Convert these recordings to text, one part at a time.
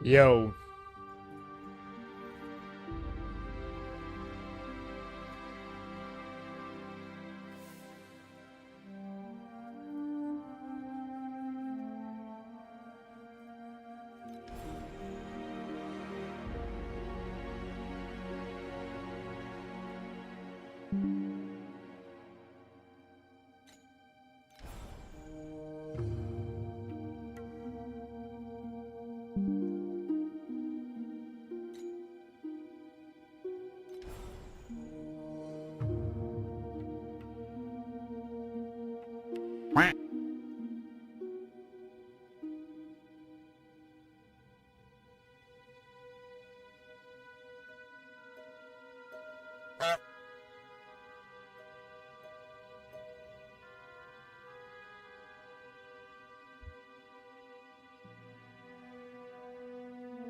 Yo.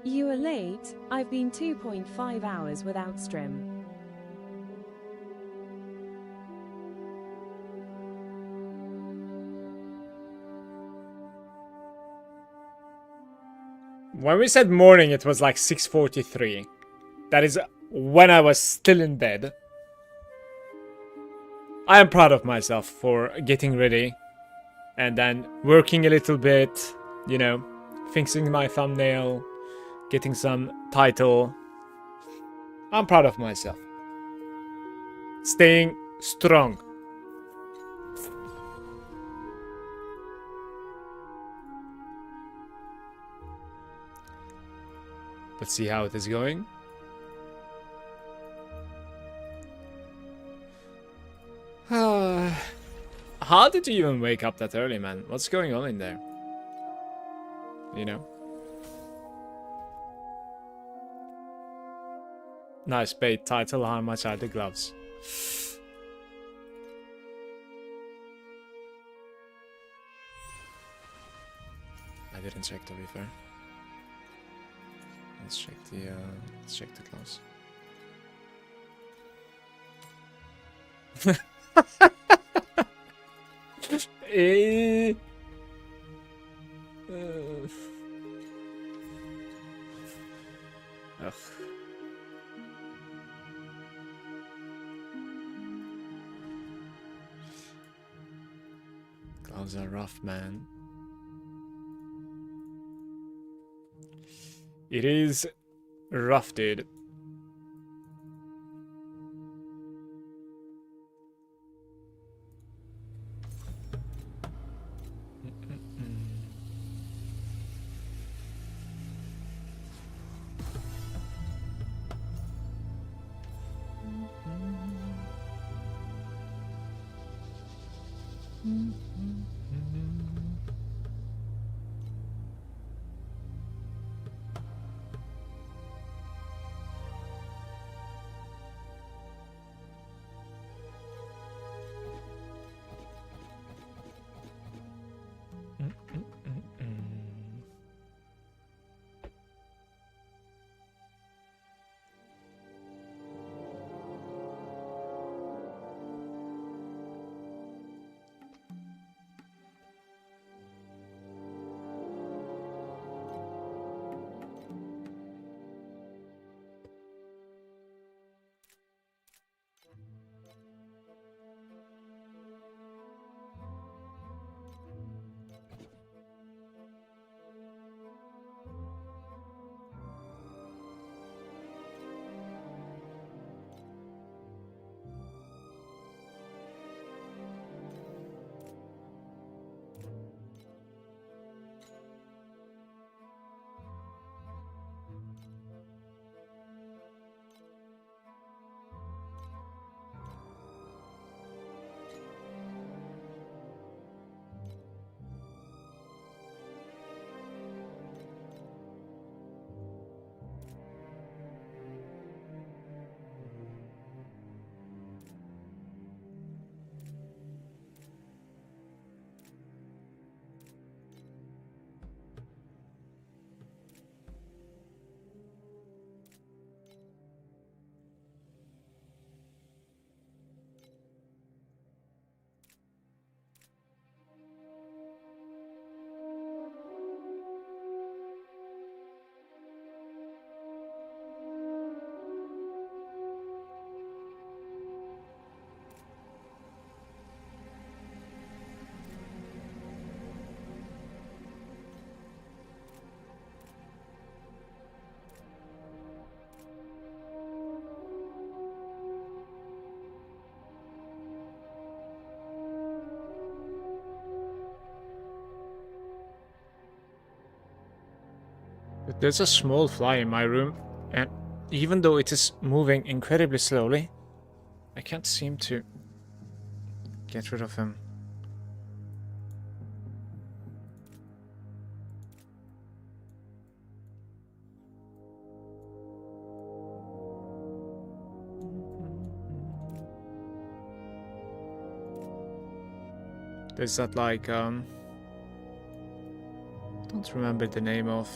You are late. I've been 2.5 hours without stream. When we said morning, it was like 6:43. That is when I was still in bed. I am proud of myself for getting ready and then working a little bit, you know, fixing my thumbnail, getting some title. I'm proud of myself. Staying strong. Let's see how it is going. How did you even wake up that early, man? What's going on in there? You know? Nice bait title. How much are the gloves? I didn't check, to be fair. Let's check the gloves. Eh. Ugh. Gloves are rough, man. It is rough, dude. But there's a small fly in my room, and even though it is moving incredibly slowly, I can't seem to get rid of him. There's that like don't remember the name of.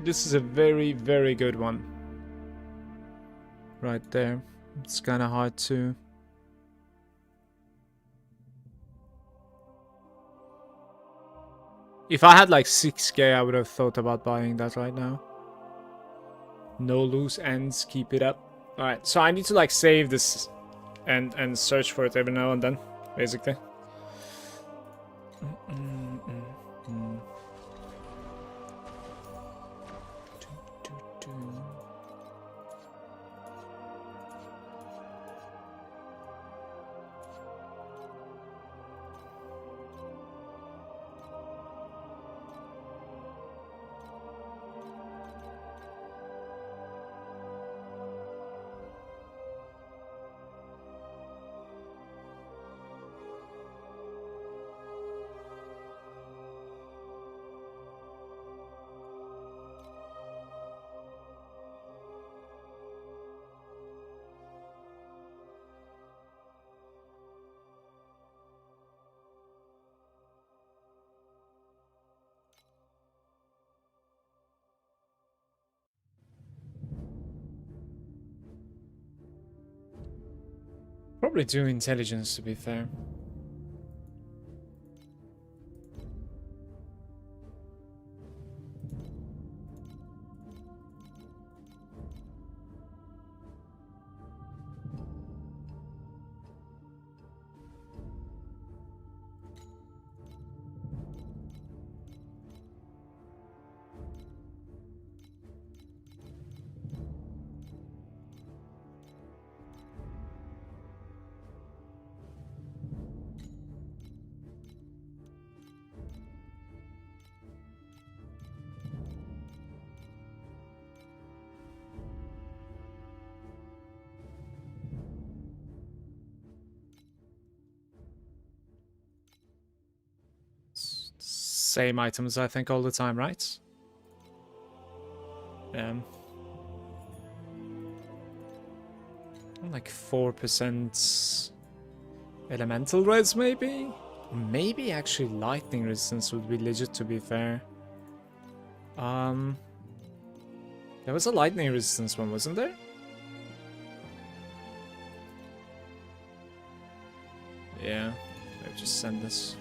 This is a very, very good one. Right there. It's kind of hard to... If I had like 6k, I would have thought about buying that right now. No loose ends, keep it up. Alright, so I need to like save this and search for it every now and then, basically. Probably do intelligence, to be fair. Same items, I think, all the time, right? Like 4% elemental res, maybe? Maybe actually lightning resistance would be legit, to be fair. There was a lightning resistance one, wasn't there? Yeah, I'll just send this.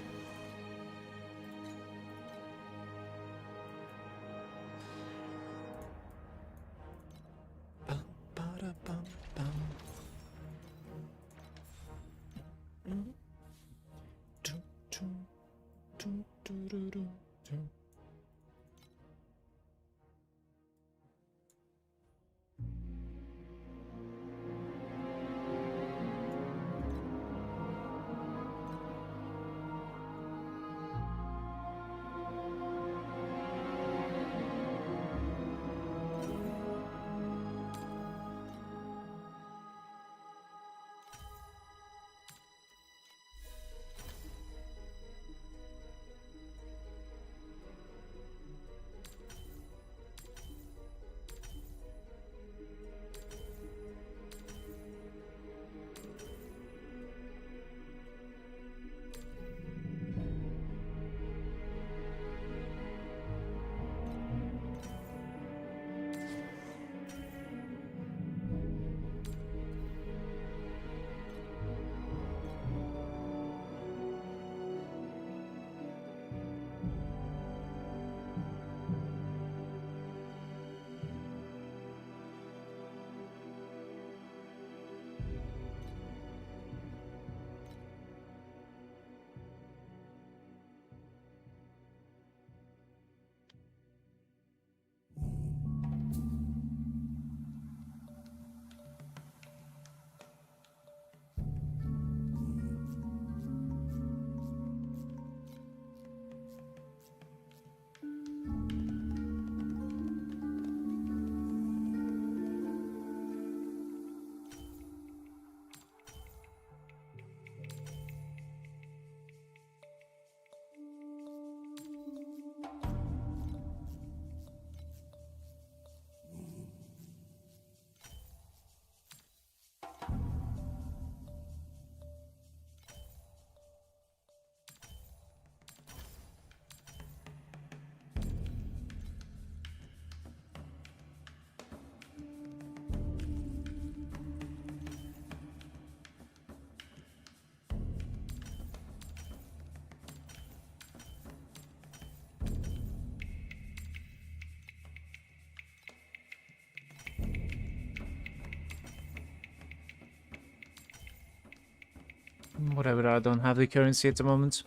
Whatever, I don't have the currency at the moment.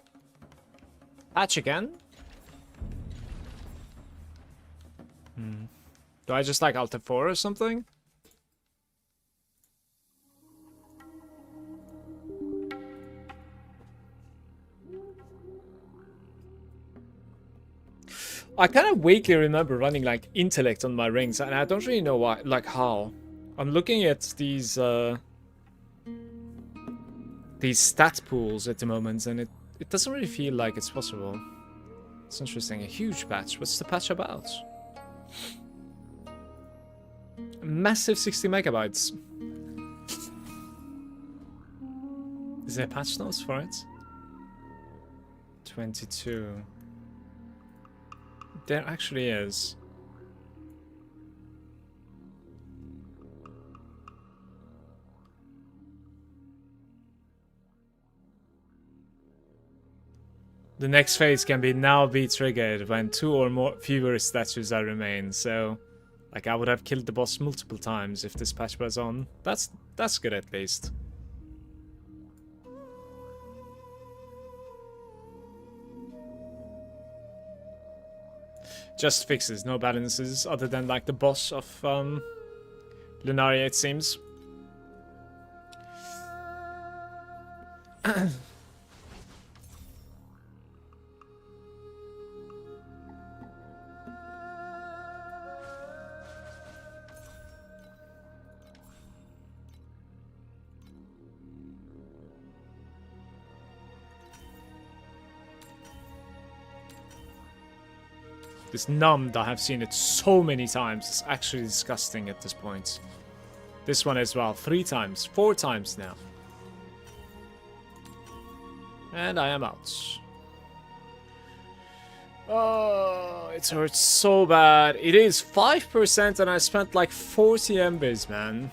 Patch again? Do I just like Alt F4 or something? I kind of vaguely remember running like intellect on my rings, and I don't really know why, like how. I'm looking at these stat pools at the moment, and it doesn't really feel like it's possible. It's interesting. A huge patch. What's the patch about? A massive 60 megabytes. Is there patch notes for it? 22. There actually is. The next phase can now be triggered when 2 or more fewer statues are remain. So, like, I would have killed the boss multiple times if this patch was on. That's good at least. Just fixes, no balances, other than like the boss of Lunaria, it seems. This numbed, I have seen it so many times. It's actually disgusting at this point. This one as well, 3 times, 4 times now. And I am out. Oh, it hurts so bad. It is 5% and I spent like 40 embers, man.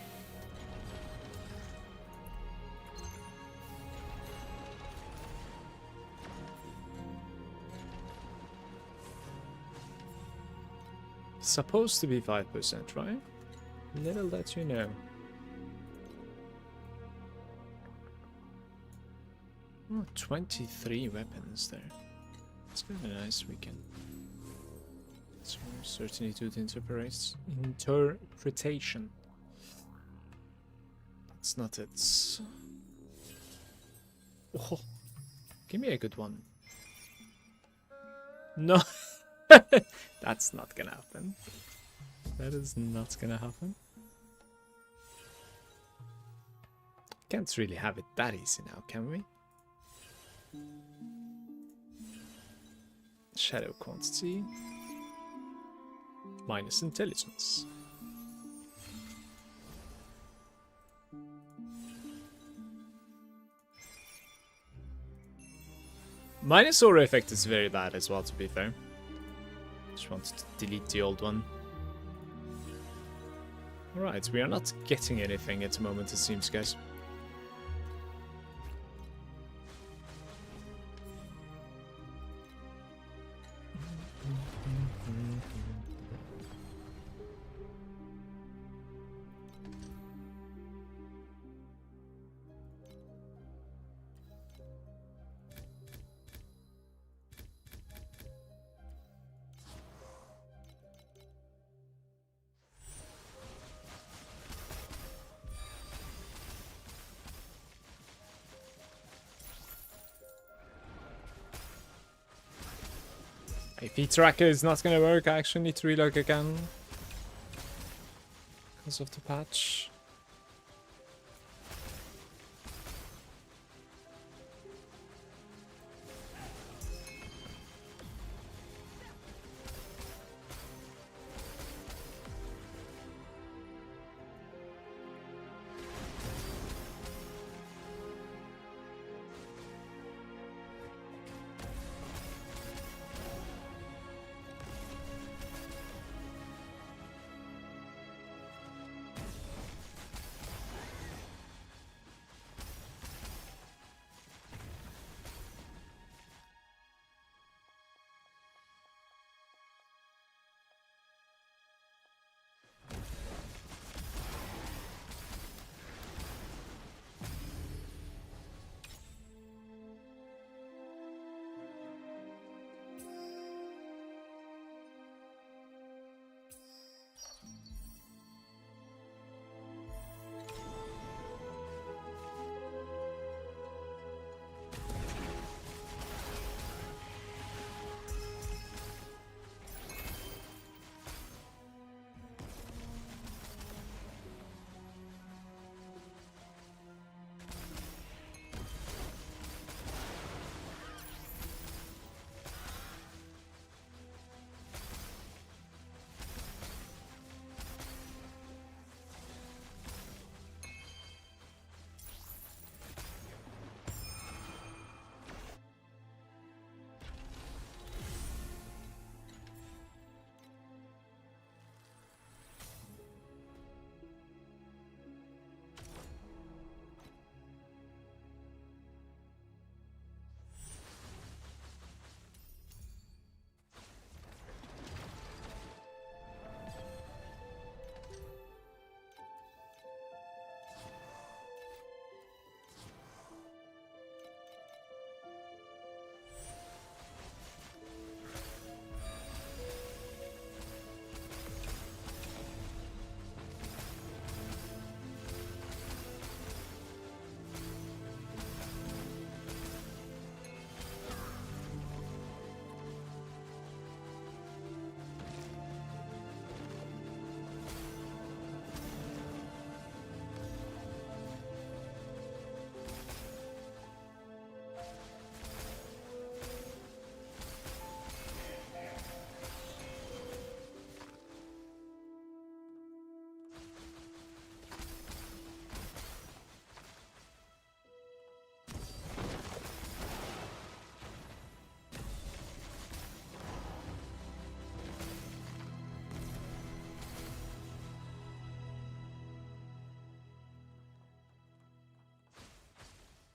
Supposed to be 5%, right? Little that you know. Oh, 23 weapons there. It's kind of a nice weekend. So certainly do the interpretation. That's not it. Oh, give me a good one. No. That's not gonna happen. That is not gonna happen. Can't really have it that easy now, can we? Shadow quantity. Minus intelligence. Minus aura effect is very bad as well, to be fair. Just wanted to delete the old one. Alright, we are not getting anything at the moment, it seems, guys. If E-Tracker is not gonna work, I actually need to relog again. Because of the patch.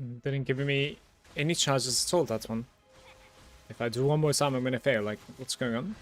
Didn't give me any charges at all, that one. If I do one more time, I'm gonna fail. Like, what's going on?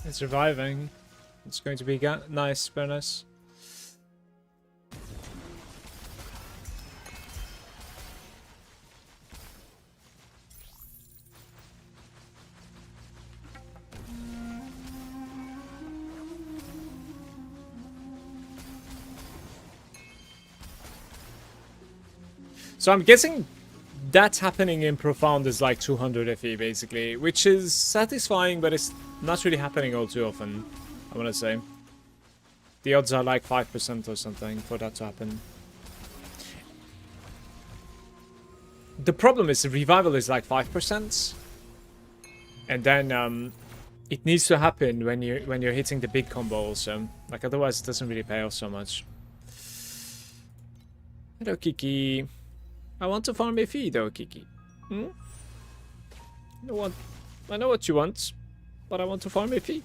It's reviving. It's going to be nice, very nice. So I'm guessing that's happening in Profound is like 200 FE basically, which is satisfying, but it's not really happening all too often, I want to say. The odds are like 5% or something for that to happen. The problem is the revival is like 5%, and then it needs to happen when you're hitting the big combo also. Like otherwise it doesn't really pay off so much. Hello Kiki. I want to farm a fee though, Kiki. Hmm? I know what you want, but I want to farm a fee.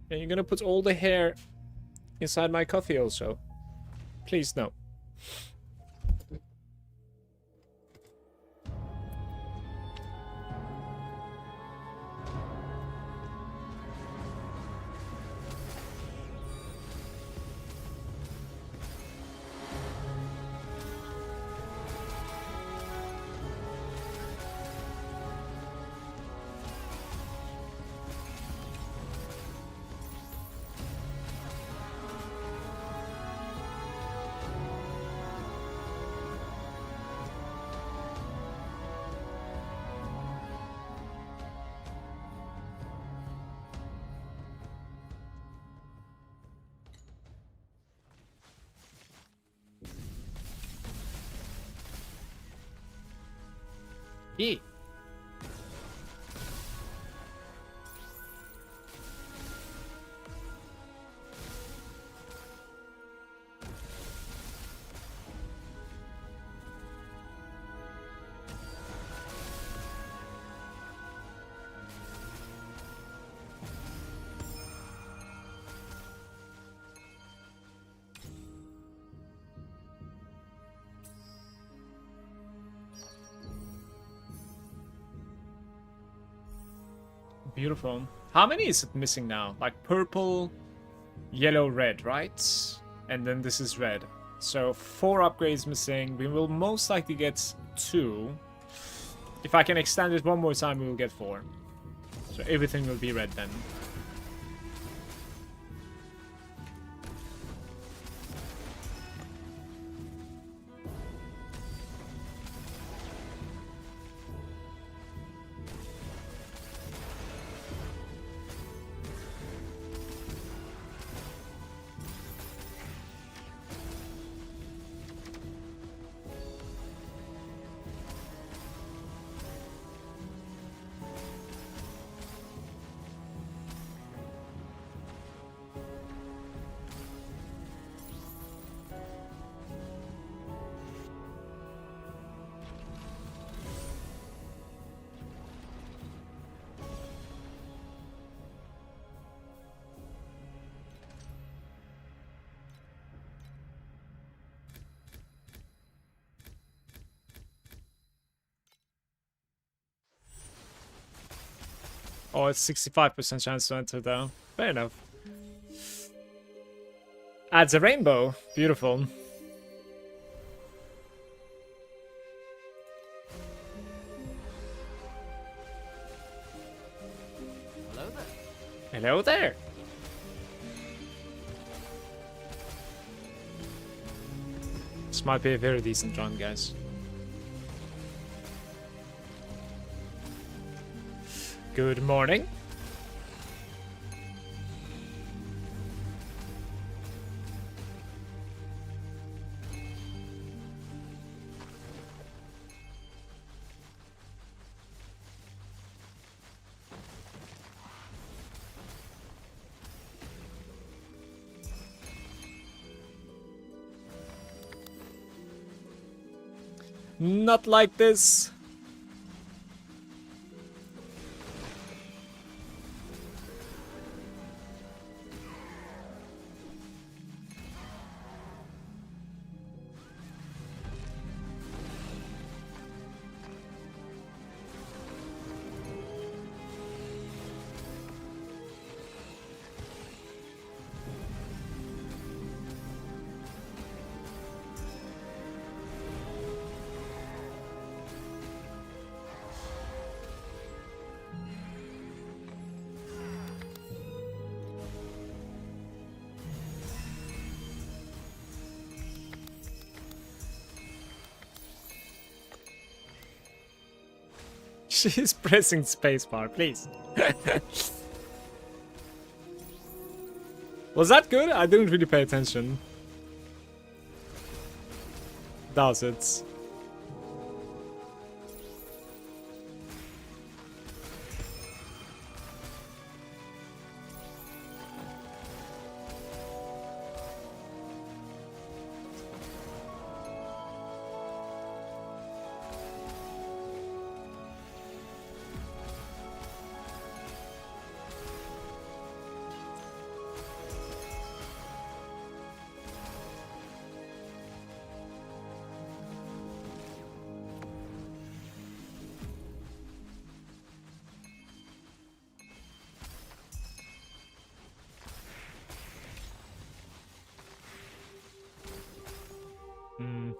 And you're gonna put all the hair inside my coffee also. Please, no. Yeah. Beautiful. How many is it missing now? Like purple, yellow, red, right? And then this is red. So 4 upgrades missing. We will most likely get 2. If I can extend it one more time, we will get 4. So everything will be red then. Oh, it's 65% chance to enter though. Fair enough. Adds a rainbow. Beautiful. Hello there. Hello there. This might be a very decent run, guys. Good morning. Not like this. She's pressing spacebar, please. Was that good? I didn't really pay attention. Does it? Hmm.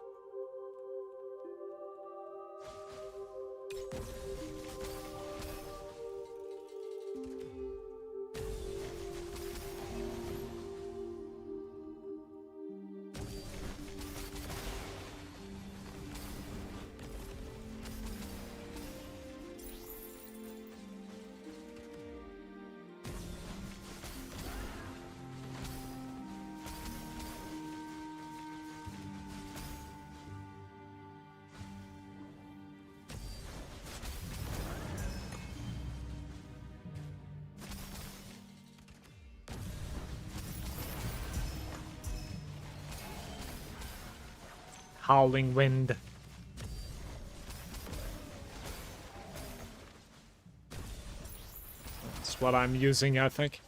Howling wind. That's what I'm using, I think.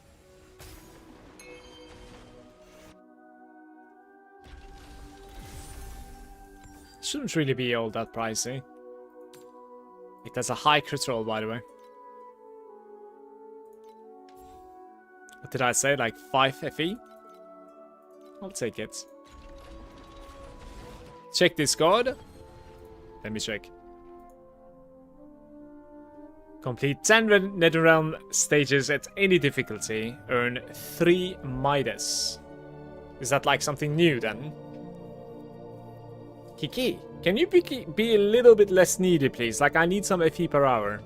Shouldn't really be all that pricey. It has a high crit roll, by the way. What did I say? Like 5 FE? I'll take it. Check Discord. Let me check. Complete 10 Netherrealm stages at any difficulty. Earn 3 Midas. Is that like something new then? Kiki, can you be a little bit less needy, please? Like, I need some FE per hour.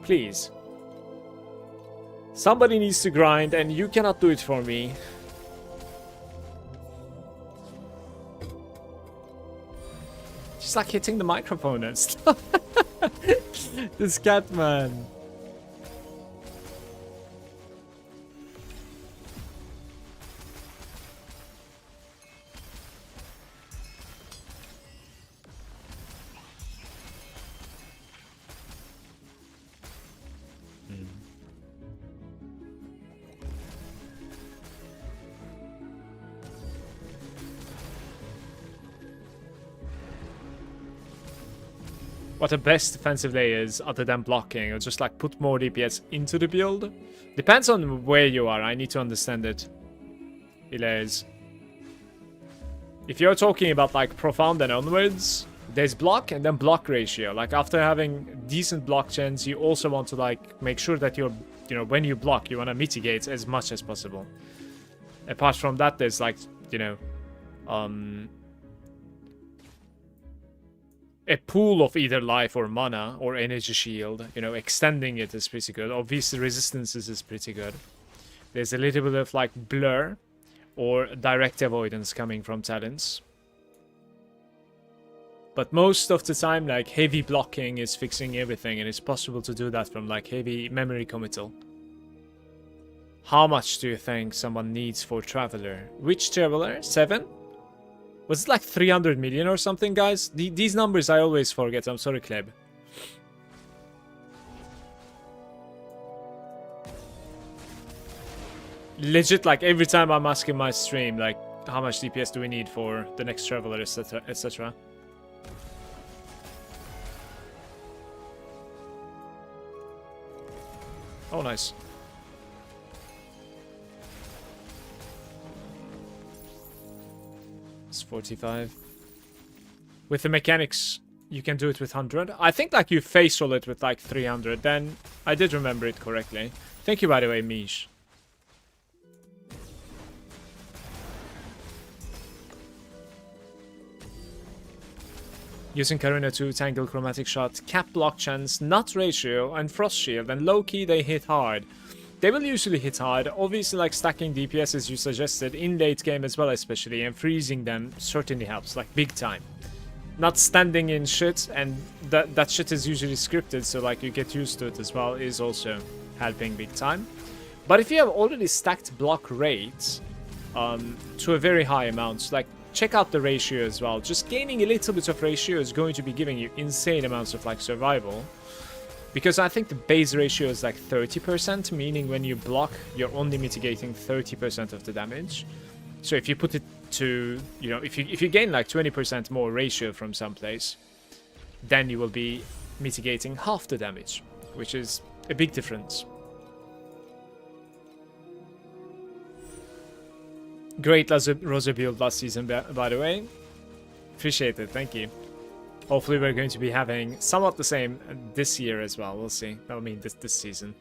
Please. Somebody needs to grind, and you cannot do it for me. She's like hitting the microphone and stuff. This cat, man. What the best defensive layer is other than blocking, or just like put more DPS into the build? Depends on where you are. I need to understand it. Ilays. If you're talking about like profound and onwards, there's block and then block ratio. Like after having decent block gens, you also want to like make sure that you're, you know, when you block, you want to mitigate as much as possible. Apart from that, there's like, you know, a pool of either life or mana or energy shield. You know, extending it is pretty good. Obviously, resistances is pretty good. There's a little bit of like blur or direct avoidance coming from talents. But most of the time, like, heavy blocking is fixing everything, and it's possible to do that from like heavy memory committal. How much do you think someone needs for Traveler? Which Traveler? 7? Was it like 300 million or something, guys? These numbers I always forget. I'm sorry, Kleb. Legit, like every time I'm asking my stream, like, how much DPS do we need for the next Traveler, etc., etc. Oh, nice. It's 45. With the mechanics, you can do it with 100. I think like you face roll it with like 300. Then I did remember it correctly. Thank you, by the way, Mish. Using Karina to tangle chromatic shot, cap block chance, nut ratio, and frost shield, and low key they hit hard. They will usually hit hard, obviously like stacking DPS as you suggested, in late game as well especially, and freezing them certainly helps, like big time. Not standing in shit, and that shit is usually scripted, so like you get used to it as well, is also helping big time. But if you have already stacked block rates to a very high amount, like check out the ratio as well. Just gaining a little bit of ratio is going to be giving you insane amounts of like survival. Because I think the base ratio is like 30%, meaning when you block, you're only mitigating 30% of the damage. So if you put it to, you know, if you gain like 20% more ratio from someplace, then you will be mitigating half the damage, which is a big difference. Great Rosa build last season, by the way. Appreciate it, thank you. Hopefully we're going to be having somewhat the same this year as well. We'll see. I mean, this season.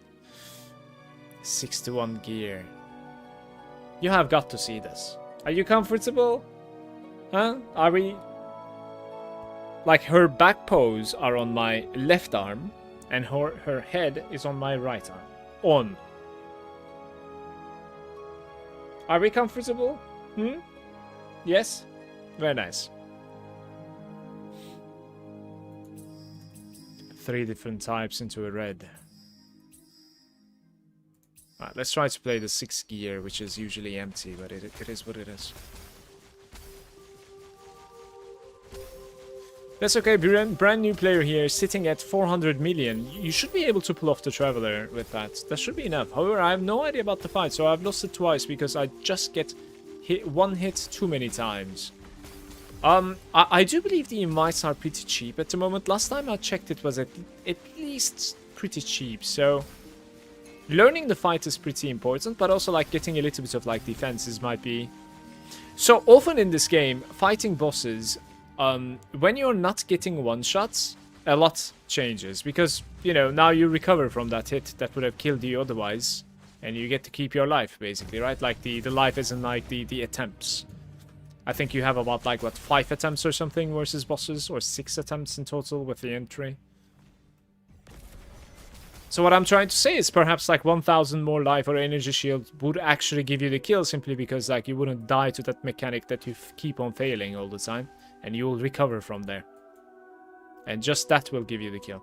6-1 gear. You have got to see this. Are you comfortable? Huh? Are we... Like, her back pose are on my left arm, and her head is on my right arm. On. Are we comfortable? Hmm? Yes? Very nice. 3 different types into a red. Alright, let's try to play the 6 gear, which is usually empty, but it is what it is. That's okay, brand new player here, sitting at 400 million. You should be able to pull off the Traveler with that. That should be enough. However, I have no idea about the fight, so I've lost it twice because I just get one hit too many times. I do believe the invites are pretty cheap at the moment. Last time I checked, it was at least pretty cheap, so learning the fight is pretty important, but also like getting a little bit of like defenses might be... So often in this game, fighting bosses, when you're not getting one-shots, a lot changes. Because, you know, now you recover from that hit that would have killed you otherwise. And you get to keep your life, basically, right? Like, the life isn't like the attempts. I think you have about, like, what, 5 attempts or something versus bosses? Or 6 attempts in total with the entry. So what I'm trying to say is perhaps like 1000 more life or energy shield would actually give you the kill, simply because like you wouldn't die to that mechanic that you keep on failing all the time, and you will recover from there. And just that will give you the kill.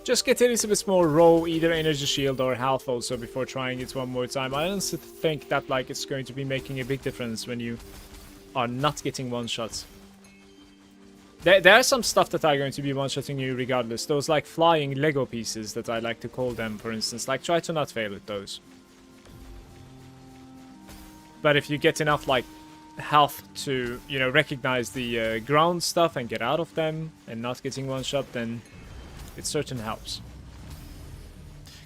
Just get a little bit more raw, either energy shield or health also before trying it one more time. I honestly think that like it's going to be making a big difference when you are not getting one-shots. There are some stuff that are going to be one-shotting you regardless. Those like flying Lego pieces that I like to call them, for instance. Like, try to not fail at those. But if you get enough like health to, you know, recognize the ground stuff and get out of them and not getting one-shot, then it certainly helps.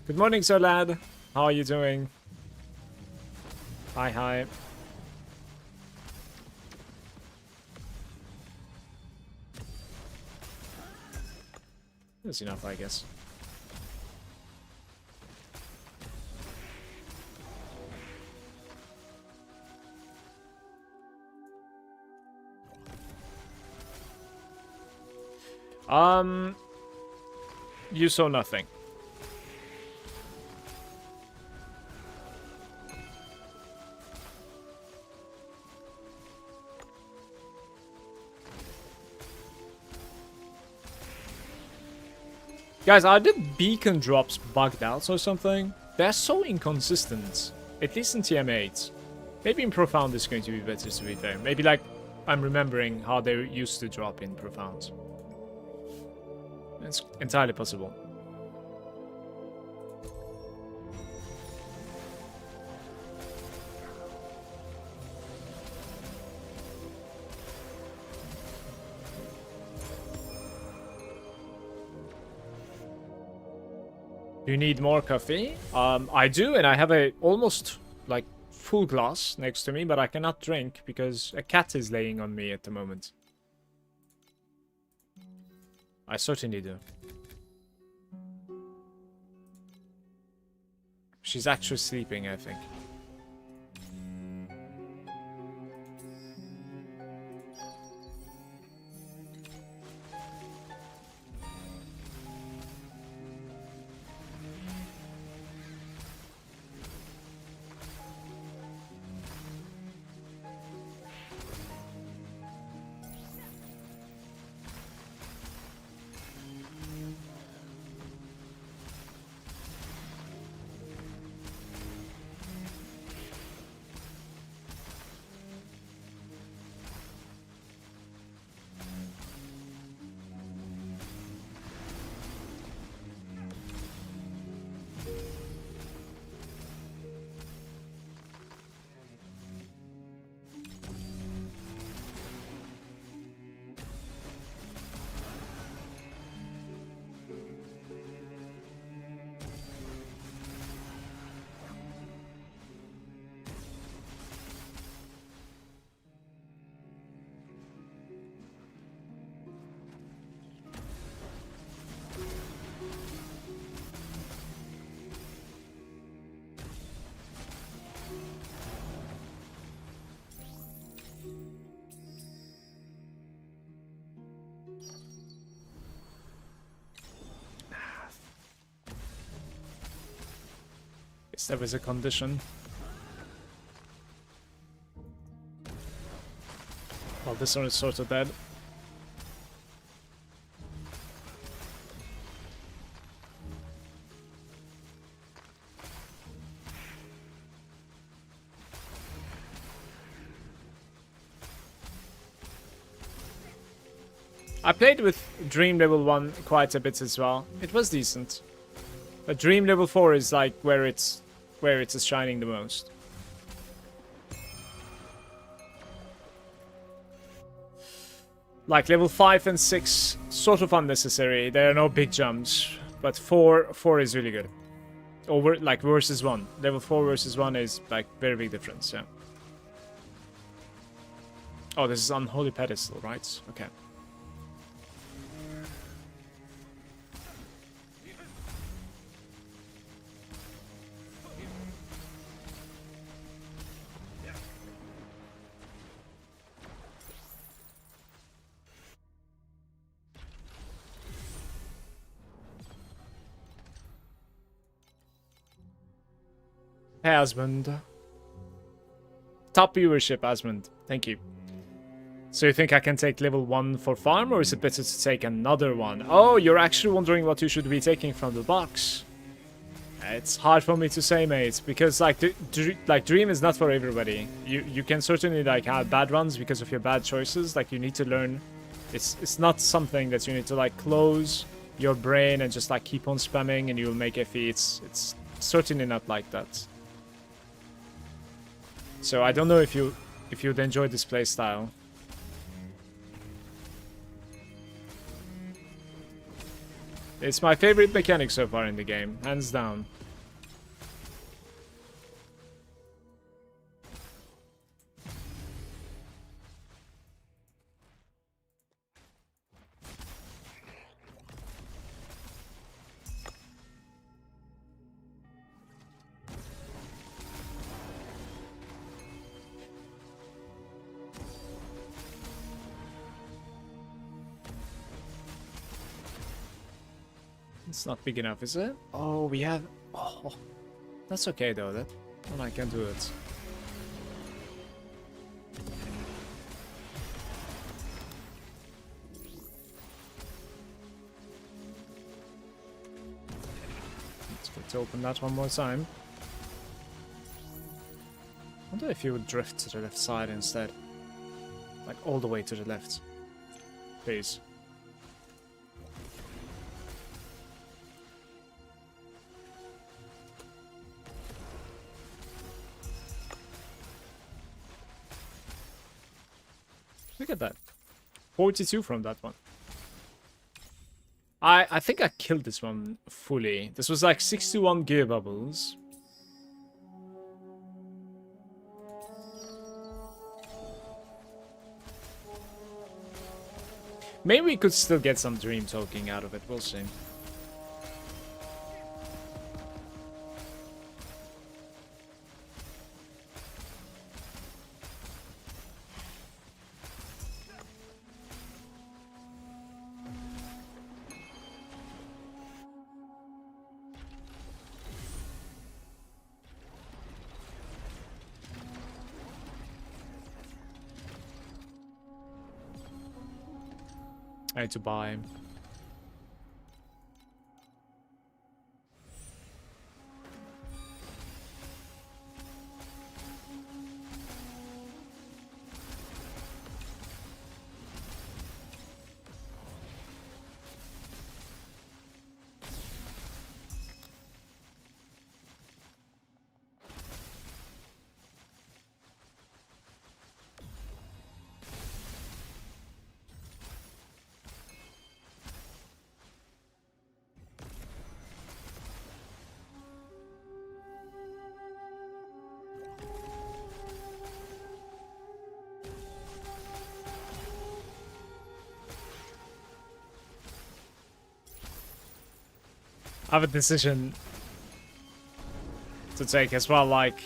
Good morning, Zolad. How are you doing? Hi, hi. That's enough, I guess. You saw nothing. Guys, are the beacon drops bugged out or something? They're so inconsistent. At least in TM8. Maybe in Profound it's going to be better, to be fair. Maybe like I'm remembering how they used to drop in Profound. It's entirely possible. You need more coffee? I do, and I have a almost like full glass next to me, but I cannot drink because a cat is laying on me at the moment. I certainly do. She's actually sleeping, I think. There was a condition. Well, this one is sort of dead. I played with Dream level 1 quite a bit as well. It was decent. But Dream level 4 is like where it is shining the most. Like level 5 and 6, sort of unnecessary. There are no big jumps. But 4 is really good. Over like versus 1. Level 4 versus 1 is like very big difference, yeah. Oh, this is Unholy Pedestal, right? Okay. Hey, Asmund. Top viewership, Asmund. Thank you. So you think I can take level 1 for farm, or is it better to take another one? Oh, you're actually wondering what you should be taking from the box. It's hard for me to say, mate, because like Dream is not for everybody. You can certainly like have bad runs because of your bad choices. Like you need to learn. It's not something that you need to like close your brain and just like keep on spamming and you'll make FE. It's certainly not like that. So I don't know if you'd enjoy this playstyle. It's my favorite mechanic so far in the game, hands down. It's not big enough, is it? Oh, we have... Oh, that's okay though, that one I can do it. Let's get to open that one more time. I wonder if you would drift to the left side instead. Like all the way to the left. Please. Look at that. 42 from that one. I think I killed this one fully. This was like 61 gear bubbles. Maybe we could still get some dream token out of it. We'll see. I need to buy. I have a decision to take as well, like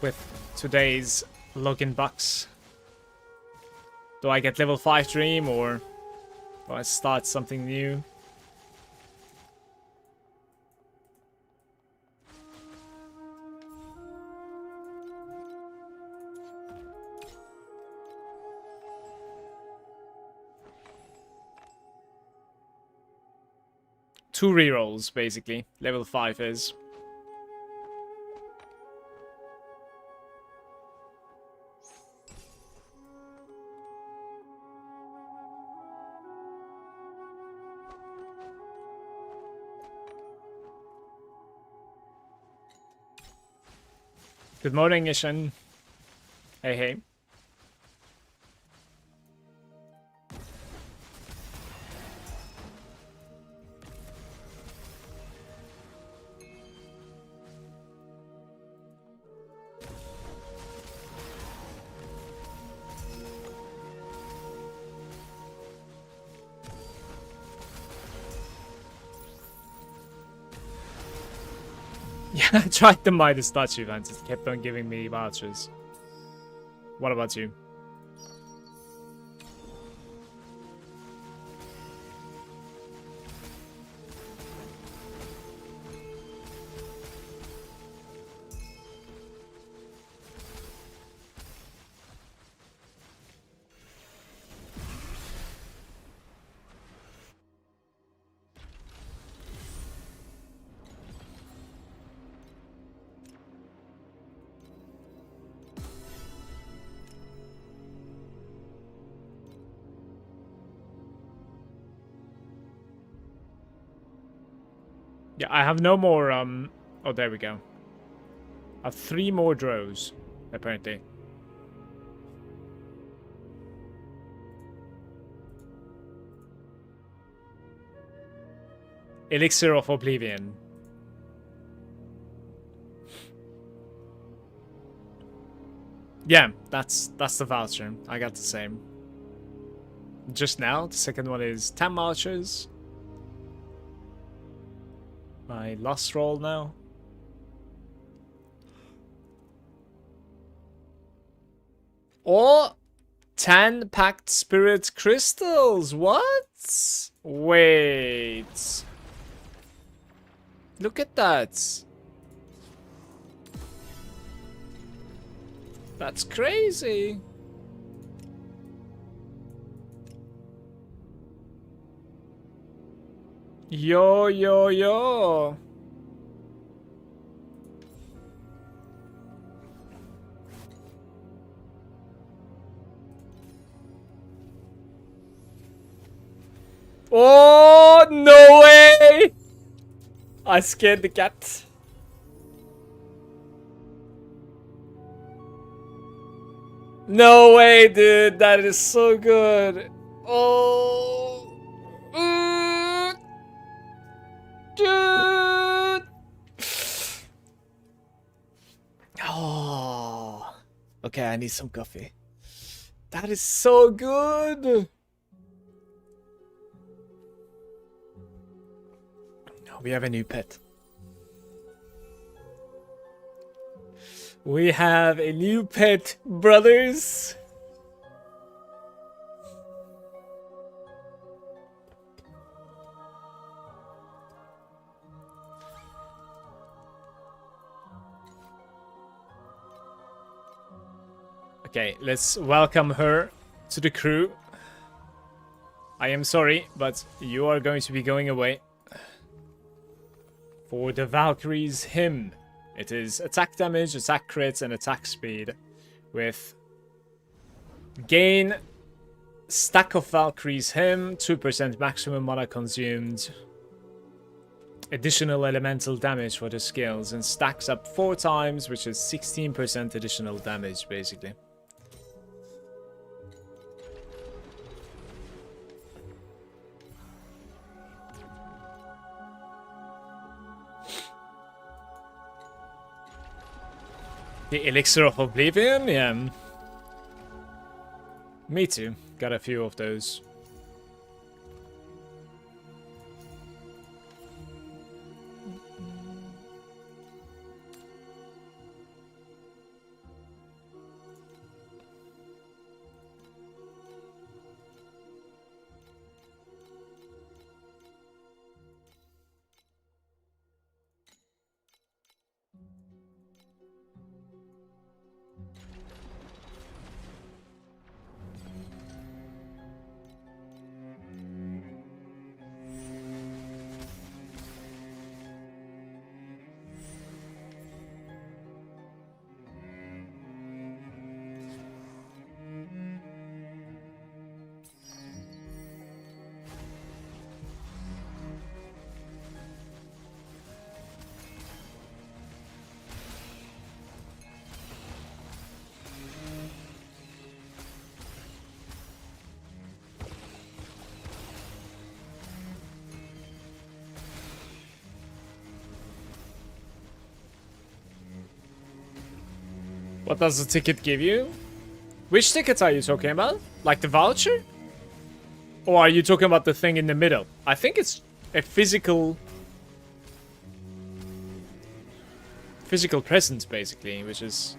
with today's login bucks. Do I get level 5 dream or do I start something new? 2 rerolls, basically. Level 5 is. Good morning, Ishan. Hey, hey. Yeah, I tried the Midas statue event. It kept on giving me vouchers. What about you? Yeah, I have no more, oh, there we go. I have 3 more drows, apparently. Elixir of Oblivion. Yeah, that's the voucher. I got the same. Just now, the second one is 10 vouchers. My last roll now. Or 10 packed spirit crystals. What? Wait. Look at that. That's crazy. Yo, yo, yo. Oh, no way! I scared the cat. No way, dude. That is so good. Oh. Dude. Oh. Okay, I need some coffee. That is so good. We have a new pet. We have a new pet, brothers. Okay, let's welcome her to the crew. I am sorry, but you are going to be going away. For the Valkyrie's Hymn. It is attack damage, attack crits, and attack speed. With gain stack of Valkyrie's Hymn, 2% maximum mana consumed. Additional elemental damage for the skills, and stacks up 4 times, which is 16% additional damage, basically. The Elixir of Oblivion? Yeah. Me too. Got a few of those. What does the ticket give you? Which tickets are you talking about? Like the voucher? Or are you talking about the thing in the middle? I think it's a physical presence, basically, which is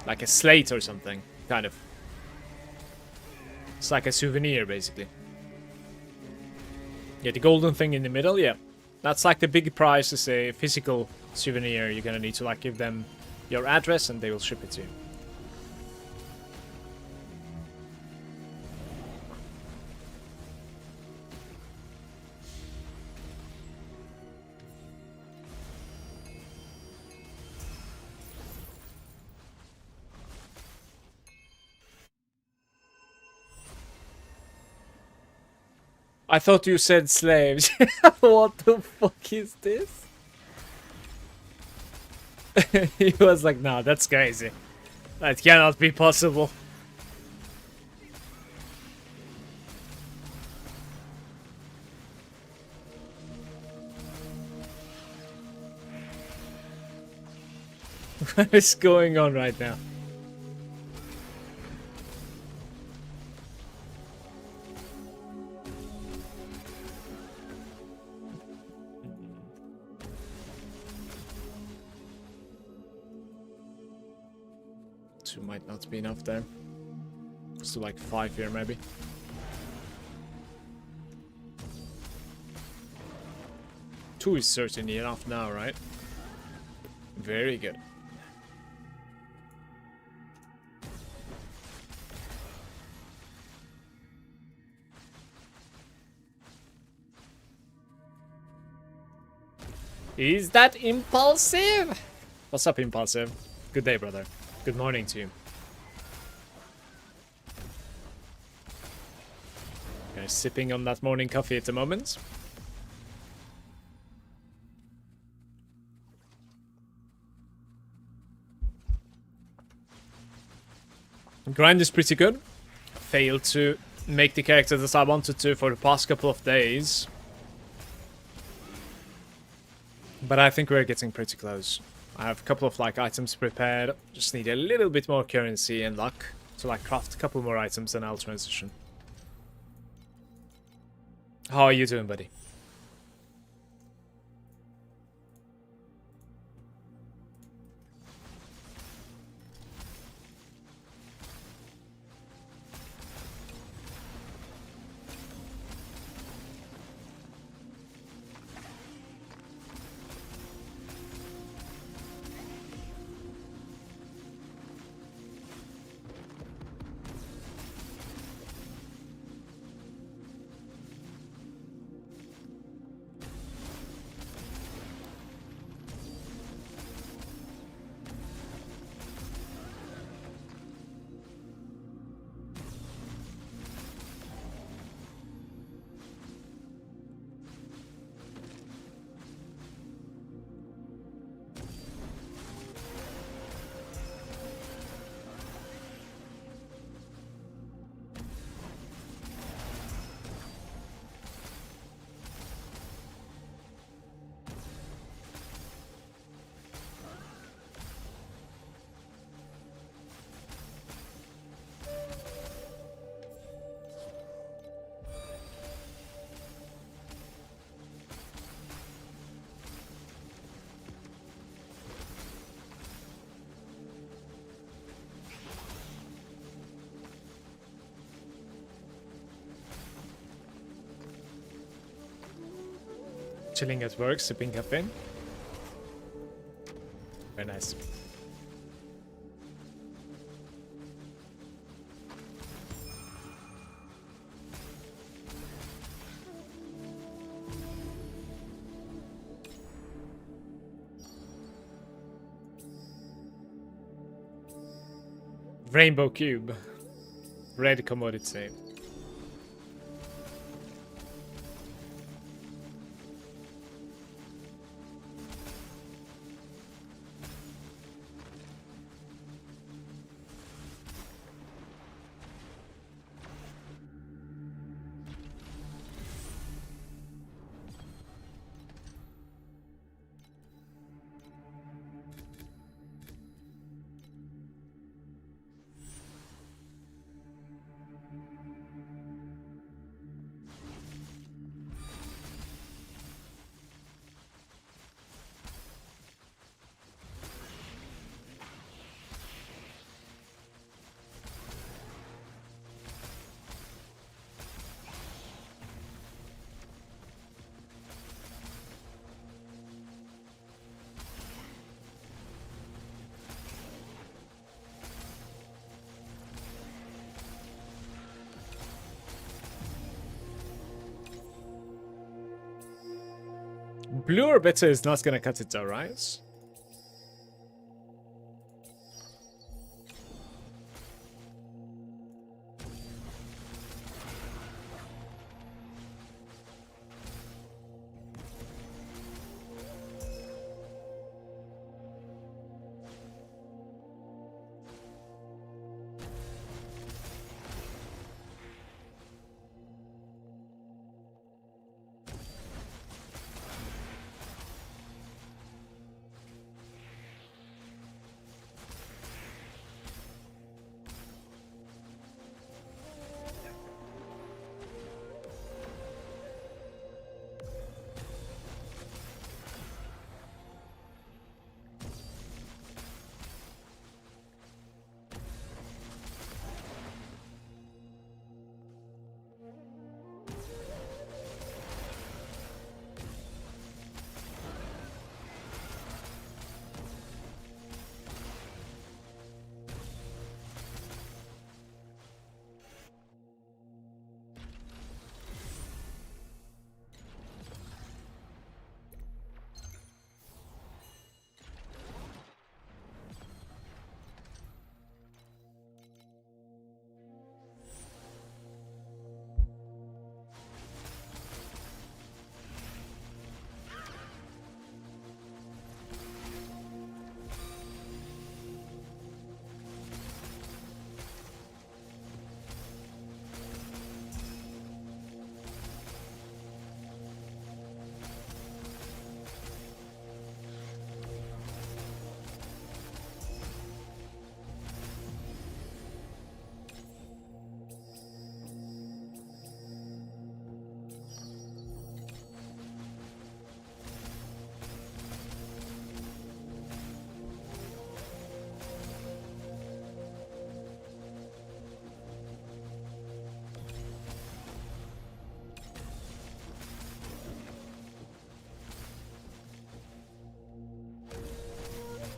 like a slate or something, kind of. It's like a souvenir, basically. Yeah, the golden thing in the middle, yeah. That's like the big prize is a physical souvenir. You're gonna need to like give them your address and they will ship it to you. I thought you said slaves. What the fuck is this? He was like, no, that's crazy. That cannot be possible. What is going on right now? Two might not be enough there. So like 5 here maybe. Two is certainly enough now, right? Very good. Is that impulsive? What's up, impulsive? Good day, brother. Good morning to you. Okay, sipping on that morning coffee at the moment. Grind is pretty good. Failed to make the character that I wanted to for the past couple of days. But I think we're getting pretty close. I have a couple of like items prepared. Just need a little bit more currency and luck to like craft a couple more items and I'll transition. How are you doing, buddy? Chilling at work, sipping caffeine. Very nice. Rainbow cube. Red commodity. Blue or better is not gonna cut it though, right?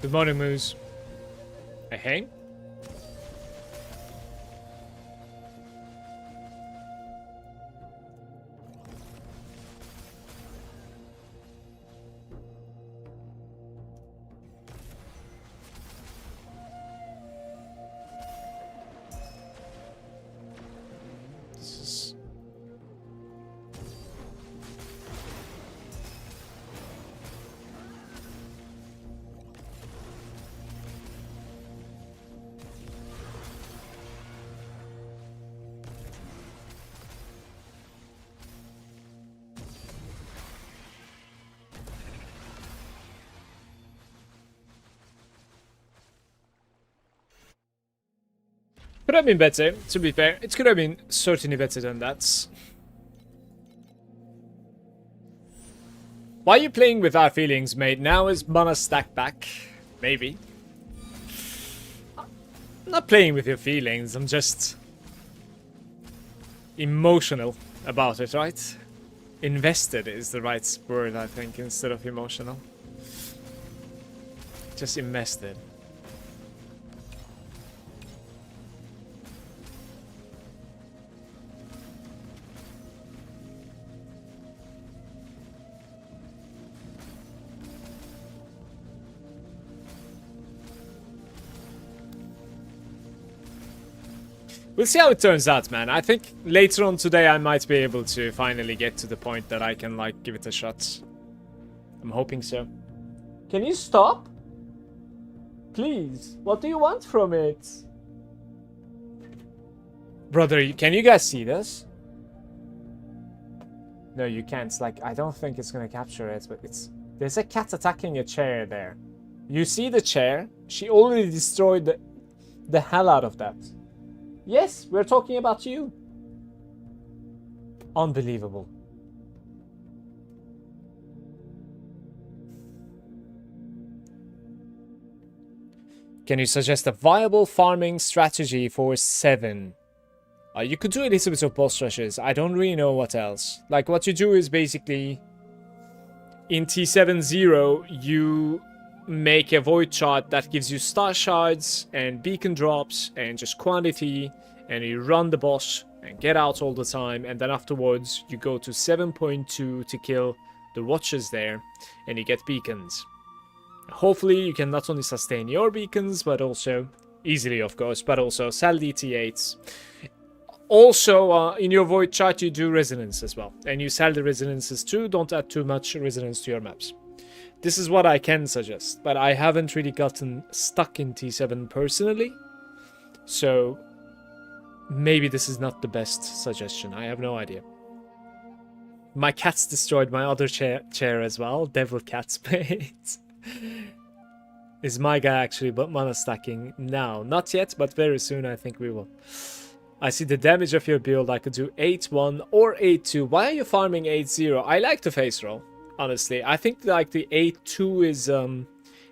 Good morning, Moose. Hey. This is... Could have been better, to be fair. It could have been certainly better than that. Why are you playing with our feelings, mate? Now is mana stack back? Maybe. I'm not playing with your feelings, I'm just... emotional about it, right? Invested is the right word, I think, instead of emotional. Just invested. We'll see how it turns out, man. I think later on today I might be able to finally get to the point that I can, like, give it a shot. I'm hoping so. Can you stop? Please. What do you want from it? Brother, can you guys see this? No, you can't. Like, I don't think it's gonna capture it, but it's... There's a cat attacking a chair there. You see the chair? She already destroyed the hell out of that. Yes, we're talking about you. Unbelievable. Can you suggest a viable farming strategy for 7? You could do a little bit of boss rushes. I don't really know what else. Like, what you do is basically... In T7-0, you make a void shard that gives you star shards and beacon drops and just quantity, and you run the boss and get out all the time, and then afterwards you go to 7.2 to kill the watches there, and you get beacons. Hopefully you can not only sustain your beacons, but also, easily of course, but also sell DT8s. Also, in your void chart you do resonance as well, and you sell the resonances too. Don't add too much resonance to your maps. This is what I can suggest, but I haven't really gotten stuck in T7 personally, so maybe this is not the best suggestion. I have no idea. My cats destroyed my other chair as well. Devil cat spades. Is my guy actually mana stacking now? Not yet, but very soon I think we will. I see the damage of your build. I could do 8-1 or 8-2. Why are you farming 8-0? I like the face roll, honestly. I think like the 8-2 is a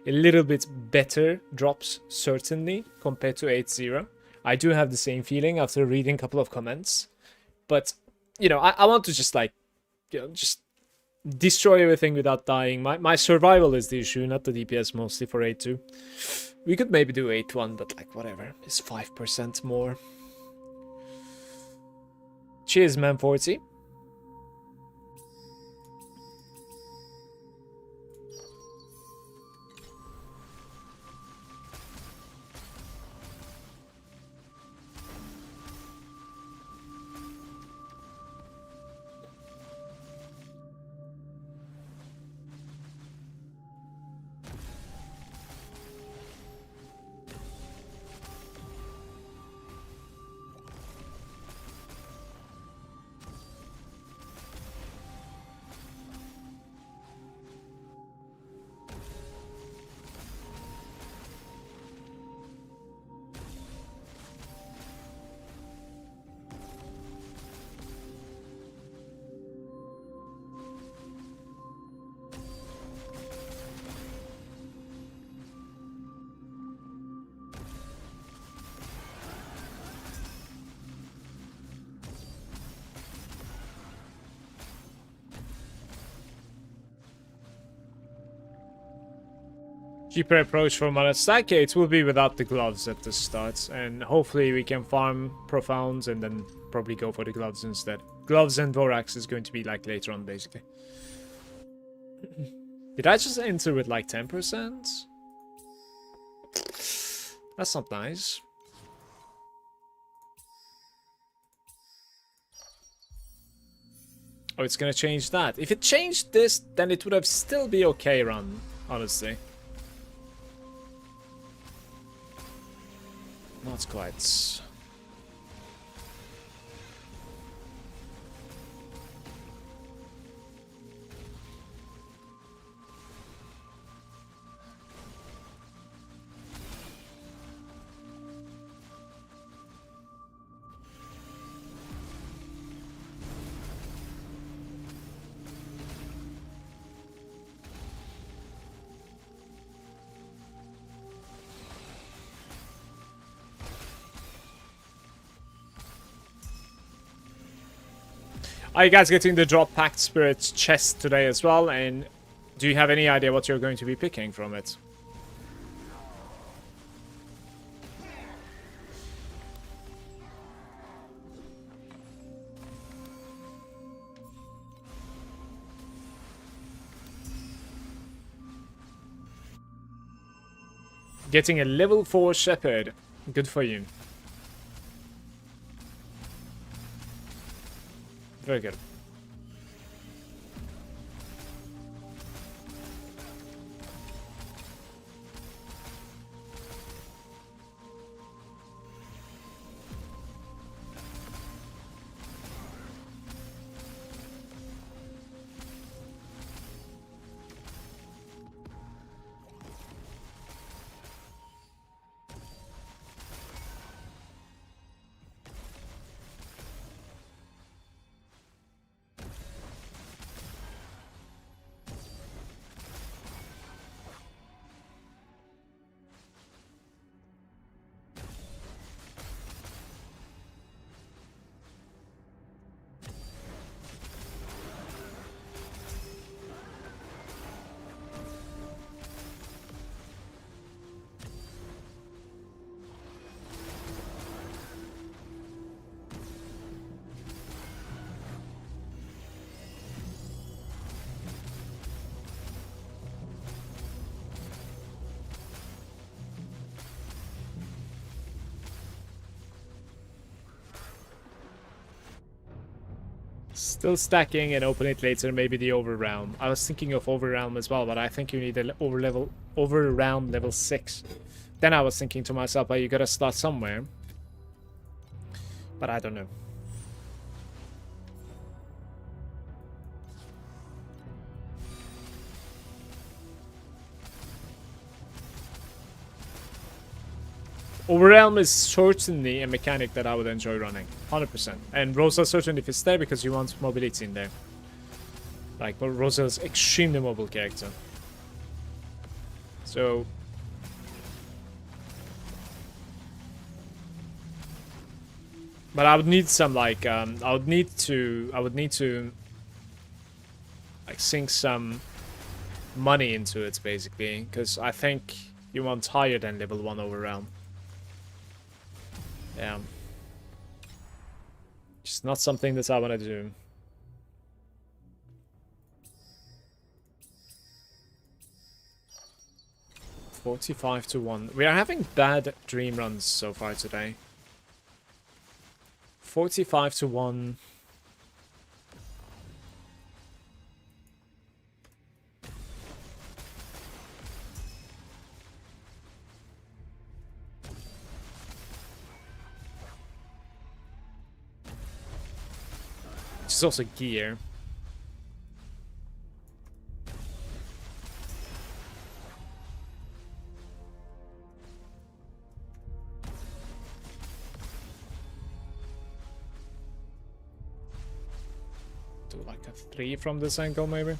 little bit better drops, certainly, compared to 8-0. I do have the same feeling after reading a couple of comments. But, you know, I want to just like, you know, just destroy everything without dying. My survival is the issue, not the DPS mostly for 8-2. We could maybe do 8-1, but like whatever. It's 5% more. Cheers, man 40. Cheaper approach for mana stack. It will be without the gloves at the start, and hopefully we can farm profounds and then probably go for the gloves instead. Gloves and Vorax is going to be like later on, basically. Did I just enter with like 10%? That's not nice. Oh, it's gonna change that. If it changed this, then it would have still be okay run, honestly. Not quite. Are you guys getting the drop Pact Spirits chest today as well? And do you have any idea what you're going to be picking from it? Getting a level 4 Shepherd. Good for you. Very good. Still stacking and open it later, maybe the overrealm. I was thinking of overrealm as well, but I think you need an overrealm level 6. Then I was thinking to myself, well, you gotta start somewhere. But I don't know. Overrealm is certainly a mechanic that I would enjoy running. 100%. And Rosa certainly fits there because you want mobility in there. Like, well, Rosa is extremely mobile character. So... But I would need some, like, I would need to... Like, sink some money into it, basically. Because I think you want higher than level 1 overrealm. Yeah. Just not something that I want to do. $45-1. We are having bad dream runs so far today. 45-1. Which is also gear. Do like a 3 from this angle, maybe?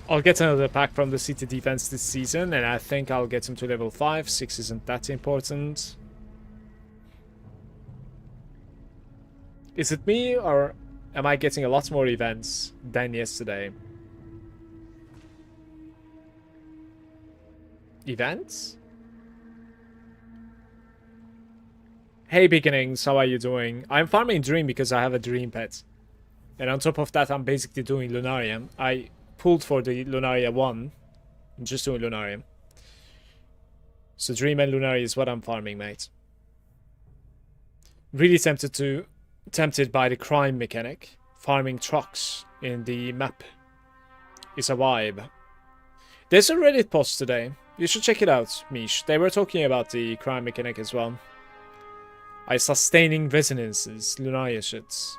I'll get another pack from the City Defense this season, and I think I'll get him to level 5. 6 isn't that important. Is it me, or am I getting a lot more events than yesterday? Events? Hey Beginnings, how are you doing? I'm farming Dream because I have a Dream pet. And on top of that, I'm basically doing Lunaria. I pulled for the Lunaria 1. I'm just doing Lunaria. So Dream and Lunaria is what I'm farming, mate. Really tempted by the crime mechanic. Farming trucks in the map is a vibe. There's a Reddit post today. You should check it out, Mish. They were talking about the crime mechanic as well. Sustaining resonances, Lunaria shits.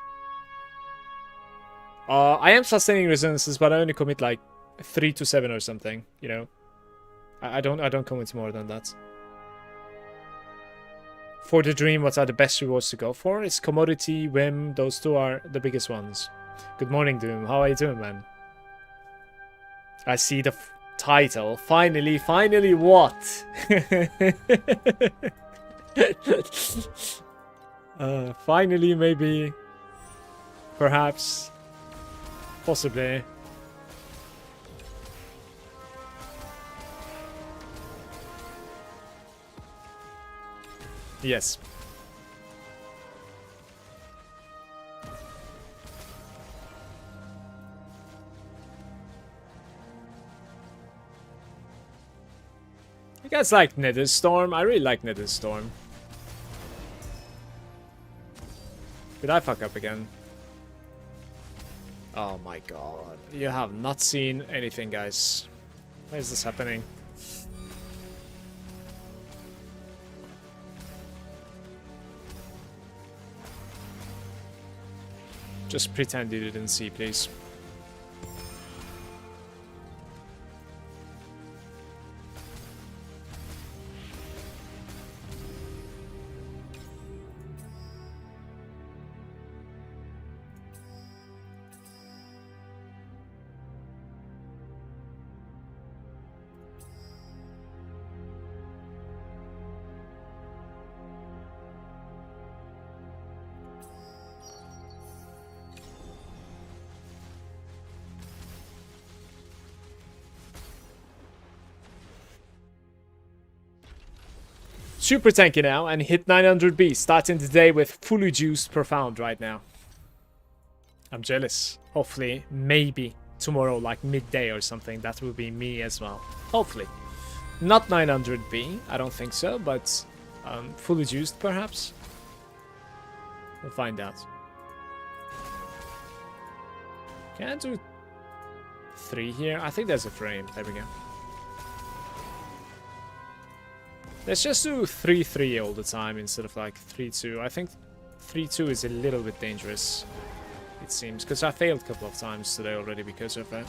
I am sustaining resonances, but I only commit like 3 to 7 or something, you know. I don't commit more than that. For the Dream, what are the best rewards to go for? It's commodity, whim, those two are the biggest ones. Good morning, Doom. How are you doing, man? I see the title. Finally what? Finally, maybe, perhaps, possibly. Yes. You guys like Netherstorm? I really like Netherstorm. Did I fuck up again? Oh my god. You have not seen anything, guys. Why is this happening? Just pretend you didn't see, please. Super tanky now and hit 900B, starting the day with fully juiced Profound right now. I'm jealous. Hopefully, maybe tomorrow, like midday or something, that will be me as well. Hopefully. Not 900B, I don't think so, but fully juiced perhaps. We'll find out. Can I do 3 here? I think there's a frame. There we go. Let's just do 3-3 all the time instead of like 3-2. I think 3-2 is a little bit dangerous, it seems, because I failed a couple of times today already because of that.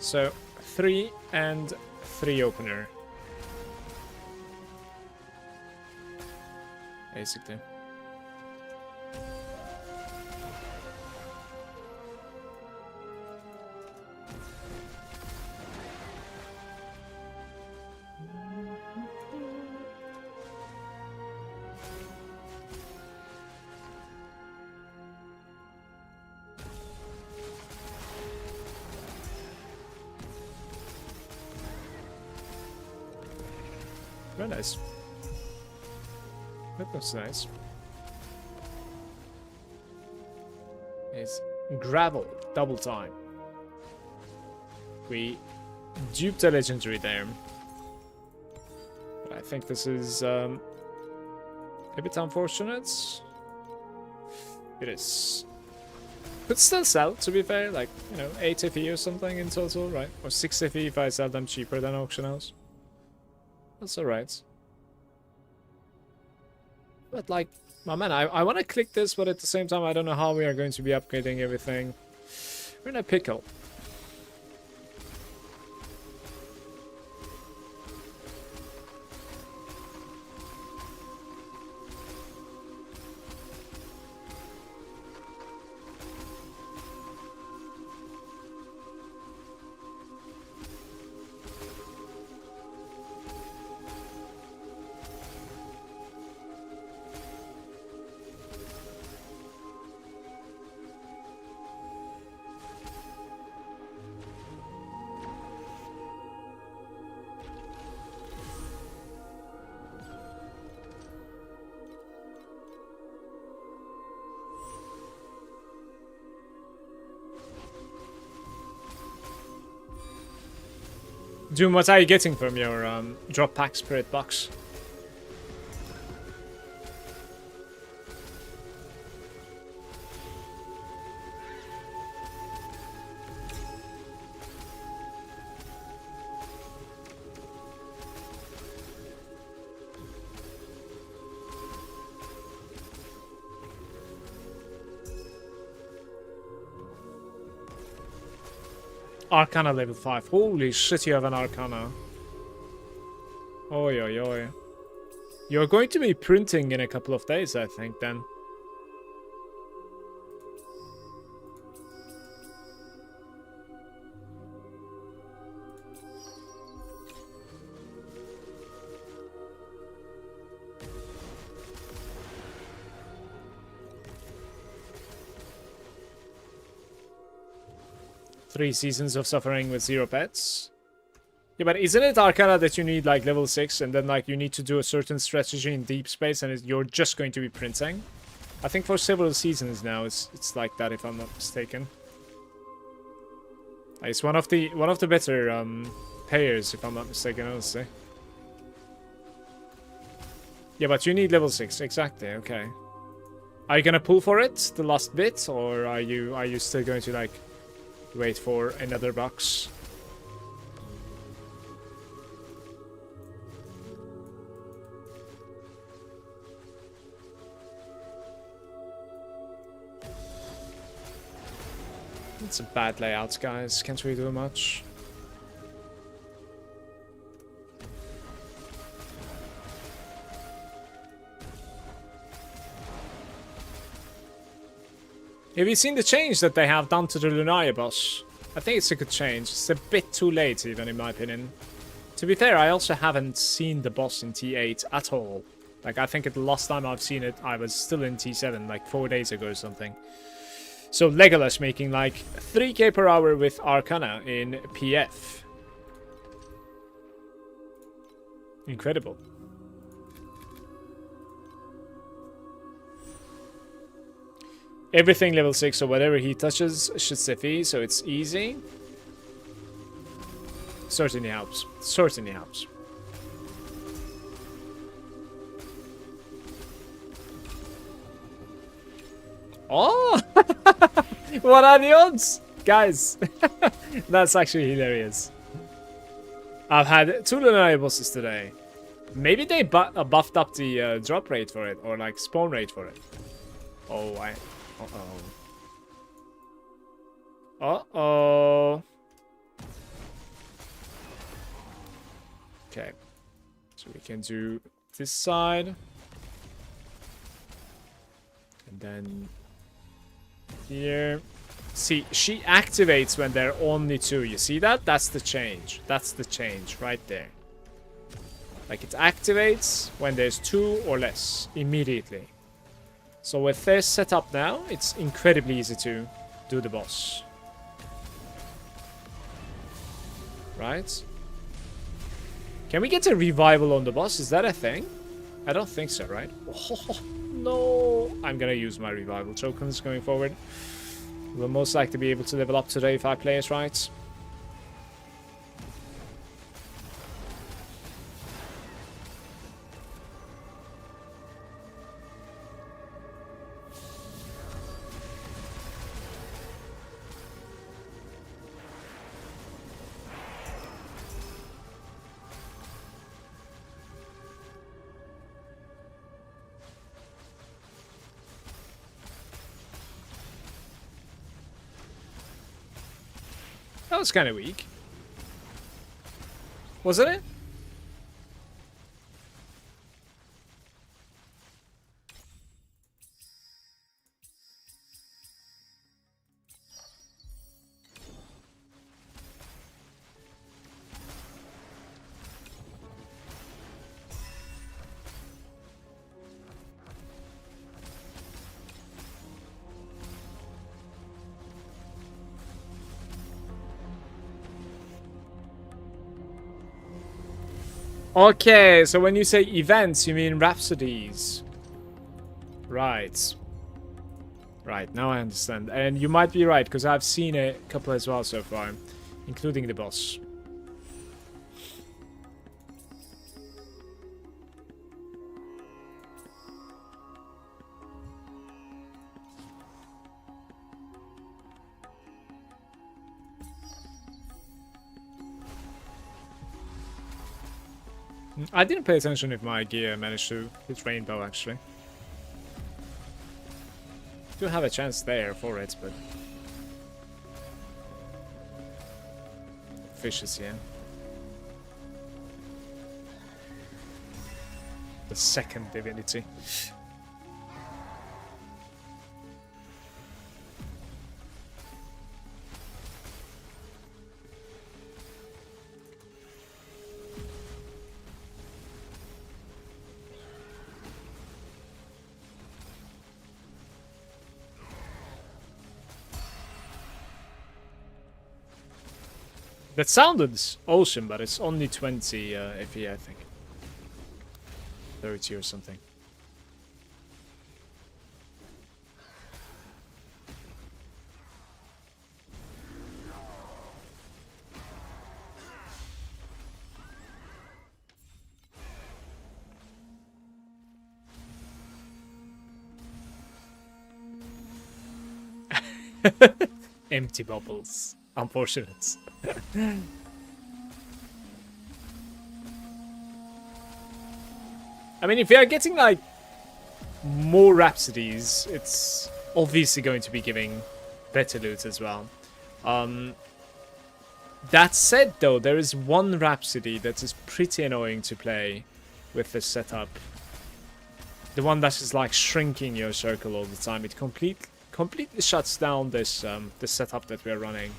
So 3 and 3 opener. Basically. Very nice. That looks nice. It's gravel, double time. We duped a legendary there. But I think this is a bit unfortunate. It is. Could still sell, to be fair, like, you know, 8 FE or something in total, right? Or 6 FE if I sell them cheaper than auction house. That's alright. But like, my man, I want to click this, but at the same time I don't know how we are going to be upgrading everything. We're in a pickle. Doom, what are you getting from your drop pack spirit box? Arcana level 5. Holy shit, you have an Arcana. Oi, oi, oi. You're going to be printing in a couple of days, I think, then. Three seasons of suffering with 0 pets. Yeah, but isn't it Arcana that you need like level 6 and then like you need to do a certain strategy in deep space and you're just going to be printing? I think for several seasons now it's like that, if I'm not mistaken. It's one of the better payers, if I'm not mistaken, honestly. Yeah, but you need level 6, exactly. Okay. Are you gonna pull for it, the last bit, or are you still going to like wait for another box? It's a bad layout, guys. Can't really do much. Have you seen the change that they have done to the Lunaria boss? I think it's a good change. It's a bit too late, even, in my opinion. To be fair, I also haven't seen the boss in T8 at all. Like, I think the last time I've seen it, I was still in T7, like 4 days ago or something. So Legolas making like 3k per hour with Arcana in PF. Incredible. Everything level 6, so whatever he touches should CFE, so it's easy. Certainly helps. Certainly helps. Oh! What are the odds? Guys, that's actually hilarious. I've had 2 Lunaria bosses today. Maybe they buffed up the drop rate for it, or like spawn rate for it. Oh, uh-oh. Uh-oh. Okay. So we can do this side. And then here. See, she activates when there are only 2. You see that? That's the change. That's the change right there. Like, it activates when there's 2 or less immediately. So with this setup now, it's incredibly easy to do the boss. Right? Can we get a revival on the boss? Is that a thing? I don't think so, right? Oh, no! I'm gonna use my revival tokens going forward. We'll most likely be able to level up today if I play it right. That was kind of weak. Wasn't it? Okay, so when you say events, you mean rhapsodies. Right. Right, now I understand. And you might be right, because I've seen a couple as well so far, including the boss. I didn't pay attention if my gear managed to hit rainbow, actually. Do have a chance there for it, but... Fish is here. The second divinity. That sounded awesome, but it's only 20 FE, I think. 30 or something. Empty bubbles. Unfortunate. I mean, if you are getting like more rhapsodies, it's obviously going to be giving better loot as well. That said, though, there is one Rhapsody that is pretty annoying to play with this setup. The one that is like shrinking your circle all the time. It completely shuts down this this setup that we're running.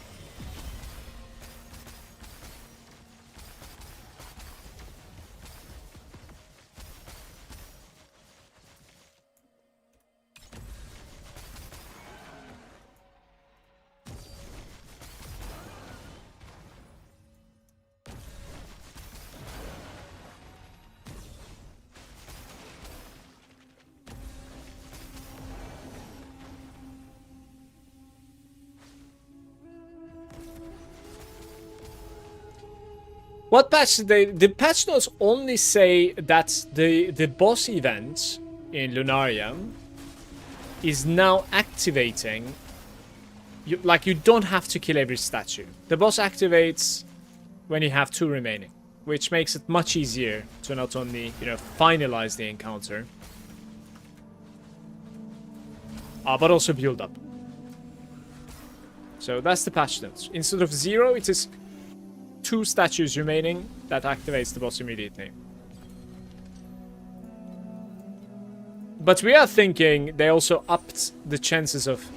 What patch did they... The patch notes only say that the boss event in Lunaria is now activating. You don't have to kill every statue. The boss activates when you have 2 remaining, which makes it much easier to not only, you know, finalize the encounter, but also build up. So that's the patch notes. Instead of 0, it is 2 statues remaining that activates the boss immediately. But we are thinking they also upped the chances of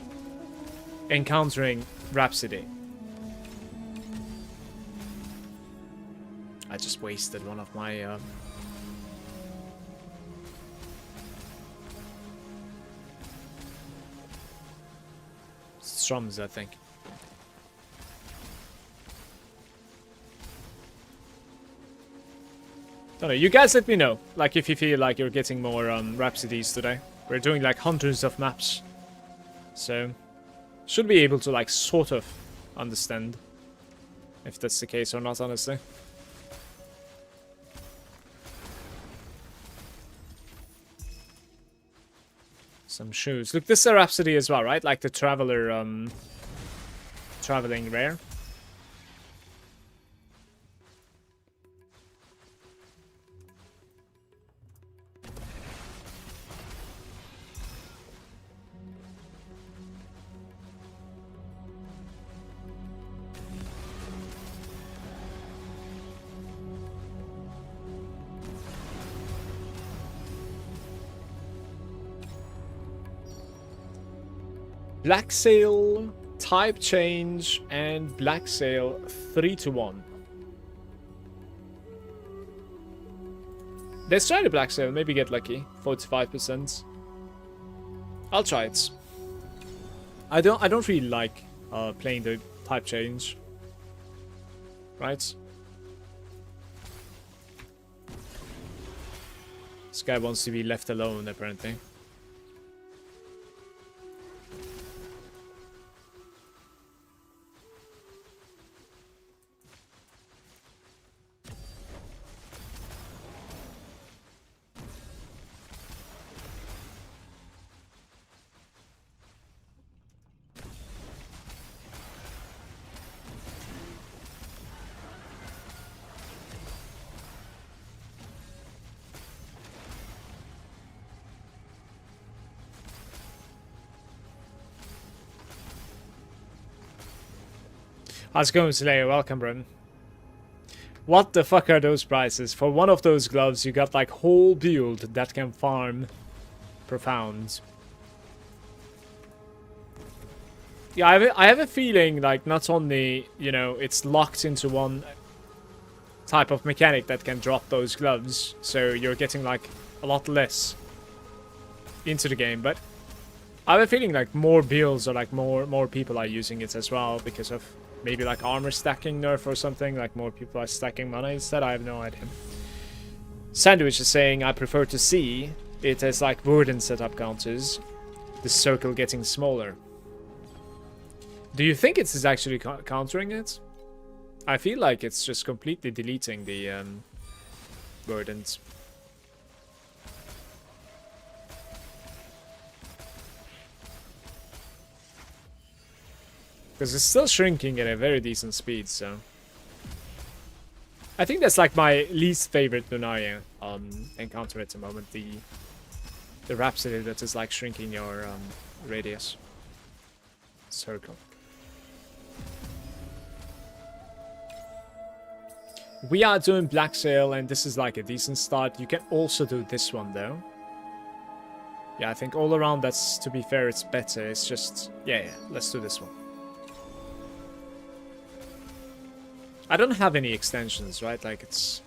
encountering Rhapsody. I just wasted one of my strums, I think. Don't know, you guys let me know, like, if you feel like you're getting more Rhapsodies today. We're doing like hundreds of maps, so should be able to like sort of understand if that's the case or not, honestly. Some shoes. Look, this is a Rhapsody as well, right? Like the Traveler, traveling rare. Black Sail, type change, and Black Sail 3-1. Let's try the Black Sail, maybe get lucky. 45%. I'll try it. I don't really like playing the type change. Right? This guy wants to be left alone, apparently. How's it going, Slayer? Welcome, bro. What the fuck are those prices? For one of those gloves, you got like whole build that can farm profound. Yeah, I have a feeling like not only, you know, it's locked into one type of mechanic that can drop those gloves, so you're getting like a lot less into the game, but I have a feeling like more builds or like more people are using it as well because of maybe like armor stacking nerf or something, like more people are stacking mana instead. I have no idea. Sandwich is saying I prefer to see it as like Warden setup counters, the circle getting smaller. Do you think it's actually countering it? I feel like it's just completely deleting the Wardens. Because it's still shrinking at a very decent speed, so... I think that's like my least favorite Lunaria encounter at the moment. The Rhapsody that is like shrinking your radius. Circle. We are doing Black Sail, and this is like a decent start. You can also do this one, though. Yeah, I think all around, that's, to be fair, it's better. It's just... Yeah, let's do this one. I don't have any extensions, right? Like, it's...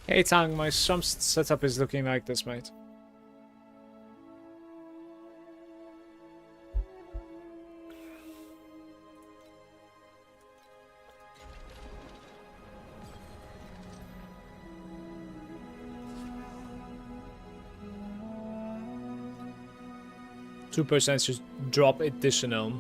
Hey Tang, my Swamp setup is looking like this, mate. %2% just drop additional.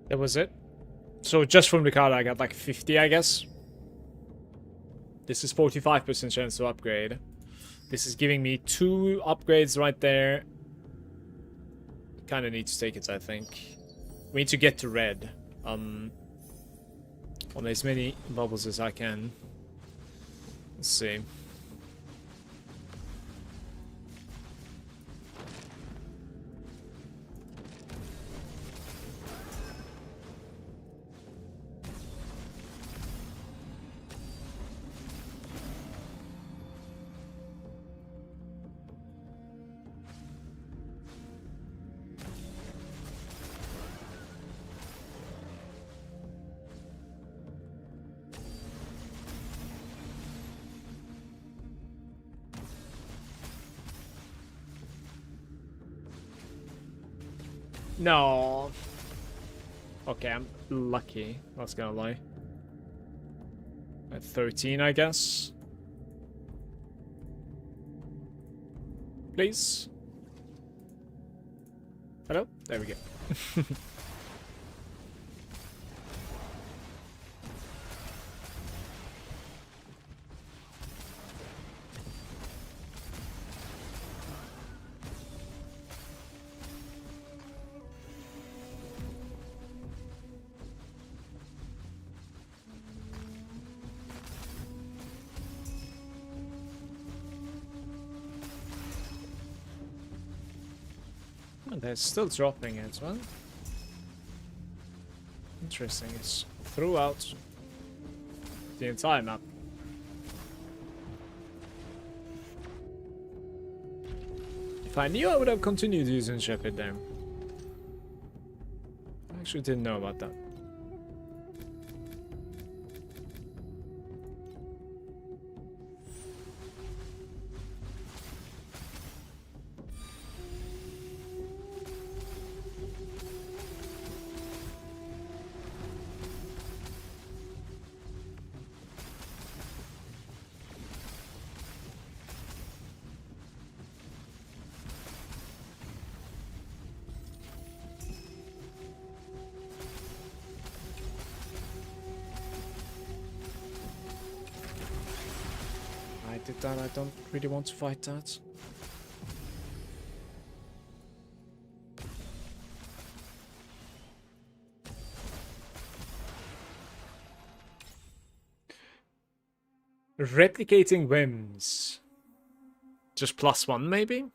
That was it. So just from the card I got like 50, I guess. This is 45% chance to upgrade. This is giving me 2 upgrades right there. Kind of need to take it, I think. We need to get to red. On as many bubbles as I can. Let's see. No. Okay, I'm lucky. Not gonna lie. At 13, I guess. Please. Hello? There we go. They're still dropping it as well. Interesting. It's throughout the entire map. If I knew, I would have continued using Shepherd there. I actually didn't know about that. did that. I don't really want to fight that. Replicating whims. Just +1 maybe?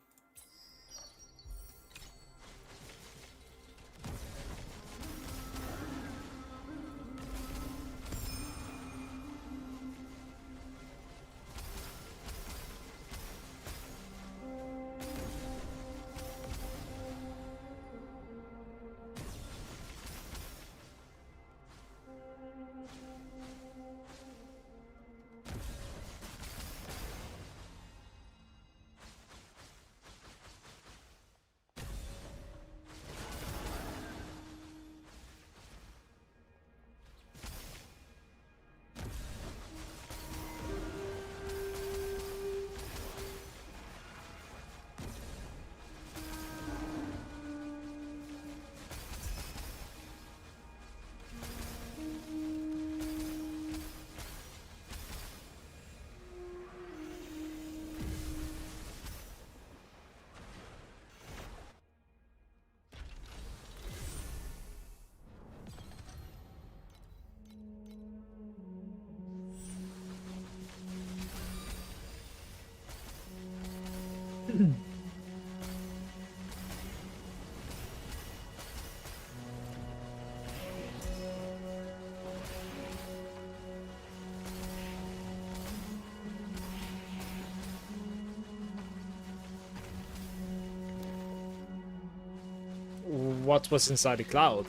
What was inside the cloud?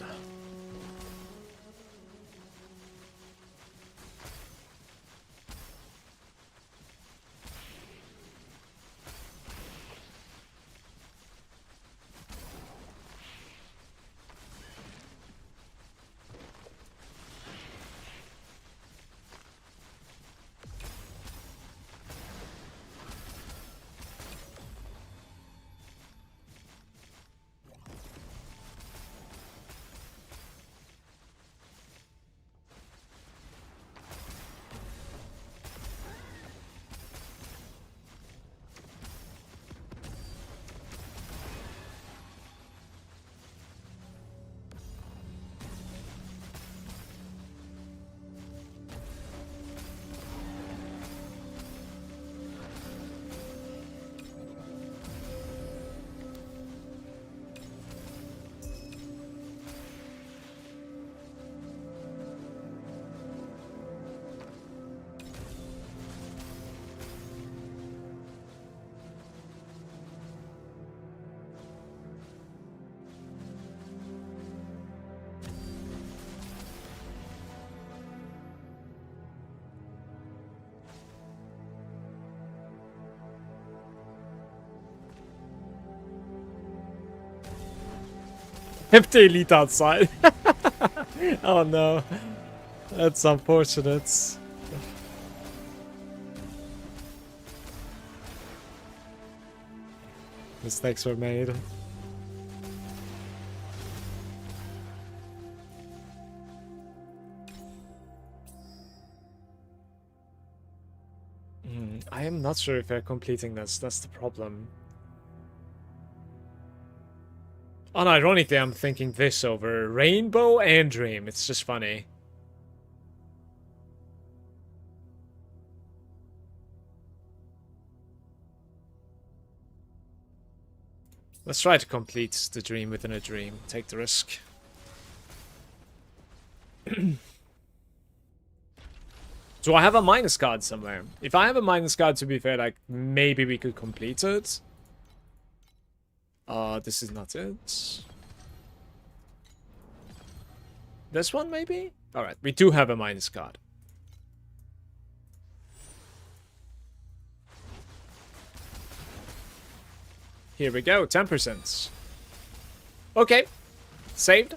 Empty elite outside. Oh no. That's unfortunate. Mistakes were made. I am not sure if they're completing this. That's the problem. Unironically, I'm thinking this over Rainbow and Dream. It's just funny. Let's try to complete the dream within a dream. Take the risk. Do I have a minus card somewhere? If I have a minus card, to be fair, like, maybe we could complete it. This is not it. This one, maybe? Alright, we do have a minus card. Here we go, 10%. Okay, saved.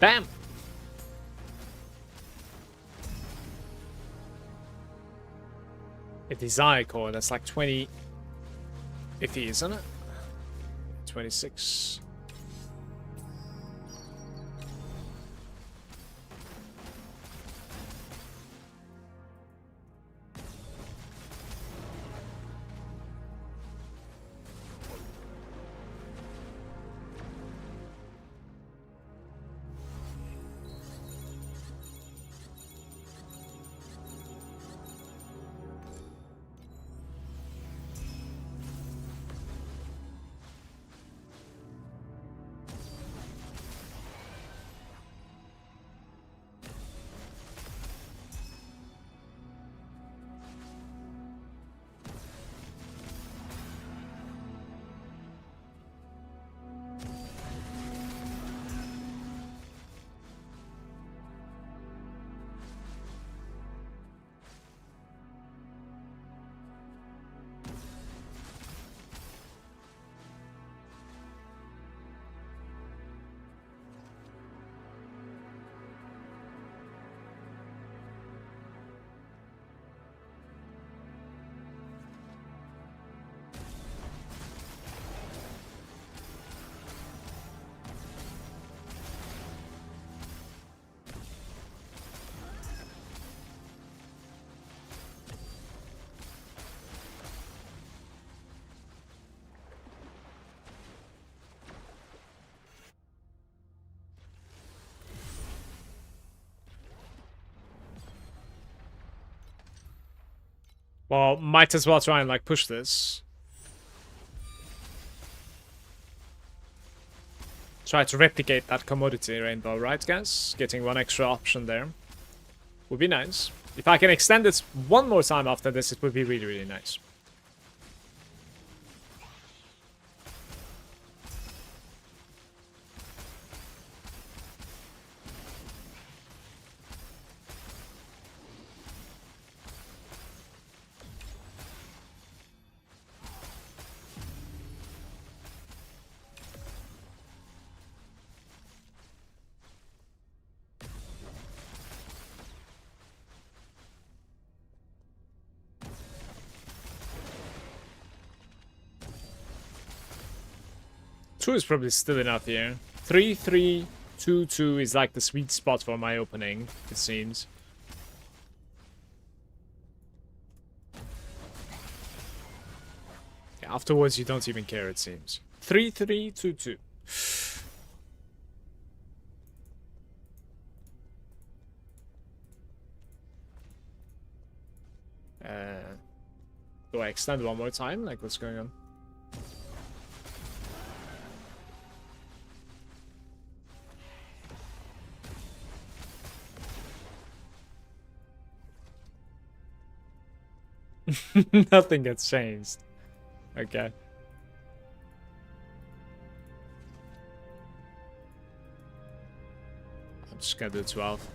Bam! a desire core. That's like 20 iffy, isn't it? 26. Well, might as well try and like push this. Try to replicate that commodity rainbow, right guys? Getting one extra option there would be nice. If I can extend this one more time after this, it would be really, really nice. Two is probably still enough here. 3, 3, 2, 2 is like the sweet spot for my opening, it seems. Yeah, afterwards you don't even care, it seems. 3, 3, 2, 2. Do I extend one more time? Like, what's going on? Nothing gets changed. Okay. I'm just gonna do 12.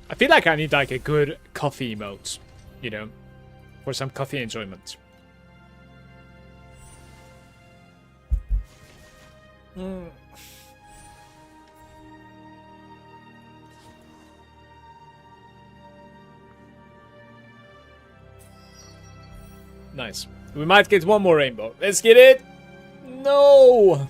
I feel like I need like a good coffee emote, you know, for some coffee enjoyment. Nice. We might get one more rainbow. Let's get it! No!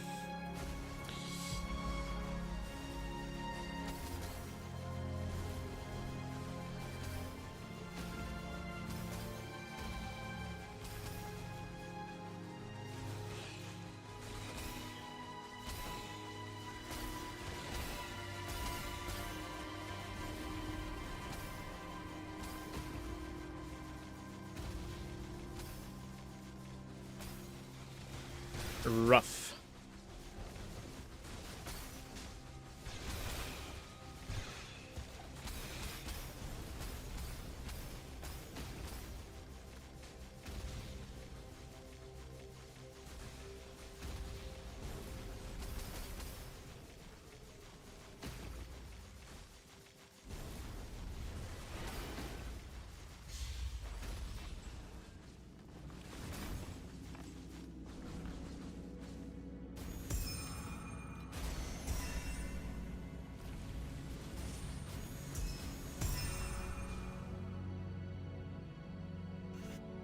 Rough.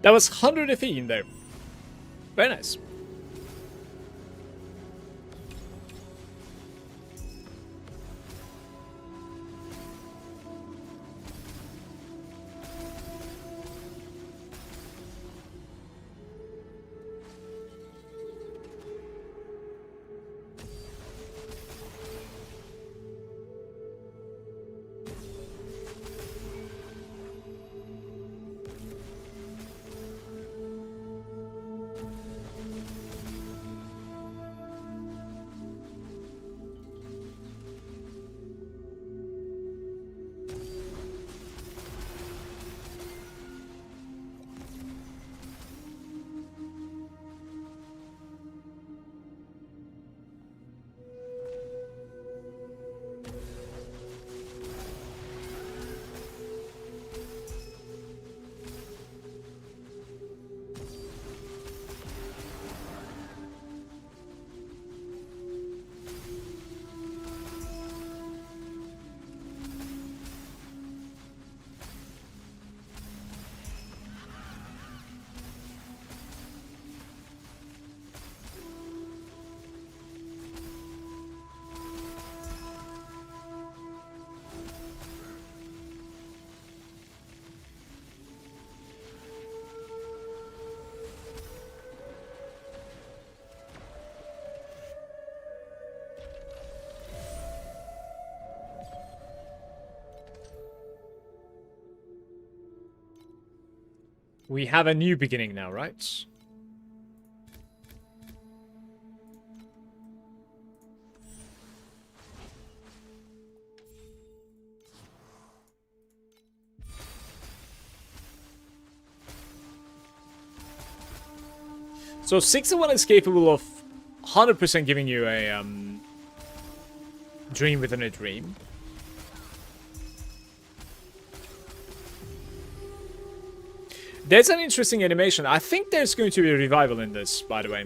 That was 100 FE in there. Very nice. We have a new beginning now, right? So 61 is capable of 100% giving you a dream within a dream. There's an interesting animation. I think there's going to be a revival in this, by the way.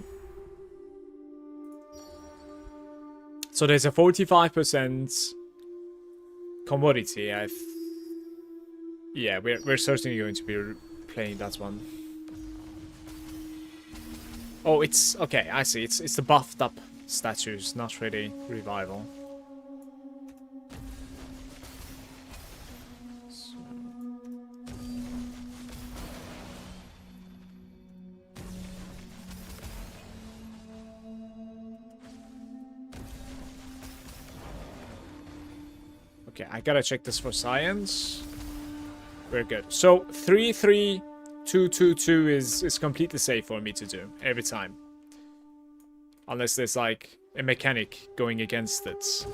So there's a 45% commodity. Yeah, we're certainly going to be playing that one. Oh, it's okay. I see. It's the buffed up statues, not really revival. Okay, I gotta check this for science. We're good. So 33222 is completely safe for me to do every time. Unless there's like a mechanic going against it.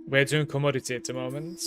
We're doing commodity at the moment.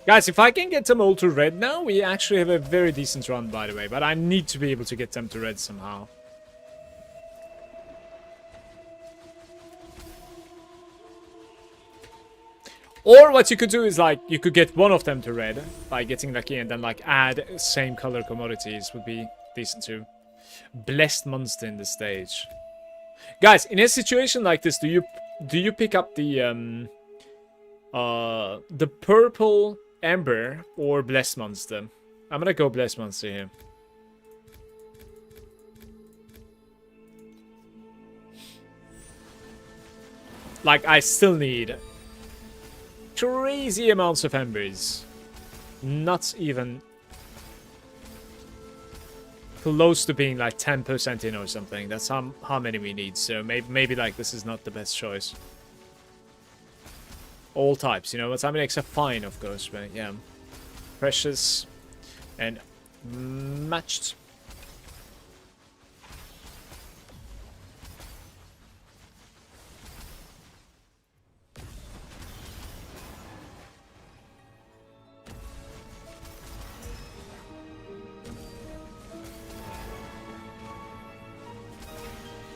Guys, if I can get them all to red now, we actually have a very decent run, by the way. But I need to be able to get them to red somehow. Or what you could do is, like, you could get one of them to red by getting lucky and then, like, add same color commodities would be decent too. Blessed monster in the stage. Guys, in a situation like this, do you pick up the purple Ember or Blessed Monster? I'm gonna go Blessed Monster here. Like, I still need crazy amounts of Embers. Not even close to being like 10% in or something. That's how many we need. So maybe like this is not the best choice. All types, you know what I mean? Except fine, of course, but yeah. Precious and matched.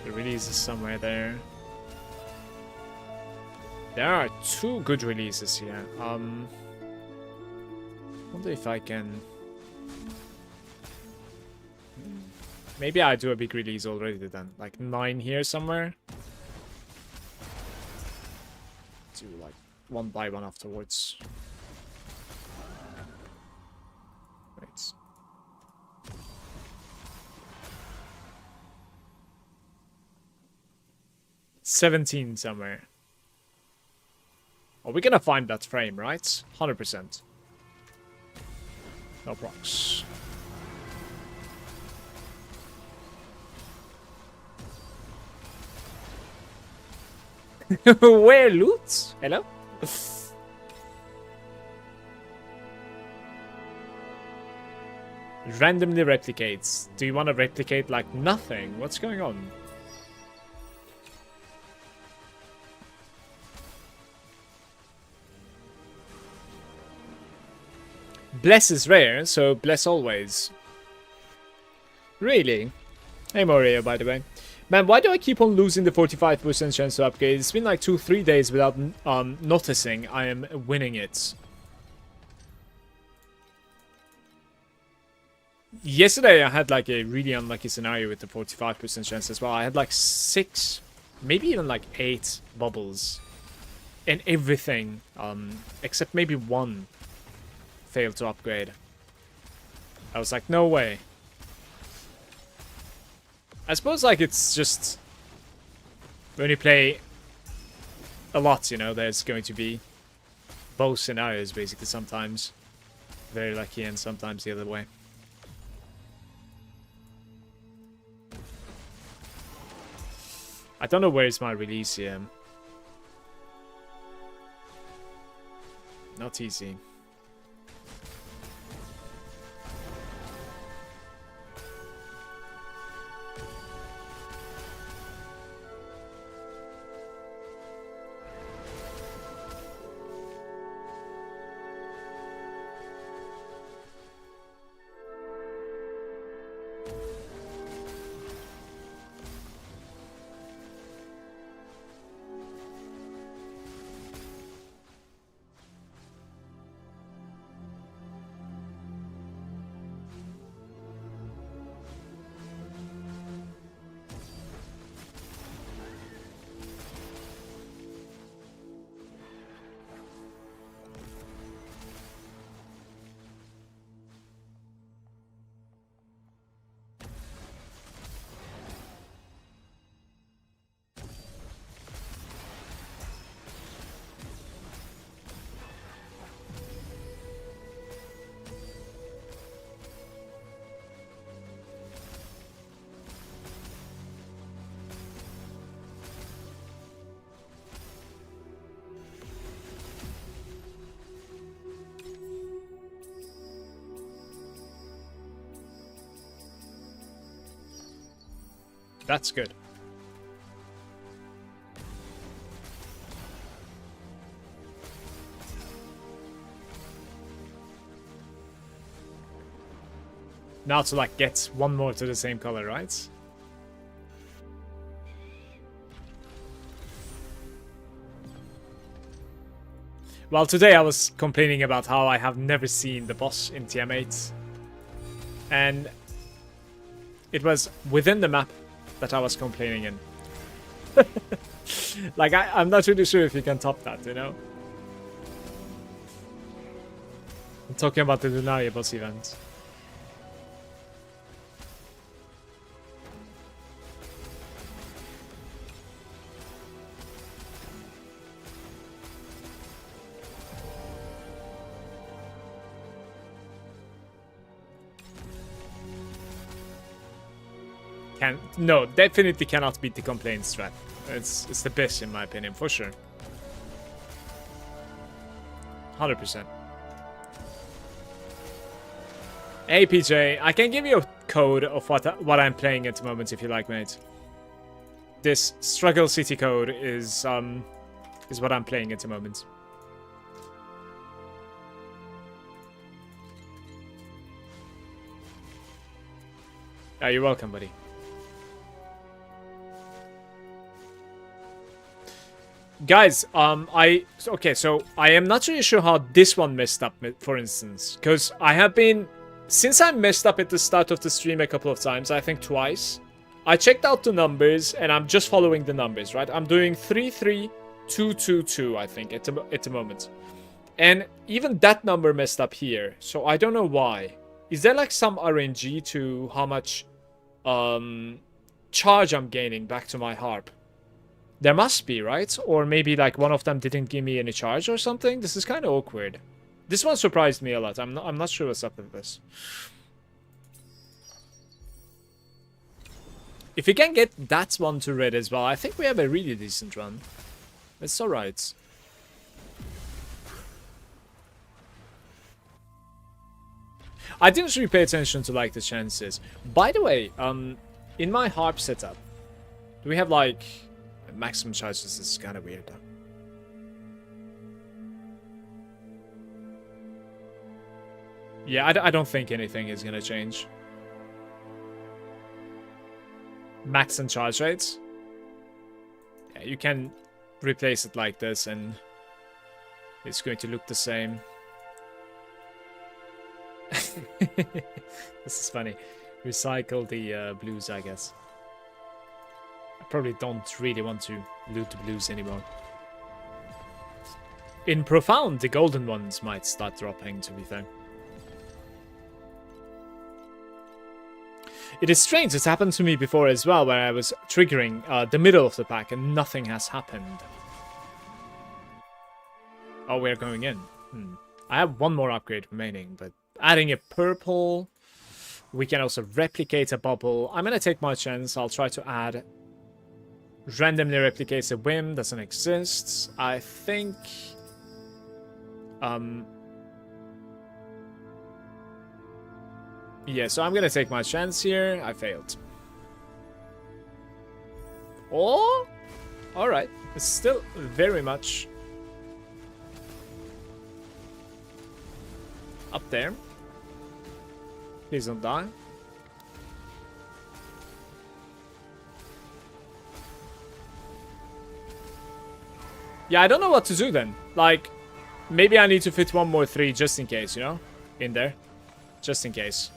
The release is somewhere there. There are two good releases here. Wonder if I can. Maybe I do a big release already then. Like 9 here somewhere. Do like 1 by 1 afterwards. Wait. $17 somewhere. Oh, we're gonna find that frame, right? 100%. No procs. Where loot? Hello? Randomly replicates. Do you want to replicate like nothing? What's going on? Bless is rare, so bless always. Really? Hey Morio, by the way. Man, why do I keep on losing the 45% chance to upgrade? It's been like 2-3 days without noticing I am winning it. Yesterday I had like a really unlucky scenario with the 45% chance as well. I had like 6, maybe even like 8 bubbles. And everything, except maybe 1. Failed to upgrade. I was like, no way. I suppose like it's just when you play a lot, you know, there's going to be both scenarios basically sometimes. very lucky and sometimes the other way. I don't know where is my release here. Not easy. That's good. Now to like get one more to the same color, right? Well, today I was complaining about how I have never seen the boss in TM8. And it was within the map that I was complaining in. Like, I'm not really sure if you can top that, you know? I'm talking about the Lunaria boss event. No, definitely cannot beat the complaint strat. It's the best in my opinion, for sure. 100%. Hey PJ, I can give you a code of what I'm playing at the moment if you like, mate. This Struggle City code is what I'm playing at the moment. You're welcome, buddy. Guys, okay, so I am not really sure how this one messed up, for instance, because I have been, since I messed up at the start of the stream a couple of times, I think twice, I checked out the numbers and I'm just following the numbers, right? I'm doing 33222, I think, at the moment, and even that number messed up here, so I don't know why. Is there like some RNG to how much charge I'm gaining back to my harp? There must be, right? Or maybe like one of them didn't give me any charge or something. This is kind of awkward. This one surprised me a lot. I'm not sure what's up with this. If we can get that one to red as well, I think we have a really decent run. It's alright. I didn't really pay attention to like the chances. By the way, in my harp setup, do we have like maximum charges? This is kind of weird though. Yeah, I don't think anything is gonna change. Max and charge rates. Yeah, you can replace it like this and it's going to look the same. This is funny. Recycle the blues, I guess. I probably don't really want to loot the blues anymore. In Profound, the golden ones might start dropping, to be fair. It is strange, it's happened to me before as well, where I was triggering the middle of the pack and nothing has happened. Oh, we're going in. I have one more upgrade remaining, but Adding a purple. We can also replicate a bubble. I'm gonna take my chance. I'll try to add randomly replicates a whim. Doesn't exist. I think yeah, so I'm gonna take my chance here. I failed. Oh, alright. It's still very much up there. Please don't die. Yeah, I don't know what to do then. Like, maybe I need to fit one more 3 just in case, you know? In there. Just in case.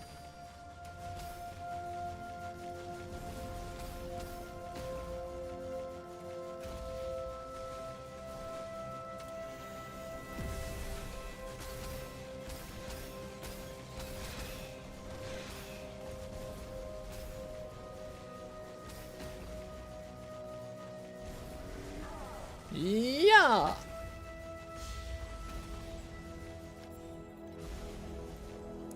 Yeah.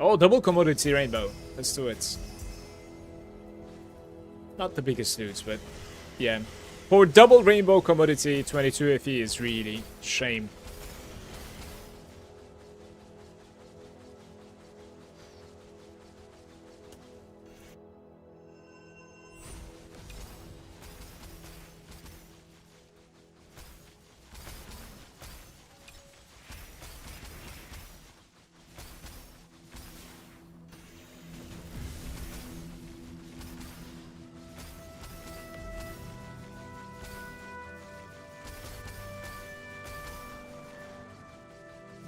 Oh, double commodity rainbow. Let's do it. Not the biggest loot, but yeah. For double rainbow commodity, 22 FE is really shame.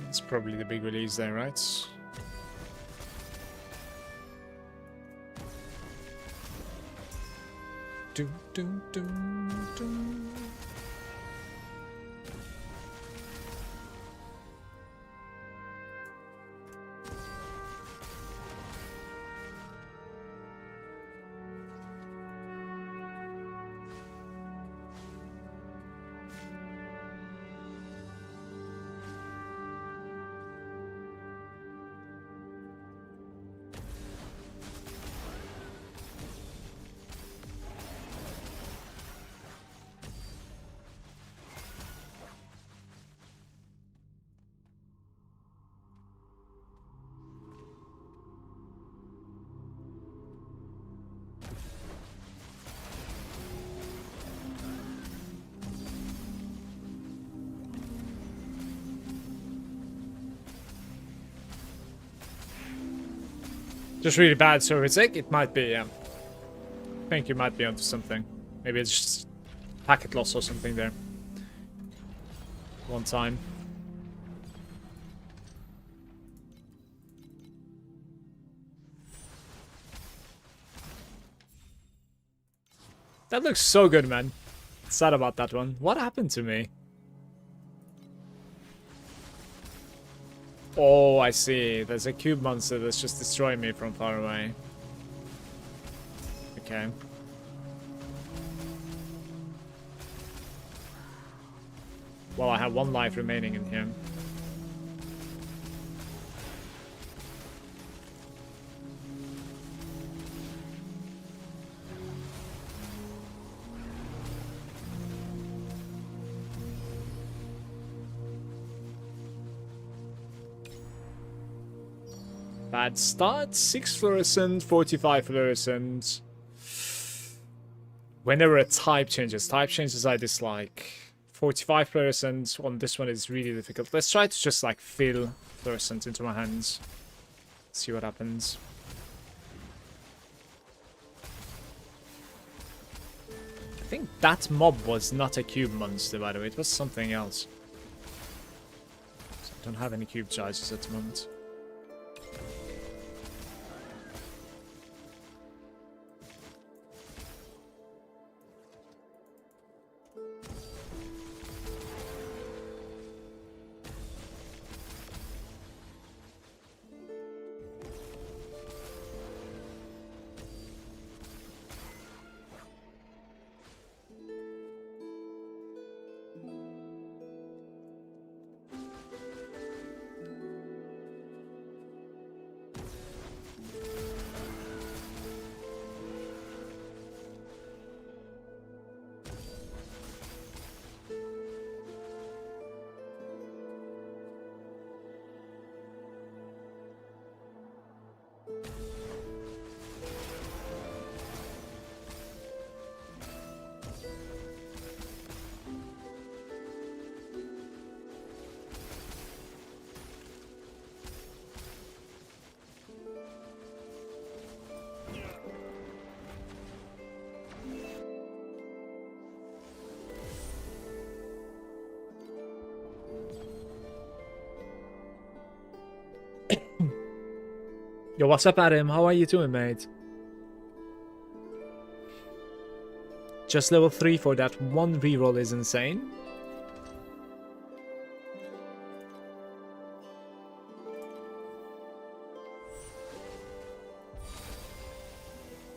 It's probably the big release there, right? Dun, dun, dun, dun. Just really bad servicing. It might be, yeah. I think you might be onto something. Maybe it's just packet loss or something there. One time. That looks so good, man. Sad about that one. What happened to me? Oh, I see. There's a cube monster that's just destroying me from far away. Okay. Well, I have 1 life remaining in here. Bad start. 6 fluorescent, 45 fluorescent. Whenever a type changes I dislike. 45 fluorescent on this one is really difficult. Let's try to just like fill fluorescent into my hands. See what happens. I think that mob was not a cube monster, by the way. It was something else. So I don't have any cube charges at the moment. Yo, what's up, Adam? How are you doing, mate? Just level 3 for that one reroll is insane.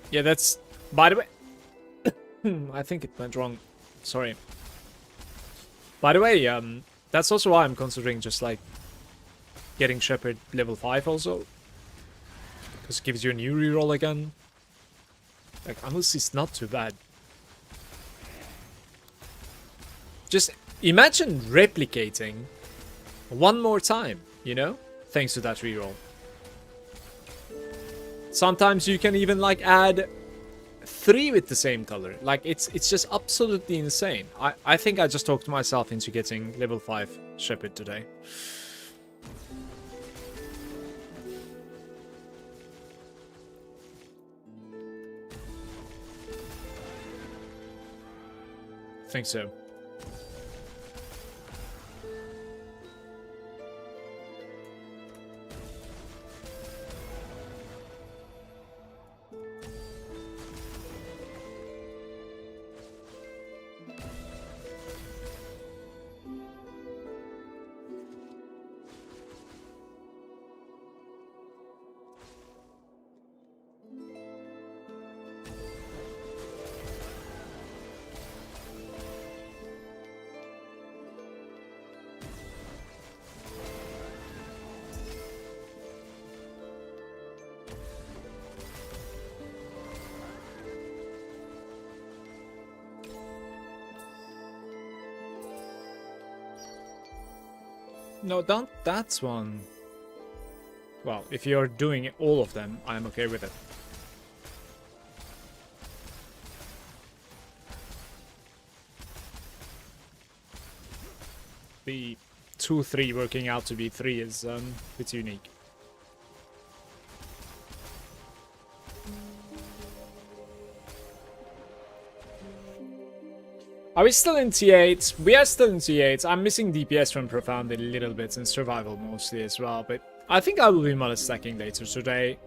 Yeah, that's... By the way... I think it went wrong. Sorry. By the way, that's also why I'm considering just, like, getting Shepherd level 5 also. Because it gives you a new reroll again. Like, honestly, it's not too bad. Just imagine replicating one more time, you know? Thanks to that reroll. Sometimes you can even, like, add 3 with the same color. Like, it's just absolutely insane. I think I just talked myself into getting level 5 Shepherd today. Think so. No, don't. That's one. Well, if you're doing all of them, I'm okay with it. The 2-3 working out to be 3 is it's unique. Are we still in T8? We are still in T8. I'm missing DPS from Profound a little bit and Survival mostly as well, but I think I will be mana stacking later today.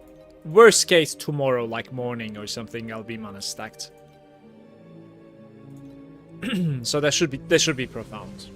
Worst case tomorrow, like morning or something, I'll be mana stacked. So there should be Profound.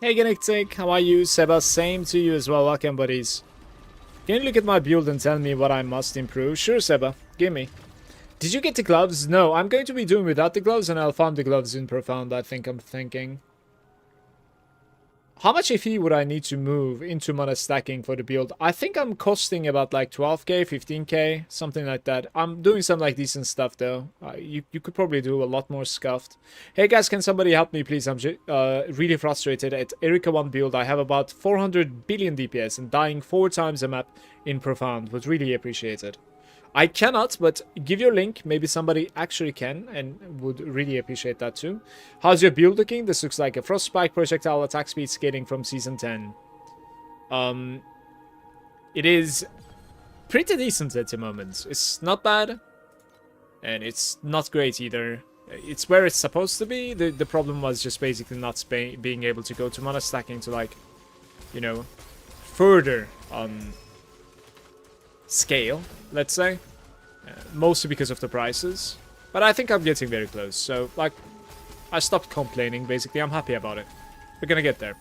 Hey Genetic, how are you? Seba, same to you as well. Welcome, buddies. Can you look at my build and tell me what I must improve? Sure, Seba. Give me. Did you get the gloves? No, I'm going to be doing without the gloves and I'll farm the gloves in Profound, I think I'm thinking. How much FE would I need to move into mana stacking for the build? I think I'm costing about like 12k, 15k, something like that. I'm doing some like decent stuff though. You could probably do a lot more scuffed. Hey guys, can somebody help me please? I'm really frustrated at Erika 1 build. I have about 400 billion DPS and dying 4 times a map in Profound. Would really appreciate it. I cannot, but give your link. Maybe somebody actually can and would really appreciate that too. How's your build looking? This looks like a Frostspike projectile attack speed scaling from Season 10. It is pretty decent at the moment. It's not bad, and it's not great either. It's where it's supposed to be. The problem was just basically not being able to go to mana stacking to, like, you know, further scale, let's say. Mostly because of the prices. But I think I'm getting very close. So, like, I stopped complaining, basically. I'm happy about it. We're gonna get there.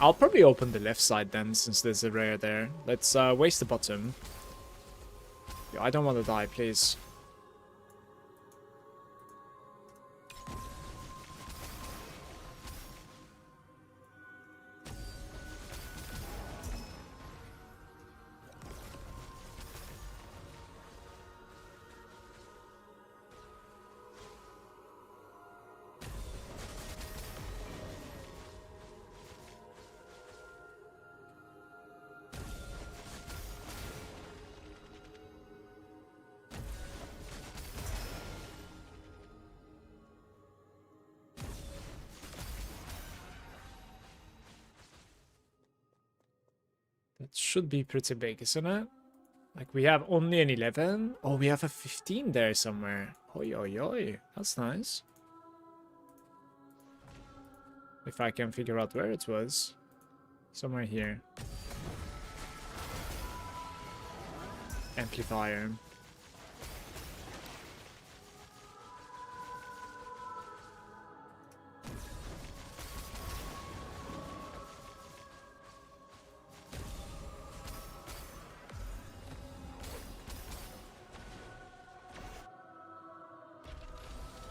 I'll probably open the left side then, since there's a rare there. Let's waste the bottom. I don't want to die, please. That should be pretty big, isn't it? Like, we have only an 11. Oh, we have a 15 there somewhere. Oi, oi, oi. That's nice. If I can figure out where it was. Somewhere here. Amplifier.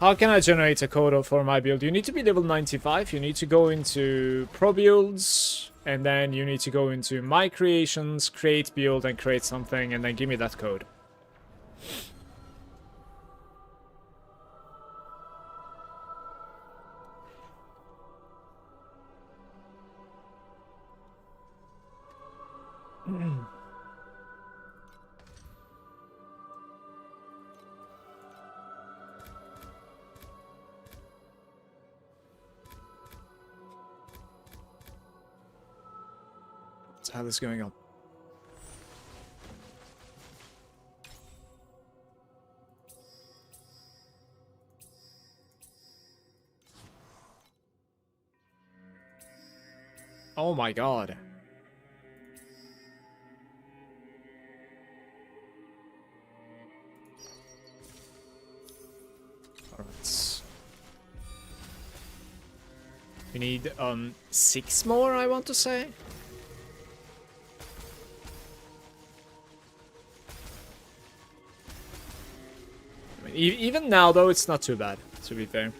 How can I generate a code for my build? You need to be level 95. You need to go into Pro Builds. And then you need to go into My Creations, Create Build, and create something. And then give me that code. What's the hell is going on? Oh my god. Alright. We need 6 more, I want to say. I mean, even now though, it's not too bad, to be fair.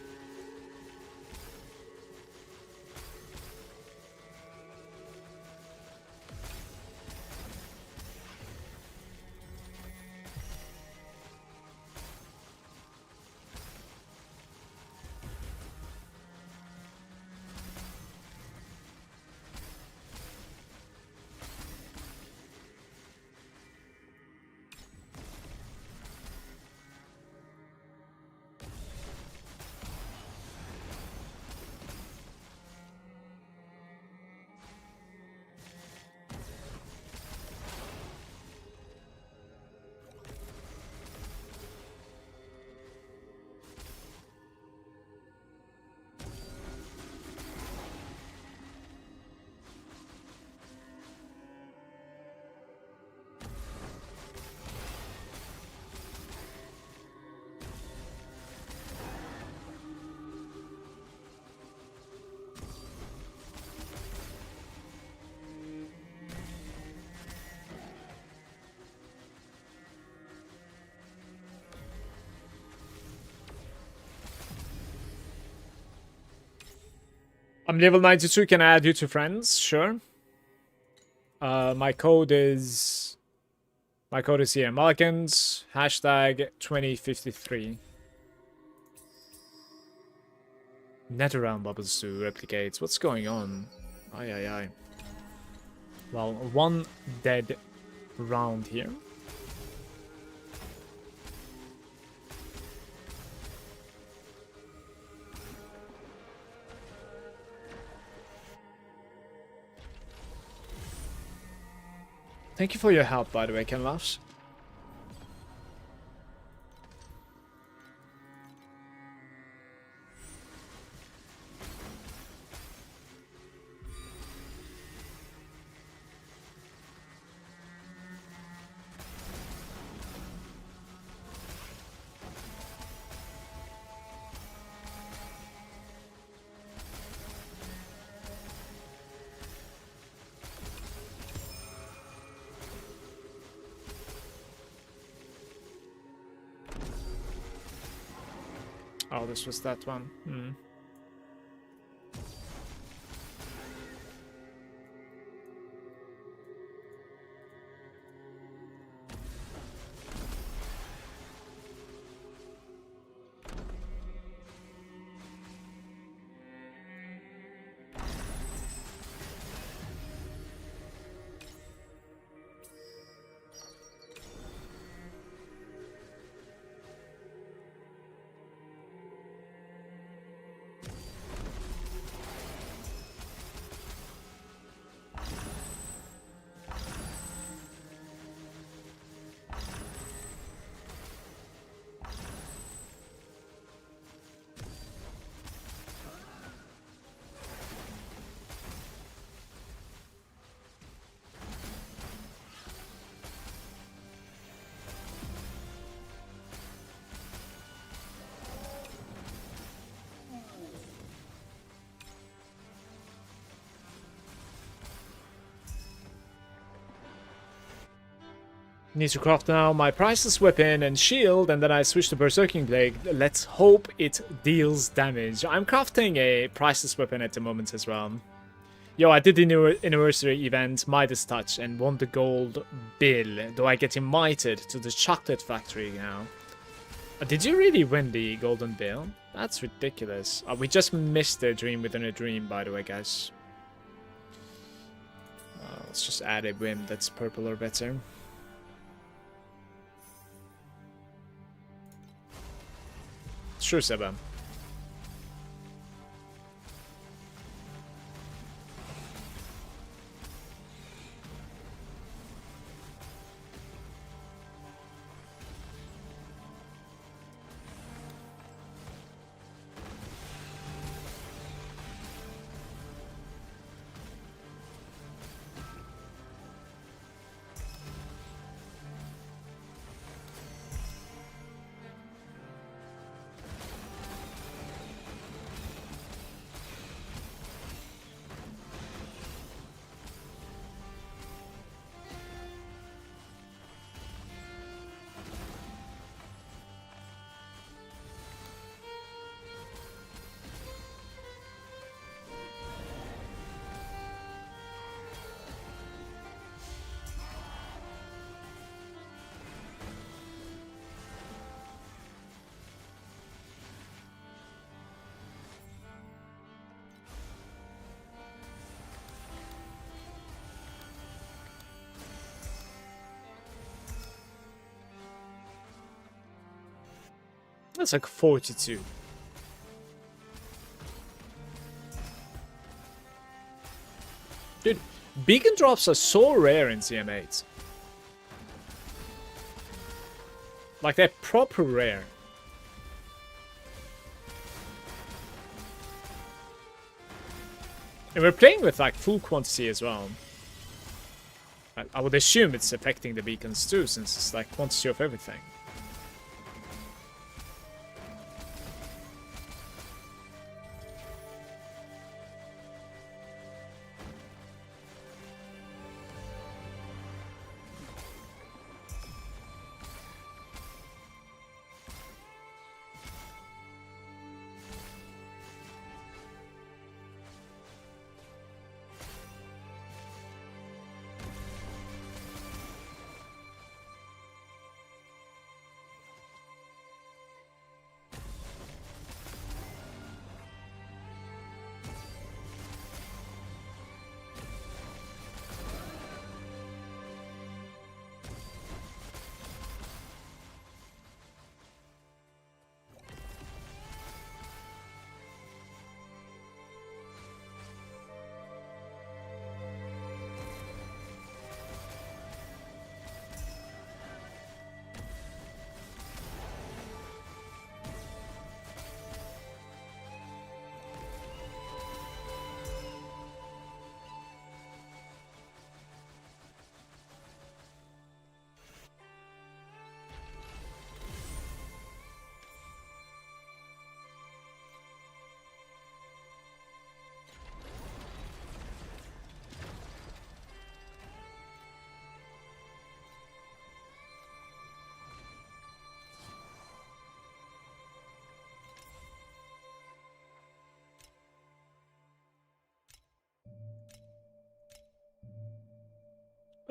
I'm level 92. Can I add you to friends? Sure. My code is here. Malagant hashtag 2053. Netherrealm bubbles to replicate. What's going on? Aye. Well, one dead round here. Thank you for your help, by the way, Kenlash. Oh, this was that one. Need to craft now my priceless weapon and shield, and then I switch to Berserking Blade. Let's hope it deals damage. I'm crafting a priceless weapon at the moment as well. Yo, I did the anniversary event, Midas Touch, and won the gold bill. Do I get invited to the chocolate factory now? Did you really win the golden bill? That's ridiculous. We just missed the dream within a dream, by the way, guys. Let's just add a whim that's purple or better. Sure, Seba. That's like 42. Dude, beacon drops are so rare in CM8. Like, they're proper rare. And we're playing with, like, full quantity as well. I would assume it's affecting the beacons too, since it's, like, quantity of everything.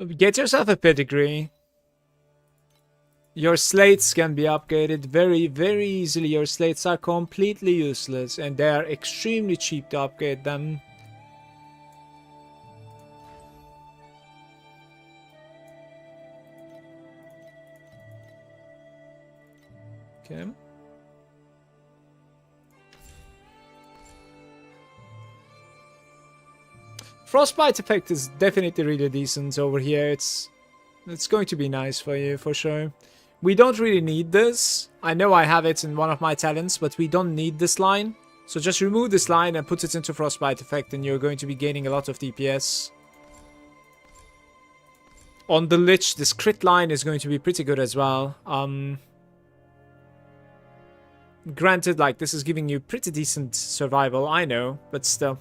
Get yourself a pedigree. Your slates can be upgraded very, very easily. Your slates are completely useless and they are extremely cheap to upgrade them. Okay. Frostbite effect is definitely really decent over here. It's going to be nice for you, for sure. We don't really need this. I know I have it in one of my talents, but we don't need this line. So just remove this line and put it into Frostbite effect and you're going to be gaining a lot of DPS. On the Lich, this crit line is going to be pretty good as well. Granted, like, this is giving you pretty decent survival, I know, but still.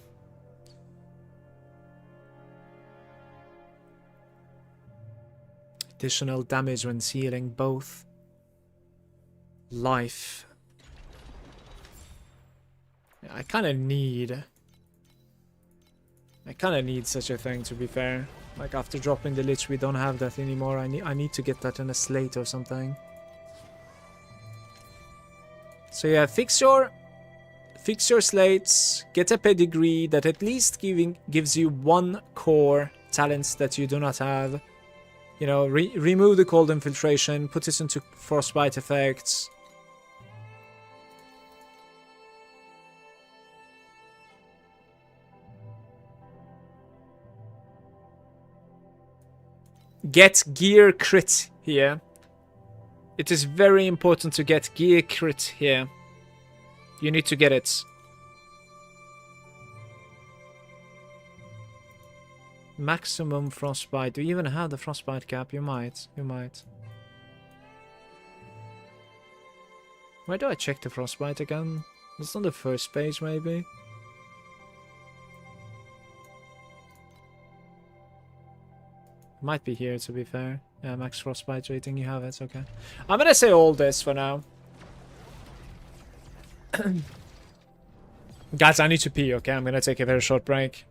Additional damage when healing both. Life. Yeah, I kind of need such a thing, to be fair. Like, after dropping the Lich, we don't have that anymore. I need to get that in a slate or something. So yeah, fix your slates, get a pedigree that at least gives you one core talent that you do not have. You know, remove the cold infiltration, put it into frostbite effects. Get gear crit here. It is very important to get gear crit here. You need to get it. Maximum frostbite. Do you even have the frostbite cap? You might. You might. Where do I check the frostbite again? It's on the first page, maybe? Might be here, to be fair. Yeah, max frostbite rating, you have it, okay. I'm gonna say all this for now. Guys, I need to pee, okay? I'm gonna take a very short break.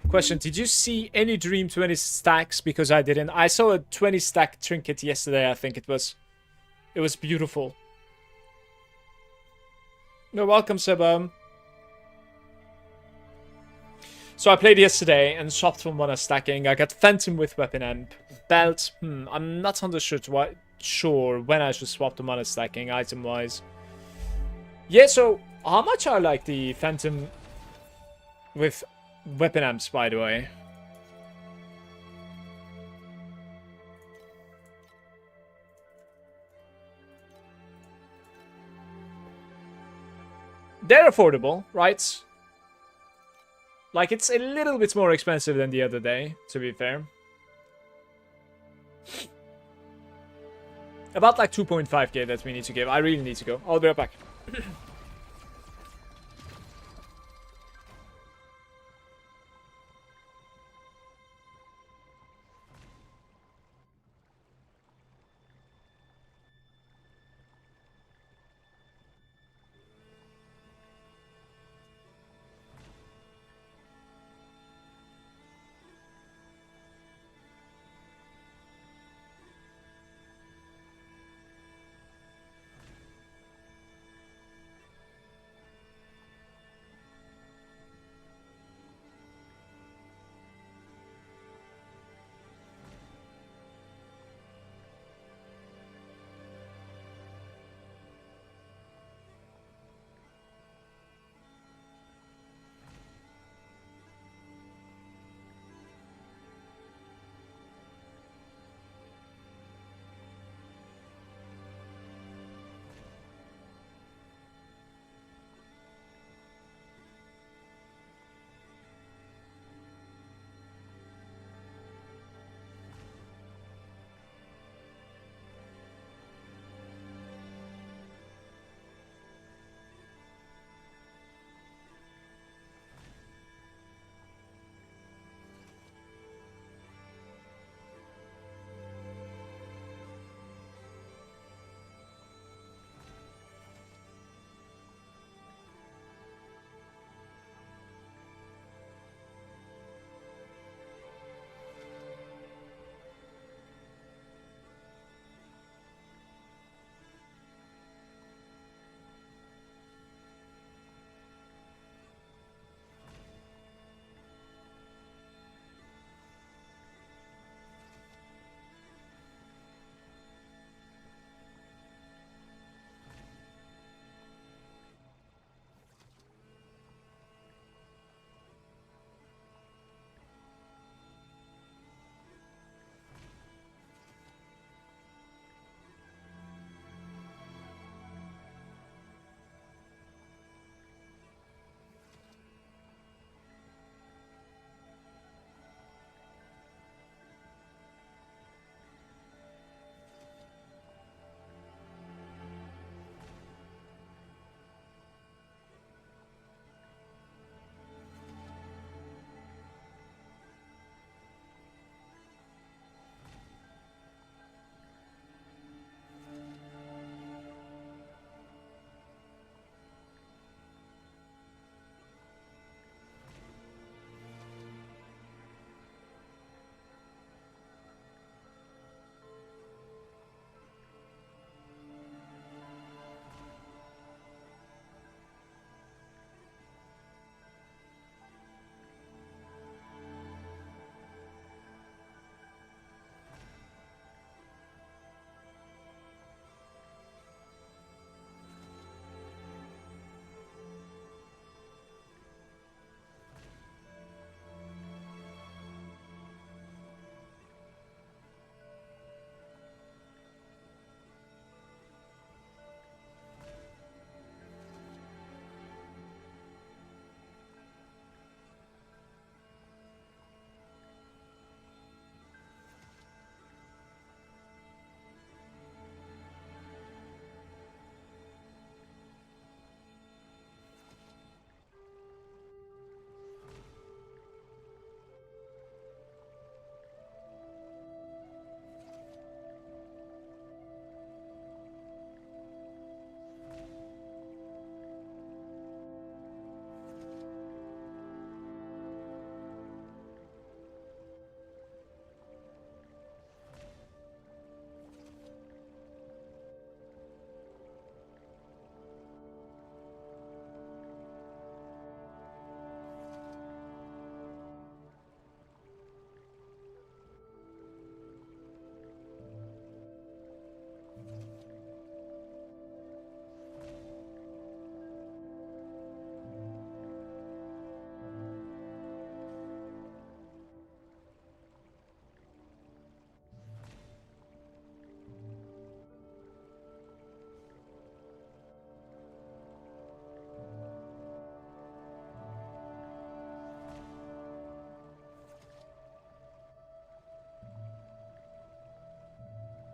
Question, did you see any Dream 20 stacks? Because I didn't. I saw a 20 stack trinket yesterday, I think it was. It was beautiful. No, welcome, Sebum. So I played yesterday and swapped from one stacking. I got Phantom with weapon and belt. I'm not 100% sure when I should swap to mono stacking item wise. Yeah, so how much I like the Phantom with weapon amps, by the way? They're affordable, right? Like, it's a little bit more expensive than the other day, to be fair. About like 2.5k that we need to give. I really need to go. I'll be right back.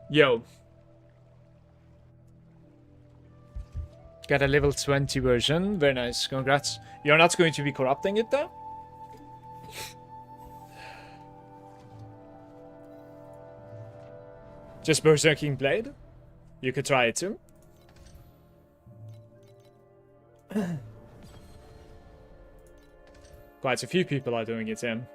Yo. Got a level 20 version. Very nice. Congrats. You're not going to be corrupting it though? Just Berserking Blade? You could try it too. Quite a few people are doing it, Tim.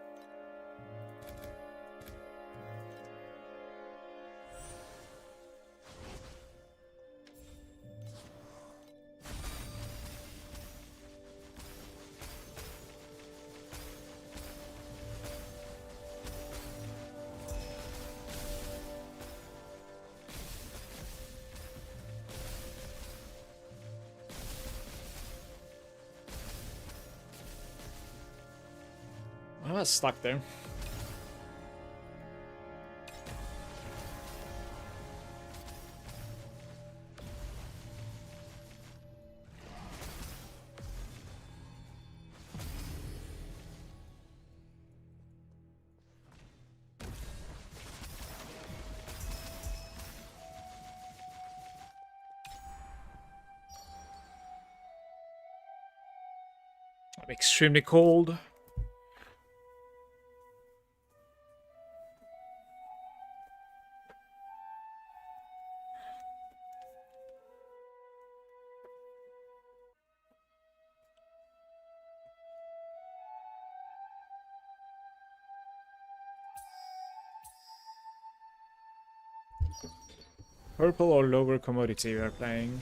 I was stuck there. I'm extremely cold. Purple or lower commodity we are playing.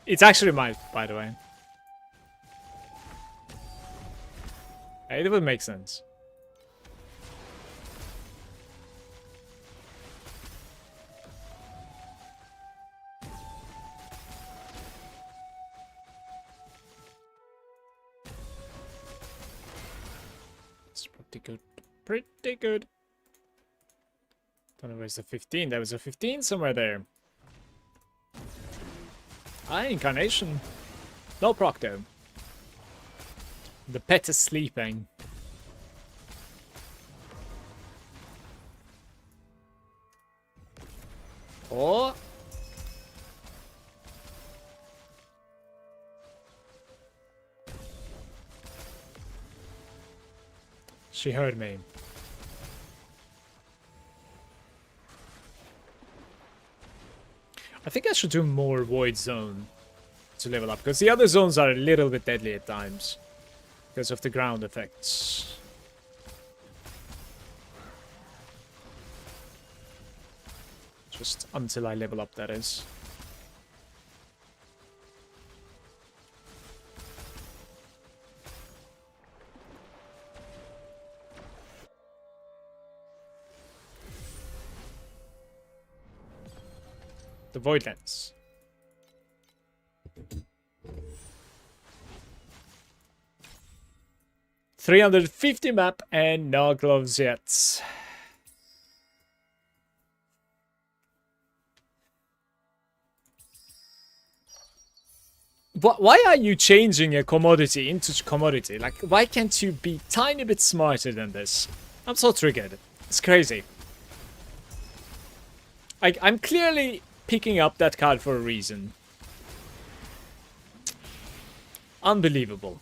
It's actually mine, by the way. It would make sense. It's pretty good. Pretty good. Don't know where's the 15. There was a 15 somewhere there. Incarnation. No proc though. The pet is sleeping. Oh. She heard me. I think I should do more Void Zone to level up, because the other zones are a little bit deadly at times because of the ground effects. Just until I level up, that is. the Voidlands. $350 map and no gloves yet. Why are you changing a commodity into commodity? Like, why can't you be tiny bit smarter than this? I'm so triggered. It's crazy. I'm clearly picking up that card for a reason. Unbelievable.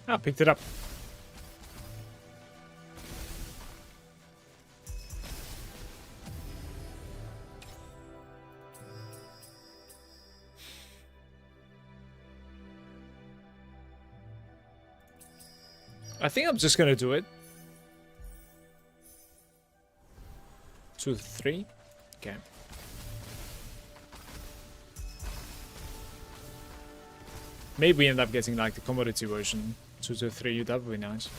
I picked it up. I think I'm just gonna do it. 2, 3. Okay. Maybe we end up getting like the commodity version. 2 to 3, that would be nice.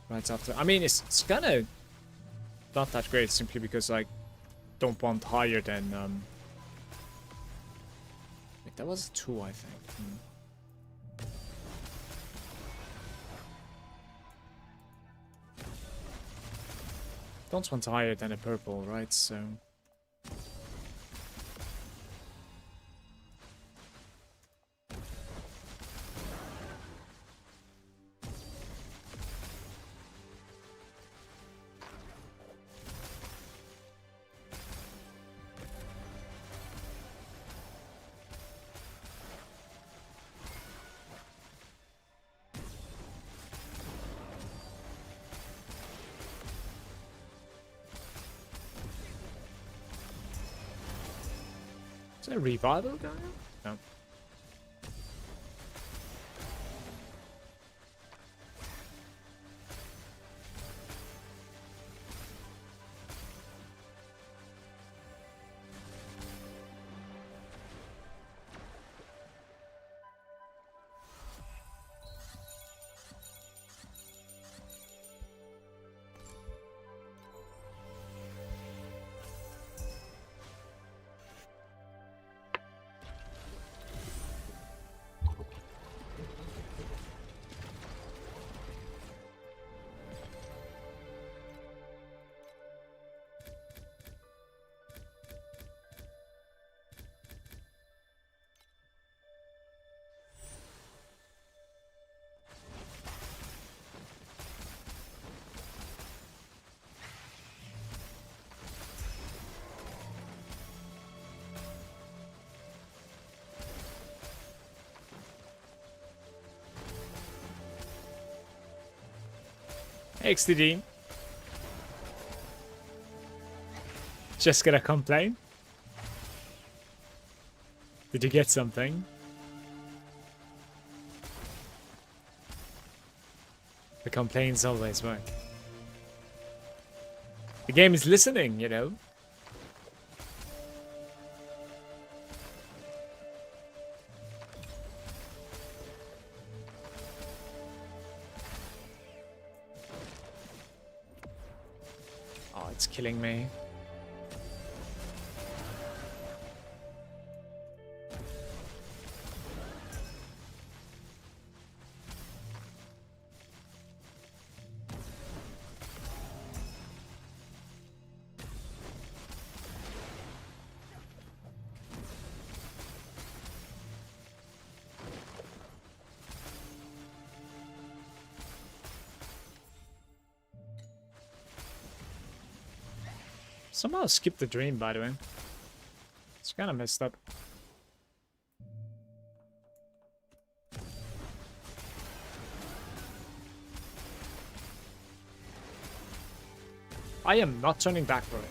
Right after. I mean, it's kind of not that great simply because I don't want higher than. Wait, that was 2, I think. Don't want higher than a purple, right? So. Is there a revival going on? No. XDD. Just gonna complain. Did you get something? The complaints always work. The game is listening, you know. Oh, it's killing me. Somehow skipped the dream, by the way. It's kind of messed up. I am not turning back for it.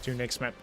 To next map.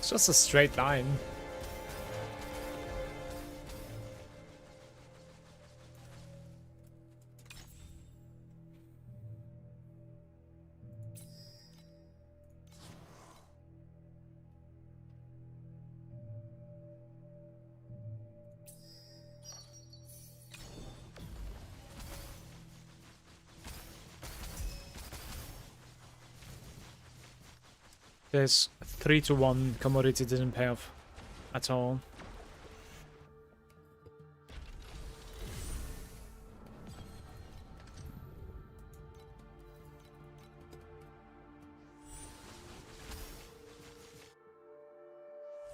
It's just a straight line. This 3-to-1 commodity didn't pay off at all.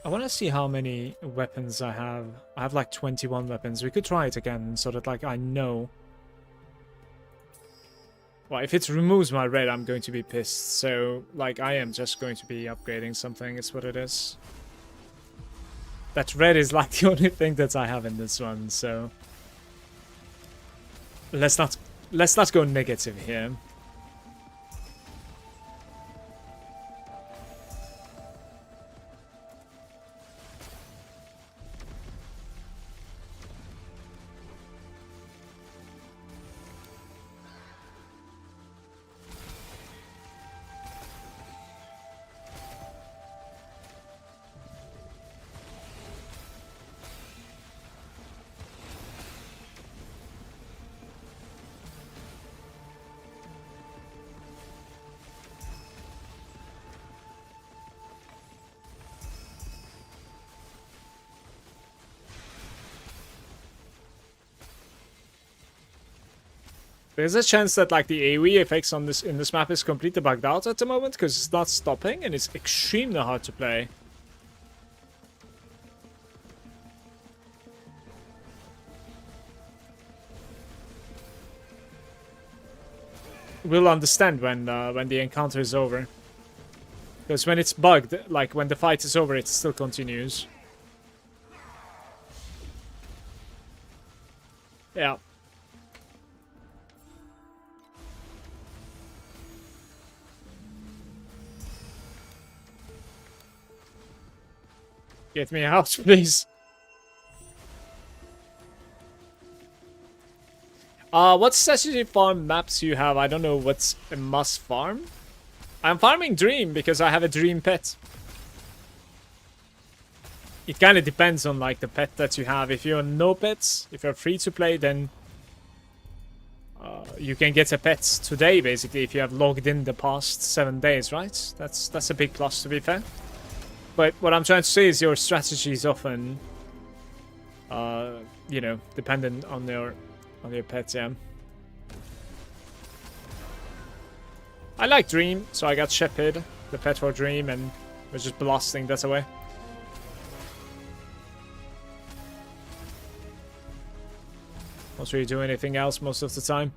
I want to see how many weapons I have. I have like 21 weapons. We could try it again so that like I know. Well, if it removes my red, I'm going to be pissed. So, like, I am just going to be upgrading something, is what it is. That red is, like, the only thing that I have in this one, so... Let's not go negative here. There's a chance that like the AoE effects on this in this map is completely bugged out at the moment because it's not stopping and it's extremely hard to play. We'll understand when the encounter is over. Because when it's bugged, like when the fight is over, it still continues. Yeah. Get me out, please. What strategy farm maps you have? I don't know what's a must farm. I'm farming Dream because I have a Dream pet. It kind of depends on like the pet that you have. If you're no pets, if you're free to play, then you can get a pet today basically if you have logged in the past 7 days, right? That's a big plus, to be fair. But what I'm trying to say is your strategy is often, you know, dependent on your pets, yeah. I like Dream, so I got Shepherd, the pet for Dream, and we're just blasting that away. Don't really do anything else most of the time.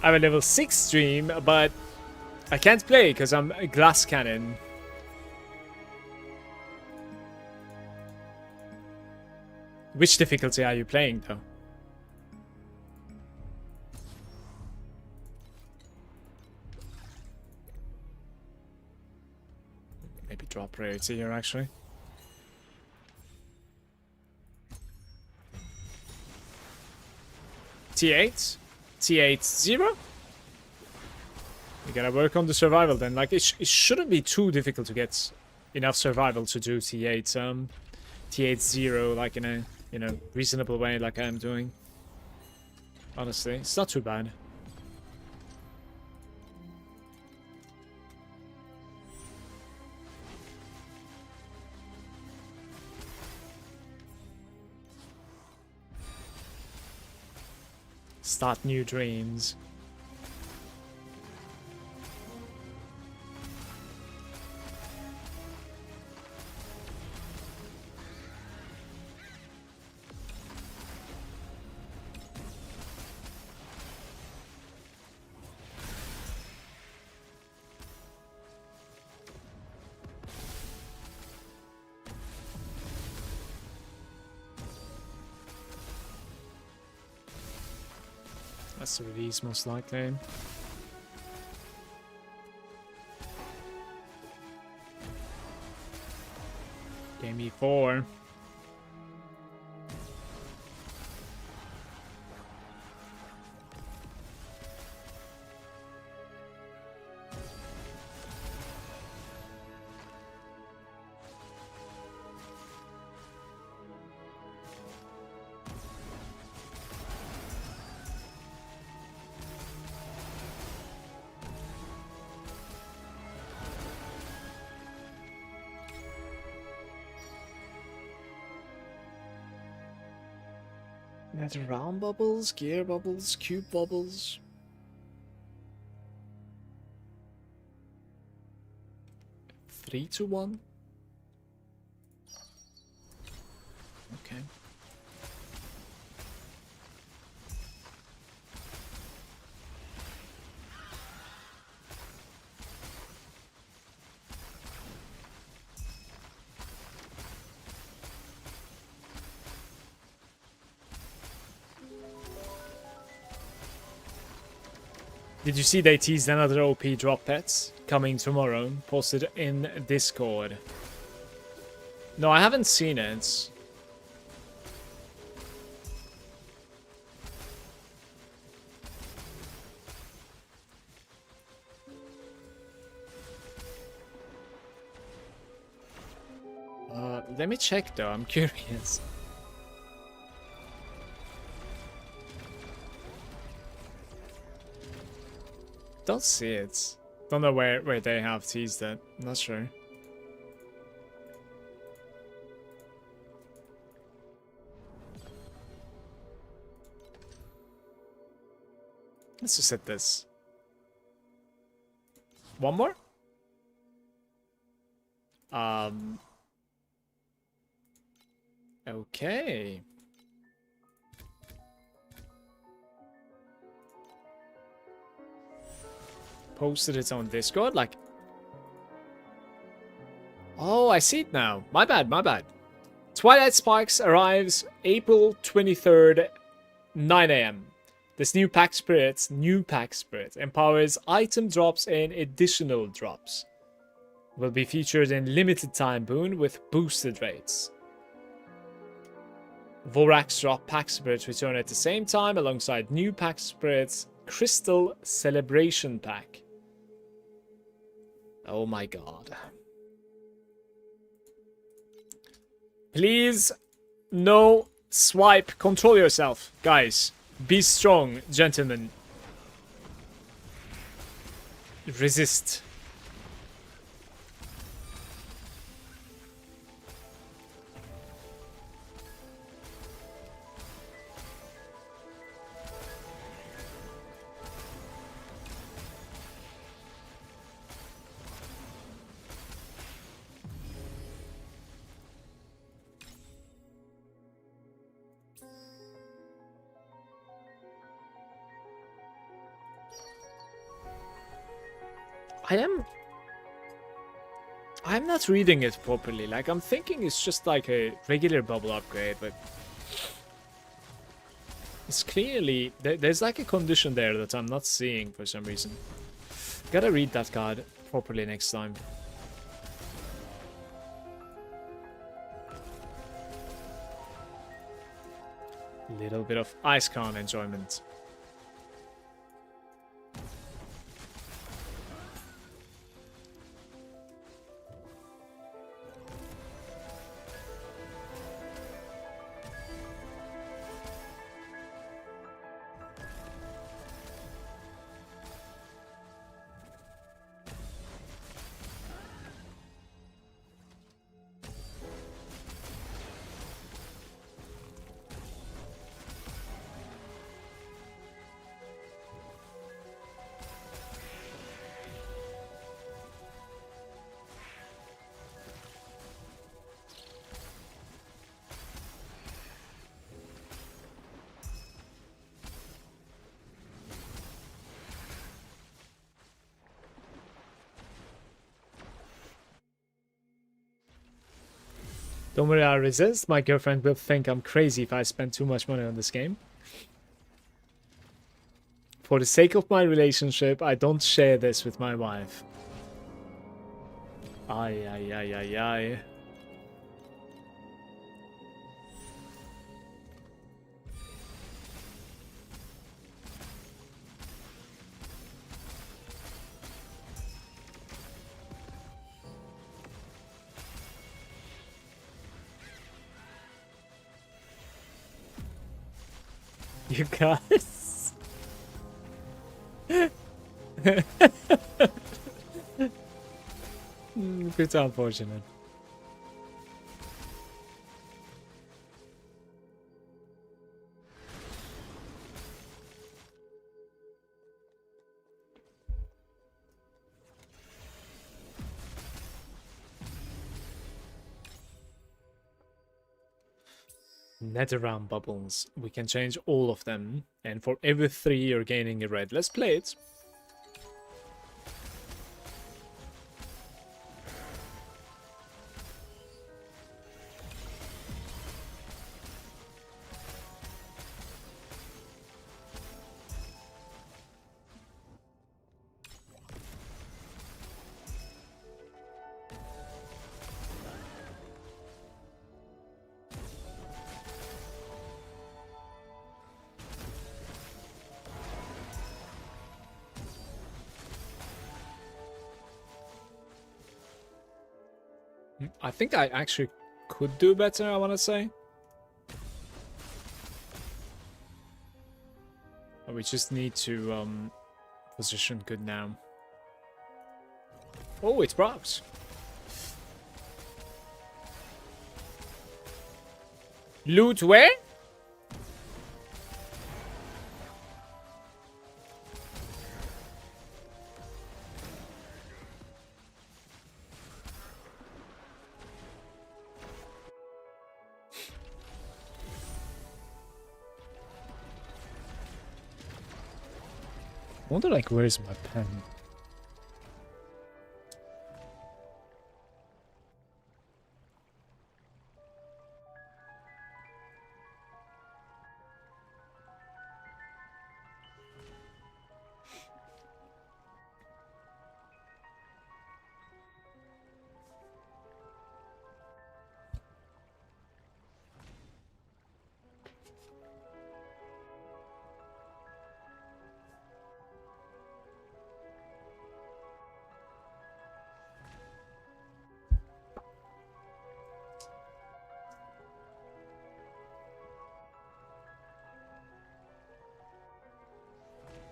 I have a level 6 stream, but I can't play because I'm a glass cannon. Which difficulty are you playing, though? Maybe drop rarity here, actually. T8? T8 0? We gotta work on the survival then. Like, it shouldn't be too difficult to get enough survival to do T8 T8 0 like in a, you know, reasonable way like I am doing. Honestly, it's not too bad. Start new dreams. That's the release, most likely. Game E4. That's round bubbles, gear bubbles, cube bubbles. Three to one. Okay. Did you see they teased another OP drop pets coming tomorrow? Posted in Discord. No, I haven't seen it. Let me check though, I'm curious. Don't see it. Don't know where they have teased it. Not sure. Let's just hit this. One more? Okay. Posted it on Discord, like... Oh, I see it now. My bad, my bad. Twilight Sparks arrives April 23rd, 9 AM. This new pack spirit, empowers item drops and additional drops. Will be featured in limited time boon with boosted rates. Vorax drop pack spirits return at the same time alongside new pack spirits Crystal Celebration Pack. Oh my god. Please, no swipe. Control yourself, guys. Be strong, gentlemen. Resist. I'm not reading it properly. Like, I'm thinking it's just like a regular bubble upgrade, but it's clearly there's like a condition there that I'm not seeing for some reason. Gotta read that card properly next time. Little bit of Icecon enjoyment. Don't worry, I resist. My girlfriend will think I'm crazy if I spend too much money on this game. For the sake of my relationship, I don't share this with my wife. Ay, ay, ay, ay, ay. You guys. It's unfortunate. Netherrealm bubbles. We can change all of them, and for every 3 you're gaining a red. Let's play it. I think I actually could do better, I want to say. But we just need to position good now. Oh, it's props. Loot where? I wonder, like, where's my pen?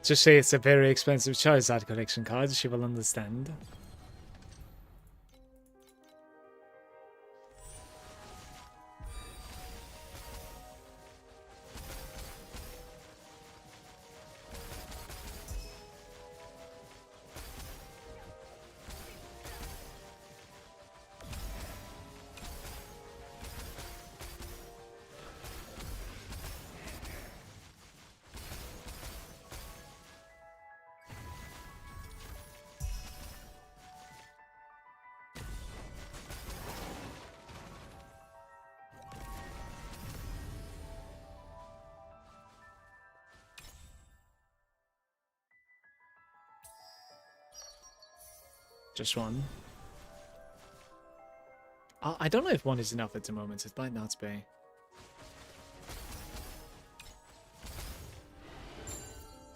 Just say it's a very expensive Charizard collection card, she will understand. Just one. I don't know if one is enough at the moment. It might not be.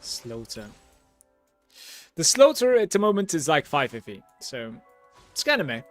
Slaughter. The slaughter at the moment is like 5 FE, so it's kind of meh.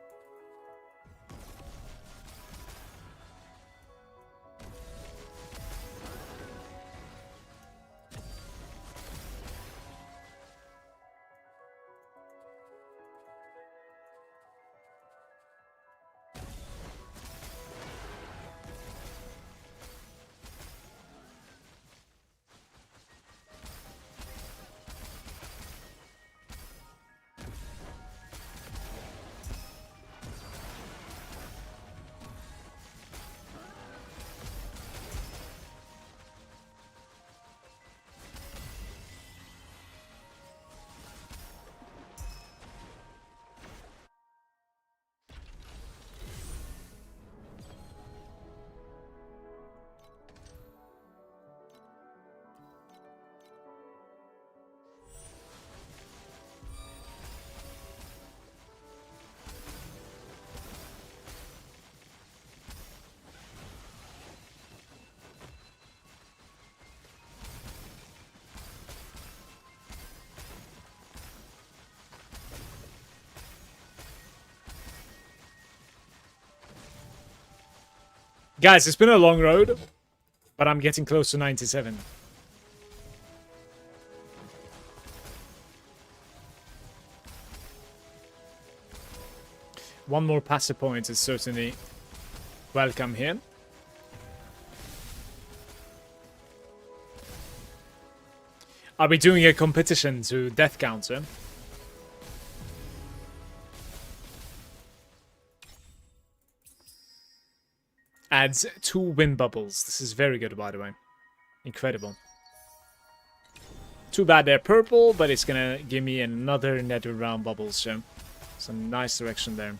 Guys, it's been a long road, but I'm getting close to 97. One more passive point is certainly welcome here. Are we doing a competition to death counter? Adds 2 wind bubbles. This is very good, by the way. Incredible. Too bad they're purple, but it's gonna give me another nether round bubble, so it's a nice direction there.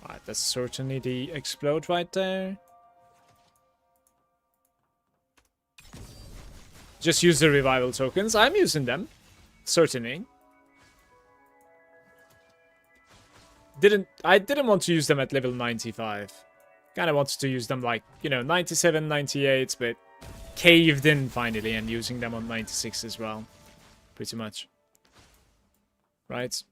Alright, that's certainly the explode right there. Just use the revival tokens. I'm using them. Certainly. I didn't want to use them at level 95. Kind of wanted to use them like, you know, 97, 98, but caved in finally and using them on 96 as well. Pretty much. right?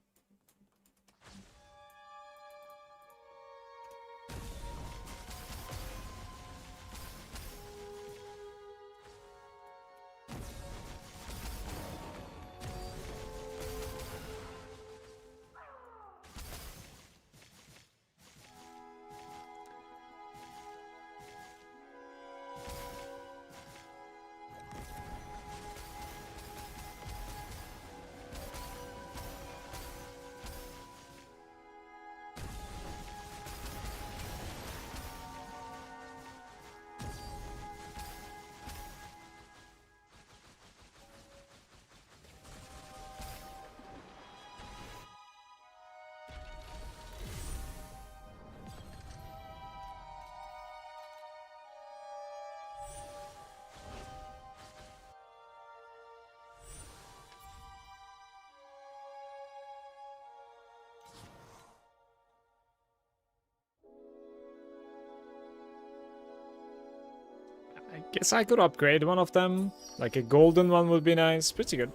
I guess I could upgrade one of them. Like a golden one would be nice. Pretty good.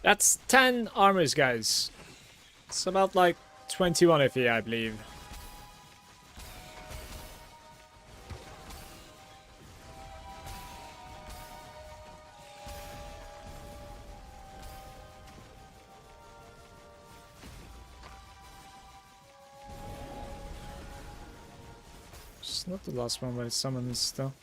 That's 10 armors, guys. It's about like 21 FE, I believe. It's not the last one, but it's summons still.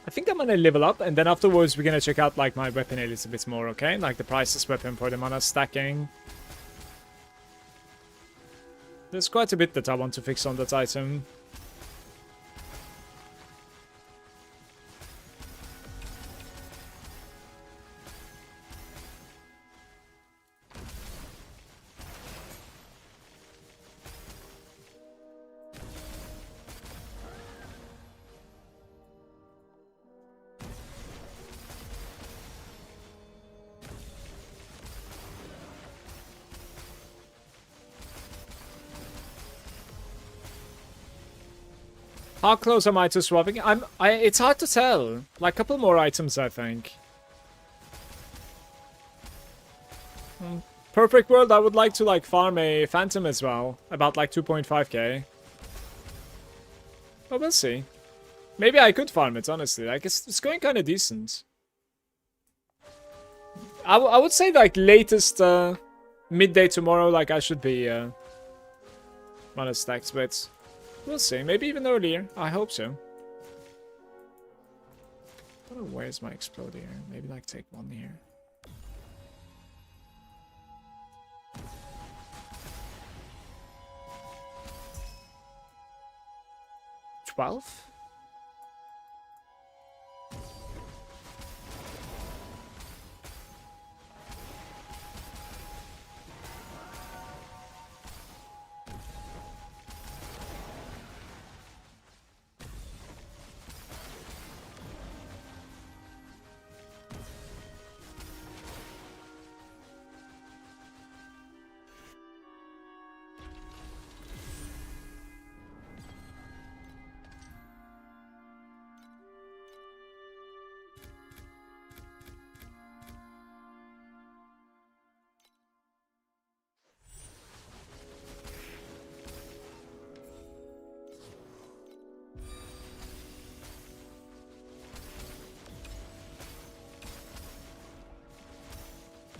I think I'm gonna level up, and then afterwards we're gonna check out like my weapon a little bit more, okay? Like the priceless weapon for the mana stacking. There's quite a bit that I want to fix on that item. How close am I to swapping? It's hard to tell. Like a couple more items, I think. Perfect world, I would like to like farm a phantom as well. About like 2.5k. But we'll see. Maybe I could farm it, honestly. Like it's going kind of decent. I would say like latest midday tomorrow, like I should be mana stacked, but we'll see. Maybe even earlier. I hope so. I don't know, where's my explode here? Maybe like take one here. 12?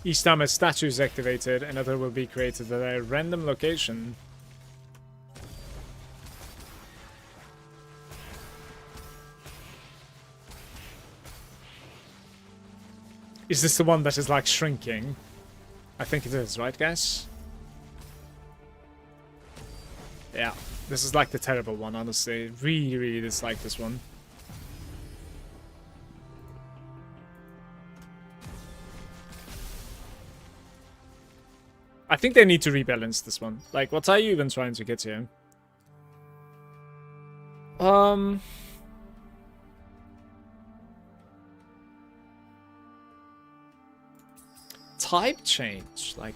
Each time a statue is activated, another will be created at a random location. Is this the one that is like shrinking? I think it is, right guys? Yeah, this is like the terrible one, honestly. Really, really dislike this one. I think they need to rebalance this one. Like, what are you even trying to get here? Type change, like...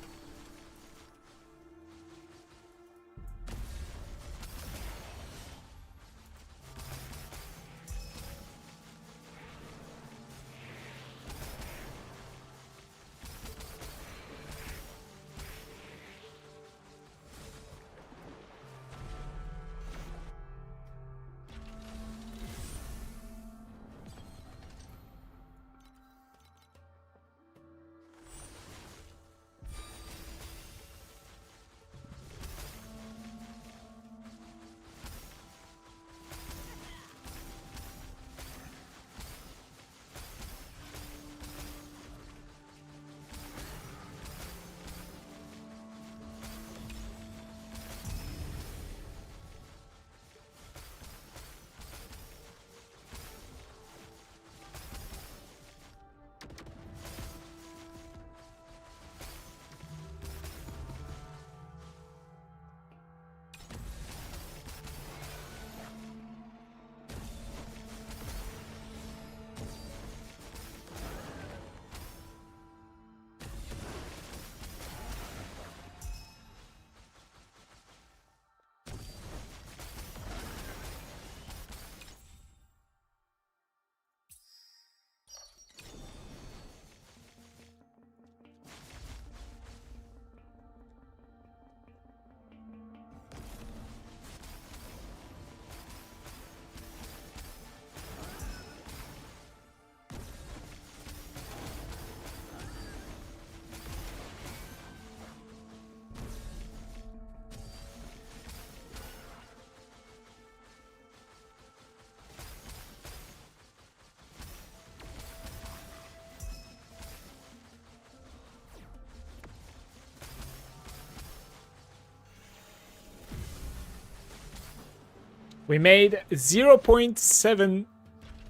We made 0.7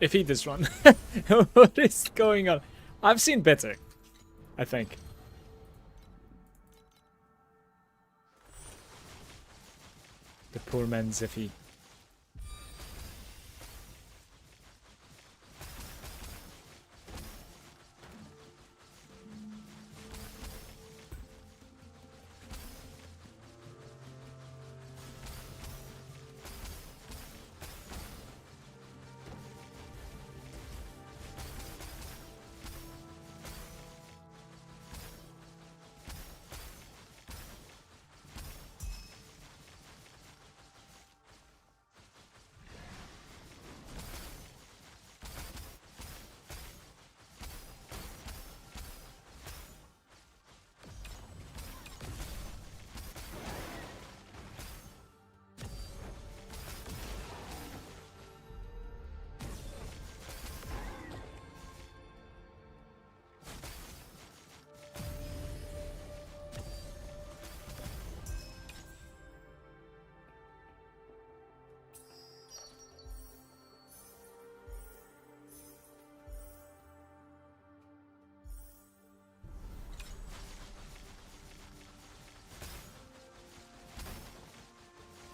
FE this run. What is going on? I've seen better, I think. The poor man's FE.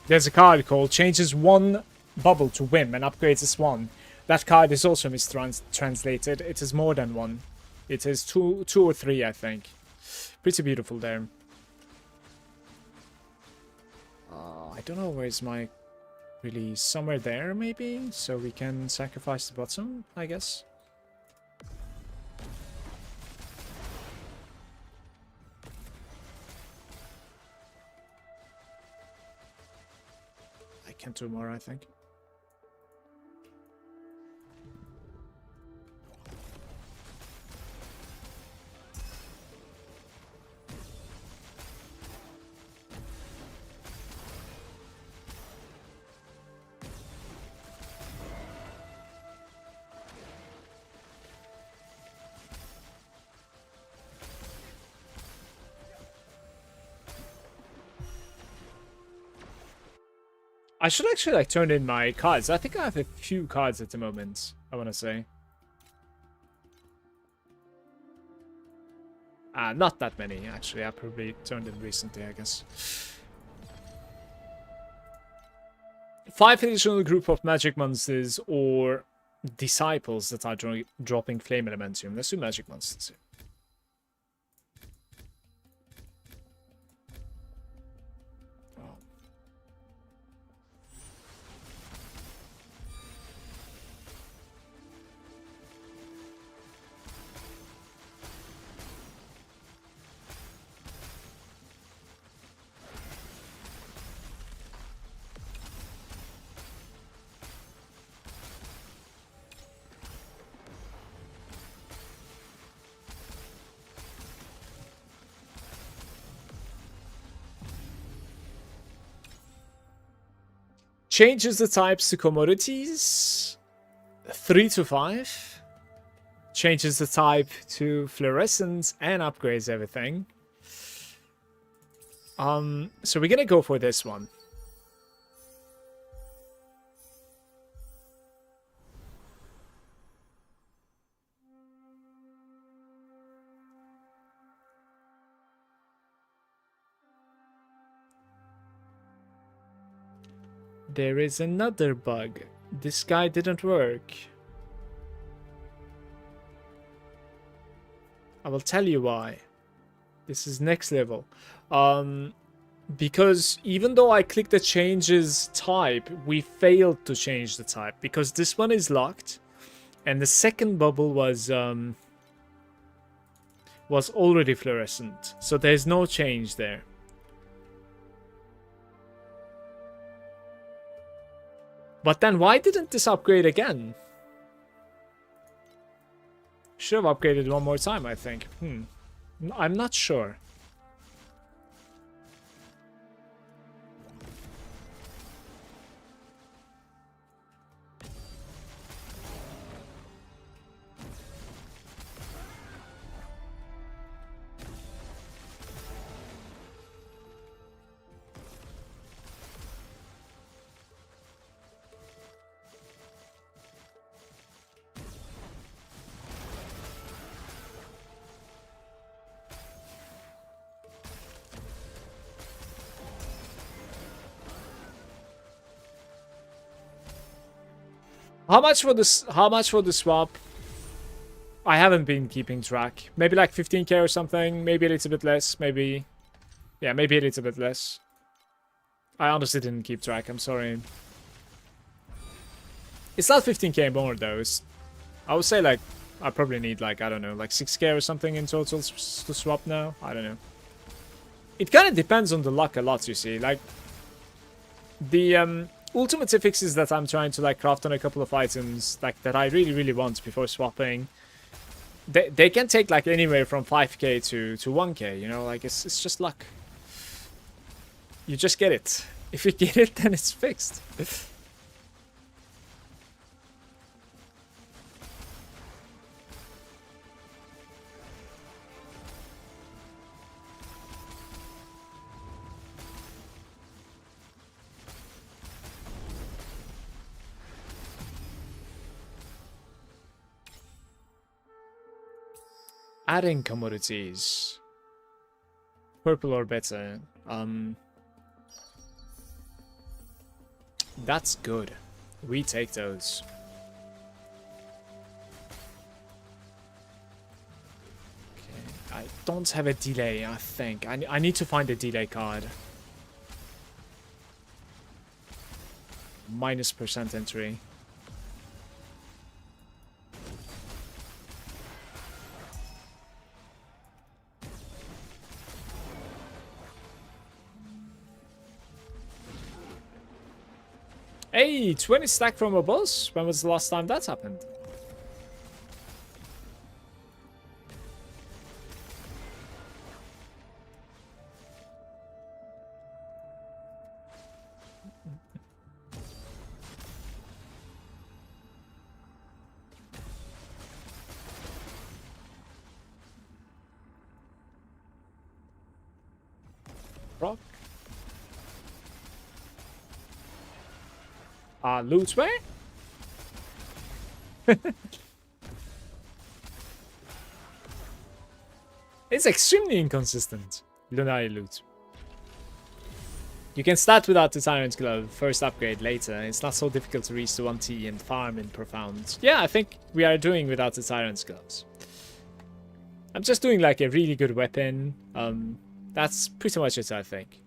There's a card called changes one bubble to whim and upgrades as one. That card is also mistranslated. It is more than one. It is two or three, I think. Pretty beautiful there. I don't know where's my release. Somewhere there, maybe? So we can sacrifice the bottom, I guess. I can do more, I think. I should actually like turn in my cards. I think I have a few cards at the moment, I want to say. Not that many, actually. I probably turned in recently, I guess. 5 additional group of magic monsters or disciples that are dropping flame elementium. Let's do magic monsters. Changes the types to commodities. 3 to 5. Changes the type to fluorescence and upgrades everything. So we're gonna go for this one. There is another bug. This guy didn't work. I will tell you why. This is next level. Because even though I clicked the changes type, we failed to change the type. Because this one is locked. And the second bubble was already fluorescent. So there's no change there. But then why didn't this upgrade again? Should have upgraded one more time, I think. I'm not sure. How much for the swap? I haven't been keeping track. Maybe like 15k or something. Maybe a little bit less. Maybe... Yeah, maybe a little bit less. I honestly didn't keep track. I'm sorry. It's not 15k more though. I would say like... I probably need like, I don't know, like 6k or something in total to swap now. I don't know. It kind of depends on the luck a lot, you see. Like... The... ultimate fixes that I'm trying to like craft on a couple of items like that I really want before swapping, they can take like anywhere from 5k to 1k, you know, like it's just luck. You just get it. If you get it, then it's fixed. Adding commodities. Purple or better. That's good. We take those. Okay. I don't have a delay, I think. I need to find a delay card. -% entry. Hey, 20 stack from a boss? When was the last time that happened? Rock. Loot where? It's extremely inconsistent. Lunaria loot. You can start without the Tyrant Glove, first upgrade later. It's not so difficult to reach the 1T and farm in Profound. Yeah, I think we are doing without the Tyrant Gloves. I'm just doing like a really good weapon. That's pretty much it, I think.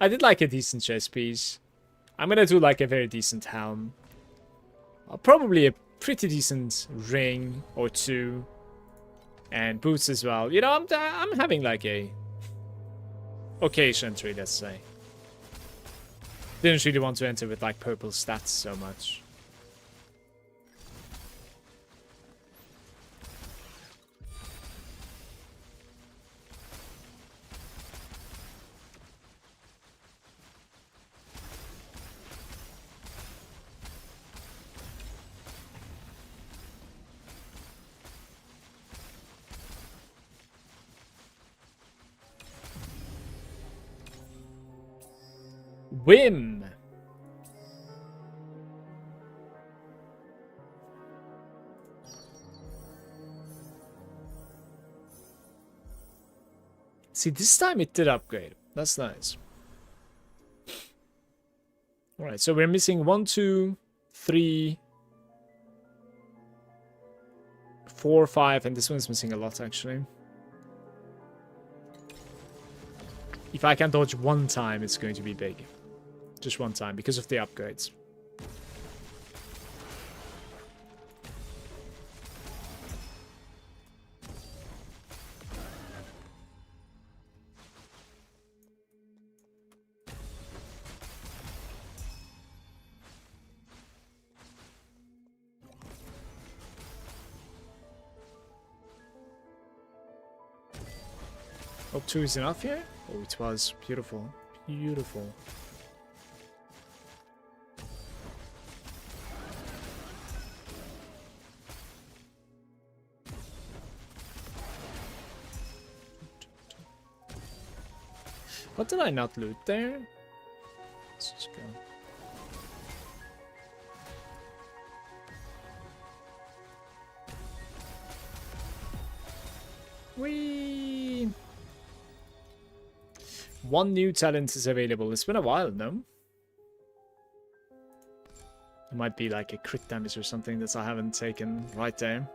I did like a decent chest piece. I'm gonna do like a very decent helm. Probably a pretty decent ring or two. And boots as well. You know, I'm having like a okay entry, let's say. Didn't really want to enter with like purple stats so much. Whim. See, this time it did upgrade. That's nice. Alright, so we're missing 1, 2, 3, 4, 5, and this one's missing a lot actually. If I can dodge one time, it's going to be big. Just one time, because of the upgrades. Hope 2 is enough here? Oh, it was. Beautiful. Beautiful. What did I not loot there? Let's just go. Whee! One new talent is available. It's been a while, no? It might be like a crit damage or something that I haven't taken right there.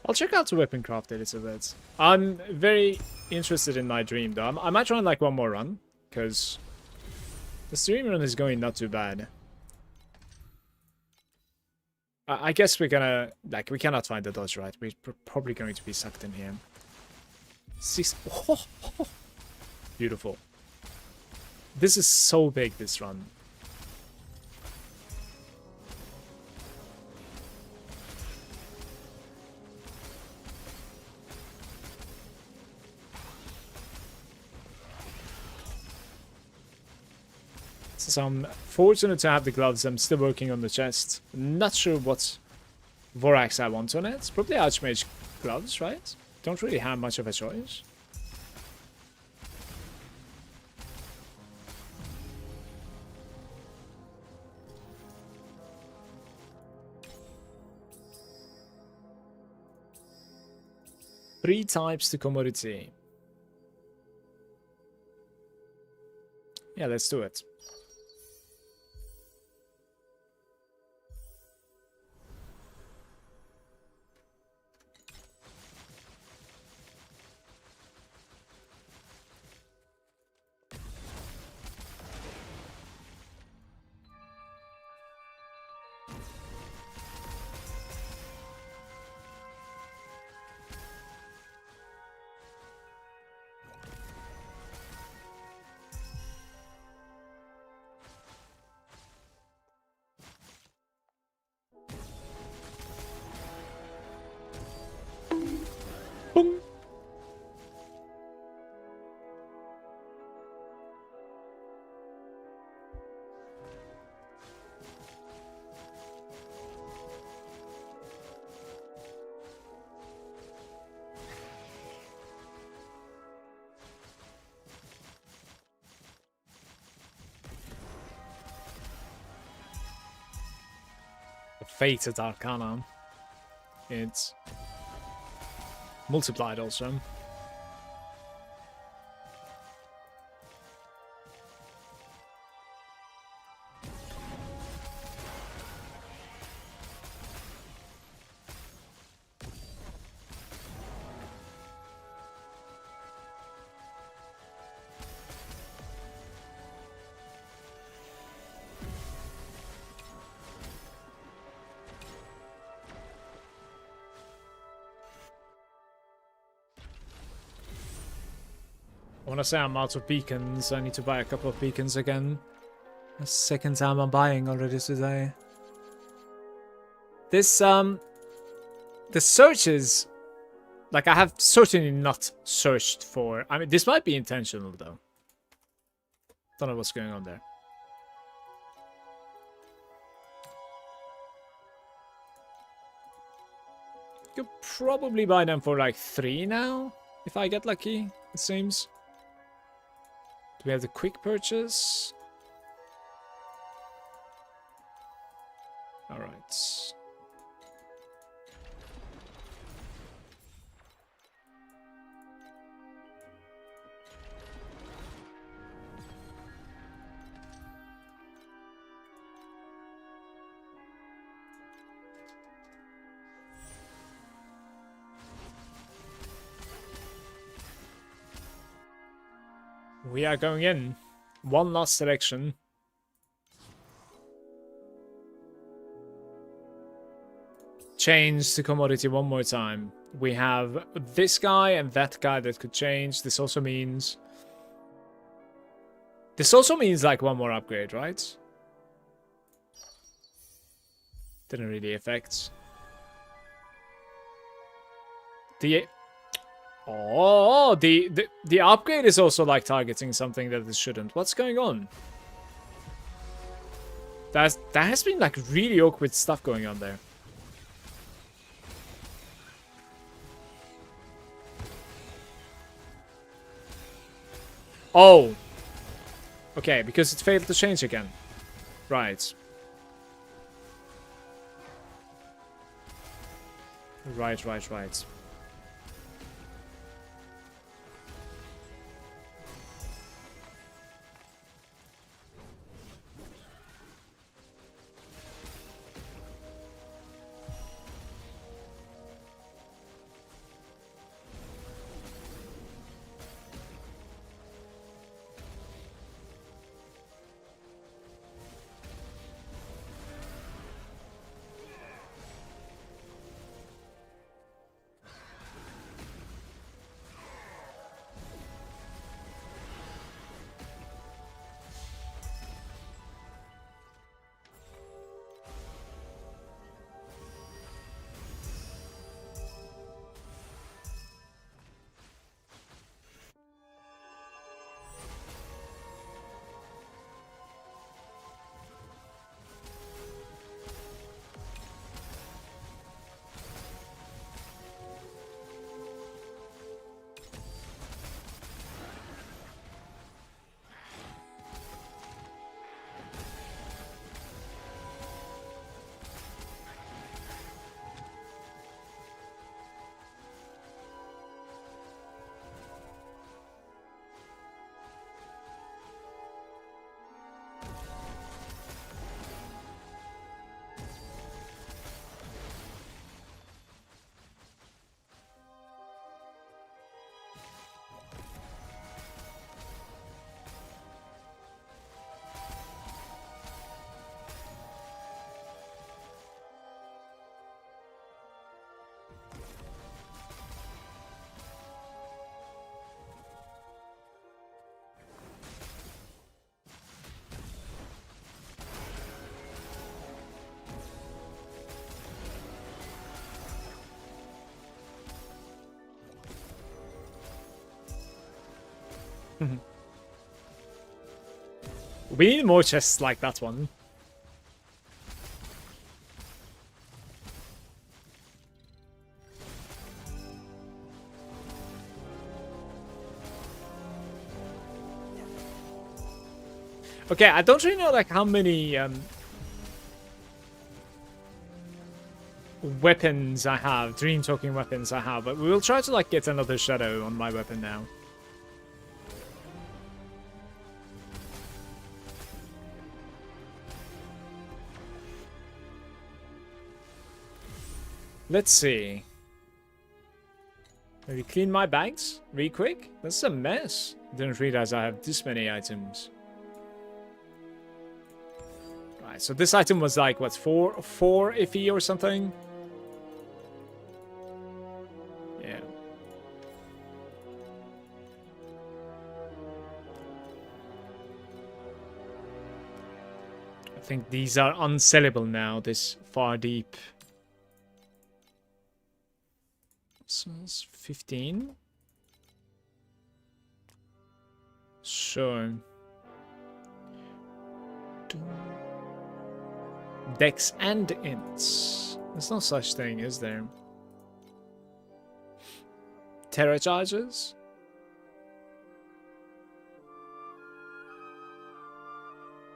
I'll check out the weapon craft a little bit. I'm very interested in my dream though. I might try like one more run, because the stream run is going not too bad. I guess we're gonna, like, we cannot find the dodge, right? We're probably going to be sucked in here. Beautiful. This is so big, this run. So I'm fortunate to have the gloves. I'm still working on the chest. Not sure what Vorax I want on it. Probably Archmage gloves, right? Don't really have much of a choice. Three types to commodity. Yeah, let's do it. Fated Arcana. It's multiplied also. I want to say I'm out of beacons. I need to buy a couple of beacons again. The second time I'm buying already today. This, the searches, like I have certainly not searched for, I mean, this might be intentional though. Don't know what's going on there. Could probably buy them for like 3 now, if I get lucky, it seems. Do we have the quick purchase? Alright. We are going in. One last selection. Change the commodity one more time. We have this guy and that guy that could change. This also means like one more upgrade, right? Didn't really affect. The upgrade is also like targeting something that it shouldn't. What's going on? There has been like really awkward stuff going on there. Oh. Okay, because it failed to change again. Right. Right. We need more chests like that one. Okay, I don't really know like how many weapons I have, dream talking weapons I have, but we will try to like get another shadow on my weapon now. Let's see. Maybe clean my bags really quick. That's a mess. Didn't realize I have this many items. Right, so this item was like what, four iffy or something? Yeah. I think these are unsellable now, this far deep. So it's 15. Sure. Dex and ints. There's no such thing, is there? Terror charges?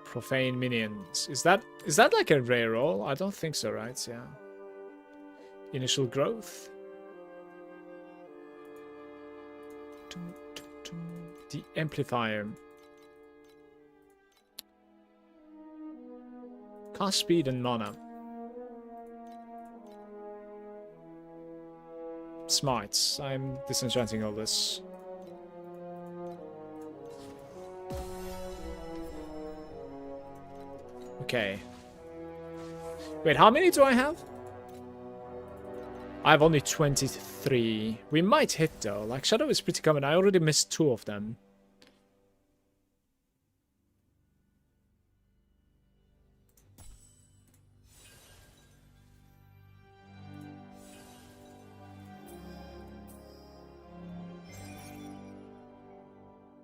Profane minions. Is that like a rare roll? I don't think so, right? Yeah. Initial growth. The amplifier. Cast speed and mana. Smites. I'm disenchanting all this. Okay. Wait, how many do I have? I have only 23. We might hit though. Like, Shadow is pretty common. I already missed 2 of them.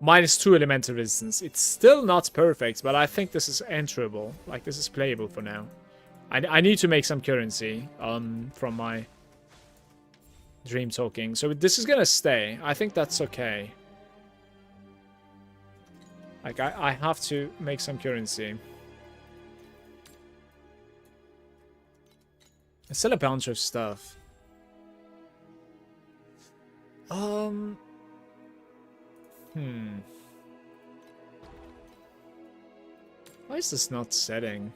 -2 elemental resistance. It's still not perfect, but I think this is enterable. Like, this is playable for now. I need to make some currency from my dream talking. So this is gonna stay. I think that's okay. Like, I have to make some currency. I still a bunch of stuff. Why is this not setting?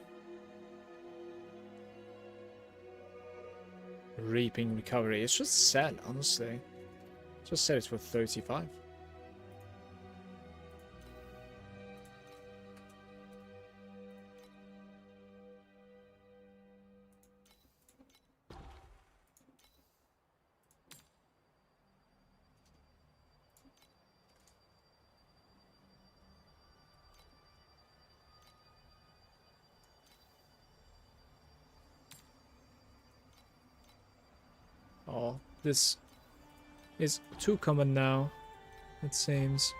Reaping recovery. It's just set, honestly. Just set it for 35. Oh, this is too common now, it seems.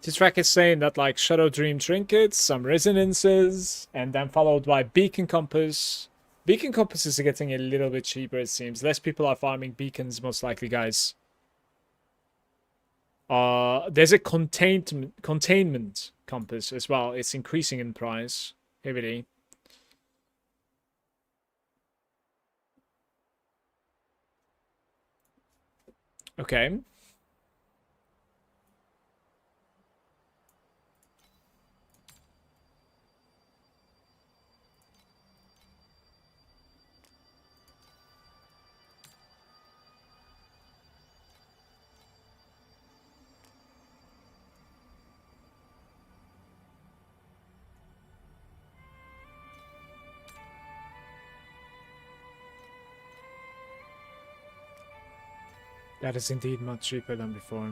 This track is saying that like Shadow Dream trinkets, some resonances, and then followed by Beacon Compass. Beacon Compass is getting a little bit cheaper, it seems. Less people are farming beacons, most likely, guys. There's a containment compass as well. It's increasing in price heavily. Okay. That is indeed much cheaper than before.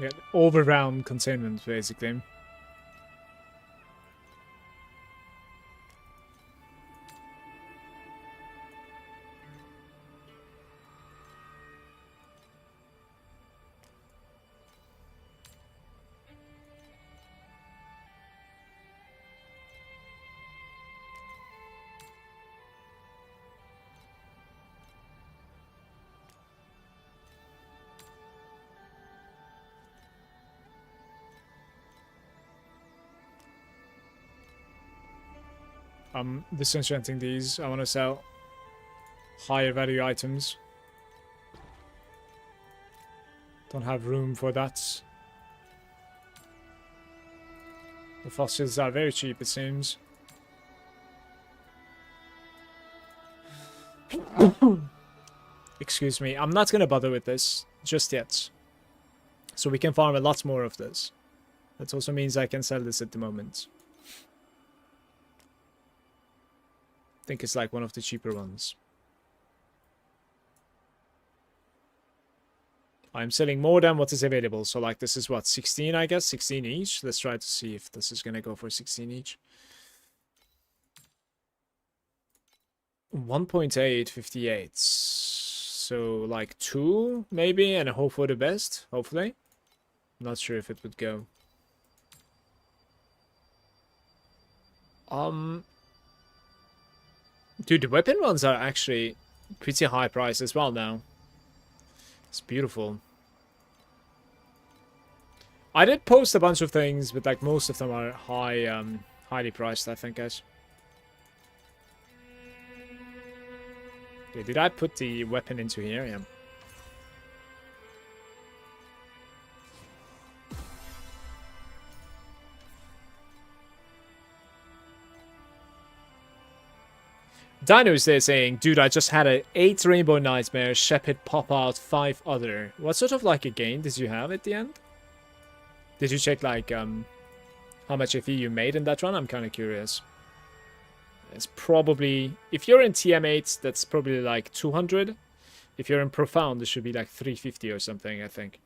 Yeah, all-round containment, basically. I'm disenchanting these. I want to sell higher value items. Don't have room for that. The fossils are very cheap, it seems. Excuse me, I'm not going to bother with this just yet. So we can farm a lot more of this. That also means I can sell this at the moment. I think it's like one of the cheaper ones. I'm selling more than what is available. So like this is what, 16 I guess? 16 each? Let's try to see if this is going to go for 16 each. 1.858. So like 2 maybe, and hope for the best, hopefully. Not sure if it would go. Dude, the weapon ones are actually pretty high price as well now. It's beautiful. I did post a bunch of things, but like most of them are highly priced, I think, guys. Okay, did I put the weapon into here? Yeah. Dino's there saying, dude, I just had a 8 Rainbow Nightmare, Shepherd pop out 5 other. What sort of like a gain did you have at the end? Did you check like how much FE you made in that run? I'm kind of curious. It's probably, if you're in TM8, that's probably like 200. If you're in Profound, it should be like 350 or something, I think.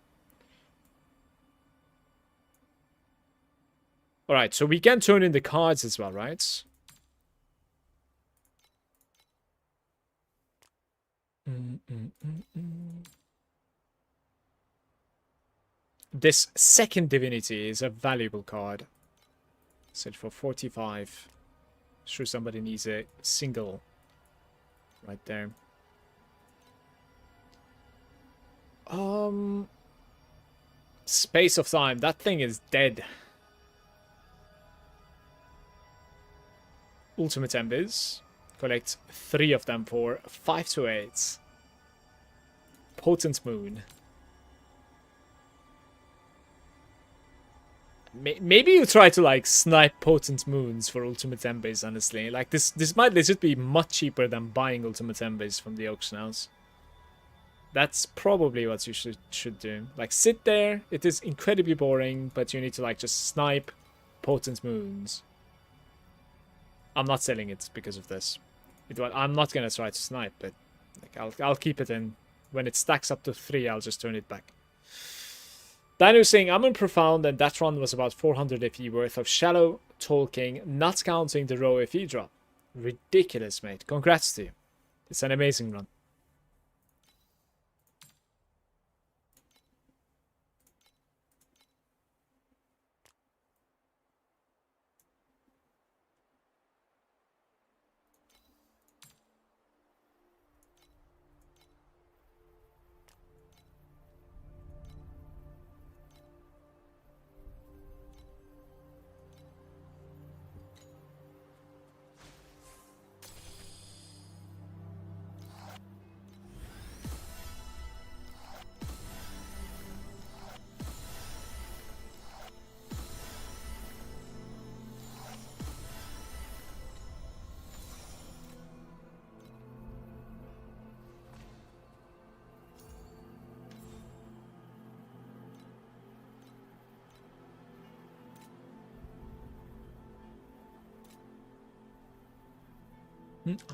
Alright, so we can turn in the cards as well, right? This second divinity is a valuable card. Set for 45. Sure, somebody needs a single right there. Space of Time. That thing is dead. Ultimate Embers. Collect 3 of them for 5 to 8. Potent Moon. Maybe you try to like snipe Potent Moons for Ultimate Embers, honestly. Like this might legit be much cheaper than buying Ultimate Embers from the auction house. That's probably what you should do. Like sit there, it is incredibly boring, but you need to like just snipe Potent Moons. I'm not selling it because of this. I'm not gonna try to snipe, but like I'll keep it in. When it stacks up to 3, I'll just turn it back. Dino saying, I'm in Profound, and that run was about 400 FE worth of shallow talking, not counting the raw FE drop. Ridiculous, mate. Congrats to you. It's an amazing run.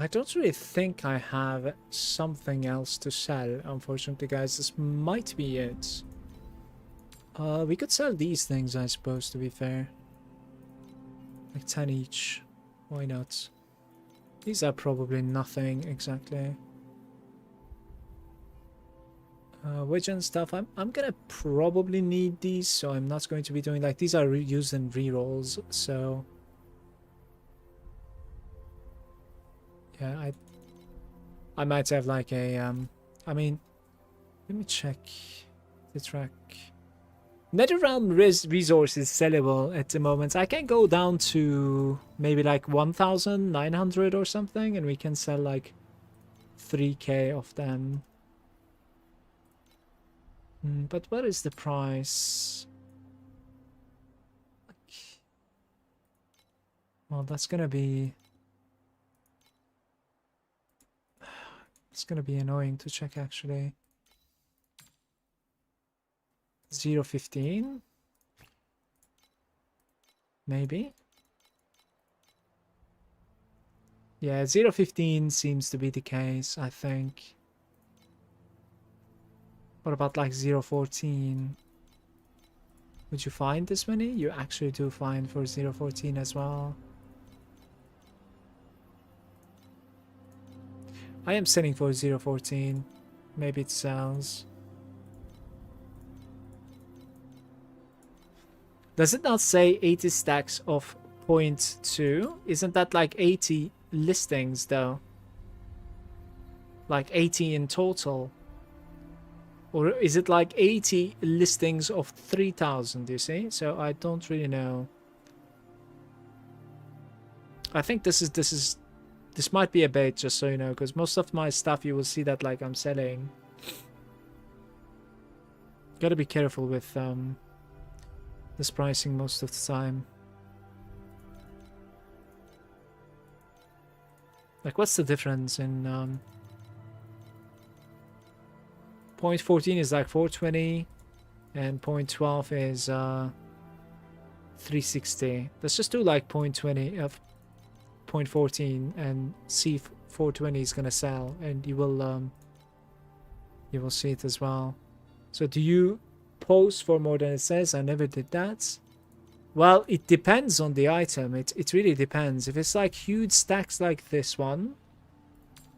I don't really think I have something else to sell, unfortunately, guys. This might be it. We could sell these things, I suppose, to be fair. Like 10 each. Why not? These are probably nothing exactly. Wedge and stuff. I'm gonna probably need these, so I'm not going to be doing like these are used in rerolls, so yeah, I might have like a I mean, let me check the track. Netherrealm resource is sellable at the moment. I can go down to maybe like 1,900 or something, and we can sell like 3k of them. But what is the price? Well, that's gonna be... It's gonna be annoying to check, actually. 0.15? Maybe? Yeah, 0.15 seems to be the case, I think. What about like 0.14? Would you find this many? You actually do find for 0.14 as well. I am selling for 0.14. Maybe it sells. Does it not say 80 stacks of 0.2? Isn't that like 80 listings though? Like 80 in total? Or is it like 80 listings of 3,000, you see? So I don't really know. I think this might be a bait, just so you know, because most of my stuff you will see that like I'm selling. Gotta be careful with this pricing most of the time. Like, what's the difference in 0.14 is like 420 and 0.12 is 360. Let's just do like 0.20 of 0.14 and see if 420 is gonna sell, and you will see it as well. So do you post for more than it says? I never did that. Well, it depends on the item. It really depends. If it's like huge stacks like this one,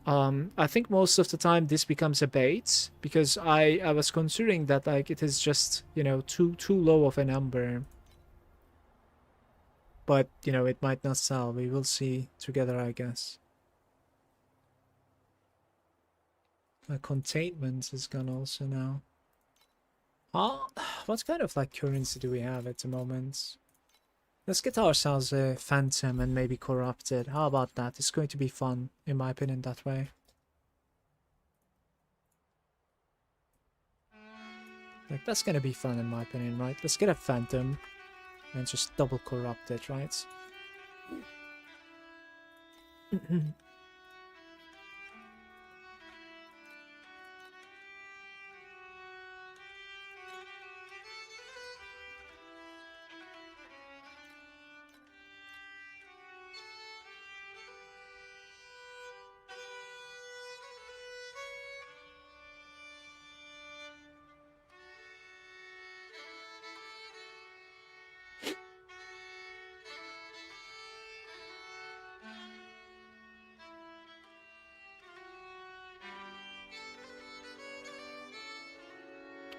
I think most of the time this becomes a bait, because I was considering that like it is just, you know, too low of a number. But, you know, it might not sell. We will see together, I guess. Containment is gone also now. What kind of like currency do we have at the moment? Let's get ourselves a Phantom and maybe Corrupted. How about that? It's going to be fun, in my opinion, that way. Like, that's gonna be fun, in my opinion, right? Let's get a Phantom and just double corrupt it, right?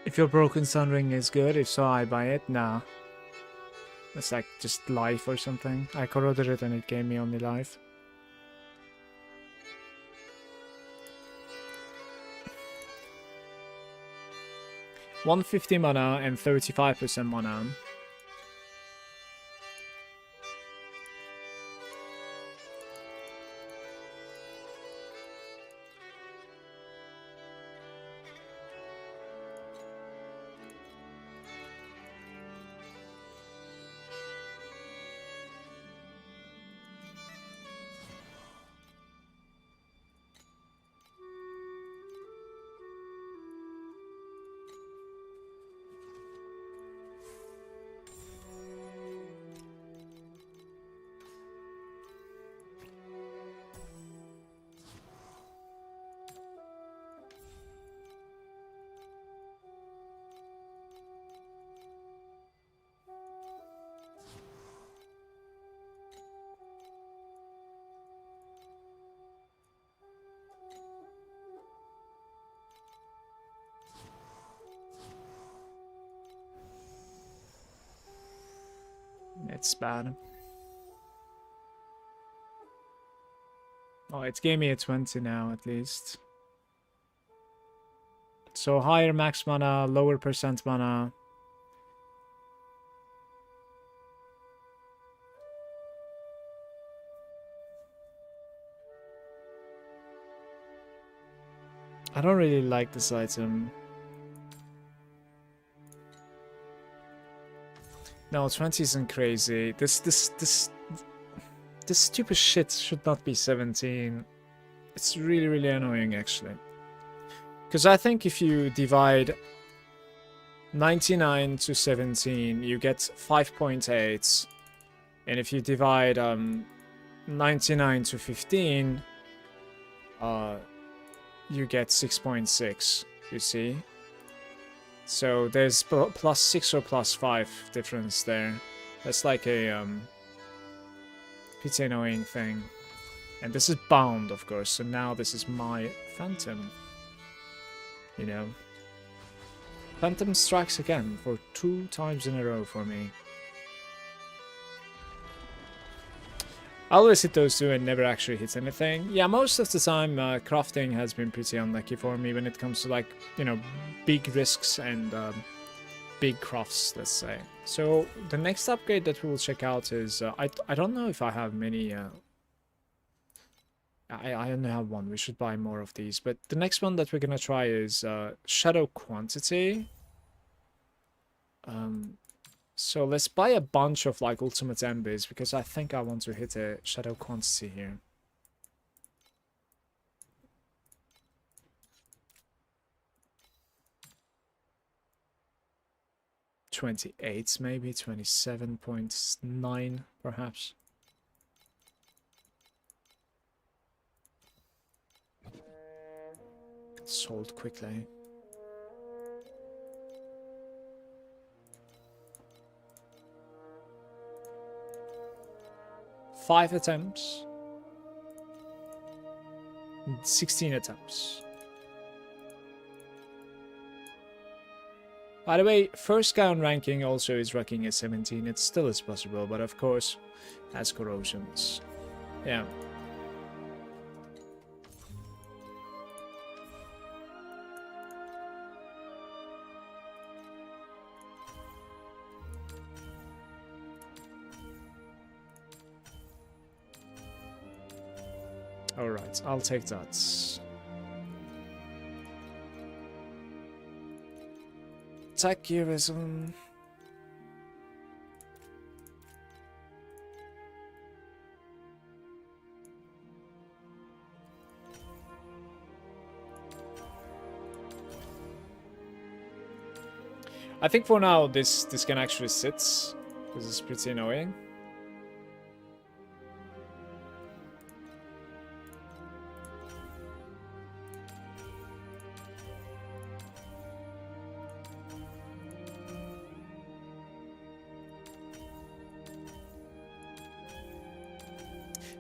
If your Broken Sun Ring is good, if so, I buy it. Nah. It's like just life or something. I corroded it and it gave me only life. $150 mana and 35% mana. It's bad. Oh, it gave me a 20 now, at least. So higher max mana, lower percent mana. I don't really like this item. No, 20 isn't crazy. This stupid shit should not be 17. It's really, really annoying, actually. Because I think if you divide 99 to 17, you get 5.8. And if you divide 99 to 15, you get 6.6, you see? So there's plus 6 or plus 5 difference there. That's like a pretty annoying thing. And this is bound, of course, so now this is my Phantom. You know. Phantom strikes again for 2 times in a row for me. I always hit those 2 and never actually hit anything. Yeah, most of the time crafting has been pretty unlucky for me when it comes to, like, you know, big risks and big crafts, let's say. So the next upgrade that we will check out is, I don't know if I have many, I only have one, we should buy more of these. But the next one that we're gonna try is Shadow Quantity. So let's buy a bunch of like ultimate embers because I think I want to hit a shadow quantity here. $28 maybe, 27.9 perhaps. Sold quickly. Five attempts. 16 attempts. By the way, first guy on ranking also is rocking a 17. It still is possible, but of course, has corrosions. Yeah. Alright, I'll take that. Attack Gearism. I think for now this can actually sit. This is pretty annoying.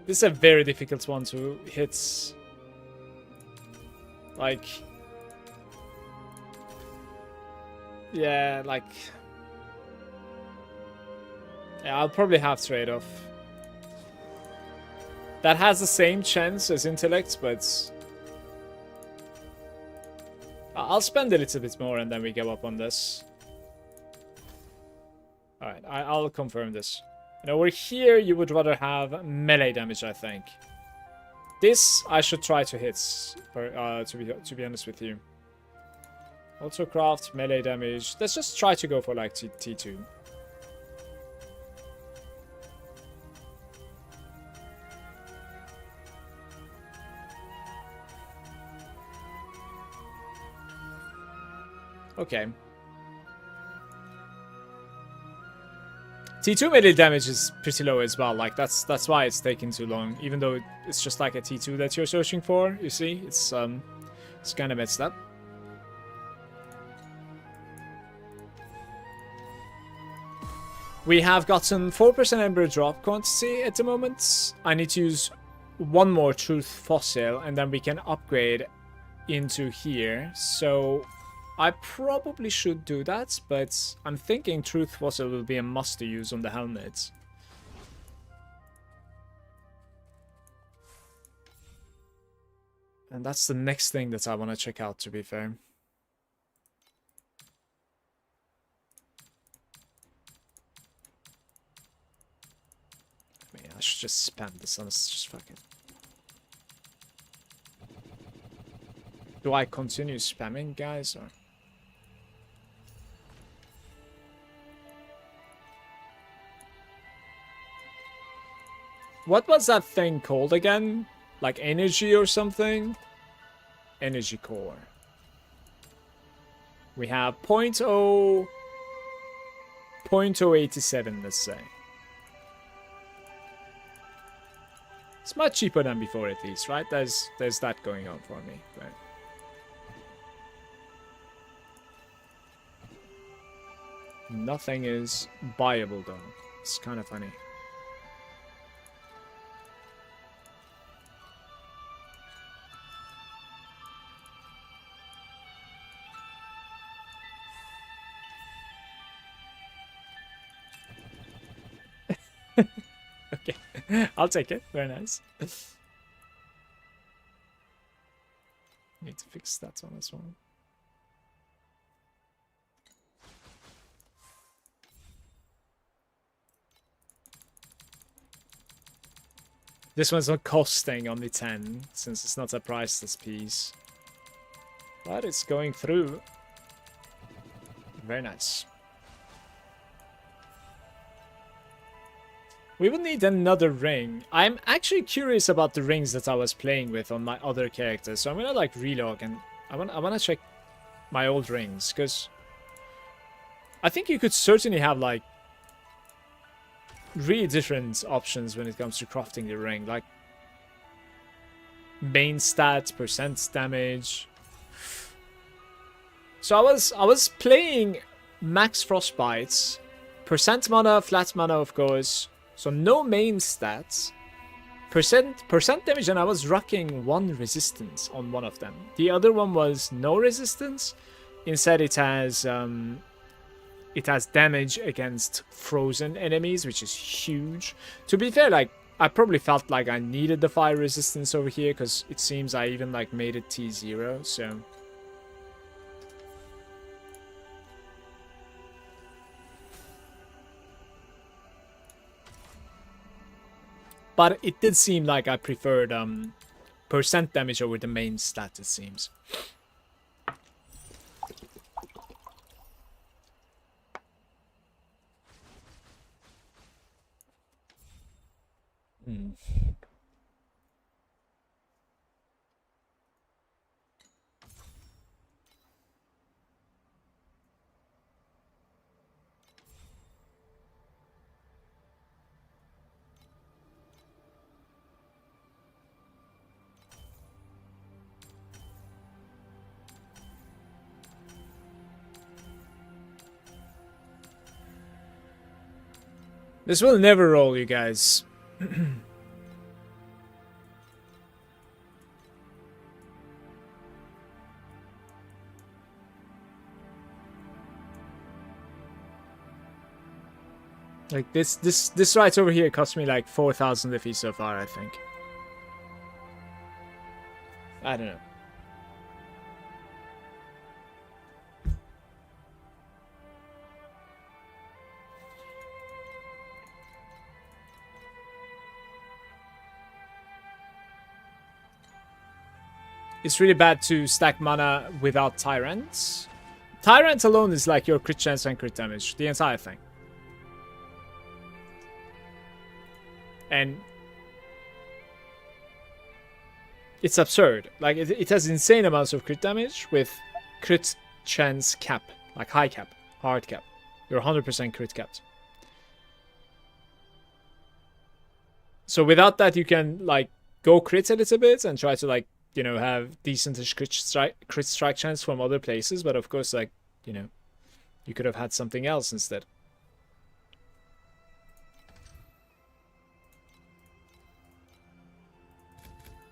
This is a very difficult one to hit. Like, yeah, like, yeah, I'll probably have trade-off. That has the same chance as intellect, but I'll spend a little bit more and then we go up on this. Alright, I'll confirm this. And over here, you would rather have melee damage, I think. This, I should try to hit, to be honest with you. Also craft, melee damage. Let's just try to go for, like, T2. Okay. T2 melee damage is pretty low as well, like that's why it's taking too long, even though it's just like a T2 that you're searching for, you see? It's kind of messed up. We have gotten 4% Ember drop quantity at the moment. I need to use one more Truth Fossil and then we can upgrade into here. So I probably should do that, but I'm thinking Truth Fossil will be a must to use on the helmet. And that's the next thing that I want to check out, to be fair. I mean, I should just spam this on. It's just fucking... Do I continue spamming, guys, or... What was that thing called again? Like energy or something? Energy core. We have 0.087, let's say. It's much cheaper than before, at least, right? There's that going on for me. But... nothing is buyable, though. It's kind of funny. Okay, I'll take it. Very nice. Need to fix that one as well. This one's not costing only 10, since it's not a priceless piece. But it's going through. Very nice. We would need another ring. I'm actually curious about the rings that I was playing with on my other characters. So I'm gonna like relog and I wanna check my old rings, because I think you could certainly have like really different options when it comes to crafting the ring, like main stats, percent damage. So I was playing max frostbites, percent mana, flat mana of course. So no main stats, percent damage, and I was rocking 1 resistance on one of them. The other one was no resistance. Instead, it has damage against frozen enemies, which is huge. To be fair, like I probably felt like I needed the fire resistance over here, because it seems I even like made it T0. So. But it did seem like I preferred percent damage over the main stat, it seems. This will never roll, you guys. Like this right over here cost me like 4,000 Liffy so far, I think. I don't know. It's really bad to stack mana without Tyrants. Tyrant alone is like your crit chance and crit damage, the entire thing. And it's absurd. Like it has insane amounts of crit damage with crit chance cap, like high cap, hard cap. You're 100% crit capped. So without that, you can like go crit a little bit and try to like, you know, have decentish crit strike chance from other places, but of course, like, you know, you could have had something else instead.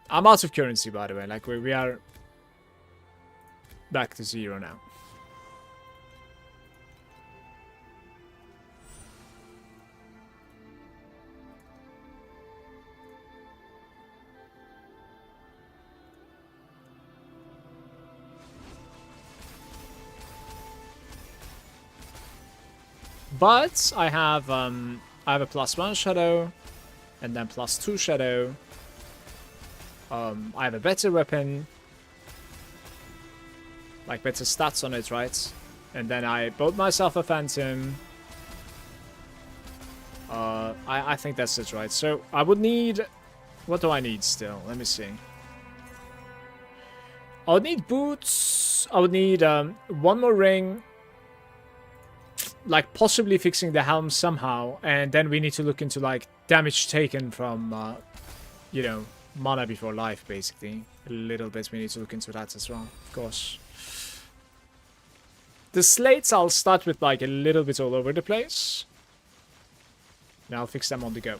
I'm out of currency, by the way. Like, we are back to 0 now. But I have a +1 shadow, and then +2 shadow. I have a better weapon, like better stats on it, right? And then I bought myself a phantom. I think that's it, right? So I would need... What do I need still? Let me see. I would need boots. I would need one more ring. Like possibly fixing the helm somehow. And then we need to look into like damage taken from, you know, mana before life, basically. A little bit. We need to look into that as well, of course. The slates I'll start with like a little bit all over the place. And I'll fix them on the go.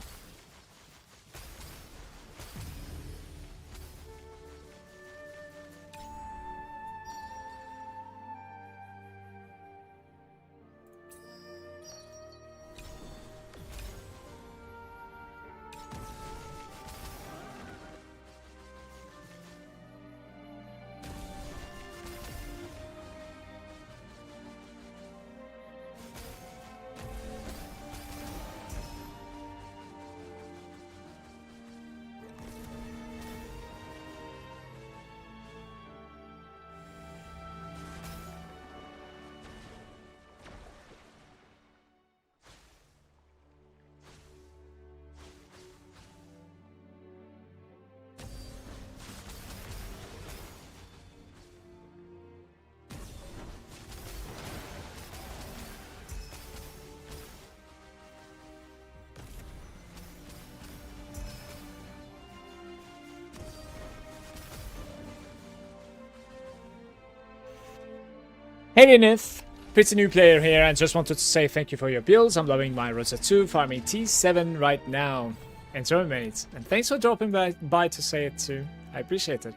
Hey Ninith, pretty new player here and just wanted to say thank you for your builds. I'm loving my Rosa 2, farming T7 right now. Enjoy, mate. And thanks for dropping by to say it too. I appreciate it.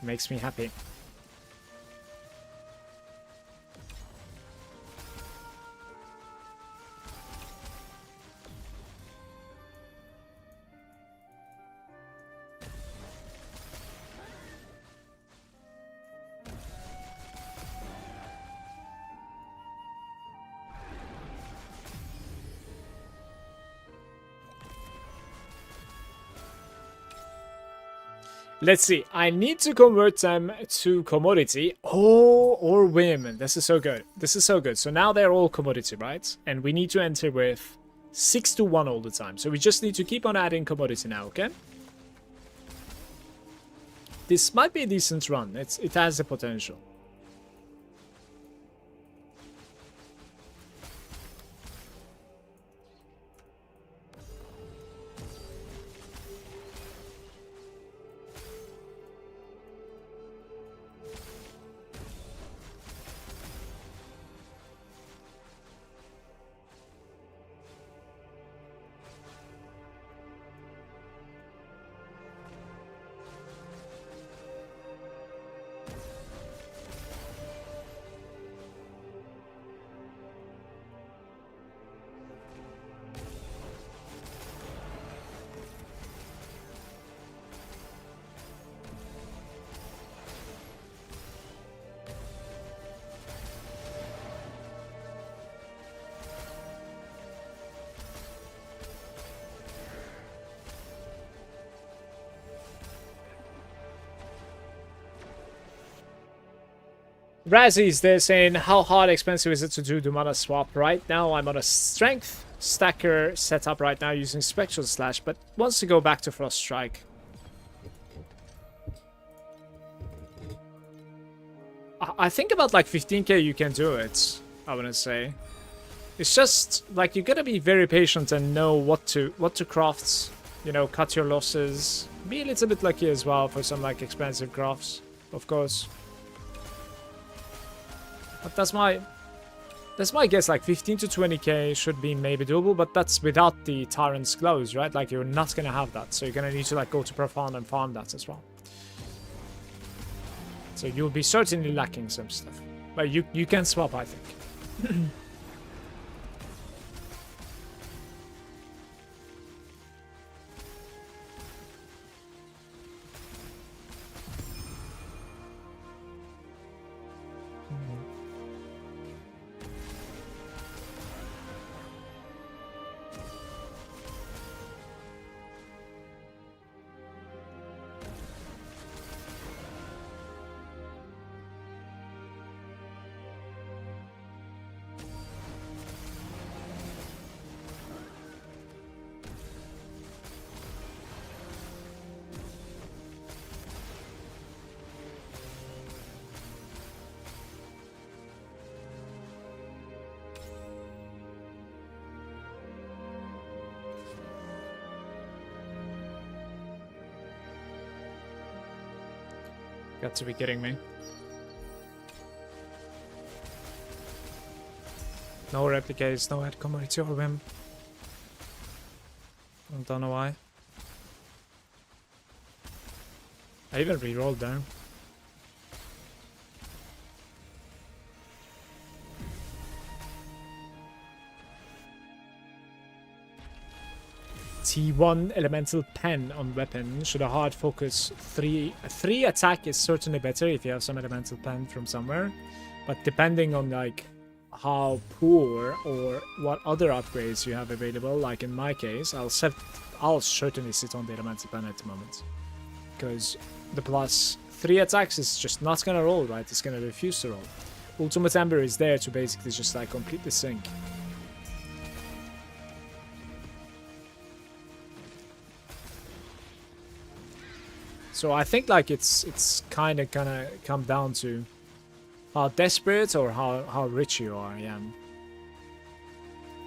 Makes me happy. Let's see. I need to convert them to commodity. Oh, or whim. This is so good. This is so good. So now they're all commodity, right? And we need to enter with 6 to 1 all the time. So we just need to keep on adding commodity now, okay? This might be a decent run. It has the potential. Razzies, they're saying, how hard expensive is it to do the mana swap? Right now I'm on a strength stacker setup right now using Spectral Slash, but once you go back to Frost Strike, I think about like 15k you can do it, I wanna say. It's just like you gotta be very patient and know what to craft, you know, cut your losses. Be a little bit lucky as well for some like expensive crafts, of course. But that's my guess, like 15 to 20k should be maybe doable, but that's without the Tyrant's Glows, right? Like you're not gonna have that, so you're gonna need to like go to Profound and farm that as well. So you'll be certainly lacking some stuff. But you can swap, I think. Got to be kidding me. No replicates, no headcomer, it's your whim. I don't know why. I even re-rolled there. T1 elemental pen on weapon. Should a hard focus 3 attack is certainly better if you have some elemental pen from somewhere. But depending on like how poor or what other upgrades you have available, like in my case, I'll certainly sit on the elemental pen at the moment. Because the plus 3 attacks is just not gonna roll, right? It's gonna refuse to roll. Ultimate Ember is there to basically just like completely sink. So I think like it's kind of gonna come down to how desperate or how rich you are, yeah.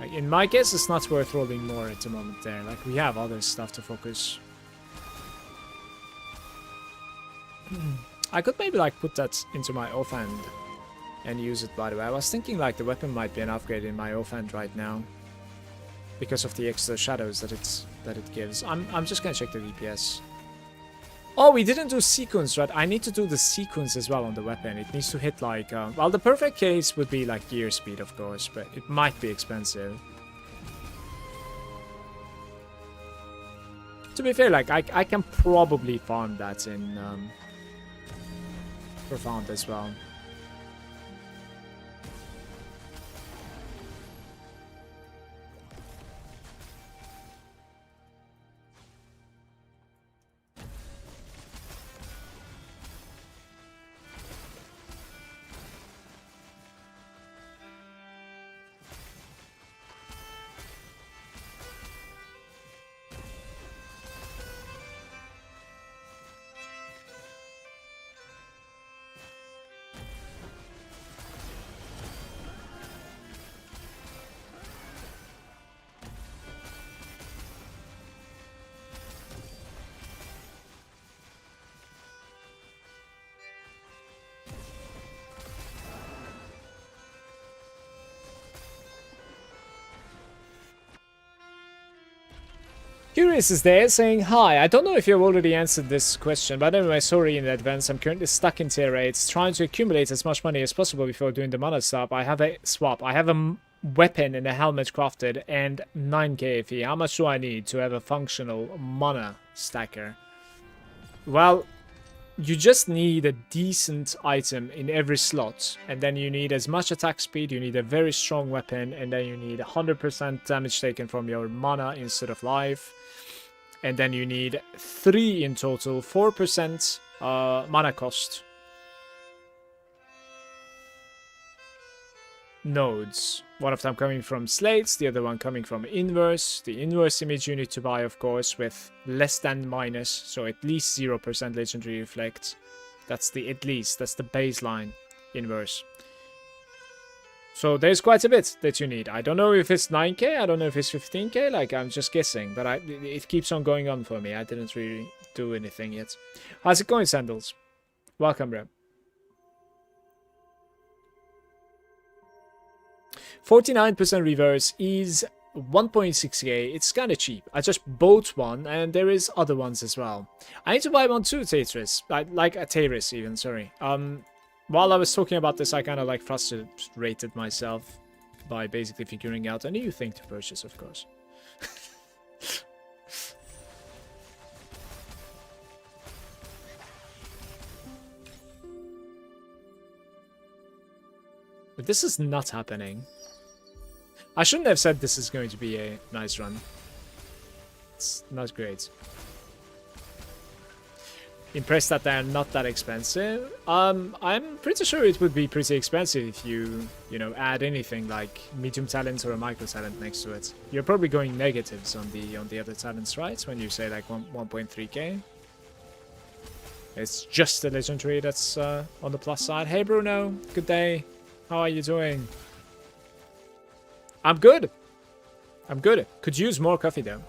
Like in my case, it's not worth rolling more at the moment there. Like we have other stuff to focus. I could maybe like put that into my offhand and use it, by the way. I was thinking like the weapon might be an upgrade in my offhand right now because of the extra shadows that it gives. I'm just gonna check the DPS. Oh, we didn't do sequence, right? I need to do the sequence as well on the weapon. It needs to hit like... well, the perfect case would be like gear speed, of course, but it might be expensive. To be fair, like, I can probably farm that in Profound as well. Curious is there saying, hi, I don't know if you've already answered this question, but anyway, sorry in advance. I'm currently stuck in tier 8, trying to accumulate as much money as possible before doing the mana swap. I have a weapon and a helmet crafted and 9k FE. How much do I need to have a functional mana stacker? Well, you just need a decent item in every slot, and then you need as much attack speed, you need a very strong weapon, and then you need 100% damage taken from your mana instead of life. And then you need 3 in total, 4% mana cost. Nodes. One of them coming from slates, the other one coming from inverse. The inverse image you need to buy, of course, with less than minus, so at least 0% legendary reflect. That's the at least, that's the baseline inverse. So there's quite a bit that you need. I don't know if it's 9k, I don't know if it's 15k, like I'm just guessing, but it keeps on going on for me. I didn't really do anything yet. How's it going, Sandals? Welcome, bro. 49% reverse is 1.6k. It's kind of cheap. I just bought one, and there is other ones as well. I need to buy one too, Tetris. Like a Tetris even, sorry. While I was talking about this, I kind of like frustrated myself by basically figuring out a new thing to purchase, of course. But this is not happening. I shouldn't have said this is going to be a nice run. It's not great. Impressed that they're not that expensive. I'm pretty sure it would be pretty expensive if you know, add anything like medium talent or a micro talent next to it. You're probably going negatives on the other talents, right? When you say like 1.3k. It's just the legendary that's on the plus side. Hey Bruno, good day. How are you doing? I'm good. I'm good. Could use more coffee though.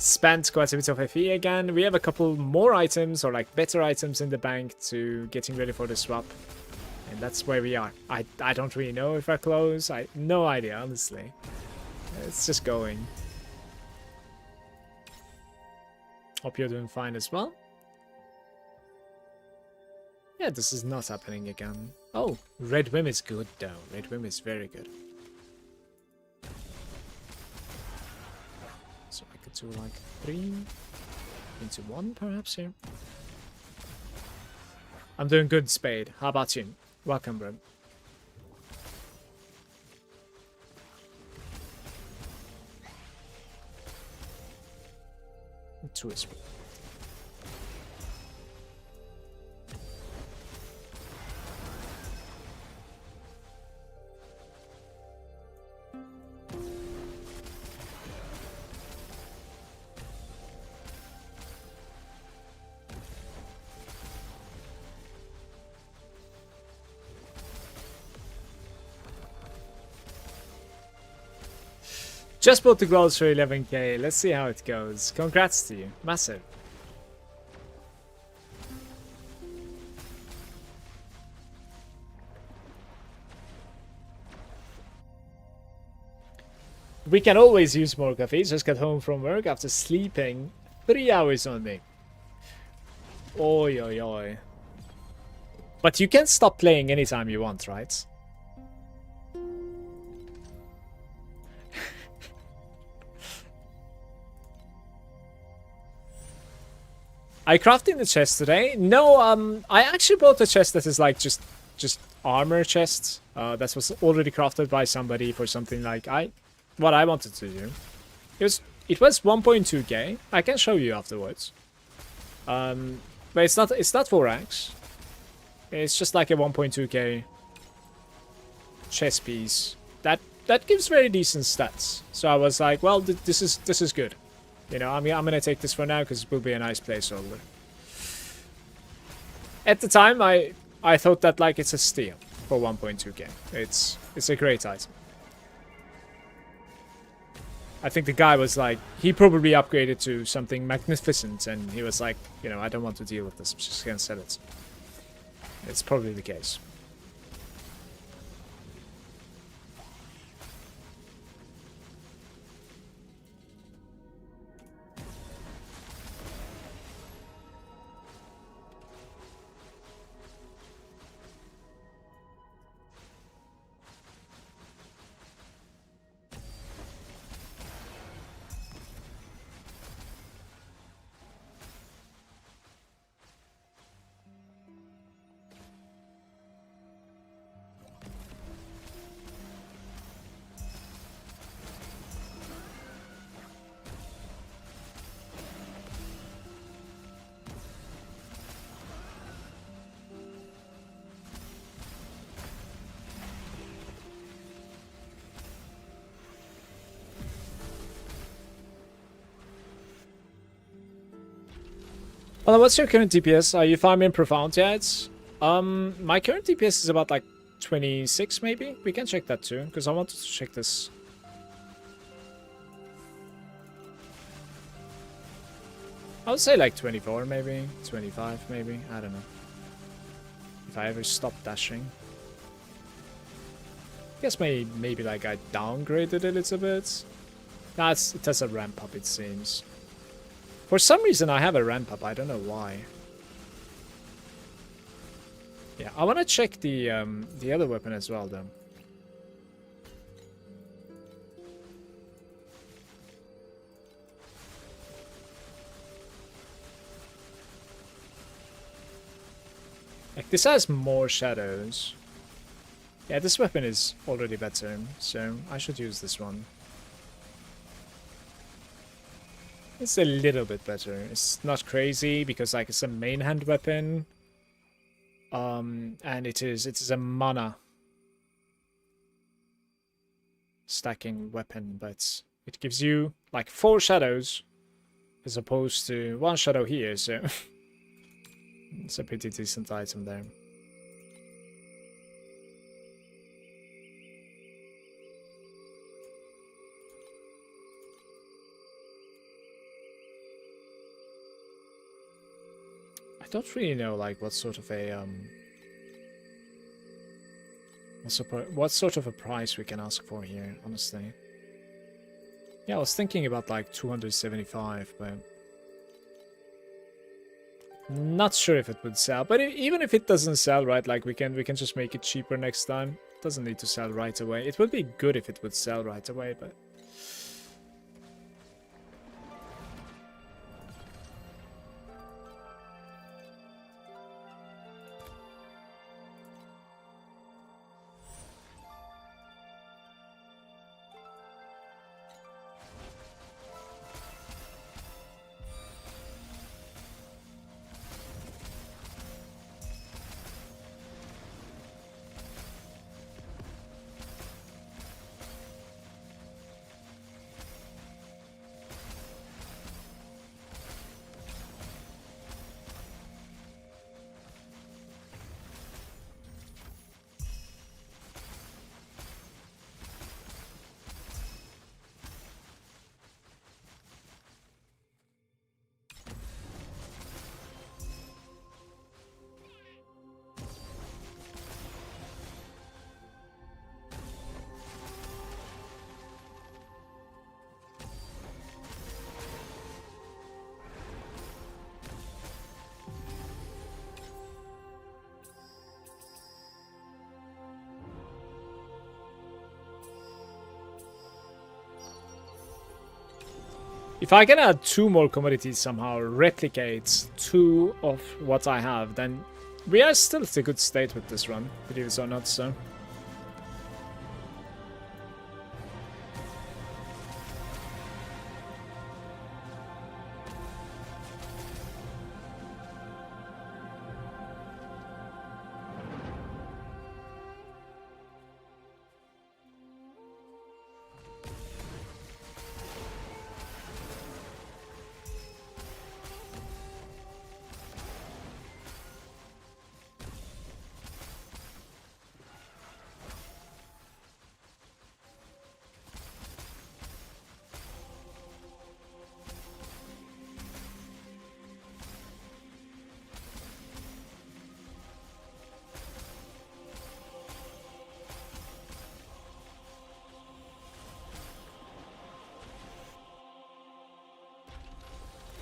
spent quite a bit of FE again. We have a couple more items, or like better items in the bank to getting ready for the swap. And that's where we are. I don't really know if we're close. No idea, honestly. It's just going. Hope you're doing fine as well. Yeah, this is not happening again. Oh, Red Whim is good though. Red Whim is very good. So I could do like 3 into 1 perhaps here. I'm doing good, Spade. How about you? Welcome, bro. Twist. Just bought the gloves for 11k. Let's see how it goes. Congrats to you. Massive. We can always use more coffee. Just got home from work after sleeping 3 hours only. Oi, oi, oi. But you can stop playing anytime you want, right? I crafted the chest today. No, I actually bought a chest that is like just armor chest. That was already crafted by somebody for something like what I wanted to do. It was 1.2k. I can show you afterwards. But it's not 4 ranks. It's just like a 1.2k chest piece. That gives very decent stats. So I was like, well, this is good. You know, I'm gonna take this for now because it will be a nice placeholder. At the time, I thought that like it's a steal for 1.2k. It's a great item. I think the guy was like, he probably upgraded to something magnificent, and he was like, you know, I don't want to deal with this. I'm just gonna sell it. It's probably the case. Well, what's your current DPS? Are you farming profound yet? My current DPS is about like 26 maybe? We can check that too, because I wanted to check this. I would say like 24 maybe, 25 maybe, I don't know. If I ever stop dashing. I guess maybe like I downgraded a little bit. Nah, it has a ramp up it seems. For some reason I have a ramp up, I don't know why. Yeah, I want to check the other weapon as well though. Like this has more shadows. Yeah, this weapon is already better, so I should use this one. It's a little bit better. It's not crazy because like it's a main hand weapon. And it is a mana stacking weapon, but it gives you like 4 shadows as opposed to 1 shadow here, so it's a pretty decent item there. don't really know like what sort of a what sort of a price we can ask for here, honestly. Yeah, I was thinking about like 275, but not sure if it would sell. But even if it doesn't sell, right, like we can just make it cheaper next time. It doesn't need to sell right away. It would be good if it would sell right away, but if I can add 2 more commodities somehow, replicate 2 of what I have, then we are still at a good state with this run, believe it or not, so.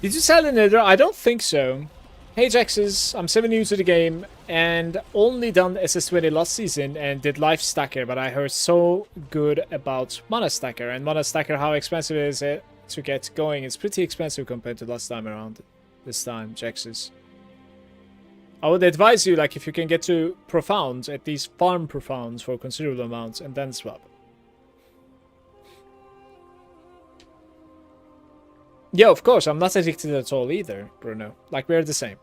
Did you sell the Nether? I don't think so. Hey Jaxes, I'm 7 new to the game and only done SS20 last season and did Life Stacker, but I heard so good about Mana Stacker. And Mana Stacker, how expensive is it to get going? It's pretty expensive compared to last time around. This time, Jaxes. I would advise you, like, if you can get to Profound, at least farm Profounds for considerable amounts and then swap. Yeah, of course, I'm not addicted at all either, Bruno. Like, we're the same.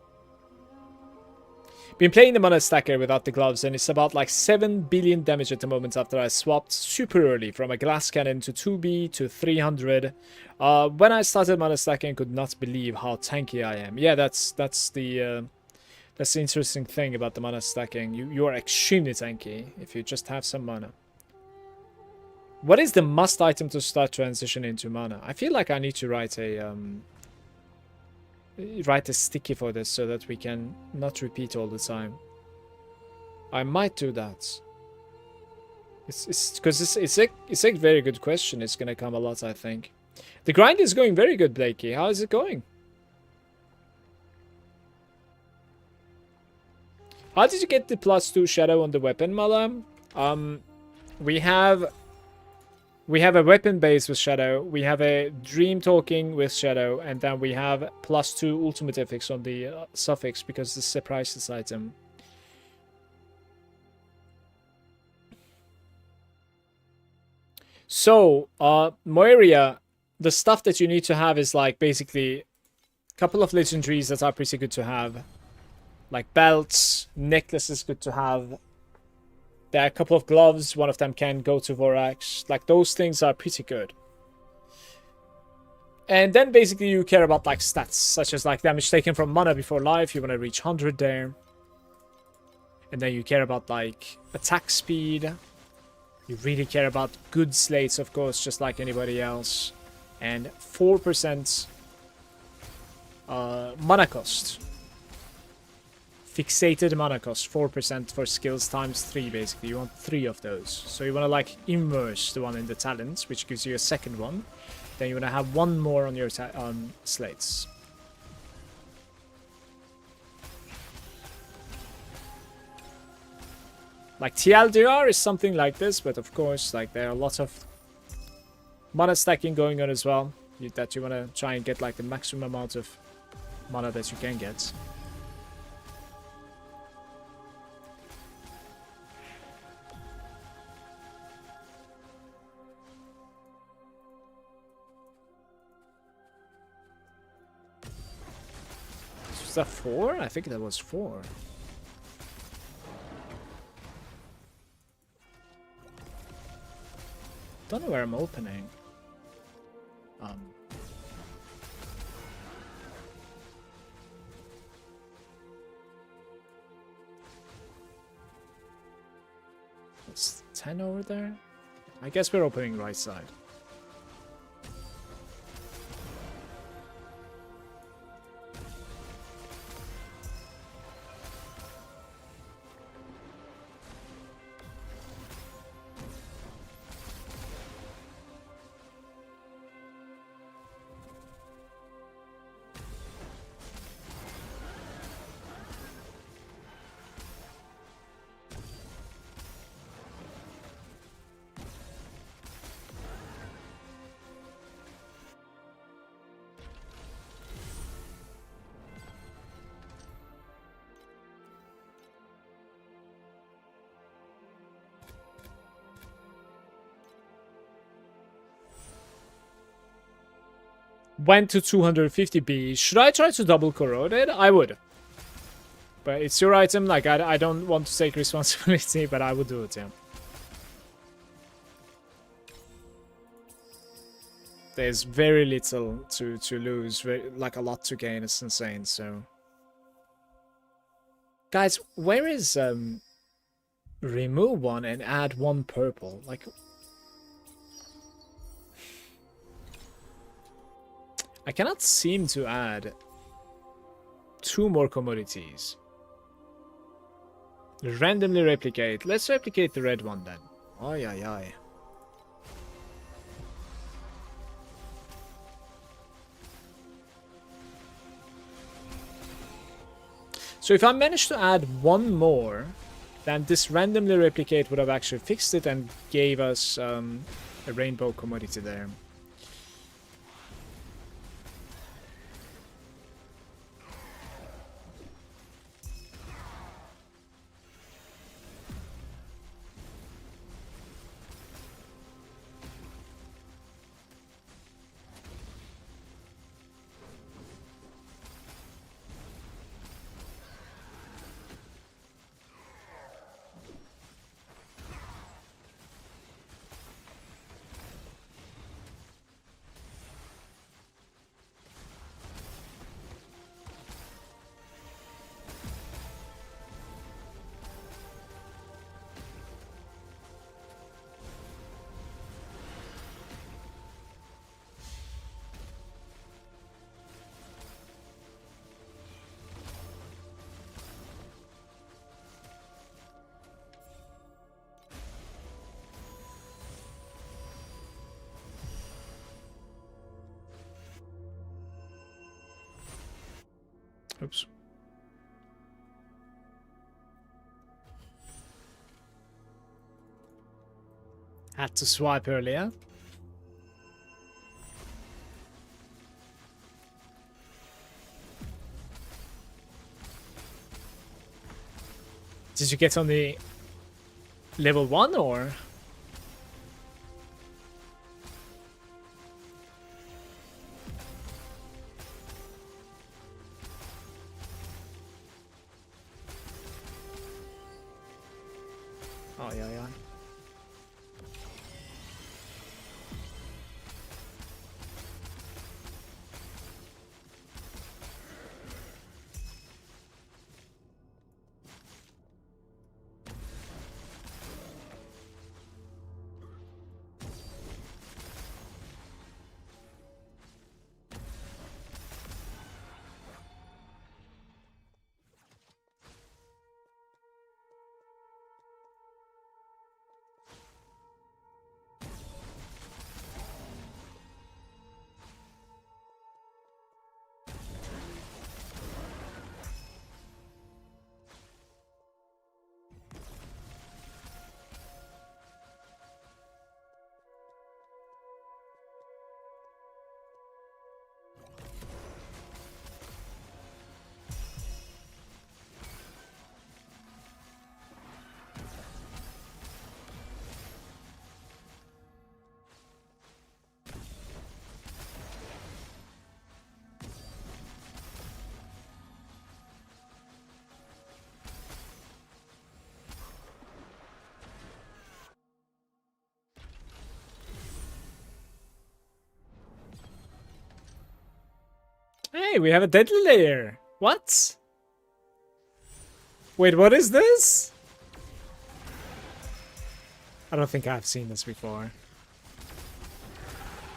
Been playing the Mana Stacker without the gloves, and it's about like 7 billion damage at the moment after I swapped super early from a glass cannon to 2B to 300. When I started Mana Stacking, I could not believe how tanky I am. Yeah, that's the interesting thing about the Mana Stacking. You are extremely tanky if you just have some mana. What is the must item to start transition into mana? I feel like I need to write a sticky for this so that we can not repeat all the time. I might do that. It's a very good question. It's gonna come a lot, I think. The grind is going very good, Blakey. How is it going? How did you get the +2 shadow on the weapon, Mala? We have a weapon base with Shadow, we have a Dream Talking with Shadow, and then we have +2 ultimate effects on the suffix because this is a priceless item. So, Moiria, the stuff that you need to have is like basically a couple of legendaries that are pretty good to have. Like belts, necklaces good to have. There are a couple of gloves, one of them can go to Vorax. Like, those things are pretty good. And then basically you care about like stats, such as like damage taken from mana before life, you want to reach 100 there. And then you care about like attack speed. You really care about good slates, of course, just like anybody else. And 4% mana cost. fixated mana cost, 4% for skills times 3 basically. You want 3 of those. So you want to like immerse the one in the talents, which gives you a second one. Then you want to have one more on your slates. Like TLDR is something like this, but of course like there are lots of mana stacking going on as well. That you want to try and get like the maximum amount of mana that you can get. Was that 4? I think that was 4. Don't know where I'm opening. It's 10 over there. I guess we're opening right side. Went to 250B. Should I try to double corrode it? I would. But it's your item. Like, I don't want to take responsibility, but I would do it, yeah. There's very little to lose. Like, a lot to gain. It's insane, so... Guys, where is... remove one and add one purple? Like... I cannot seem to add 2 more commodities. Randomly replicate. Let's replicate the red one then. Ay, ay, ay. So if I managed to add 1 more, then this randomly replicate would have actually fixed it and gave us a rainbow commodity there. Oops. Had to swipe earlier. Did you get on the level 1 or? Oh, yeah, yeah. Hey, we have a deadly layer. What? Wait, what is this? I don't think I've seen this before.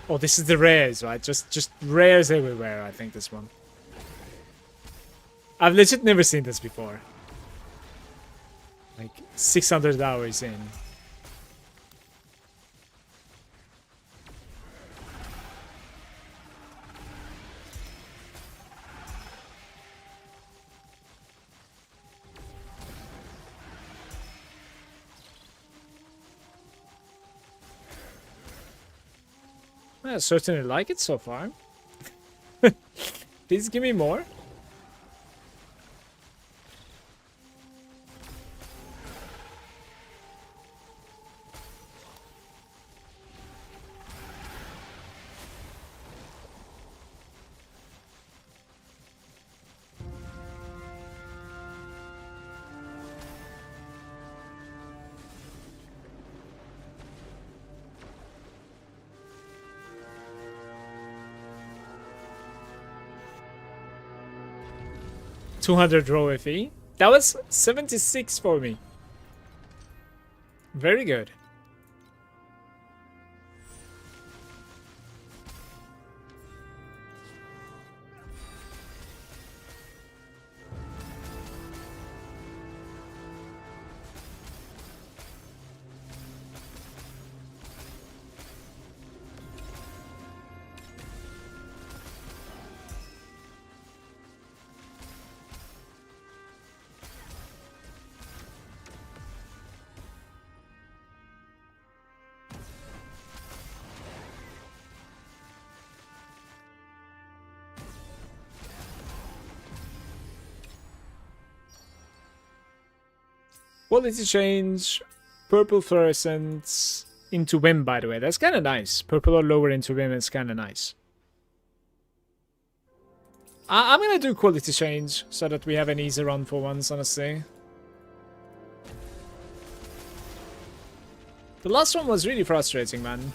Oh, this is the rares, right? Just rares everywhere, I think, this one. I've legit never seen this before. Like, 600 hours in. I certainly like it so far. Please give me more. $200 row FE. That was 76 for me. Very good. Quality change, purple fluorescence into Vim, by the way. That's kind of nice. Purple or lower into Vim is kind of nice. I'm going to do quality change so that we have an easy run for once, honestly. The last one was really frustrating, man.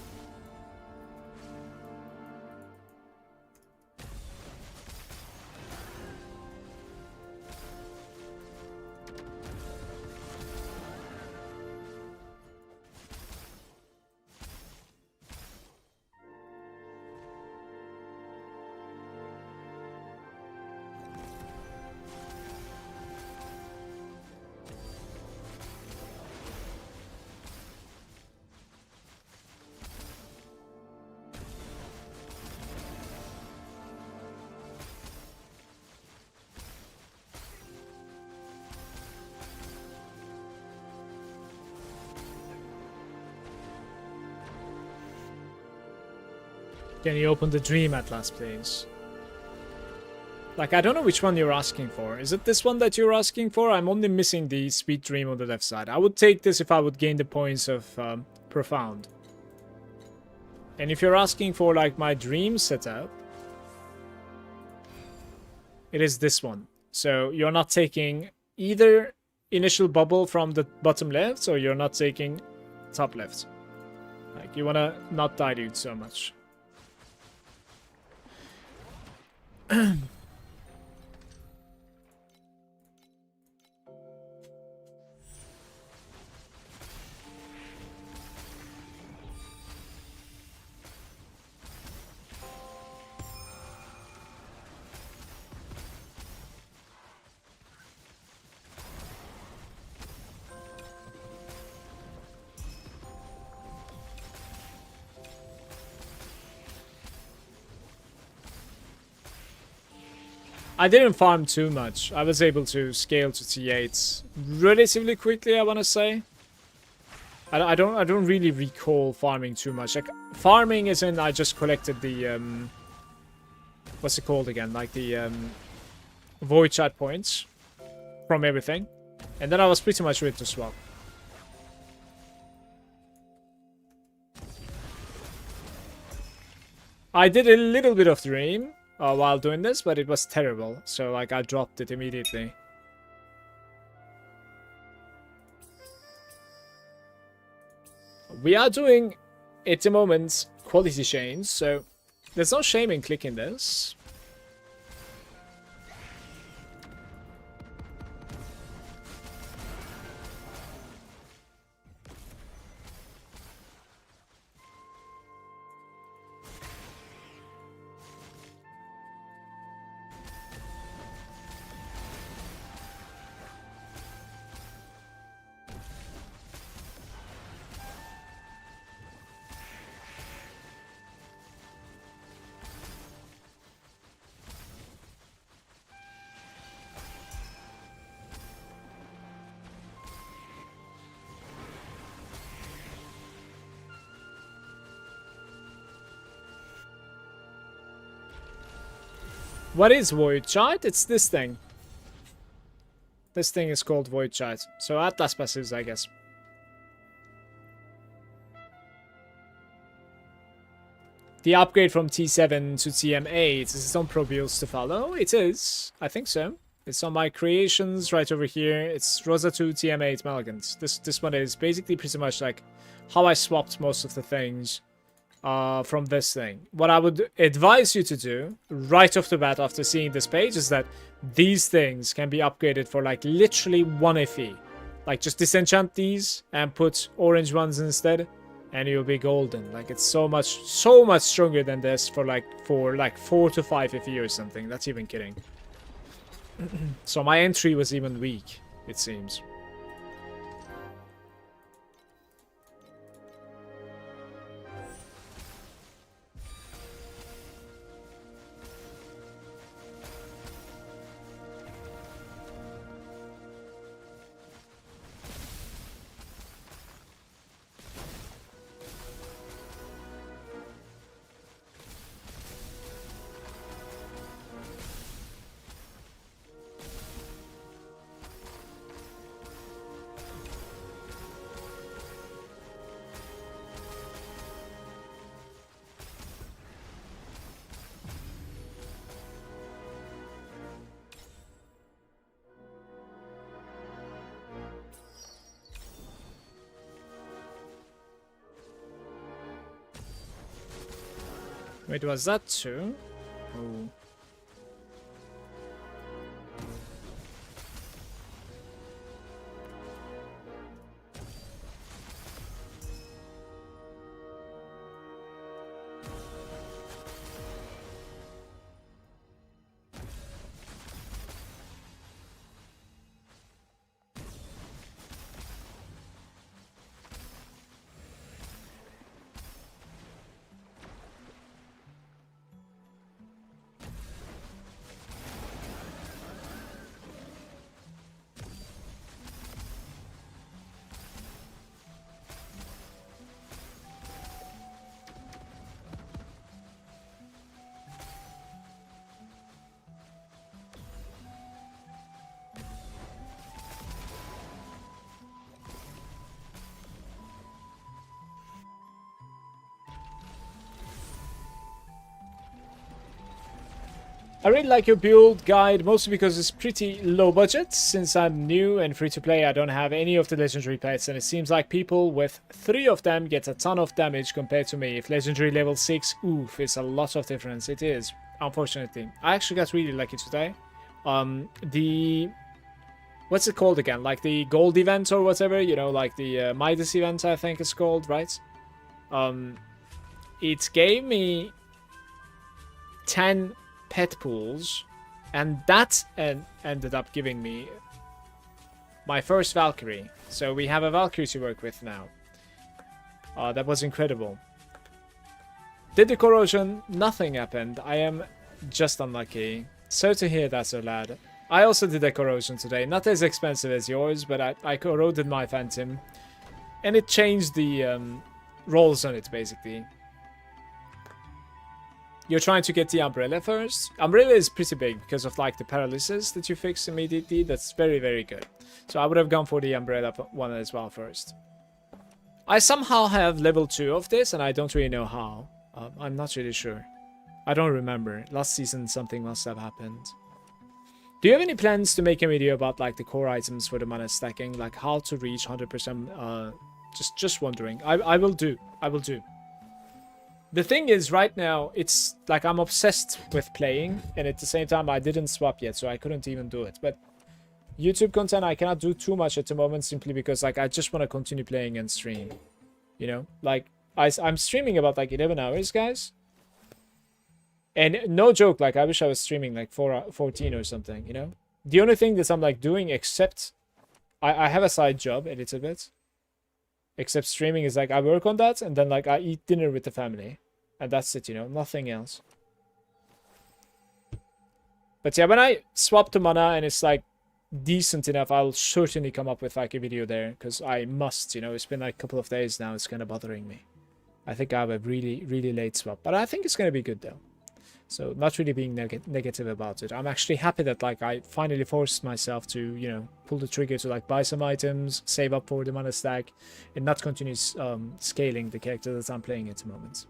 Can you open the Dream Atlas, please? Like, I don't know which one you're asking for. Is it this one that you're asking for? I'm only missing the Sweet Dream on the left side. I would take this if I would gain the points of Profound. And if you're asking for, like, my Dream setup, it is this one. So you're not taking either Initial Bubble from the bottom left, or you're not taking top left. Like, you want to not dilute so much. I didn't farm too much. I was able to scale to T8 relatively quickly, I want to say. I don't really recall farming too much. Like, farming is in I just collected the what's it called again? Like the void chat points from everything. And then I was pretty much ready to swap. I did a little bit of Dream while doing this, but it was terrible. So, like, I dropped it immediately. We are doing, at the moment, quality change, so there's no shame in clicking this. What is Void Chart? It's this thing. This thing is called Void Chart. So Atlas passives, I guess. The upgrade from T7 to TM8, is it on Pro Builds to follow? It is. I think so. It's on my creations right over here. It's Rosa 2 TM8 Malagant. This one is basically pretty much like how I swapped most of the things from this thing. What I would advise you to do right off the bat after seeing this page is that these things can be upgraded for like literally 1 FE. Like just disenchant these and put orange ones instead and you'll be golden. Like it's so much stronger than this for like 4 to 5 FE or something. That's even kidding. So my entry was even weak, it seems. Wait, was that too? Oh. I really like your build guide, mostly because it's pretty low budget. Since I'm new and free to play, I don't have any of the legendary pets, and it seems like people with 3 of them get a ton of damage compared to me. If legendary level 6, oof, it's a lot of difference. It is, unfortunately. I actually got really lucky today. What's it called again? Like the gold event or whatever, you know, like the Midas event, I think it's called, right? It gave me 10 pet pools, and that ended up giving me my first Valkyrie. So we have a Valkyrie to work with now. That was incredible. Did the corrosion? Nothing happened. I am just unlucky. So to hear that, so lad. I also did a corrosion today. Not as expensive as yours, but I corroded my Phantom. And it changed the rolls on it, basically. You're trying to get the Umbrella first. Umbrella is pretty big because of like the paralysis that you fix immediately. That's very, very good. So I would have gone for the Umbrella one as well first. I somehow have level 2 of this and I don't really know how. I'm not really sure. I don't remember. Last season something must have happened. Do you have any plans to make a video about like the core items for the mana stacking? Like how to reach 100%? Just wondering. I will do. I will do. The thing is, right now, it's like I'm obsessed with playing, and at the same time, I didn't swap yet, so I couldn't even do it. But YouTube content, I cannot do too much at the moment, simply because like I just want to continue playing and stream. You know, like I'm streaming about like 11 hours, guys. And no joke, like I wish I was streaming like 14 or something. You know, the only thing that I'm like doing, except I have a side job a little bit. Except streaming is like I work on that, and then like I eat dinner with the family. And that's it, you know, nothing else. But yeah, when I swap to mana and it's like decent enough, I'll certainly come up with like a video there. Because I must, you know, it's been like a couple of days now, it's kind of bothering me. I think I have a really, really late swap. But I think it's going to be good though. So not really being negative about it. I'm actually happy that like I finally forced myself to, you know, pull the trigger to like buy some items, save up for the mana stack, and not continue scaling the character that I'm playing at the moment.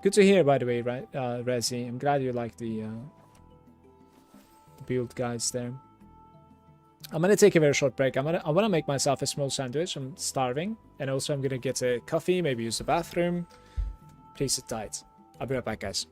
Good to hear, by the way, right, Rezi. I'm glad you like the build guides there. I'm gonna take a very short break. I wanna make myself a small sandwich. I'm starving, and also I'm gonna get a coffee, maybe use the bathroom. Please sit tight. I'll be right back, guys.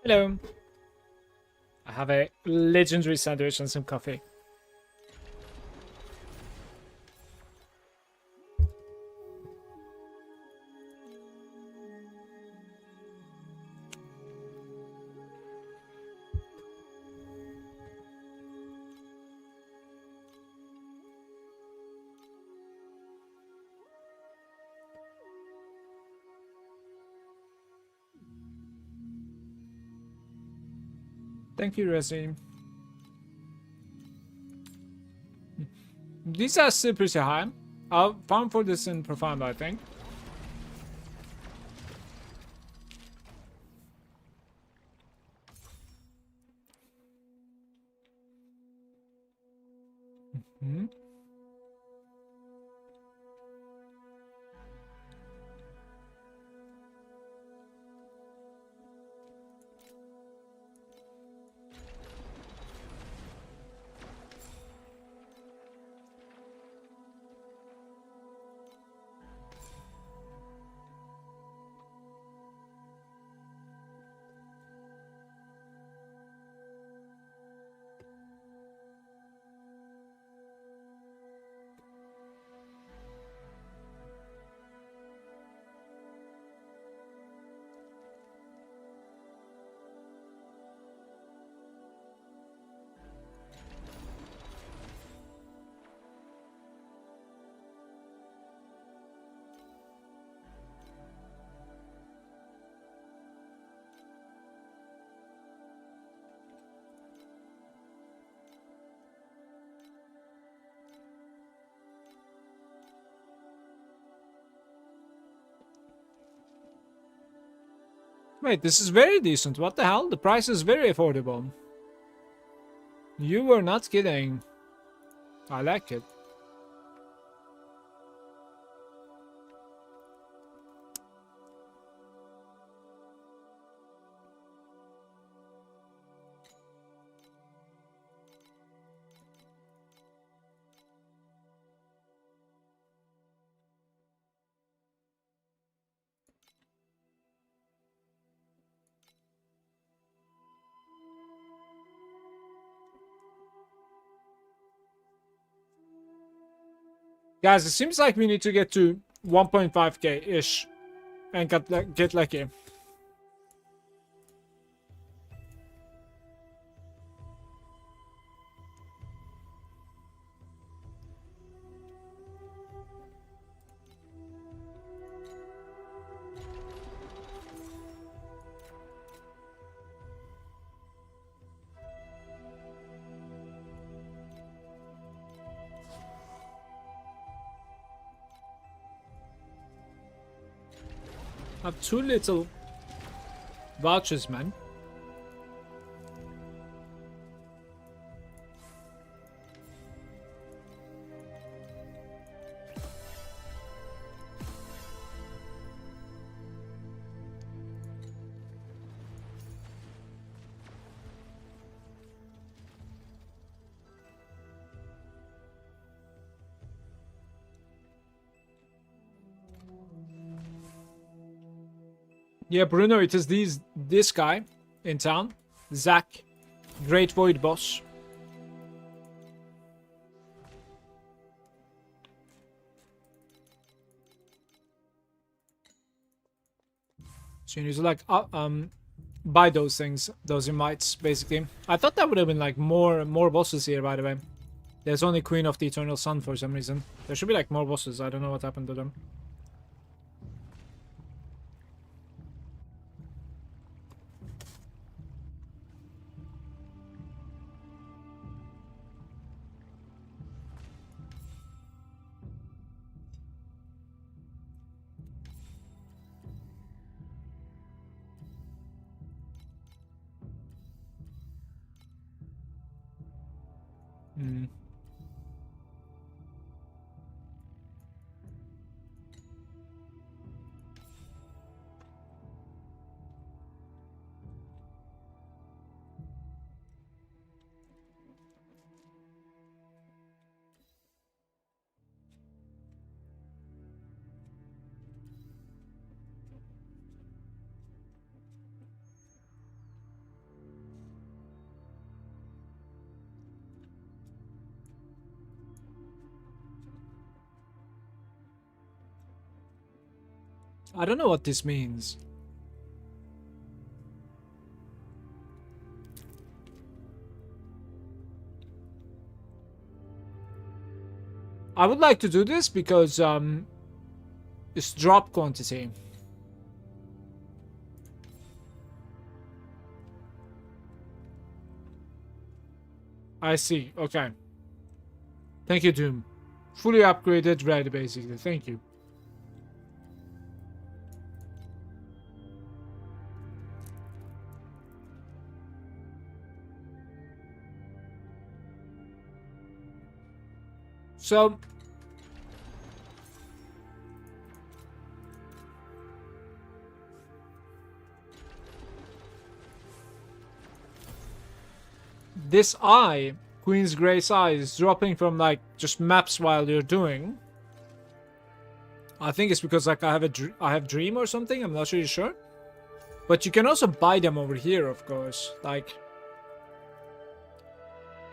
Hello. I have a legendary sandwich and some coffee. Thank you, Resi. These are still pretty high. I'll farm for this in Profound, I think. Hmm. Wait, this is very decent. What the hell? The price is very affordable. You were not kidding. I like it. Guys, it seems like we need to get to 1.5k-ish and get lucky. I have too little vouchers, man. Yeah, Bruno, it is this guy in town, Zach, Great Void Boss. So you need to like buy those things, those invites, basically. I thought that would have been like more bosses here, by the way. There's only Queen of the Eternal Sun for some reason. There should be like more bosses. I don't know what happened to them. Hmm. I don't know what this means. I would like to do this because it's drop quantity. I see. Okay. Thank you, Doom. Fully upgraded red, basically. Thank you. So this eye, Queen's Grace eye, is dropping from like just maps while you're doing. I think it's because like I have Dream or something. I'm not really sure. But you can also buy them over here, of course. Like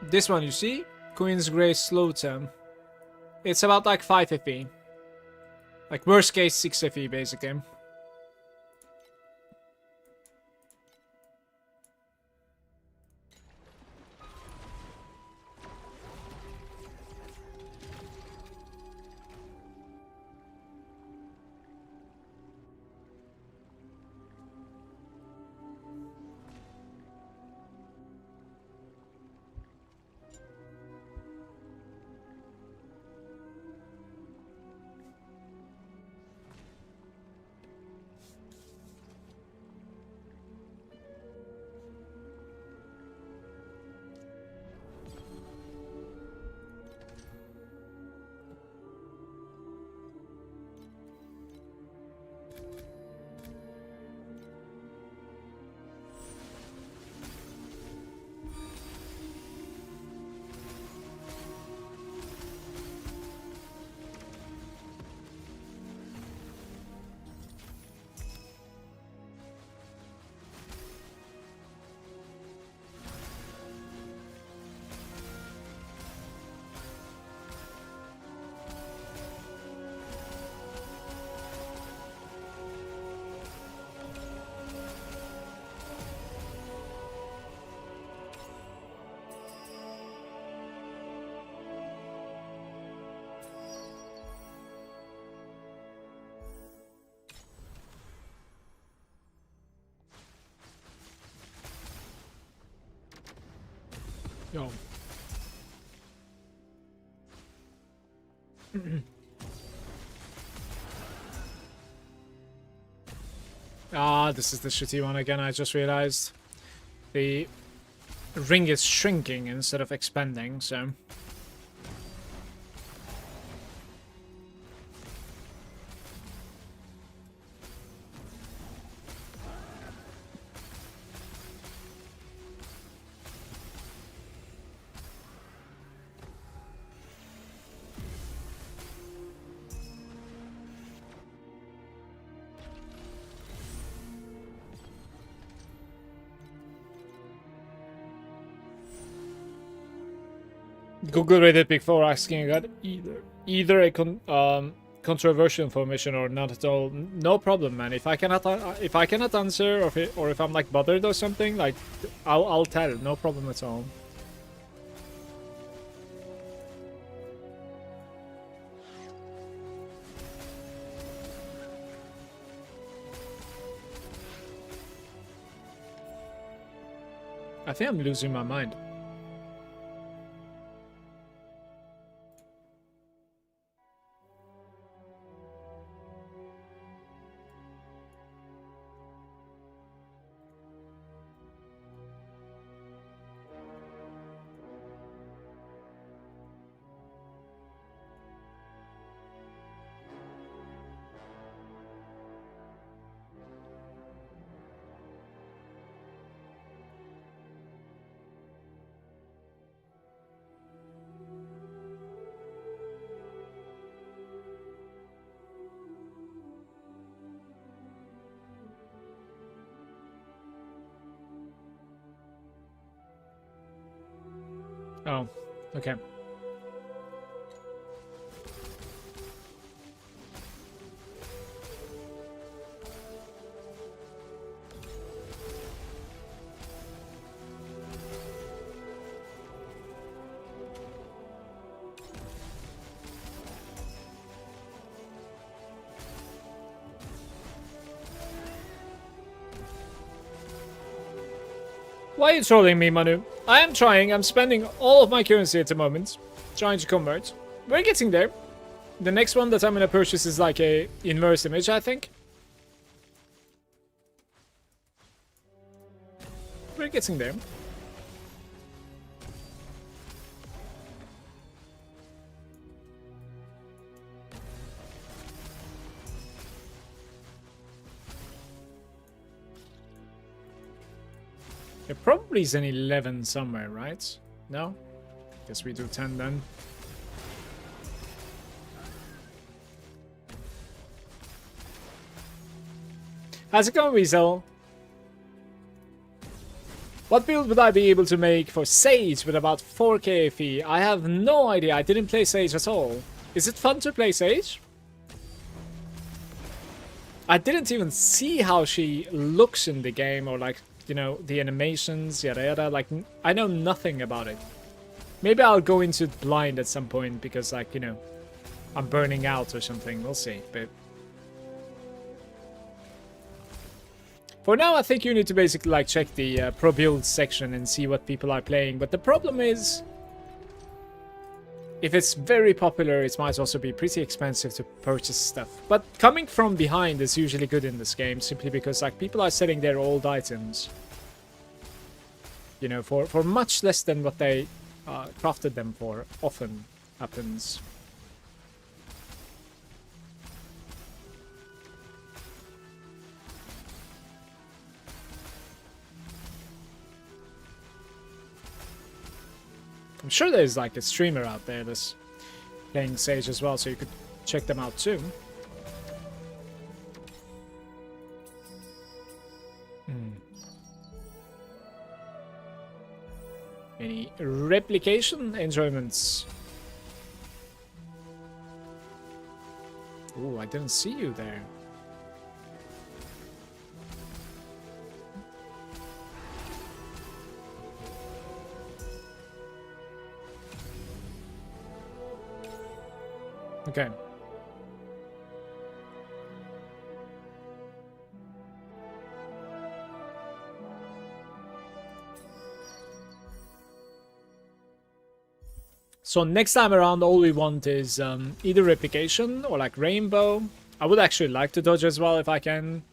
this one, you see? Queen's Grace Slow Tem. It's about like 5 FE. Like worst case 6 FE basically. Yo. Ah, this is the shitty one again, I just realized. The ring is shrinking instead of expanding, so... Google read it before asking that either a controversial information or not at all. No problem, man. If I cannot answer, or if I'm like bothered or something, like I'll tell. No problem at all. I think I'm losing my mind. Oh, okay. Why are you trolling me, Manu? I am trying. I'm spending all of my currency at the moment, trying to convert. We're getting there. The next one that I'm gonna purchase is like a inverse image, I think. We're getting there. There probably is an 11 somewhere, right? No? Guess we do 10 then. How's it going, Weasel? What build would I be able to make for Sage with about 4k FE? I have no idea. I didn't play Sage at all. Is it fun to play Sage? I didn't even see how she looks in the game, or like, you know, the animations, yada yada. Like, I know nothing about it. Maybe I'll go into it blind at some point because, like, you know, I'm burning out or something. We'll see. But for now, I think you need to basically like check the pro build section and see what people are playing. But the problem is, if it's very popular, it might also be pretty expensive to purchase stuff. But coming from behind is usually good in this game, simply because like people are selling their old items, you know, for much less than what they crafted them for. Often happens. I'm sure there's like a streamer out there that's playing Sage as well, so you could check them out too. Any replication enjoyments? Oh, I didn't see you there. Okay. So next time around, all we want is either replication or like rainbow. I would actually like to dodge as well if I can.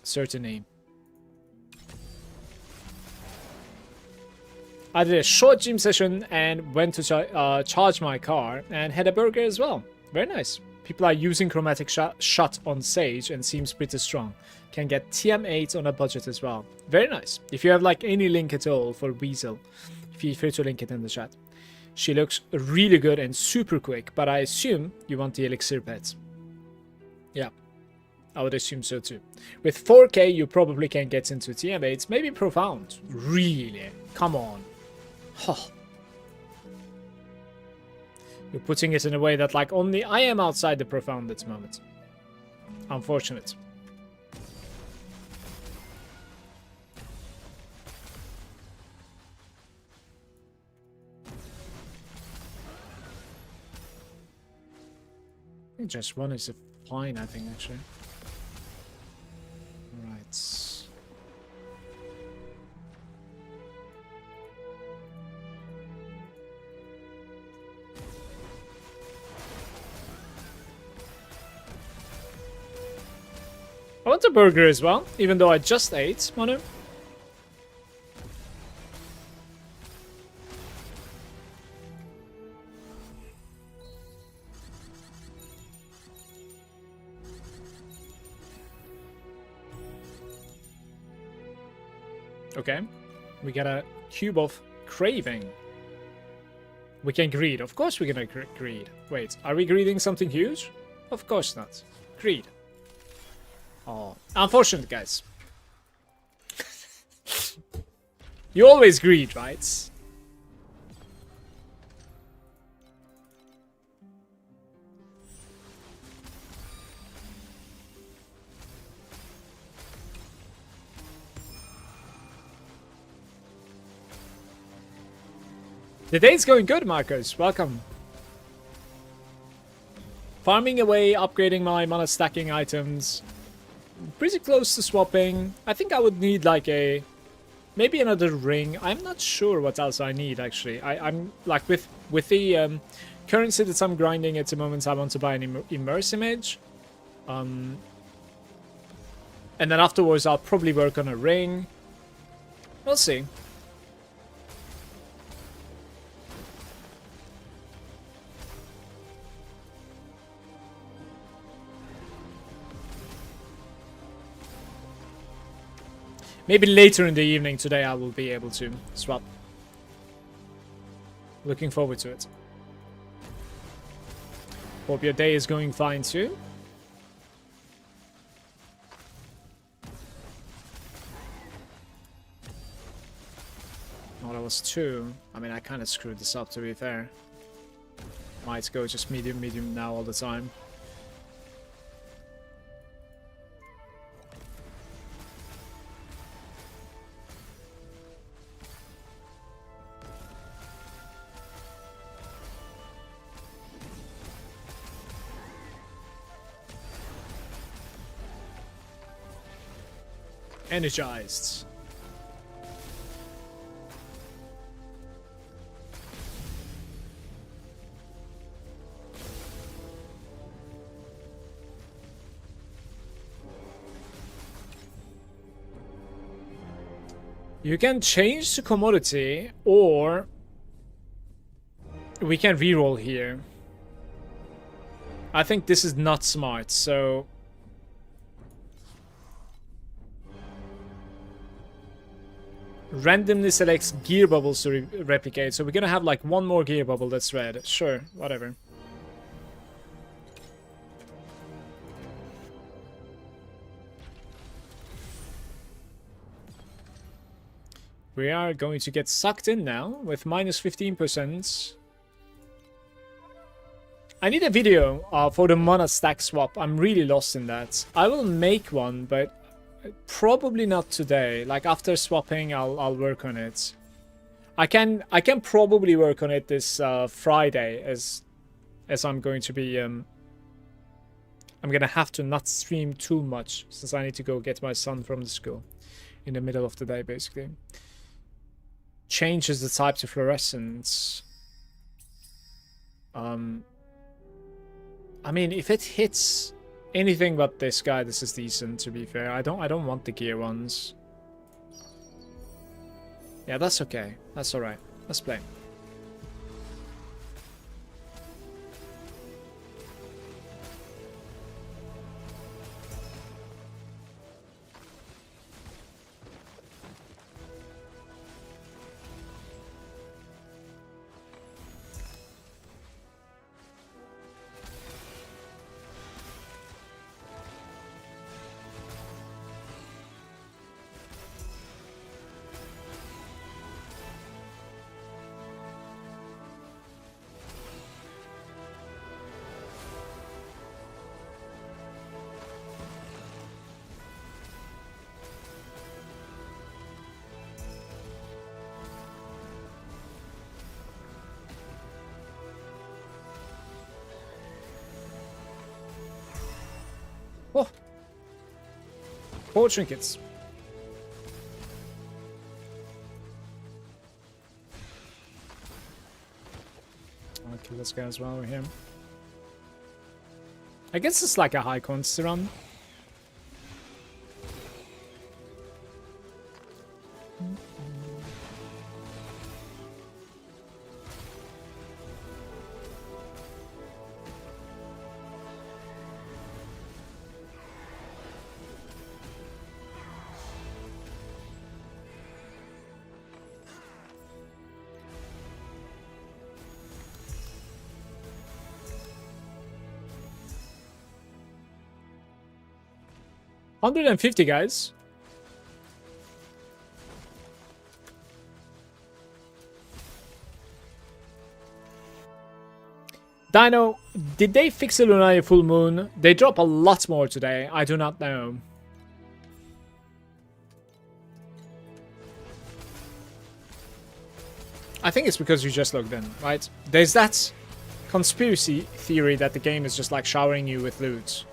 Certainly. I did a short gym session and went to charge my car and had a burger as well. Very nice. People are using chromatic shot on Sage and seems pretty strong. Can get TM8 on a budget as well. Very nice. If you have like any link at all for Weasel, feel free to link it in the chat. She looks really good and super quick, but I assume you want the elixir pets. Yeah, I would assume so too. With 4k, you probably can get into TM8s, maybe profound. Really? Come on. Oh. You're putting it in a way that like only I am outside the profound at the moment. Unfortunate. I think just one is fine, I think, actually. Right. I want a burger as well, even though I just ate, Manu. Okay, we got a cube of craving. We can greed. Of course we're gonna greed. Wait, are we greeding something huge? Of course not. Greed. Oh, unfortunate, guys. You always greed, right? The day's going good, Marcos. Welcome. Farming away, upgrading my mana stacking items. Pretty close to swapping. I think I would need like a Maybe another ring. I'm not sure what else I need, actually. I'm like, with the currency that I'm grinding at the moment, I want to buy an immerse image. And then afterwards, I'll probably work on a ring. We'll see. Maybe later in the evening today I will be able to swap. Looking forward to it. Hope your day is going fine too. Oh, that was 2. I mean, I kind of screwed this up, to be fair. Might go just medium, medium now all the time. Energized. You can change the commodity, or we can reroll here. I think this is not smart, so randomly selects gear bubbles to replicate. So we're gonna have like one more gear bubble that's red. Sure, whatever. We are going to get sucked in now with minus 15%. I need a video for the mana stack swap. I'm really lost in that. I will make one, but probably not today. Like after swapping, I'll work on it. I can probably work on it this Friday, as I'm going to be I'm gonna have to not stream too much since I need to go get my son from the school in the middle of the day, basically. Changes the type to fluorescence. I mean, if it hits anything but this guy, this is decent, to be fair. I don't want the gear ones. Yeah, that's okay. That's alright. Let's play. Oh! 4 trinkets. I'll kill this guy as well with him. I guess it's like a high quantity run. $150, guys. Dino, did they fix the Lunaria full moon? They drop a lot more today. I do not know. I think it's because you just logged in, right? There's that conspiracy theory that the game is just like showering you with loot.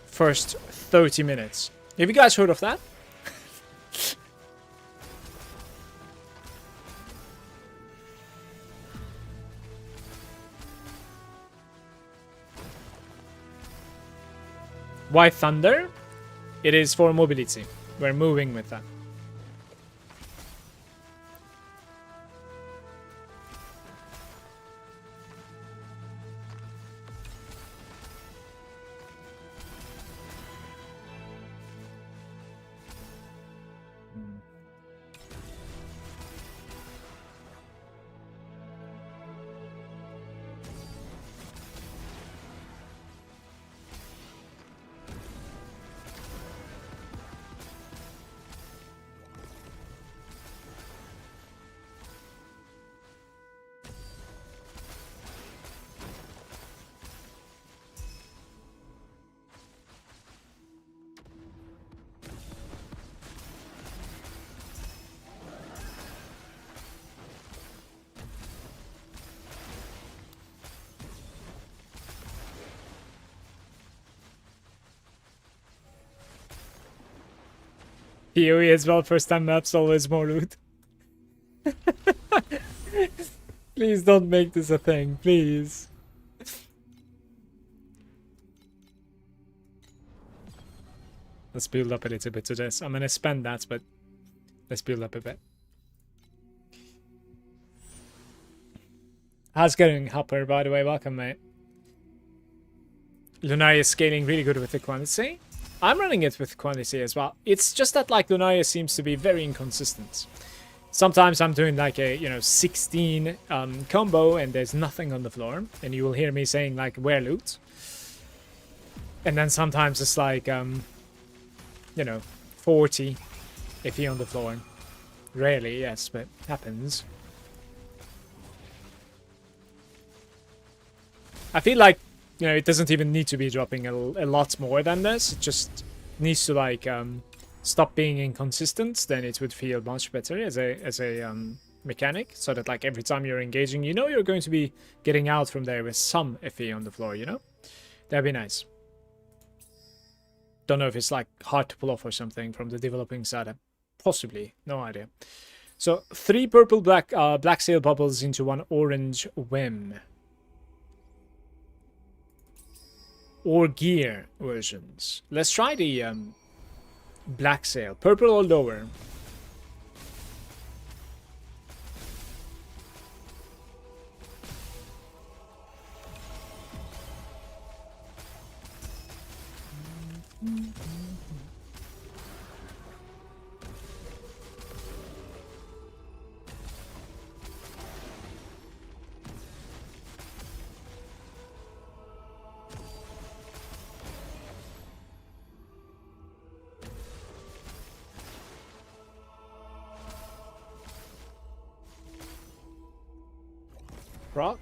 First 30 minutes. Have you guys heard of that? Why thunder? It is for mobility. We're moving with that. PoE as well, first time maps, always more loot. Please don't make this a thing, please. Let's build up a little bit to this. I'm gonna spend that, but let's build up a bit. How's it going, Hopper, by the way? Welcome, mate. Lunaria is scaling really good with the quantity. I'm running it with quantity as well. It's just that, like, Lunaria seems to be very inconsistent. Sometimes I'm doing like a, 16 combo and there's nothing on the floor. And you will hear me saying, like, where loot? And then sometimes it's like, 40 FE on the floor. Rarely, yes, but happens. I feel like, it doesn't even need to be dropping a lot more than this. It just needs to, like, stop being inconsistent. Then it would feel much better as a mechanic. So that, like, every time you're engaging, you're going to be getting out from there with some FE on the floor, That'd be nice. Don't know if it's, like, hard to pull off or something from the developing side. Possibly. No idea. So, 3 purple black sail bubbles into 1 orange whim. Or gear versions. Let's try the black sail. Purple or lower? Rock?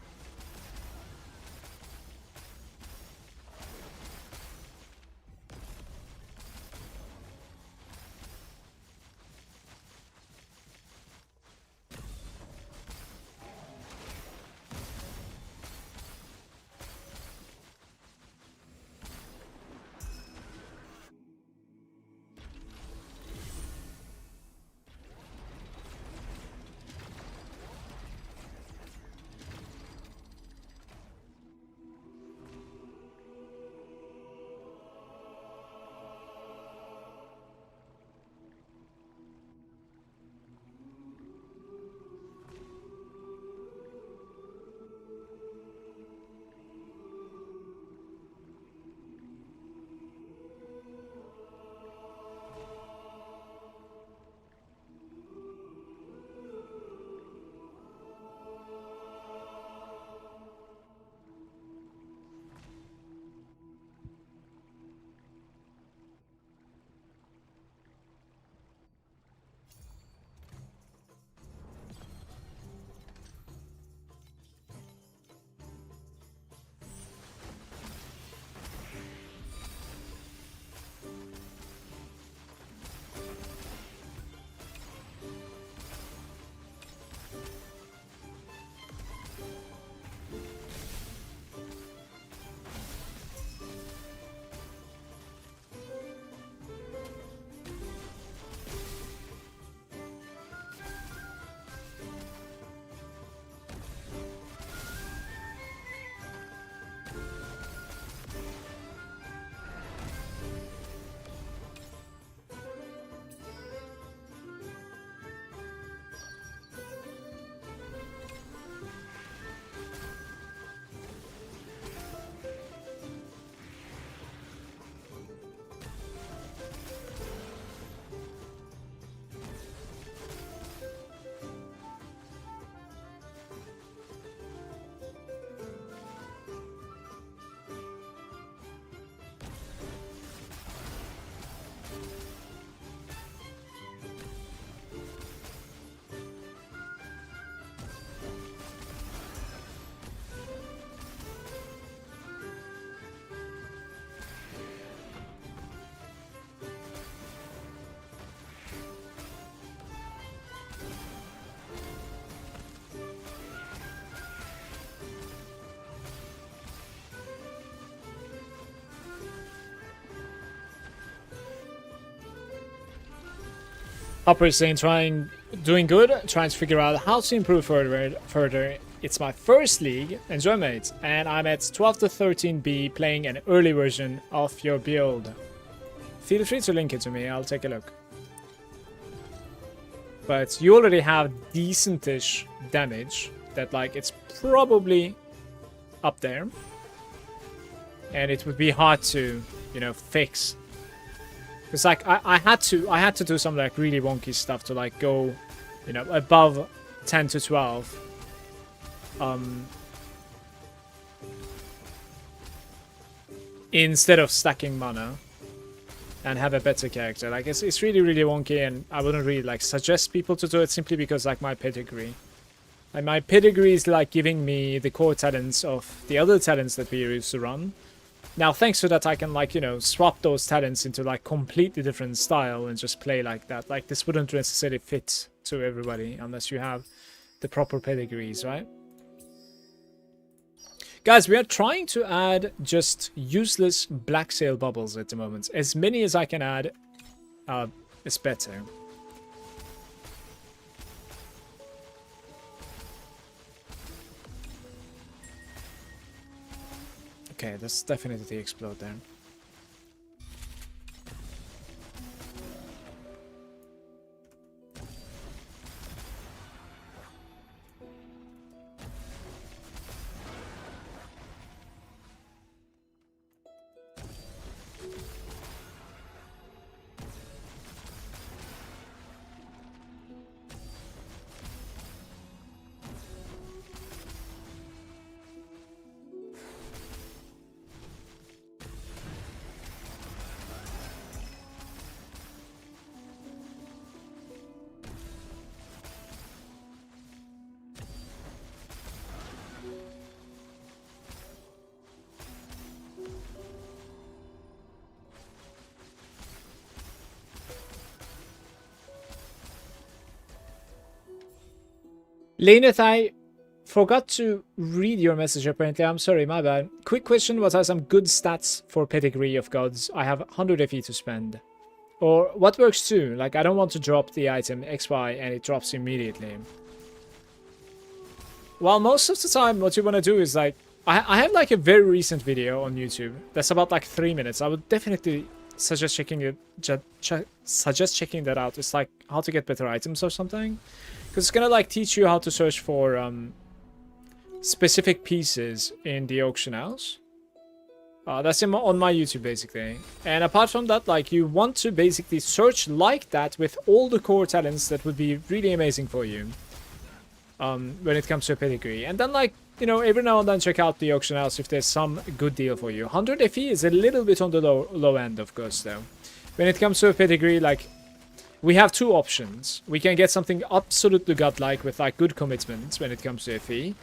Upper saying doing good, trying to figure out how to improve further. It's my first league, enjoy mate, and I'm at 12 to 13B playing an early version of your build. Feel free to link it to me, I'll take a look. But you already have decentish damage that like it's probably up there. And it would be hard to, you know, fix. Because like I had to do some like really wonky stuff to like go, you know, above 10 to 12. Instead of stacking mana and have a better character. Like it's really wonky, and I wouldn't really like suggest people to do it simply because like my pedigree. Like my pedigree is like giving me the core talents of the other talents that we used to run. Now, thanks to that, I can, like, you know, swap those talents into, like, completely different style and just play like that. Like, this wouldn't necessarily fit to everybody unless you have the proper pedigrees, right? Guys, we are trying to add just useless black sail bubbles at the moment. As many as I can add is better. Okay, that's definitely the explode there. Leneth, I forgot to read your message apparently. I'm sorry, my bad. Quick question, what are some good stats for pedigree of gods? I have 100 FE to spend. Or what works too? Like, I don't want to drop the item XY and it drops immediately. Well, most of the time what you want to do is like... I have like a very recent video on YouTube that's about like 3 minutes. I would definitely suggest checking it. Suggest checking that out. It's like how to get better items or something. Because it's gonna like teach you how to search for specific pieces in the auction house. That's on my YouTube basically. And apart from that, like you want to basically search like that with all the core talents. That would be really amazing for you when it comes to a pedigree. And then like, you know, every now and then check out the auction house if there's some good deal for you. 100 FE is a little bit on the low end, of course, though. When it comes to a pedigree, like... we have two options. We can get something absolutely godlike with like good commitments when it comes to FE.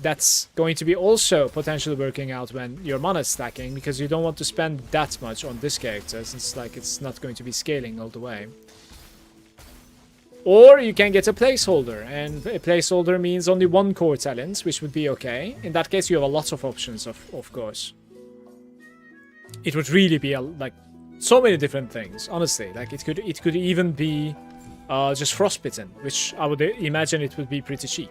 That's going to be also potentially working out when your mana is stacking, because you don't want to spend that much on this character since like it's not going to be scaling all the way. Or you can get a placeholder, and a placeholder means only one core talent, which would be okay. In that case, you have a lot of options, of course. It would really be like so many different things, honestly. Like it could even be just frostbitten, which I would imagine it would be pretty cheap.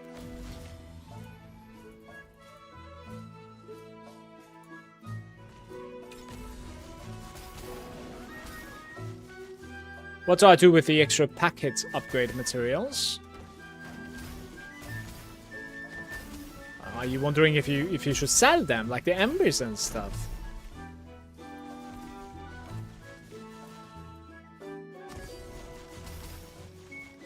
What do I do with the extra packet upgrade materials? Are you wondering if you should sell them, like the embers and stuff?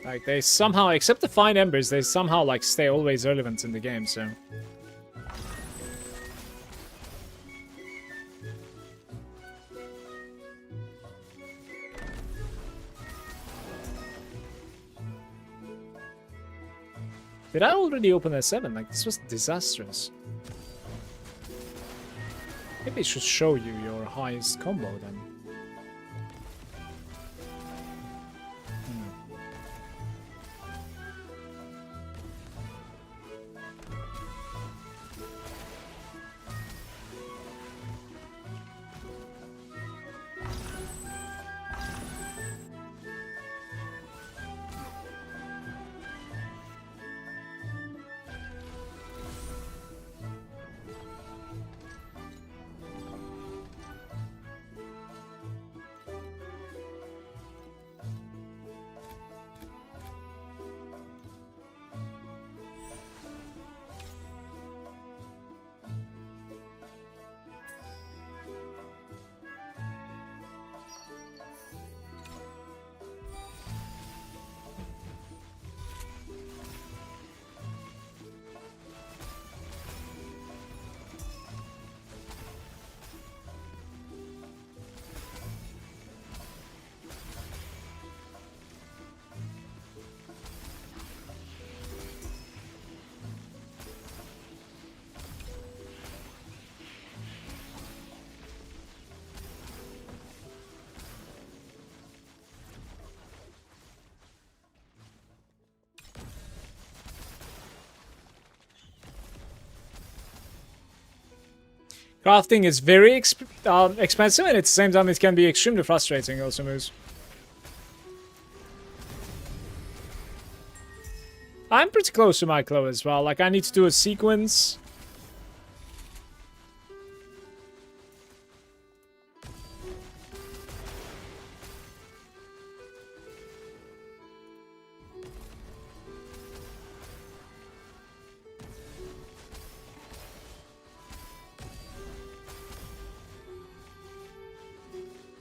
Like, they somehow, except the fine embers, they somehow, like, stay always relevant in the game, so... Did I already open a 7? Like, this was disastrous. Maybe it should show you your highest combo, then. Crafting is very expensive, and at the same time it can be extremely frustrating also, Moose. I'm pretty close to my claw as well. Like, I need to do a sequence.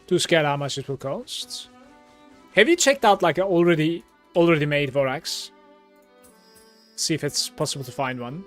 Too scared how much it will cost. Have you checked out like a already made Vorax? See if it's possible to find one.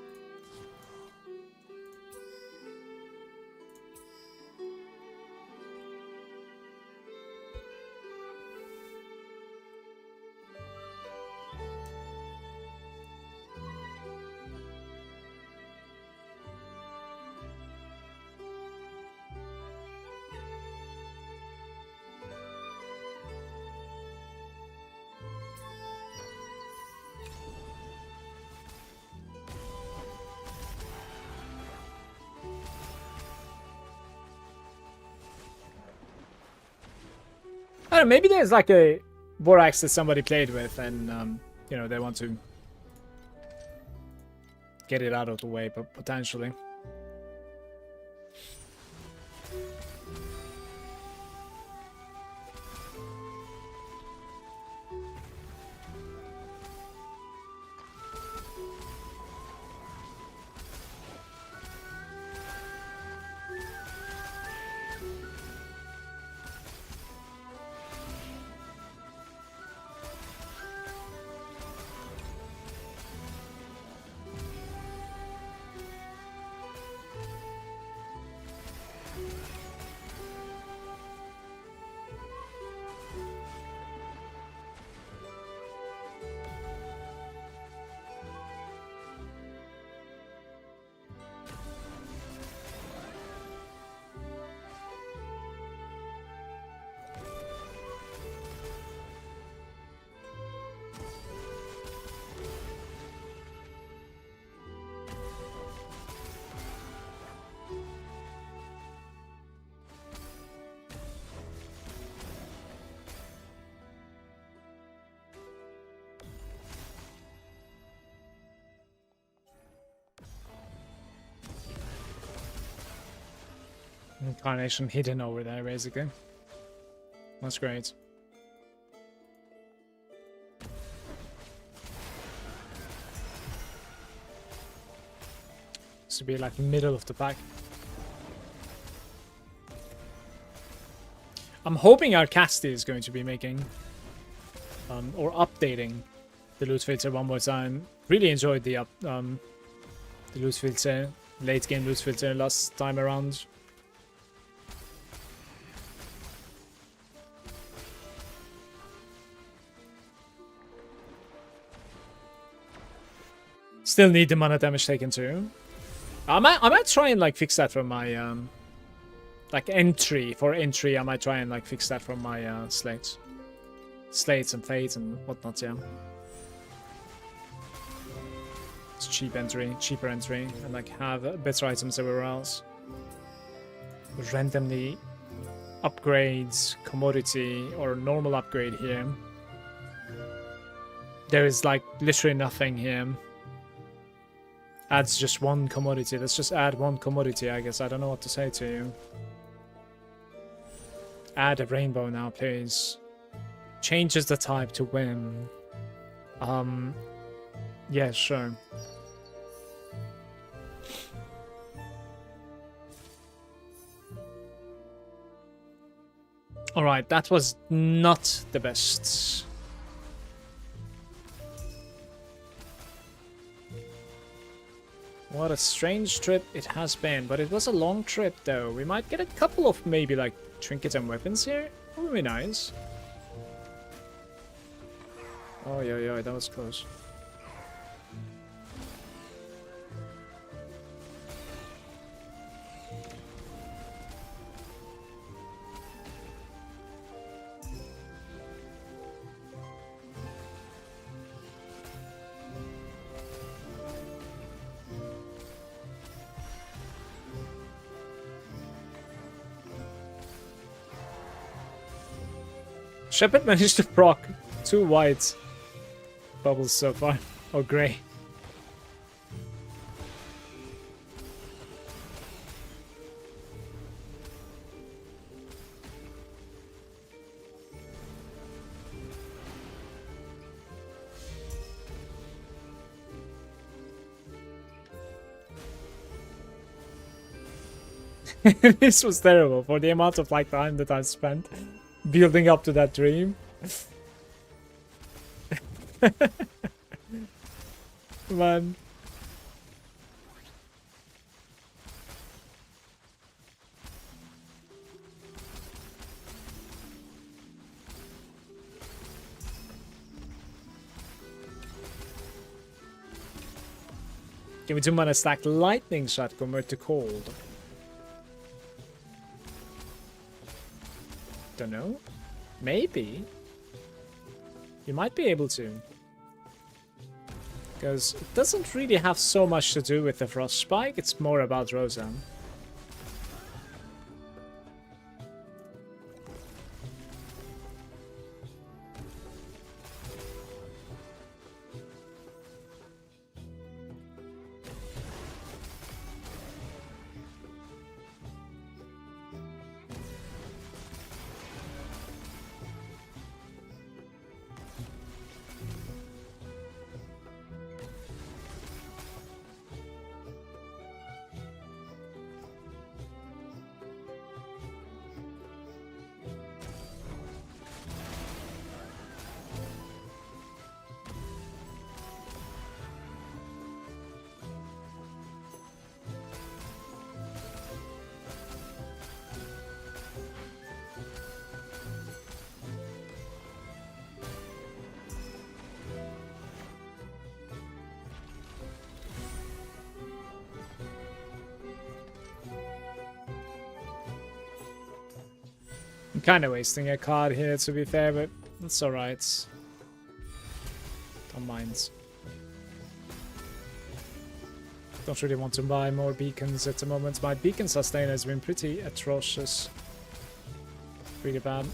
I don't know, maybe there's like a Vorax that somebody played with and, you know, they want to get it out of the way, but potentially. Incarnation hidden over there, basically. That's great. This would be like middle of the pack. I'm hoping our Casti is going to be making or updating the loot filter one more time. Really enjoyed the loot filter, late game loot filter last time around. Still need the mana damage taken too. I might try and like fix that from my like entry. I might try and like fix that from my slates and fades and whatnot. Yeah, it's cheaper entry, and like have better items everywhere else. Randomly upgrades commodity or normal upgrade here. There is like literally nothing here. Adds just one commodity. Let's just add one commodity, I guess. I don't know what to say to you. Add a rainbow now, please. Changes the type to win. Yeah, sure. Alright, that was not the best. What a strange trip it has been, but it was a long trip though. We might get a couple of maybe like trinkets and weapons here. That would be nice. Oh yeah, that was close. Shepard managed to proc 2 white bubbles so far. Or grey. This was terrible for the amount of like time that I spent building up to that dream. Man. Give me 2 mana stack lightning shot, convert to cold. Don't know. Maybe. You might be able to. Because it doesn't really have so much to do with the Frost Spike, it's more about Rosa. I'm kind of wasting a card here, to be fair, but that's alright. Don't mind. Don't really want to buy more beacons at the moment. My beacon sustain has been pretty atrocious. Pretty bad.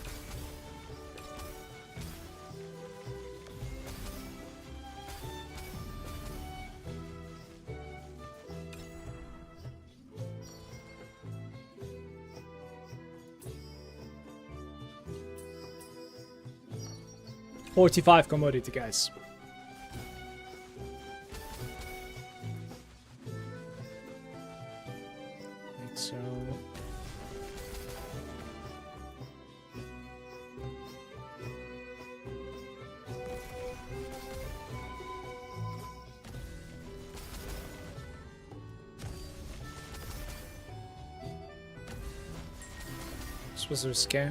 $45 commodity, guys. Like so. This was risky.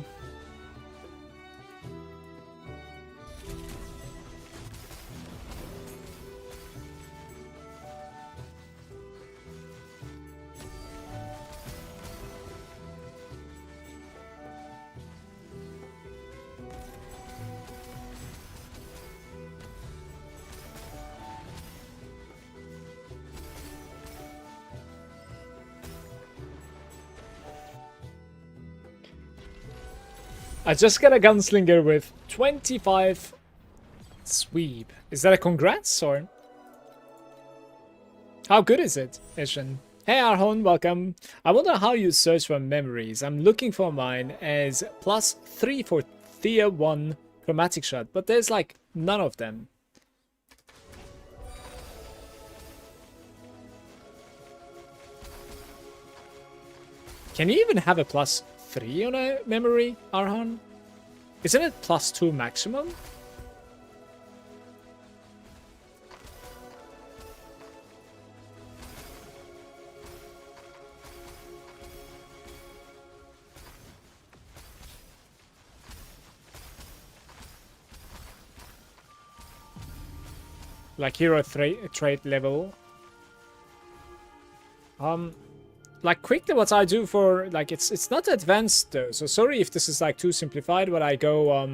I just got a gunslinger with 25 sweep. Is that a congrats or? How good is it, Ishan? Hey Arhon, welcome. I wonder how you search for memories. I'm looking for mine as +3 for Tier 1 chromatic shot, but there's like none of them. Can you even have a +3 on a memory, Arhan? Isn't it +2 maximum? Like hero trait level. Like quickly what I do for, like, it's not advanced though, so sorry if this is like too simplified, but I go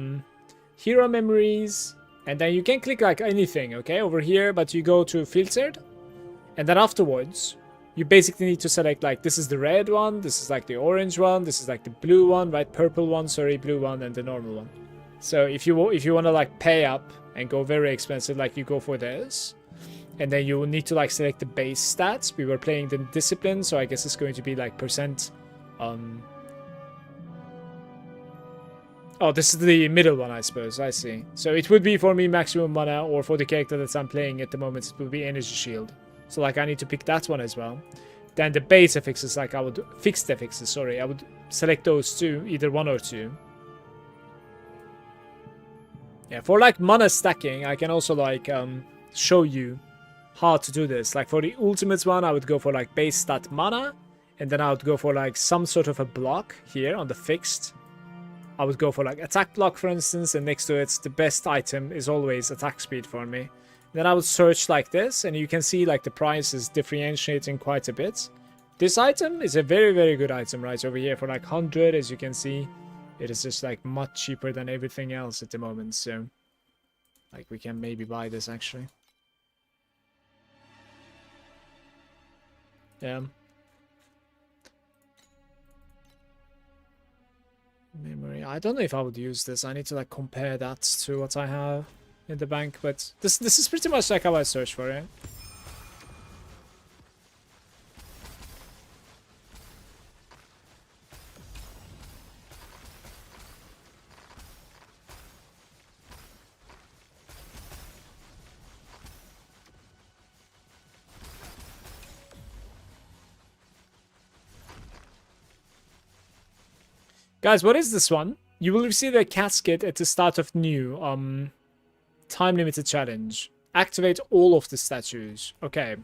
hero memories, and then you can click like anything, okay, over here, but you go to filtered, and then afterwards you basically need to select like this is the red one, this is like the orange one, this is like the blue one, right, purple one, sorry, blue one, and the normal one. So if you want to like pay up and go very expensive, like you go for this, and then you will need to like select the base stats. We were playing the discipline, so I guess it's going to be like percent. Oh, this is the middle one, I suppose. I see. So it would be for me maximum mana, or for the character that I'm playing at the moment, it would be energy shield. So like I need to pick that one as well. Then the base affixes, like I would fixed affixes. Sorry, I would select those two, either one or two. Yeah, for like mana stacking, I can also like show you how to do this. Like for the ultimate one, I would go for like base stat mana, and then I would go for like some sort of a block here on the fixed. I would go for like attack block, for instance, and next to it, the best item is always attack speed for me. Then I would search like this, and you can see like the price is differentiating quite a bit. This item is a very, very good item right over here for like 100, as you can see. It is just like much cheaper than everything else at the moment, so like we can maybe buy this actually. Yeah. Memory. I don't know if I would use this. I need to like compare that to what I have in the bank, but this is pretty much like how I search for it. Guys, what is this one? You will receive a casket at the start of new time limited challenge. Activate all of the statues. Okay.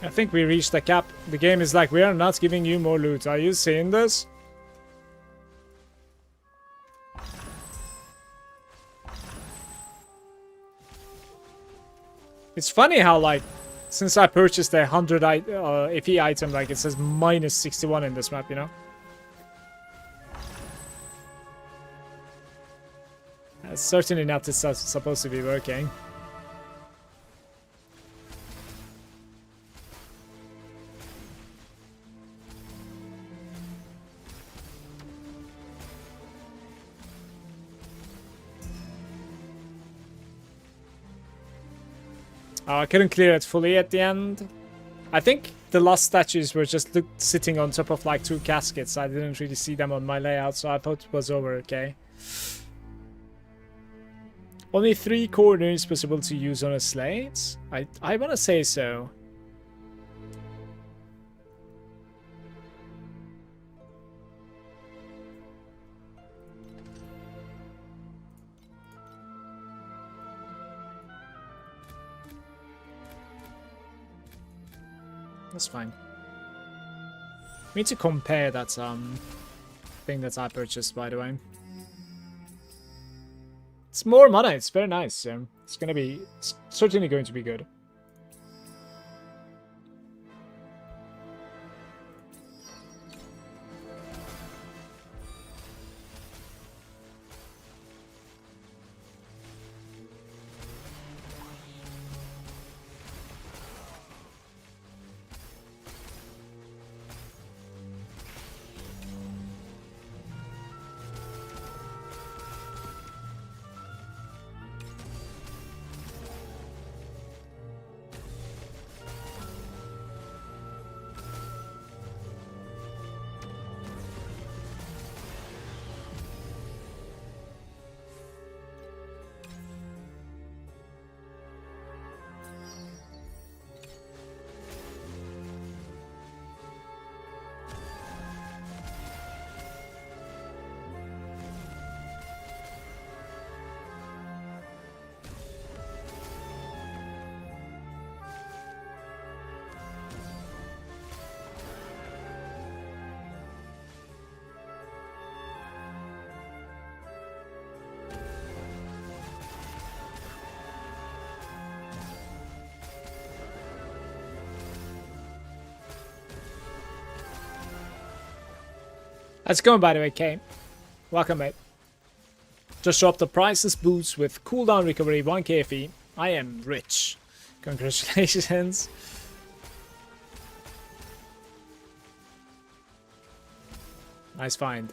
I think we reached the cap. The game is like, we are not giving you more loot. Are you seeing this? It's funny how, like, since I purchased a 100 FE item, like, it says minus 61 in this map, you know? That's certainly not supposed to be working. I couldn't clear it fully at the end. I think the last statues were just sitting on top of like 2 caskets. I didn't really see them on my layout, so I thought it was over, okay. Only 3 corners possible to use on a slate? I want to say so. That's fine. We need to compare that thing that I purchased, by the way. It's more mana, it's very nice, so it's certainly going to be good. How's it going, by the way, Kane? Welcome, mate. Just dropped the priceless boots with cooldown recovery 1 KFE. I am rich. Congratulations. Nice find.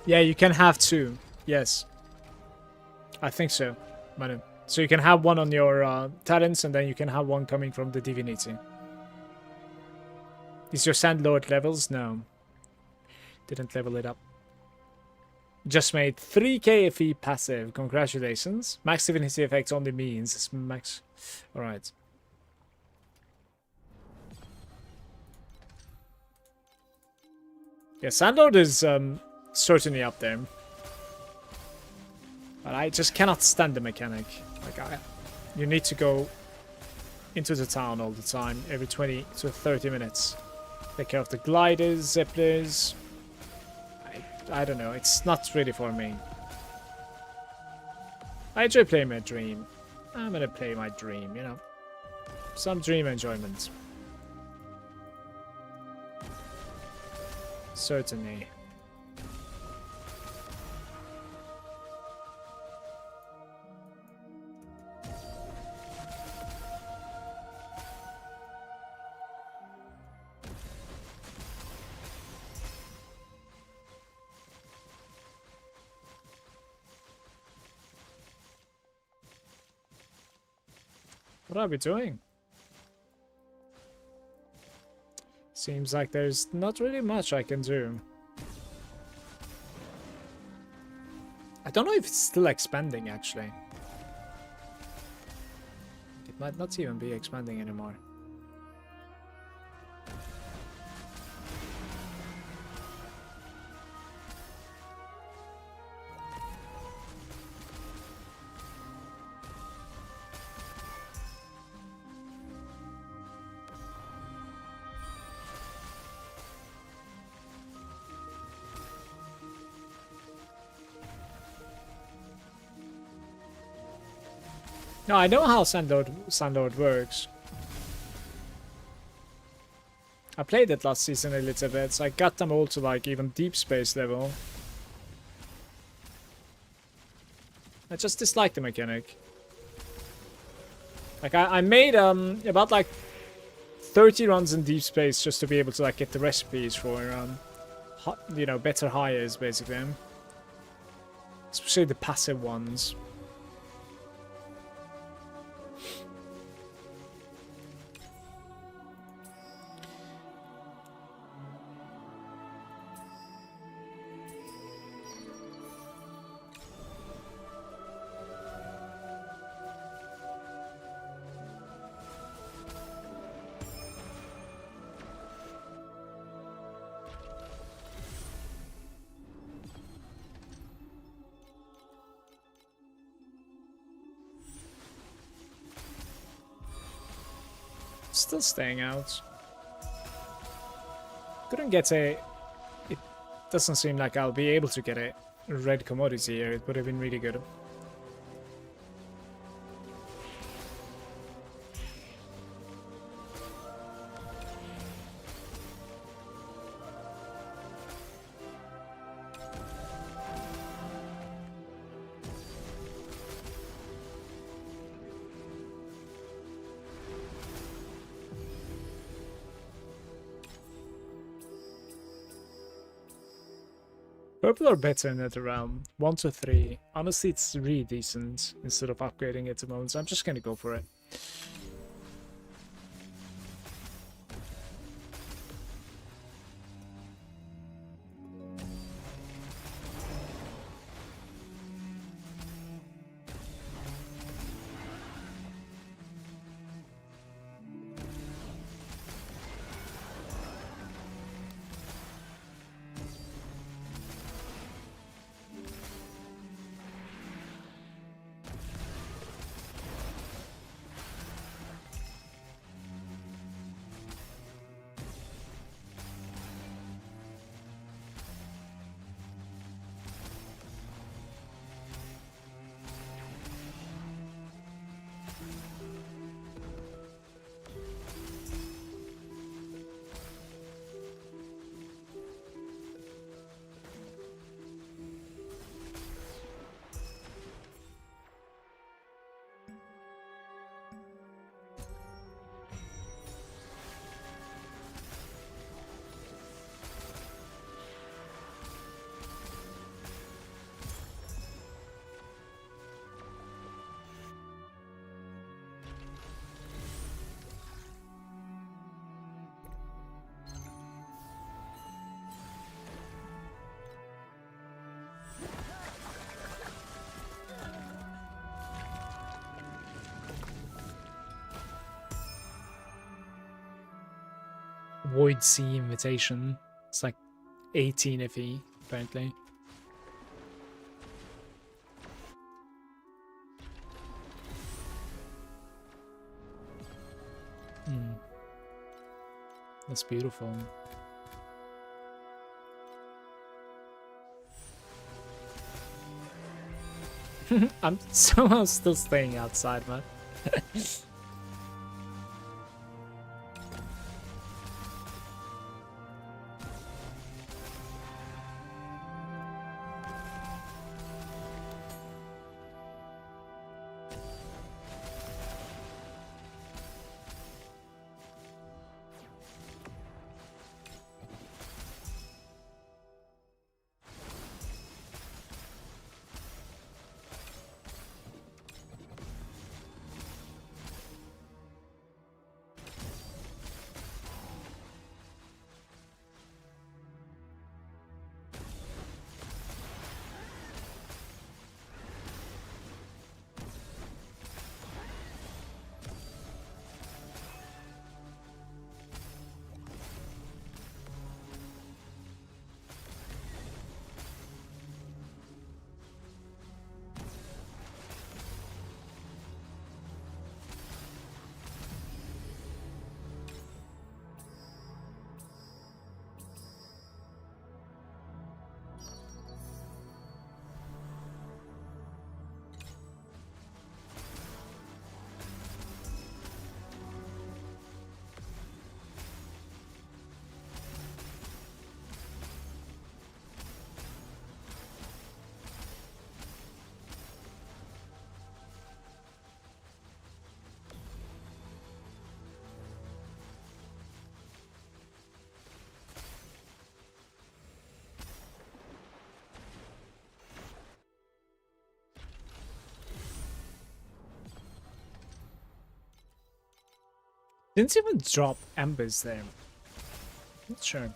Yeah, you can have 2. Yes. I think so, Manu. So you can have 1 on your talents, and then you can have 1 coming from the divinity. Is your Sandlord levels? No. Didn't level it up. Just made 3 KFE passive. Congratulations. Max divinity effect only means it's max. Alright. Yeah, Sandlord is certainly up there. But I just cannot stand the mechanic. Like, you need to go into the town all the time, every 20 to 30 minutes. Take care of the gliders, zipplers. I don't know, it's not really for me. I enjoy playing my dream. I'm gonna play my dream, you know. Some dream enjoyment. Certainly. What are we doing? Seems like there's not really much I can do. I don't know if it's still expanding, actually. It might not even be expanding anymore. No, I know how Sandlord works. I played it last season a little bit, so I got them all to like even deep space level. I just dislike the mechanic. Like I made about like 30 runs in deep space just to be able to like get the recipes for you know, better hires basically. especially the passive ones. Still staying out. Couldn't get a... It doesn't seem like I'll be able to get a red commodity here. It would have been really good. Purple are better in that realm. 1 to 3. Honestly, it's really decent instead of upgrading it at the moment, so I'm just gonna go for it. Void Sea Invitation. It's like 18 FE, apparently. That's beautiful. I'm somehow still staying outside, man. Didn't even drop embers there. Not sure.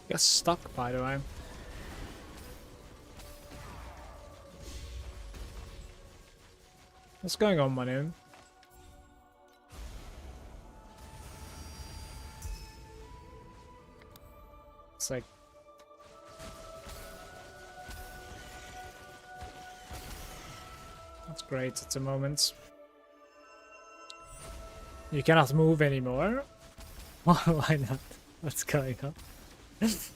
Got stuck, by the way. What's going on, my dude? It's like... That's great at the moment. You cannot move anymore. Why not? What's going on? This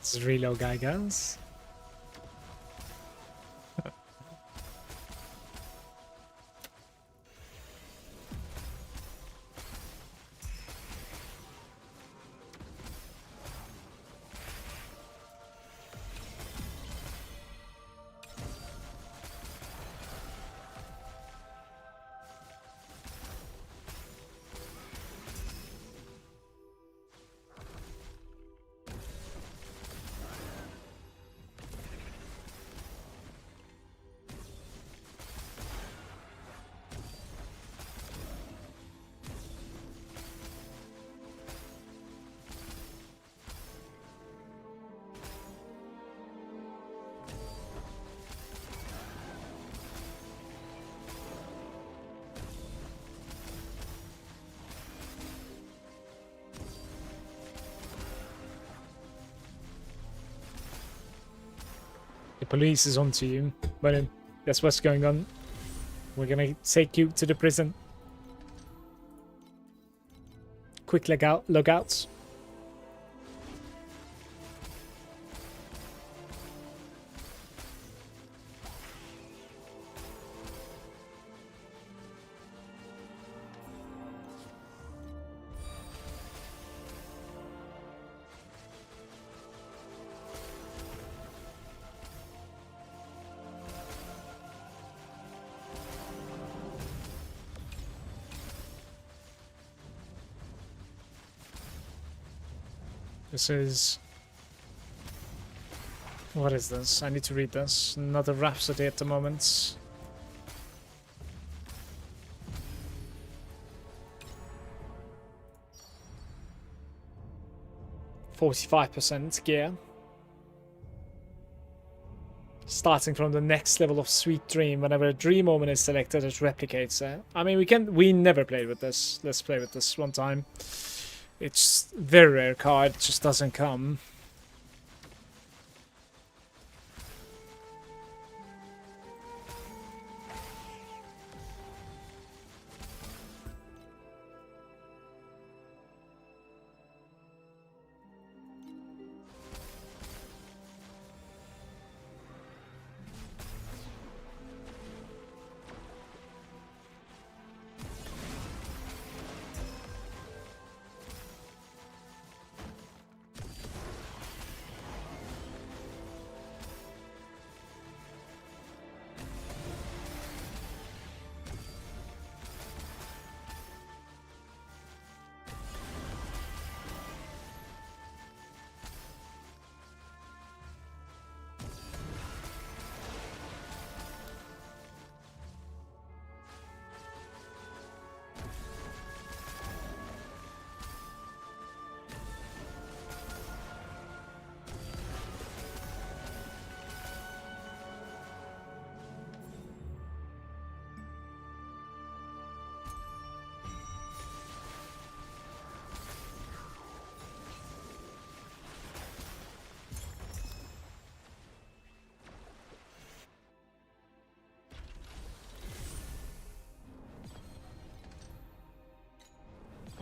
is reload guy guns. The police is onto you, but that's what's going on. We're gonna take you to the prison. Quick logouts. This is... What is this? I need to read this. Another Rhapsody at the moment. %45% gear. Starting from the next level of Sweet Dream, whenever a dream moment is selected, it replicates it. I mean, we never played with this. Let's play with this one time. It's very rare card, it just doesn't come.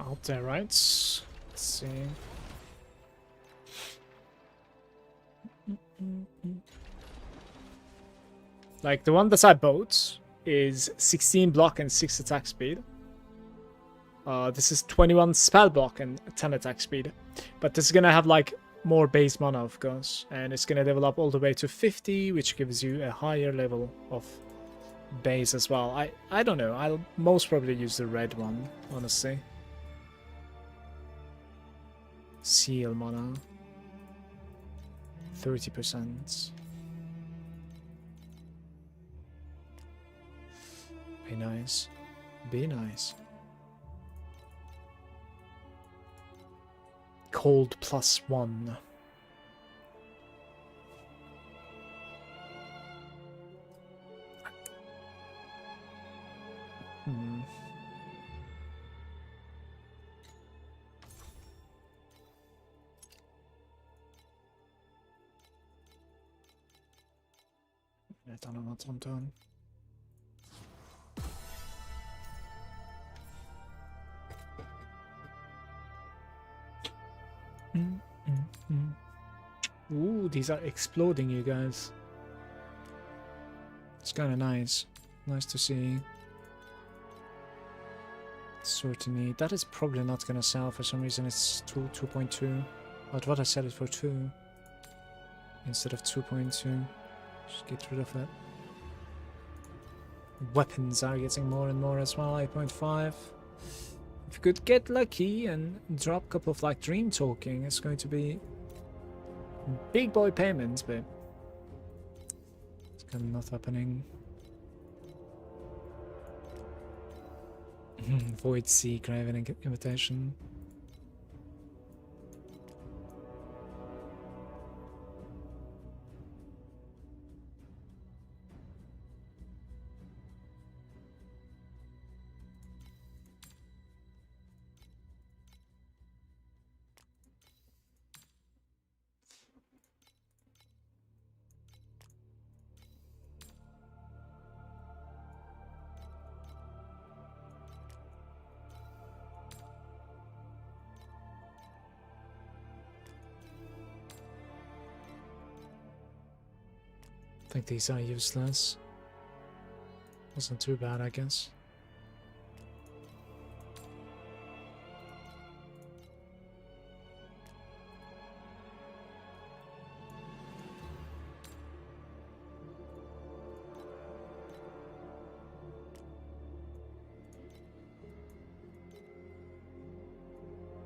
out there, right? Let's see. Like, the one that I bought is 16 block and 6 attack speed. This is 21 spell block and 10 attack speed. But this is gonna have, like, more base mana, of course. And it's gonna develop all the way to 50, which gives you a higher level of base as well. I don't know. I'll most probably use the red one, honestly. Seal mana. 30%. Be nice. Be nice. Cold +1. I don't know what's on turn. Ooh, these are exploding, you guys. It's kind of nice. Nice to see. Certainly. That is probably not going to sell for some reason. It's 2.2. I'd rather sell it for 2 instead of 2.2. Just get rid of that. Weapons are getting more and more as well. 8.5. If you could get lucky and drop a couple of like dream talking, it's going to be big boy payments, but it's kind of not happening. Void Sea, Graven Invitation. I think these are useless. Wasn't too bad, I guess.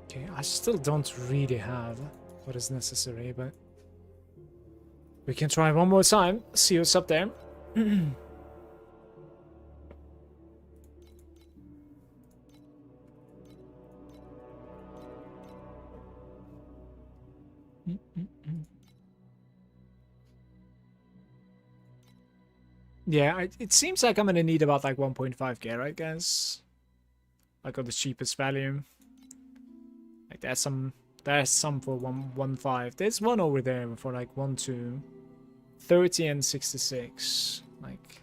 Okay, I still don't really have what is necessary, but we can try one more time, see what's up there. Yeah, it seems like I'm gonna need about like 1.5k, right, guys? Like on the cheapest value. Like there's some for 1.15. There's one over there for like 1.2. 30 and 66. Like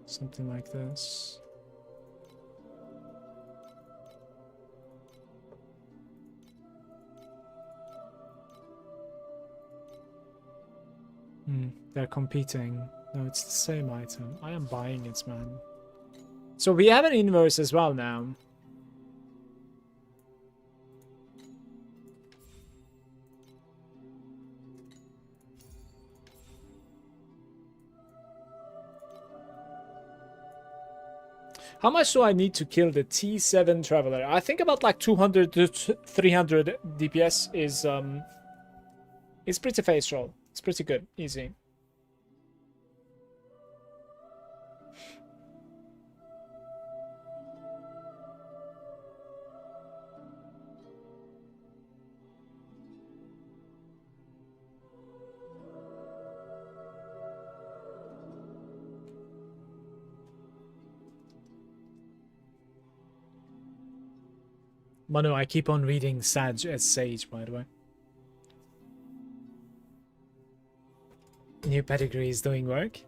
something like this. They're competing. No, it's the same item. I am buying it, man. So we have an inverse as well now. How much do I need to kill the T7 Traveler? I think about like 200 to 300 DPS is pretty facial. It's pretty good. Easy. Manu, I keep on reading Sage as Sage, by the way. New pedigree is doing work.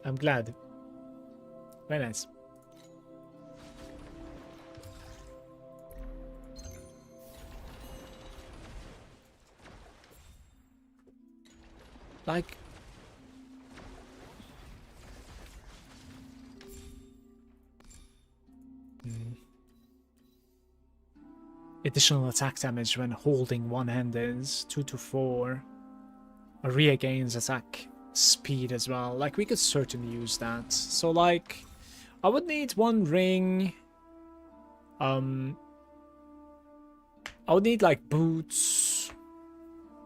I'm glad. Very nice. Like... Additional attack damage when holding one-handed, 2 to 4. Aria gains attack speed as well. Like, we could certainly use that. So, like, I would need 1 ring. I would need, like, boots,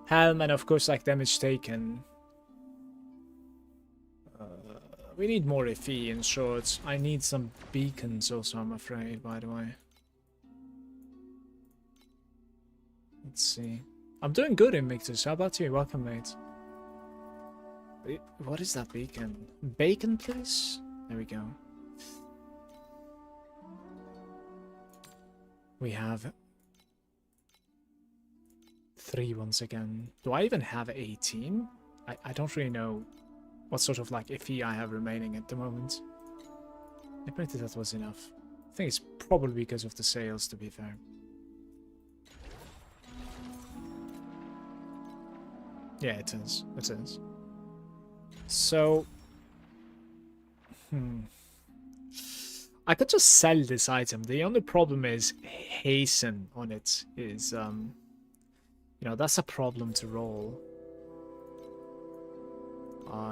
helm, and of course, like, damage taken. We need more FE in short. I need some beacons also, I'm afraid, by the way. Let's see. I'm doing good, Invictus. How about you? Welcome, mate. What is that beacon? Bacon, please? There we go. We have 3 once again. Do I even have 18? I don't really know what sort of like FE I have remaining at the moment. I bet that was enough. I think it's probably because of the sales, to be fair. Yeah, it is. It is. So... I could just sell this item. The only problem is hasten on it is, you know, that's a problem to roll.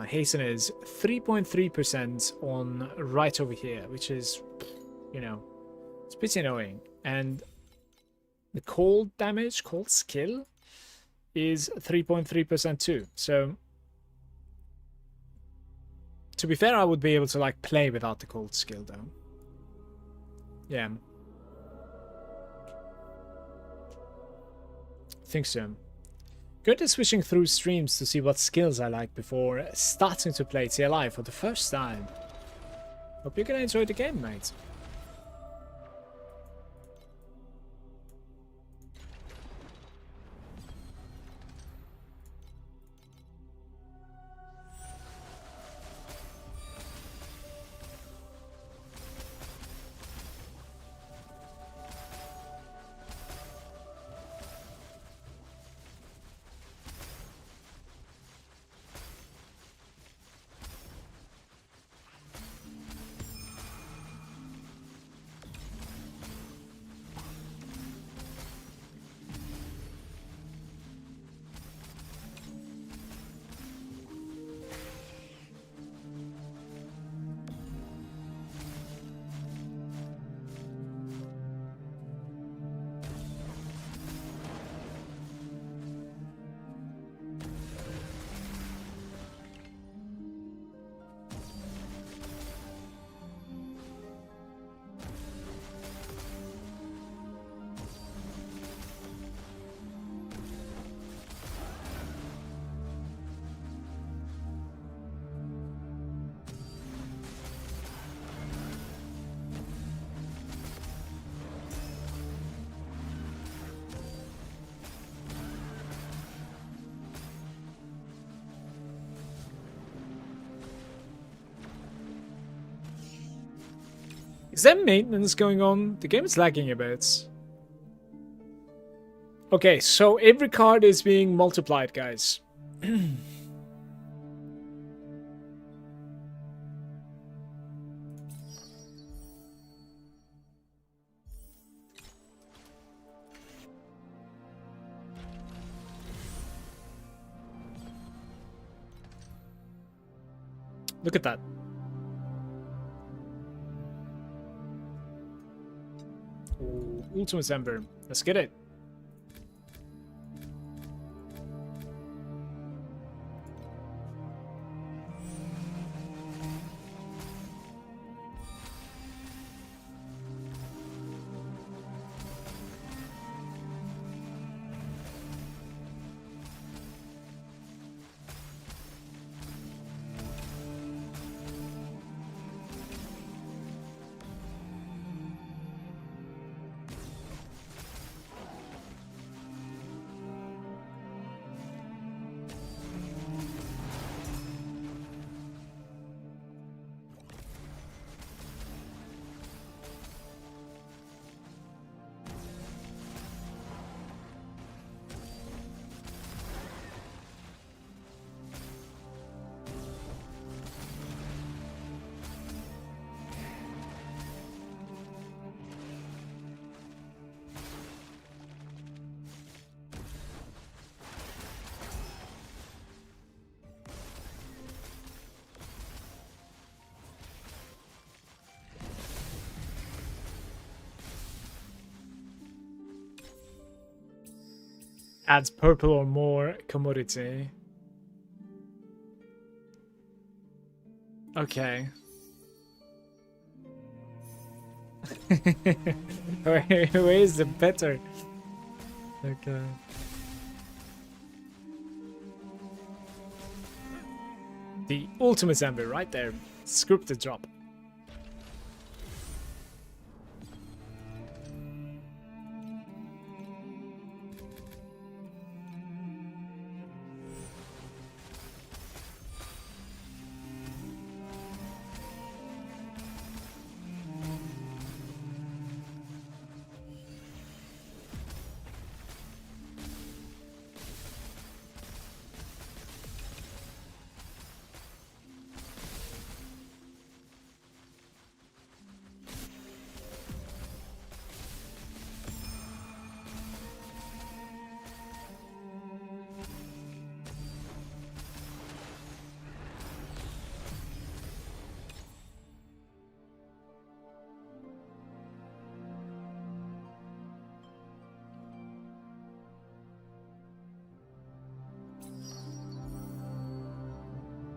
Hasten is 3.3% on right over here, which is, you know, it's pretty annoying. And the cold damage, cold skill, is 3.3% too. So, to be fair, I would be able to, like, play without the cold skill, though. Yeah. I think so. Good at switching through streams to see what skills I like before starting to play TLI for the first time. Hope you're gonna enjoy the game, mate. Is there maintenance going on? The game is lagging a bit. Okay, so every card is being multiplied, guys. Look at that. Ooh, Ultimate Ember. Let's get it. Adds purple or more commodity. Okay. where is the better? Okay. The ultimate ember right there. Scoop the drop.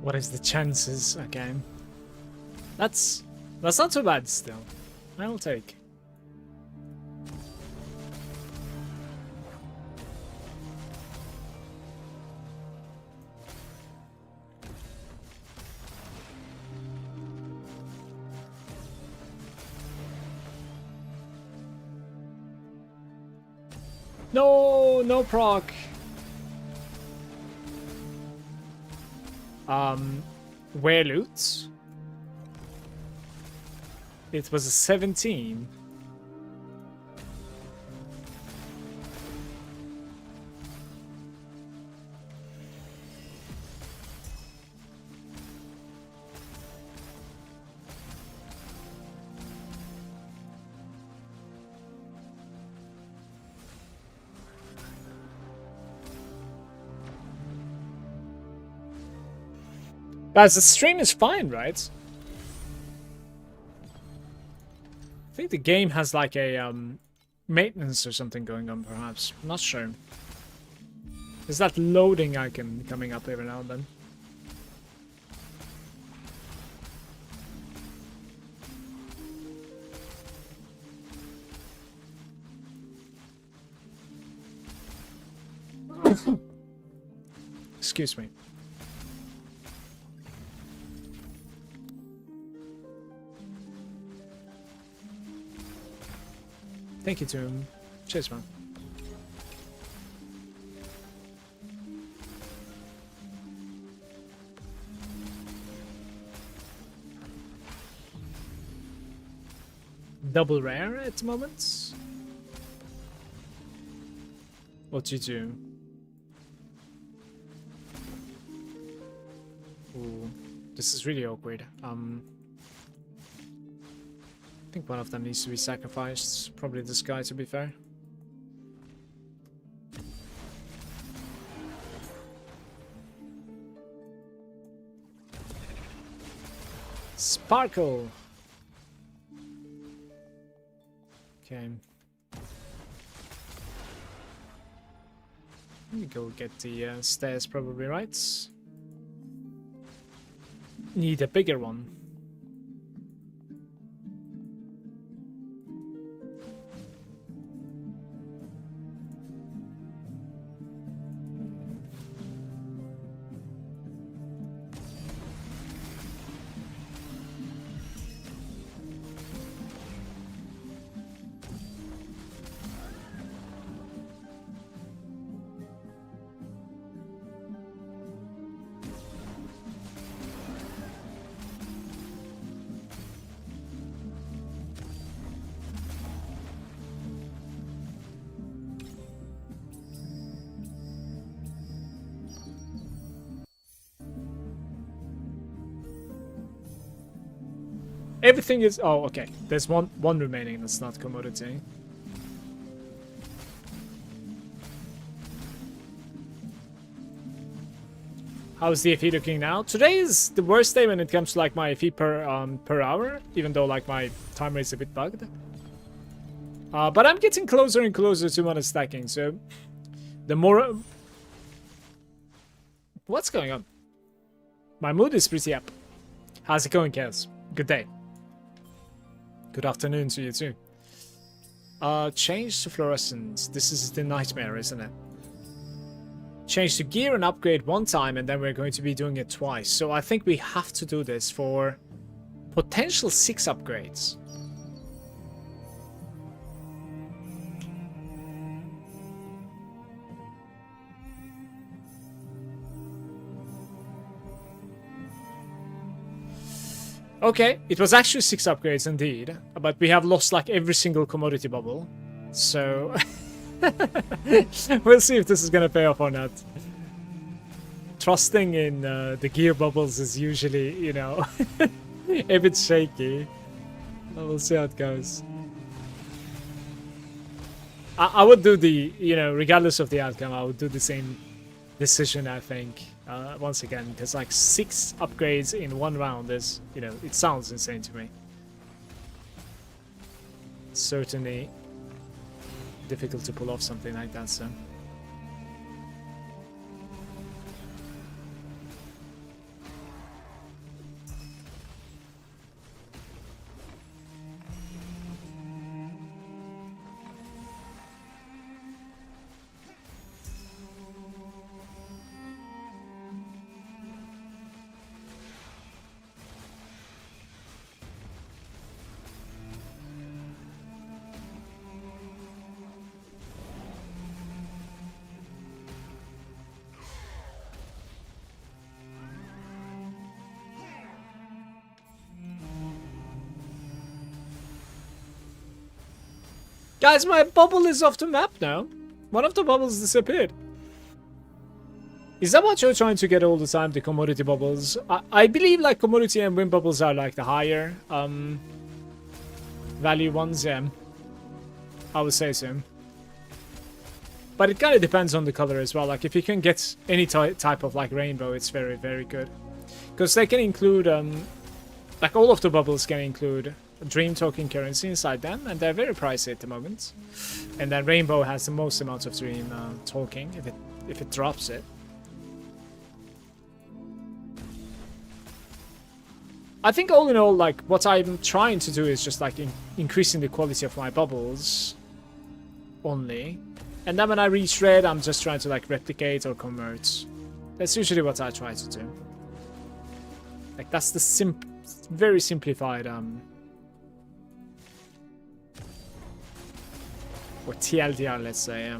What is the chances? Okay. That's not too bad still. I'll take. No proc. Where loot? It was a 17. Guys, the stream is fine, right? I think the game has like a maintenance or something going on, perhaps. I'm not sure. Is that loading icon coming up every now and then? Excuse me. Thank you, Tomb. Cheers, man. Double rare at the moment. What do you do? Ooh, this is really awkward. I think one of them needs to be sacrificed. Probably this guy, to be fair. Sparkle! Okay. Let me go get the stairs, probably, right? Need a bigger one. Everything is... Oh, okay. There's one remaining that's not commodity. How's the FE looking now? Today is the worst day when it comes to like my FE per hour, even though like my timer is a bit bugged. But I'm getting closer and closer to mono stacking, so The more... What's going on? My mood is pretty up. How's it going, Kels? Good day. Good afternoon to you too. Change to fluorescence. This is the nightmare, isn't it? Change to gear and upgrade one time, and then we're going to be doing it twice. So I think we have to do this for potential 6 upgrades. Okay, it was actually 6 upgrades indeed, but we have lost like every single commodity bubble. So we'll see if this is gonna pay off or not. Trusting in the gear bubbles is usually, you know, a bit shaky. We'll see how it goes. I would do the, you know, regardless of the outcome, I would do the same decision, I think. Once again, because like 6 upgrades in 1 round is, you know, it sounds insane to me. Certainly difficult to pull off something like that, so. Guys, my bubble is off the map now. One of the bubbles disappeared. Is that what you're trying to get all the time, the commodity bubbles? I believe like commodity and win bubbles are like the higher value ones, yeah. I would say so. But it kind of depends on the color as well. Like if you can get any type of like rainbow, it's very, very good. Because they can include, like all of the bubbles can include dream token currency inside them, and they're very pricey at the moment. And then rainbow has the most amount of dream token if it drops it. I think all in all, like what I'm trying to do is just like increasing the quality of my bubbles only, and then when I reach red, I'm just trying to like replicate or convert. That's usually what I try to do. Like that's the very simplified or TLDR, let's say.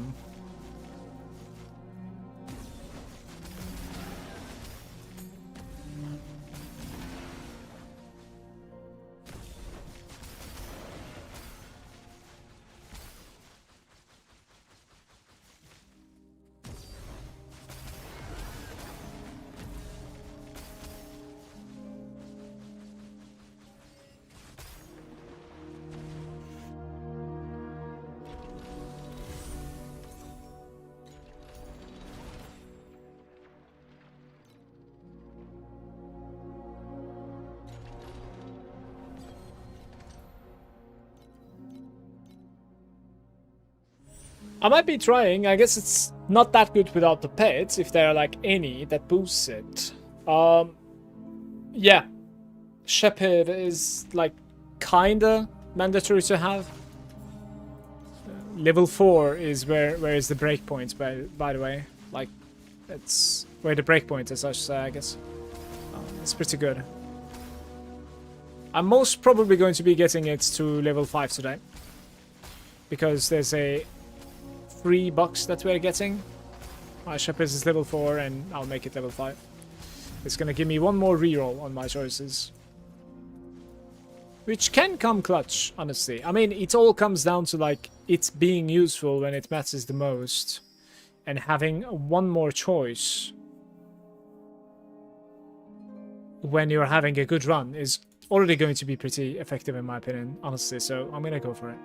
I might be trying. I guess it's not that good without the pets, if there are like any that boosts it. Yeah. Shepherd is like kinda mandatory to have. Level 4 is where is the breakpoint, by the way. Like, it's where the breakpoint is, I should say, I guess. It's pretty good. I'm most probably going to be getting it to level 5 today. Because there's a free box that we're getting. My Shepherd is level 4 and I'll make it level 5. It's gonna give me one more reroll on my choices. Which can come clutch, honestly. I mean, it all comes down to like it being useful when it matters the most. And having one more choice when you're having a good run is already going to be pretty effective in my opinion, honestly. So I'm gonna go for it.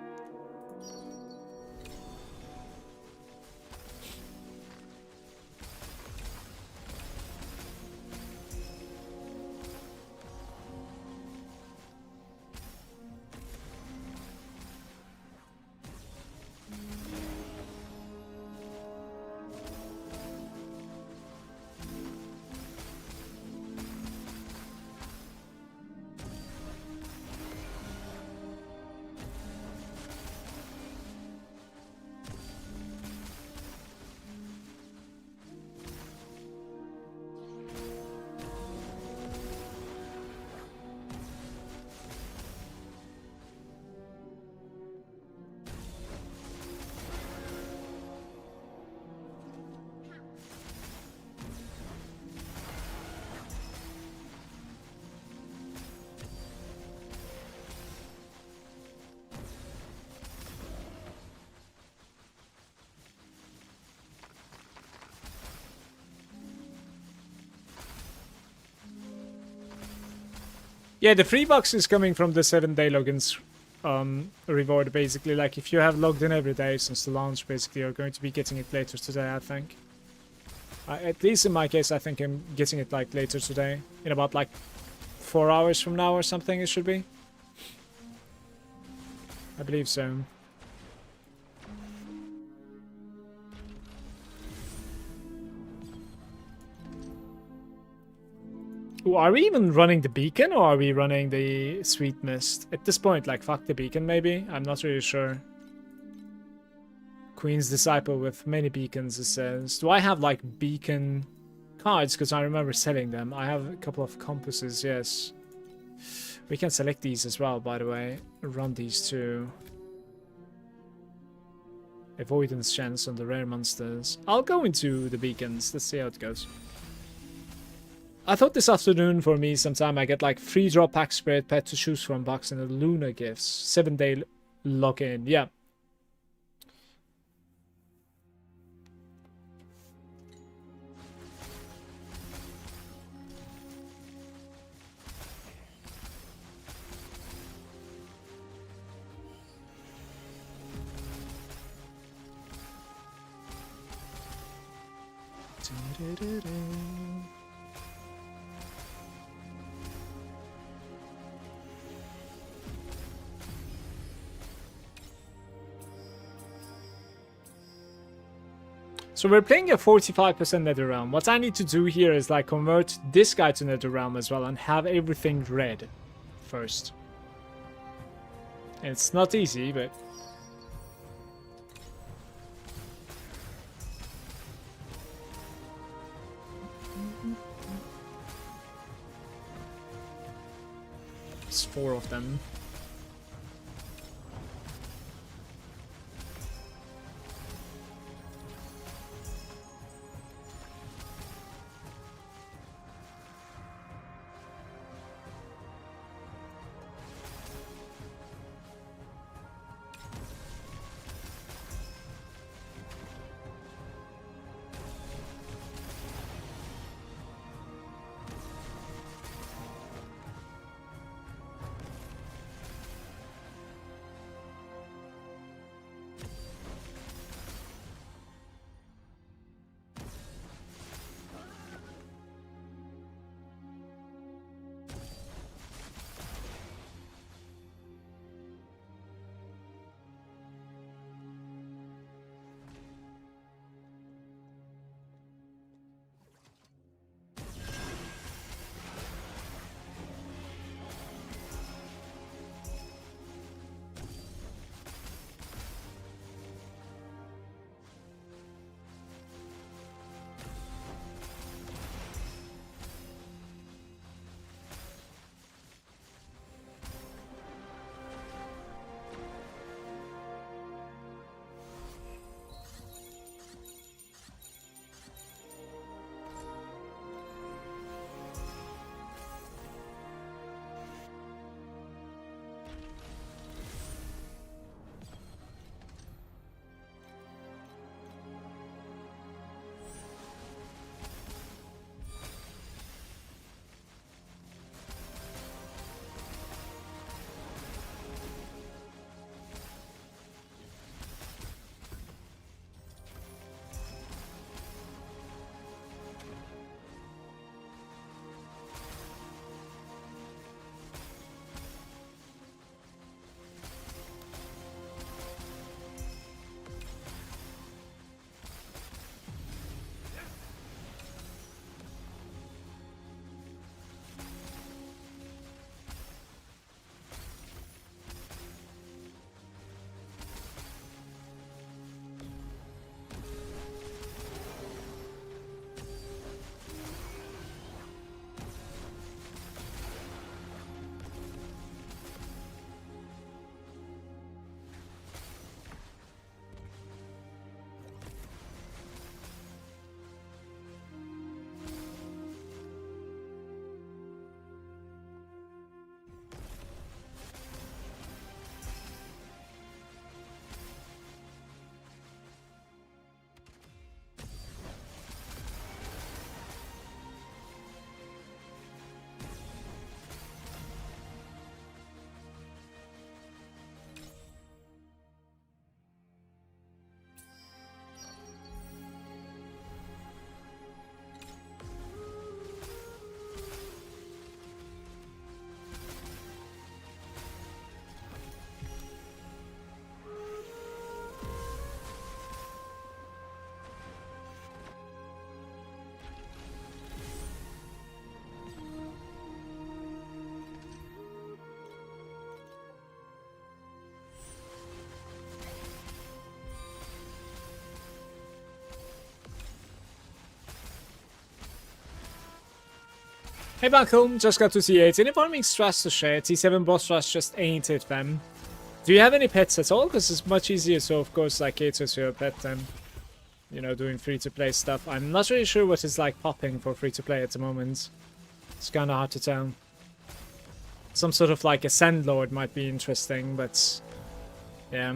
Yeah, the free box is coming from the 7-day logins reward, basically. Like, if you have logged in every day since the launch, basically, you're going to be getting it later today, I think. At least in my case, I think I'm getting it, like, later today. In about, like, 4 hours from now or something, it should be. I believe so. Ooh, are we even running the beacon, or are we running the sweet mist? At this point, like, fuck the beacon, maybe? I'm not really sure. Queen's Disciple with many beacons, it says. Do I have, like, beacon cards? Because I remember selling them. I have a couple of compasses, yes. We can select these as well, by the way. Run these too. Avoidance chance on the rare monsters. I'll go into the beacons. Let's see how it goes. I thought this afternoon for me sometime I get like free drop pack spirit pet to choose from box and a Luna gifts. 7-day login. Yeah. So we're playing a 45% Netherrealm. What I need to do here is like convert this guy to Netherrealm as well and have everything red first. And it's not easy, but... It's 4 of them. Hey back home, just got to T8. Any farming stress to share? T7 boss rush just ain't it, fam. Do you have any pets at all? Because it's much easier to, of course, like cater to your pet than, you know, doing free-to-play stuff. I'm not really sure what is like popping for free-to-play at the moment. It's kind of hard to tell. Some sort of like a Sandlord might be interesting, but yeah.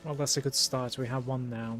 Well, that's a good start. We have one now.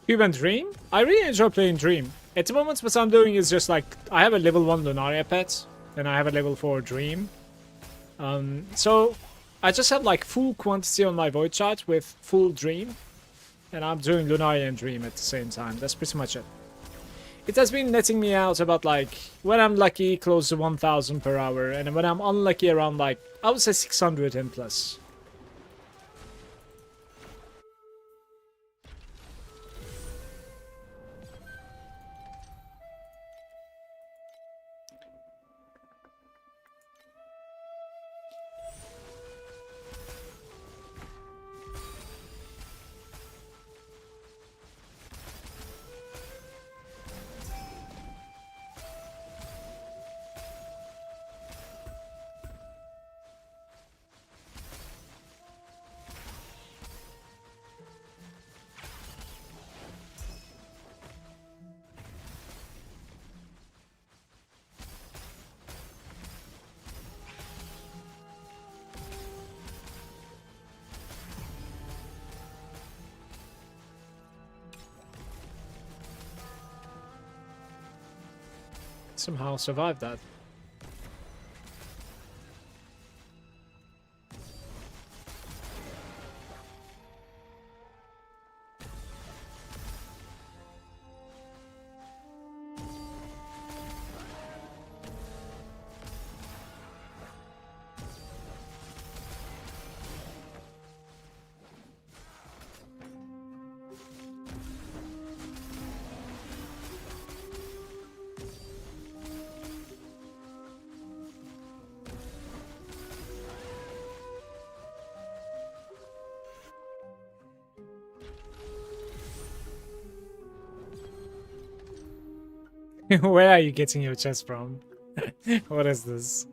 Cube and Dream? I really enjoy playing Dream. At the moment, what I'm doing is just like, I have a level 1 Lunaria pet, and I have a level 4 Dream. So, I just have like full quantity on my Void chart with full Dream, and I'm doing Lunaria and Dream at the same time. That's pretty much it. It has been netting me out about like, when I'm lucky, close to 1000 per hour, and when I'm unlucky, around like, I would say 600 and plus. Somehow survived that. Where are you getting your chest from? What is this?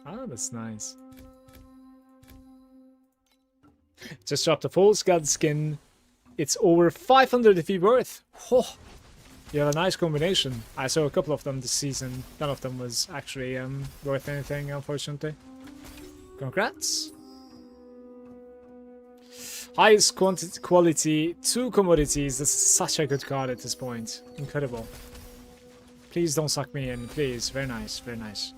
Oh, that's nice. Just dropped a full scud skin. It's over 500 if worth. Oh, you have a nice combination. I saw a couple of them this season. None of them was actually worth anything, unfortunately. Congrats. Highest quality, 2 commodities. This is such a good card at this point. Incredible. Please don't suck me in, please. Very nice, very nice.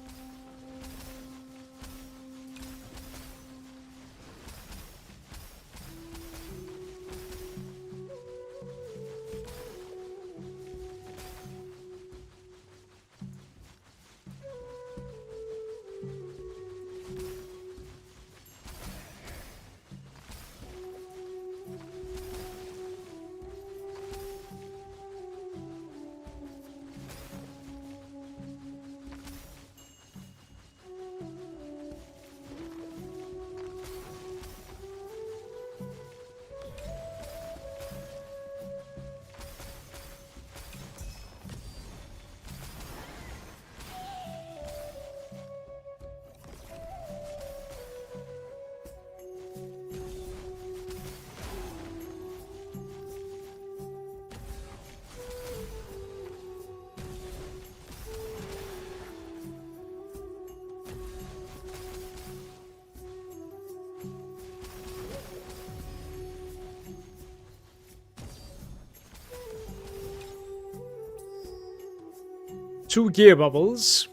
2 gear bubbles.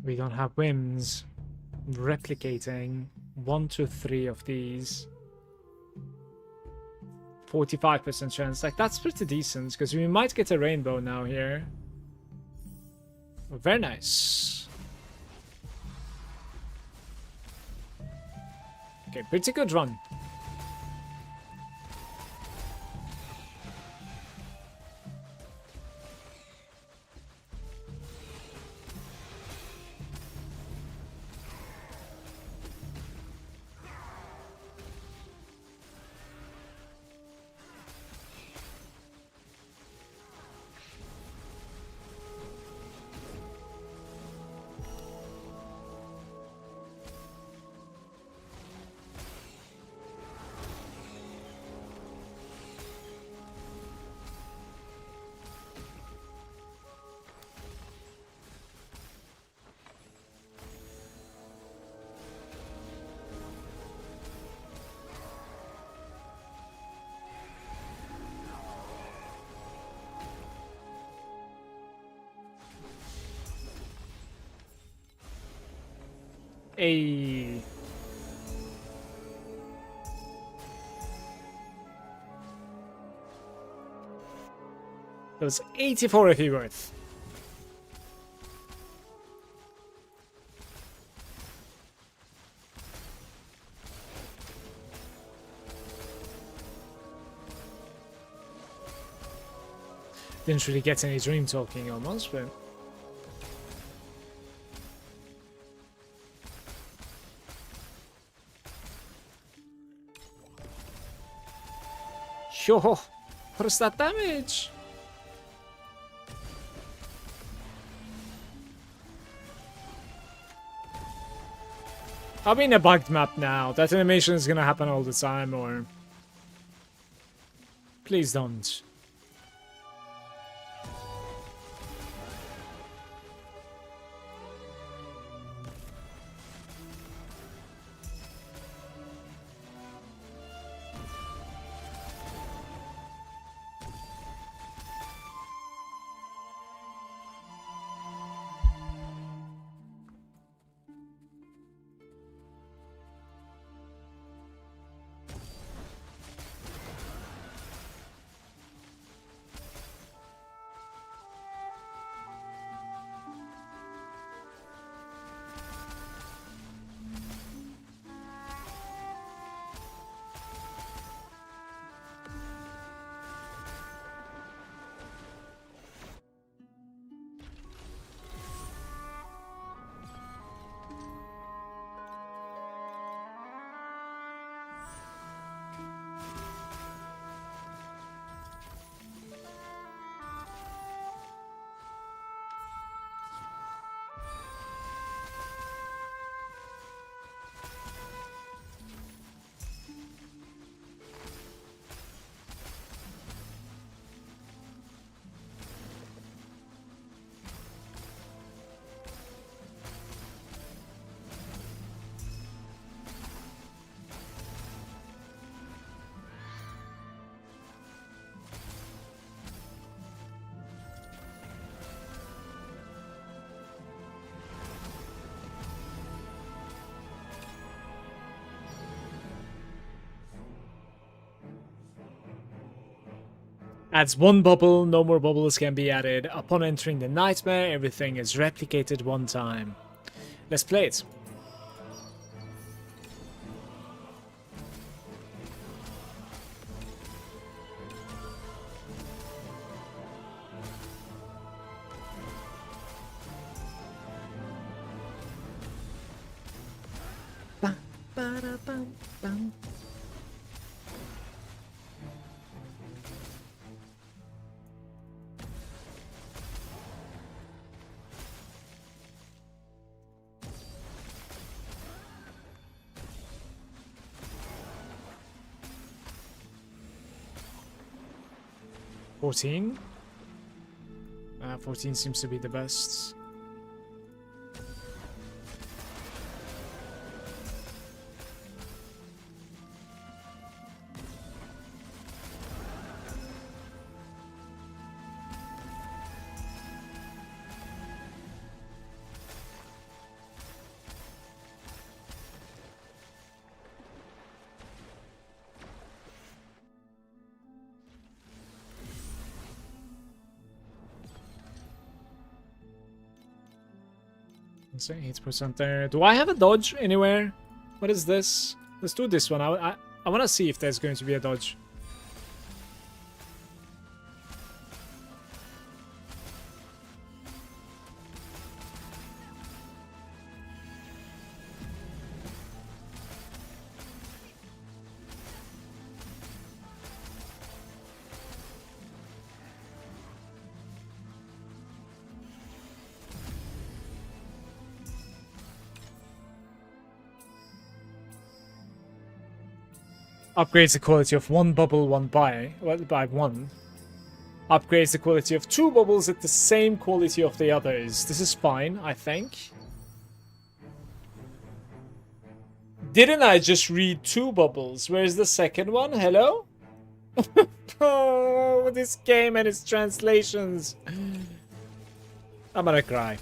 We don't have whims. Replicating 1 to 3 of these. 45% chance. Like, that's pretty decent, because we might get a rainbow now here. Very nice. Okay, pretty good run. Hey. That was 84 if he worth. Didn't really get any dream talking almost, but yo, what is that damage? I'm in a bugged map now. That animation is gonna happen all the time, or please don't. Adds 1 bubble, no more bubbles can be added. Upon entering the nightmare, everything is replicated 1 time. Let's play it. Ba-da-bum-bum. 14? 14 seems to be the best. Let's say 8% there. Do I have a dodge anywhere? What is this? Let's do this one. I want to see if there's going to be a dodge. Upgrades the quality of one bubble, one by one. Upgrades the quality of two bubbles at the same quality of the others. This is fine, I think. Didn't I just read two bubbles? Where's the second one? Hello? Oh, this game and its translations. I'm gonna cry.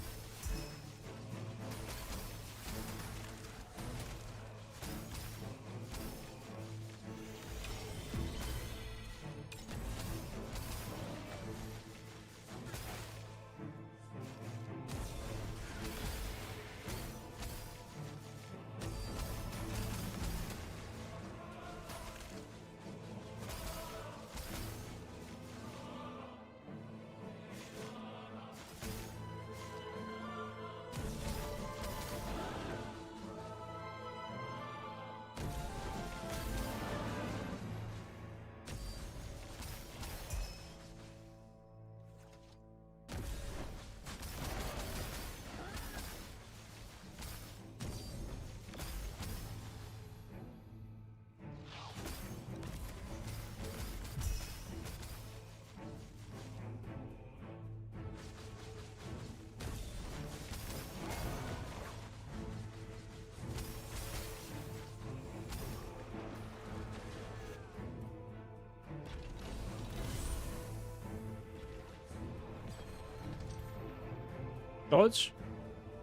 Dodge?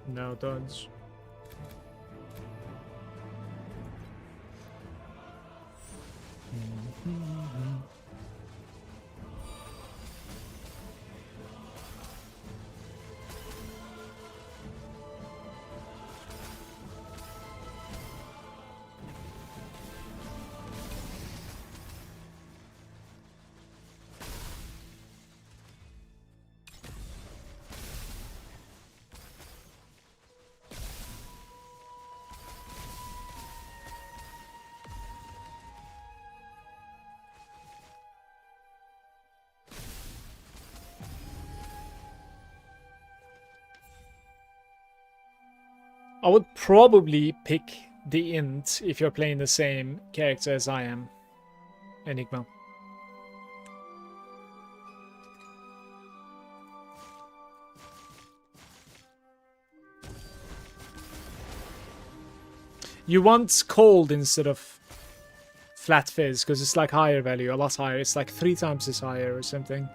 No dodge. I would probably pick the int if you're playing the same character as I am. Enigma. You want cold instead of flat fizz because it's like higher value, a lot higher. It's like 3 times as higher or something.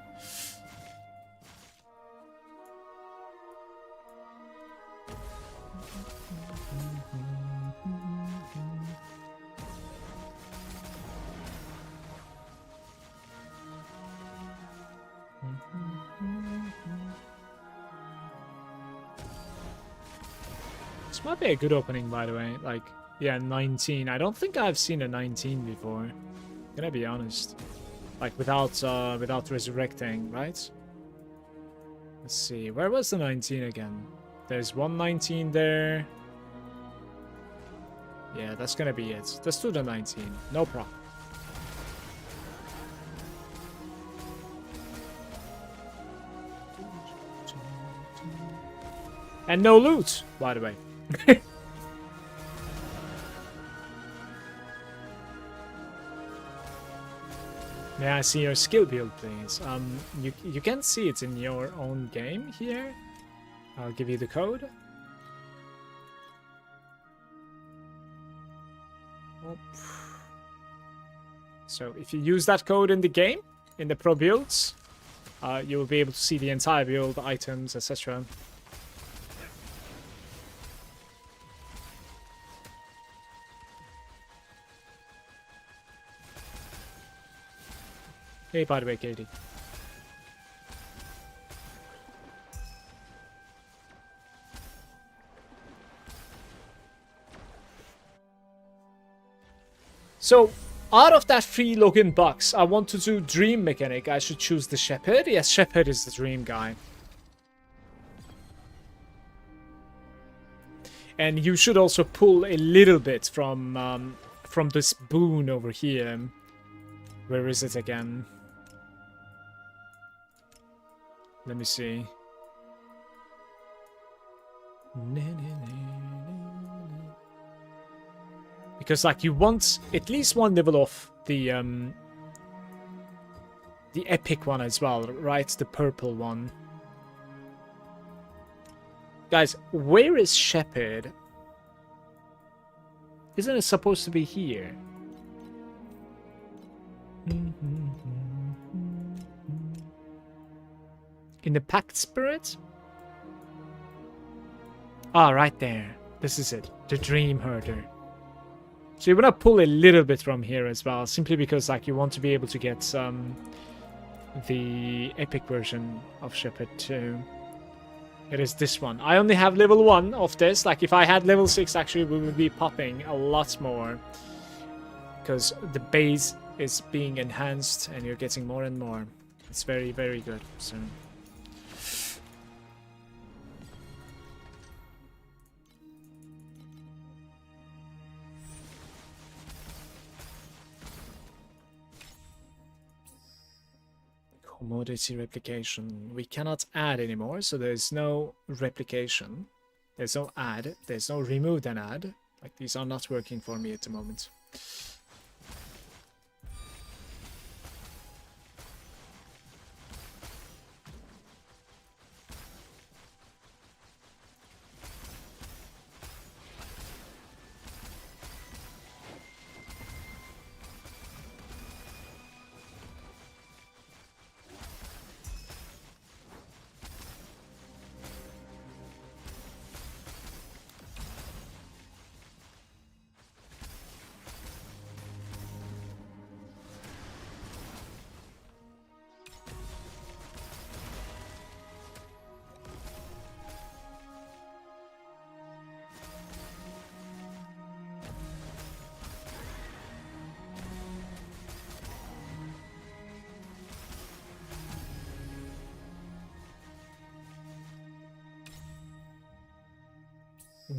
This might be a good opening, by the way. Like, yeah, 19. I don't think I've seen a 19 before. Gonna be honest. Like, without resurrecting, right? Let's see. Where was the 19 again? There's one 19 there. Yeah, that's gonna be it. Let's do the 19. No problem. And no loot, by the way. May I see your skill build, please? You can see it in your own game here. I'll give you the code. Oh. So if you use that code in the game, in the pro builds, you will be able to see the entire build, items, etc. Hey, by the way, Katie. So, out of that 3 login box, I want to do dream mechanic. I should choose the shepherd. Yes, shepherd is the dream guy. And you should also pull a little bit from this boon over here. Where is it again? Let me see. Because like you want at least one level off the epic one as well, right? The purple one. Guys, where is Shepherd? Isn't it supposed to be here? In the Pact Spirit? Ah, right there. This is it. The Dream Herder. So you want to pull a little bit from here as well, simply because like you want to be able to get the epic version of Shepherd too. It is this one. I only have level 1 of this. Like if I had level 6, actually we would be popping a lot more. Because the base is being enhanced and you're getting more and more. It's very, very good. So commodity replication. We cannot add anymore, so there's no replication. There's no add. There's no remove and add. Like these are not working for me at the moment.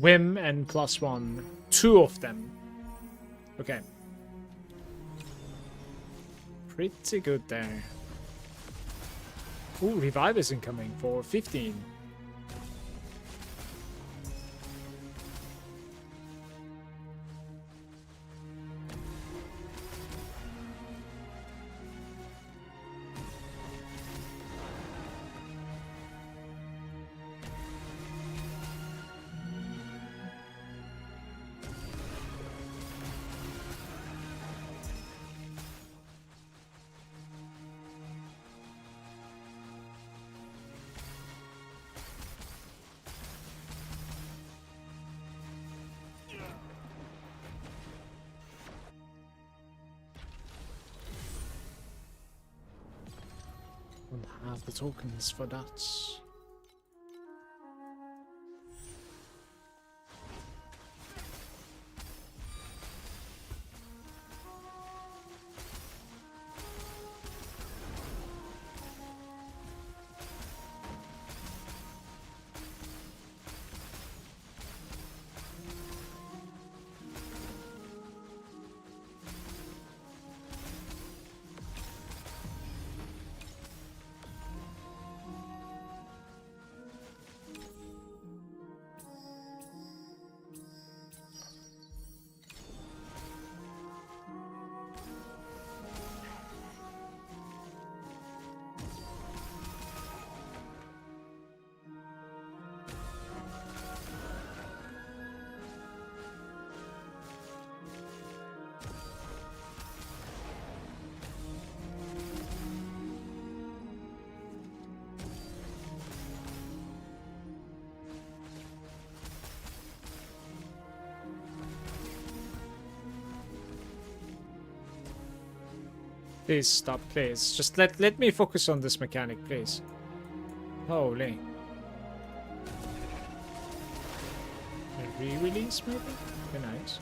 Whim and +1. 2 of them. Okay. Pretty good there. Ooh, revive is incoming for 15. We'll have the tokens for that. Please stop, please. Just let me focus on this mechanic, please. Holy. A re-release, maybe? Be nice.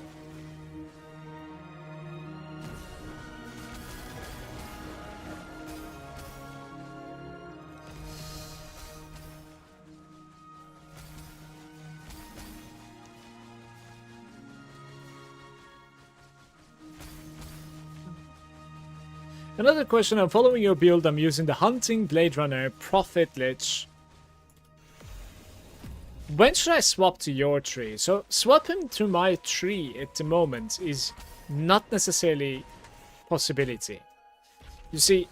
Another question, I'm following your build, I'm using the Hunting Blade Runner Prophet Lich. When should I swap to your tree? So swapping to my tree at the moment is not necessarily possibility. You see,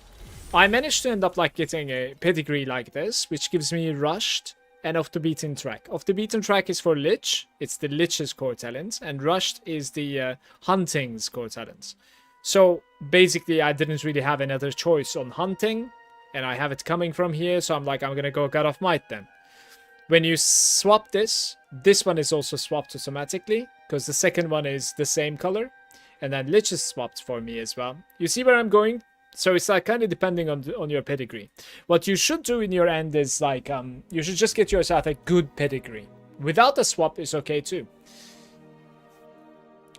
I managed to end up like getting a pedigree like this, which gives me rushed and off the beaten track. Off the beaten track is for Lich, it's the Lich's core talent, and rushed is the Hunting's core talent. So basically I didn't really have another choice on hunting, and I have it coming from here, so I'm like, I'm gonna go God of Might then. When you swap this one is also swapped automatically, because the second one is the same color, and then Lich is swapped for me as well. You see where I'm going? So it's like kind of depending on your pedigree. What you should do in your end is like, you should just get yourself a good pedigree. Without a swap is okay too.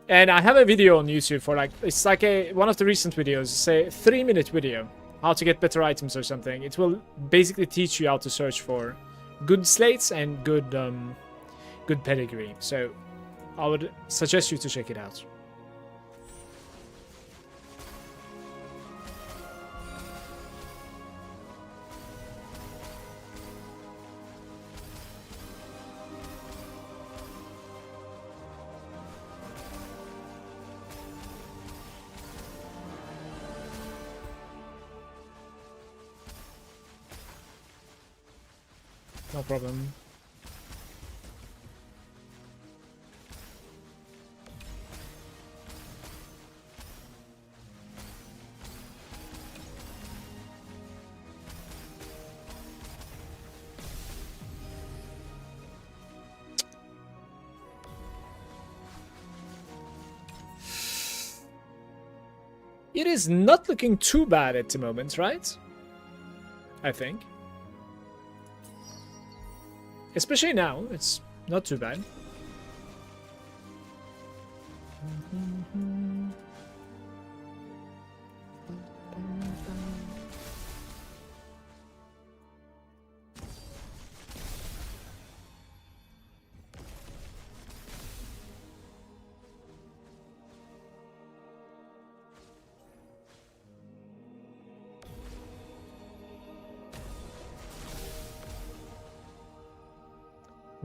And I have a video on YouTube for like, it's like one of the recent videos, it's a 3-minute video, how to get better items or something. It will basically teach you how to search for good slates and good pedigree. So I would suggest you to check it out. No problem. It is not looking too bad at the moment, right? I think. Especially now, it's not too bad.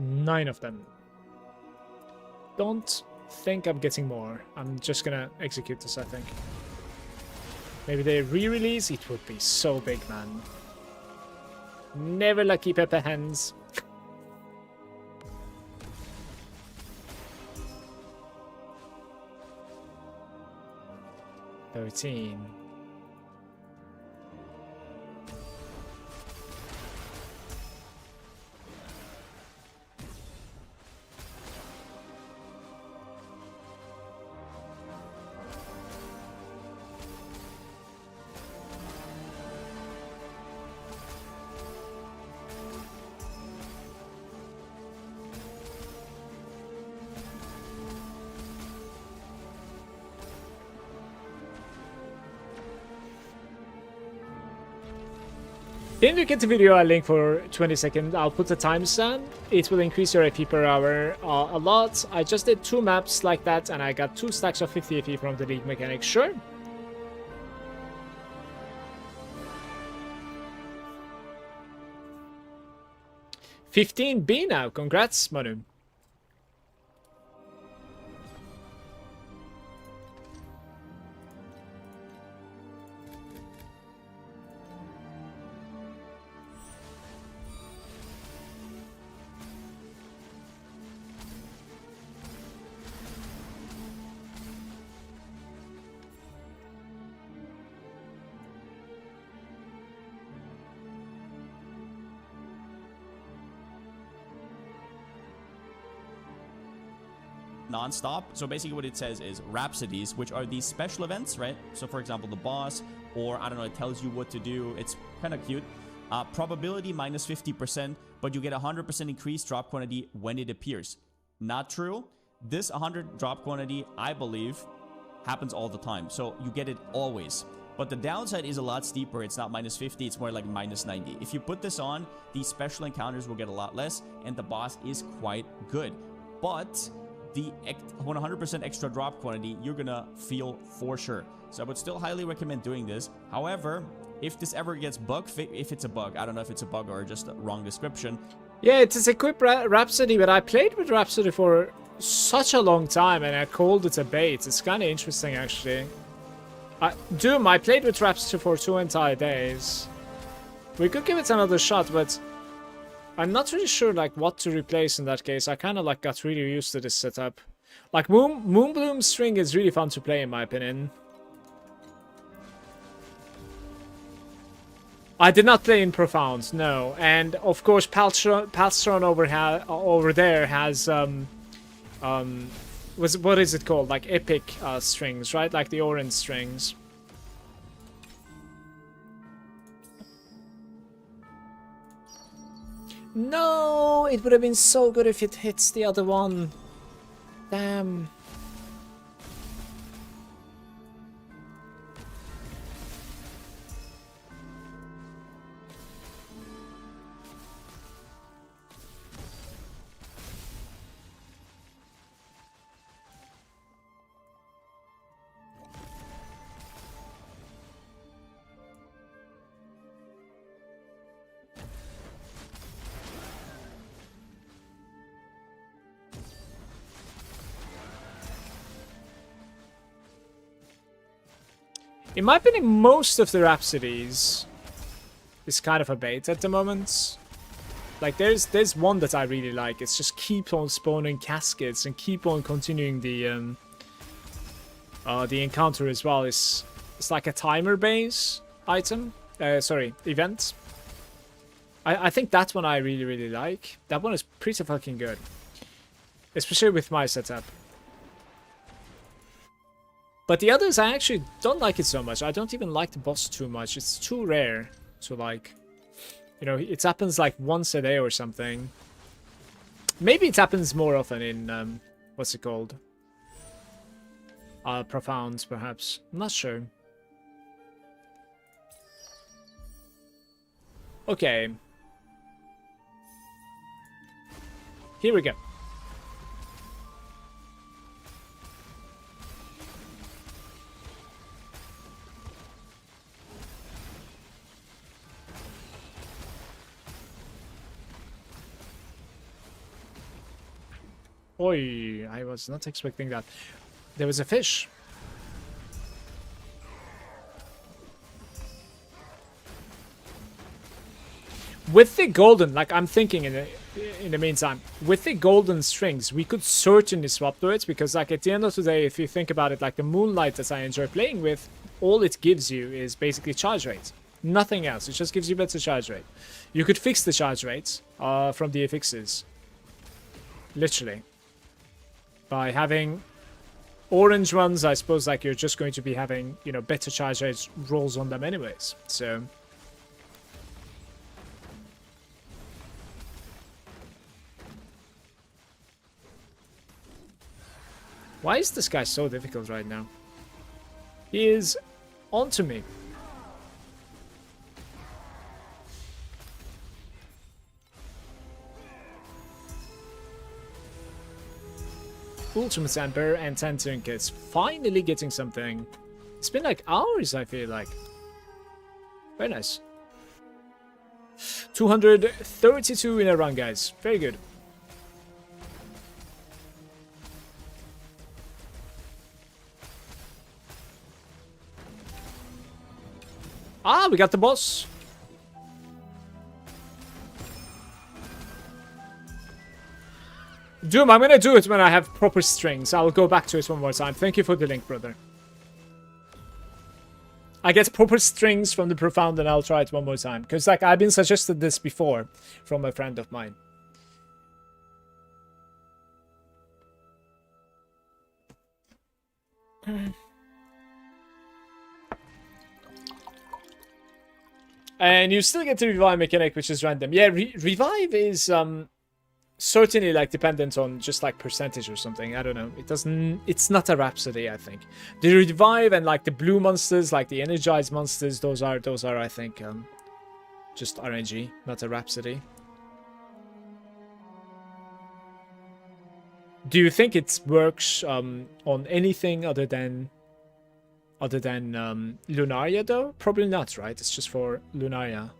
Nine of them. Don't think I'm getting more. I'm just gonna execute this, I think. Maybe they re-release? It would be so big, man. Never lucky pepper hands. 13. If you get the video I link for 20 seconds, I'll put the timestamp. It will increase your AP per hour a lot. I just did 2 maps like that and I got 2 stacks of 50 AP from the League mechanic. Sure. $15B now. Congrats, Manu. non-stop. So basically what it says is rhapsodies, which are these special events, right? So for example, the boss, or I don't know, it tells you what to do. It's kind of cute. Probability minus 50%, but you get 100% increased drop quantity when it appears. Not true. This 100 drop quantity, I believe, happens all the time. So you get it always. But the downside is a lot steeper. It's not minus 50, it's more like minus 90. If you put this on, these special encounters will get a lot less, and the boss is quite good. But the 100% extra drop quantity, you're gonna feel for sure. So I would still highly recommend doing this. However, if this ever gets if it's a bug, I don't know if it's a bug or just a wrong description. Yeah, it is equip Rhapsody, but I played with Rhapsody for such a long time and I called it a bait. It's kind of interesting, actually. Doom, I played with Rhapsody for 2 entire days. We could give it another shot, but I'm not really sure like what to replace in that case. I kind of like got really used to this setup. Like Moonbloom String is really fun to play in my opinion. I did not play in Profound, no. And of course Palstron over there has what is it called? Like epic strings, right? Like the orange strings. No, it would have been so good if it hits the other one. Damn. In my opinion, most of the Rhapsodies is kind of a bait at the moment. Like, there's one that I really like. It's just keep on spawning caskets and keep on continuing the encounter as well. It's like a timer-based item. Sorry, event. I think that one I really, really like. That one is pretty fucking good. Especially with my setup. But the others, I actually don't like it so much. I don't even like the boss too much. It's too rare to like... You know, it happens like once a day or something. Maybe it happens more often in... what's it called? Profounds, perhaps. I'm not sure. Okay. Here we go. Oi, I was not expecting that. There was a fish. With the golden, like I'm thinking in the meantime, with the golden strings, we could certainly swap to it because like at the end of the day, if you think about it, like the Moonlight that I enjoy playing with, all it gives you is basically charge rate. Nothing else. It just gives you better charge rate. You could fix the charge rates from the affixes. Literally. By having orange ones, I suppose like you're just going to be having, you know, better charge rate rolls on them anyways. So why is this guy so difficult right now? He is onto me. Ultimate Ember and 10 trinkets. Finally getting something. It's been like hours, I feel like. Very nice. 232 in a run, guys. Very good. Ah, we got the boss. Doom, I'm gonna do it when I have proper strings. I'll go back to it one more time. Thank you for the link, brother. I get proper strings from the Profound and I'll try it one more time. Because, like, I've been suggested this before from a friend of mine. And you still get the revive mechanic, which is random. Yeah, revive is certainly like dependent on just like percentage or something. I don't know. It doesn't. It's not a Rhapsody, I think. The revive and like the blue monsters, like the energized monsters, those are I think just RNG, not a Rhapsody. Do you think it works on anything other than Lunaria though? Probably not, right? It's just for Lunaria.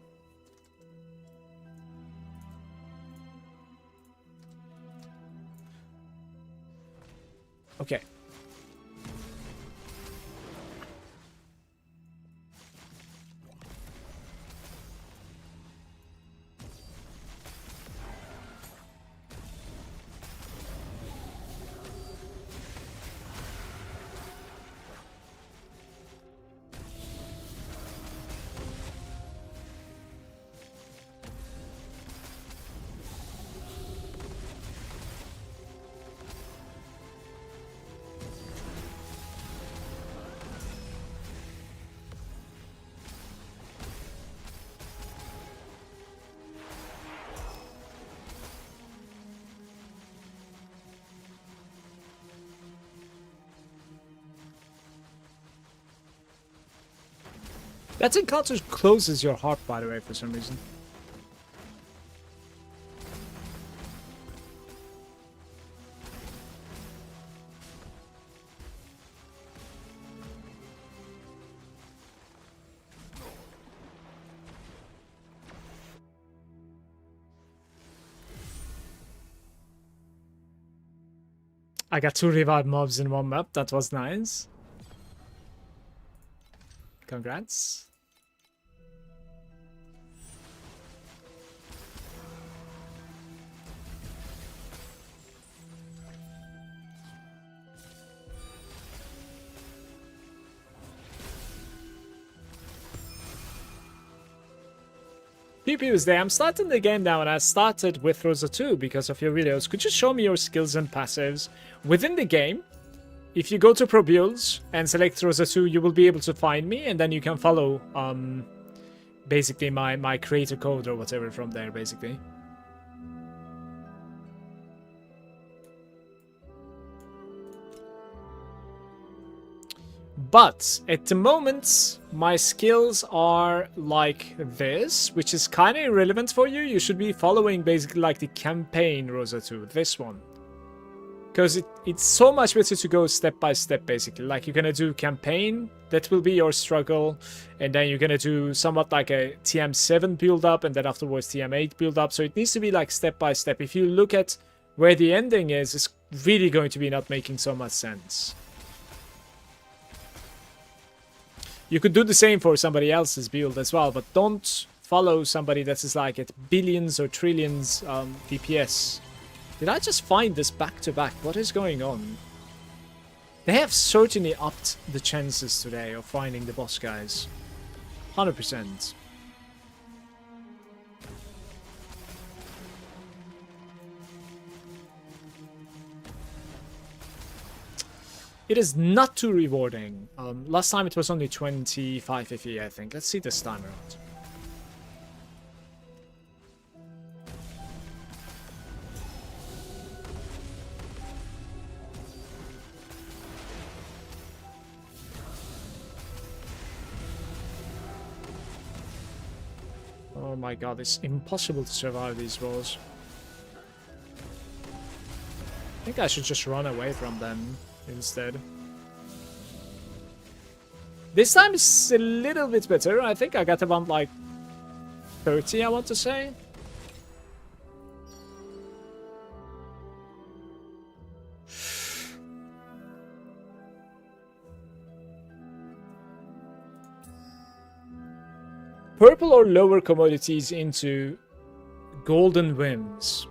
Okay. That encounter closes your heart, by the way, for some reason. I got 2 revive mobs in one map. That was nice. Congrats. PP was there. I'm starting the game now, and I started with Rosa 2 because of your videos. Could you show me your skills and passives within the game? If you go to Pro Builds and select Rosa 2, you will be able to find me, and then you can follow basically my creator code or whatever from there, basically. But at the moment, my skills are like this, which is kind of irrelevant for you. You should be following basically like the campaign Rosa 2, this one. Because it's so much better to go step by step, basically. Like, you're gonna do campaign, that will be your struggle, and then you're gonna do somewhat like a TM7 build up, and then afterwards TM8 build up. So it needs to be like step by step. If you look at where the ending is, it's really going to be not making so much sense. You could do the same for somebody else's build as well, but don't follow somebody that is like at billions or trillions DPS. Did I just find this back to back? What is going on? They have certainly upped the chances today of finding the boss guys. 100%. It is not too rewarding. Last time it was only 25 FE, I think. Let's see this time around. Oh my god, it's impossible to survive these walls. I think I should just run away from them instead. This time is a little bit better. I think I got about like 30, I want to say. Purple or lower commodities into golden whims.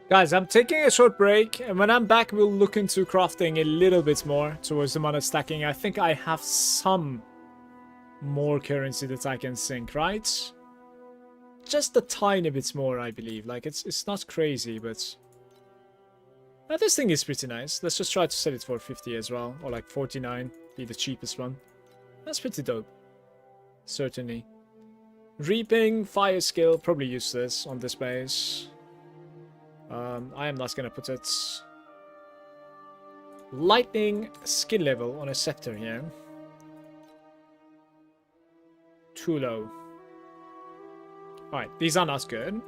Guys, I'm taking a short break, and when I'm back, we'll look into crafting a little bit more towards the mana stacking. I think I have some more currency that I can sink, right? Just a tiny bit more, I believe. Like, it's not crazy, but... this thing is pretty nice. Let's just try to sell it for 50 as well, or like 49, be the cheapest one. That's pretty dope. Certainly. Reaping, fire skill, probably useless on this base. I am not gonna put it. Lightning skill level on a scepter here. Too low. Alright, these are not good.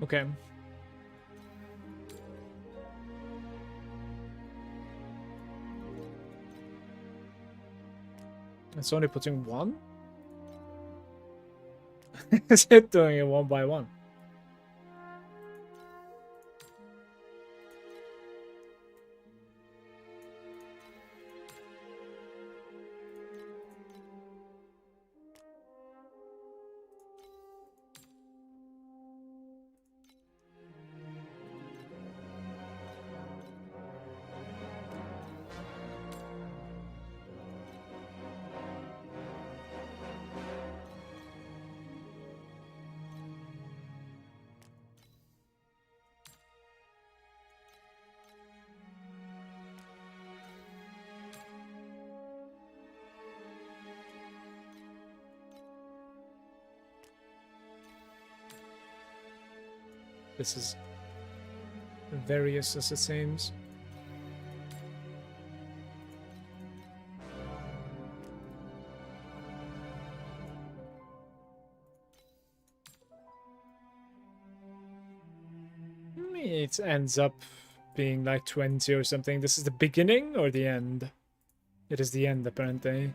Okay. It's only putting one? Is it doing it one by one? This is various as it seems. It ends up being like 20 or something. This is the beginning or the end? It is the end, apparently.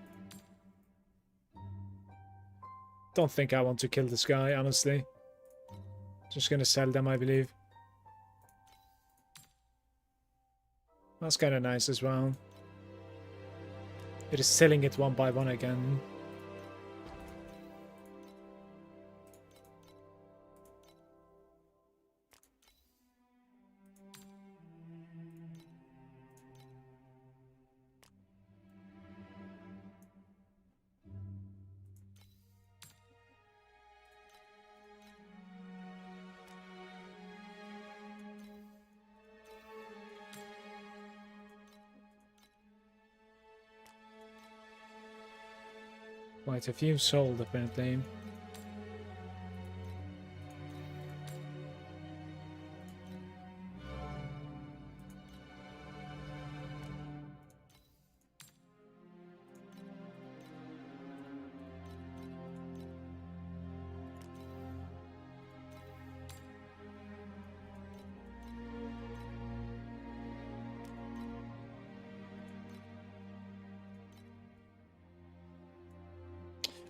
Don't think I want to kill this guy, honestly. Just gonna sell them, I believe. That's kind of nice as well. It is selling it one by one again. Quite a few sold, apparently.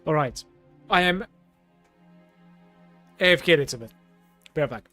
Alright. I am AFK a little bit. Be right back.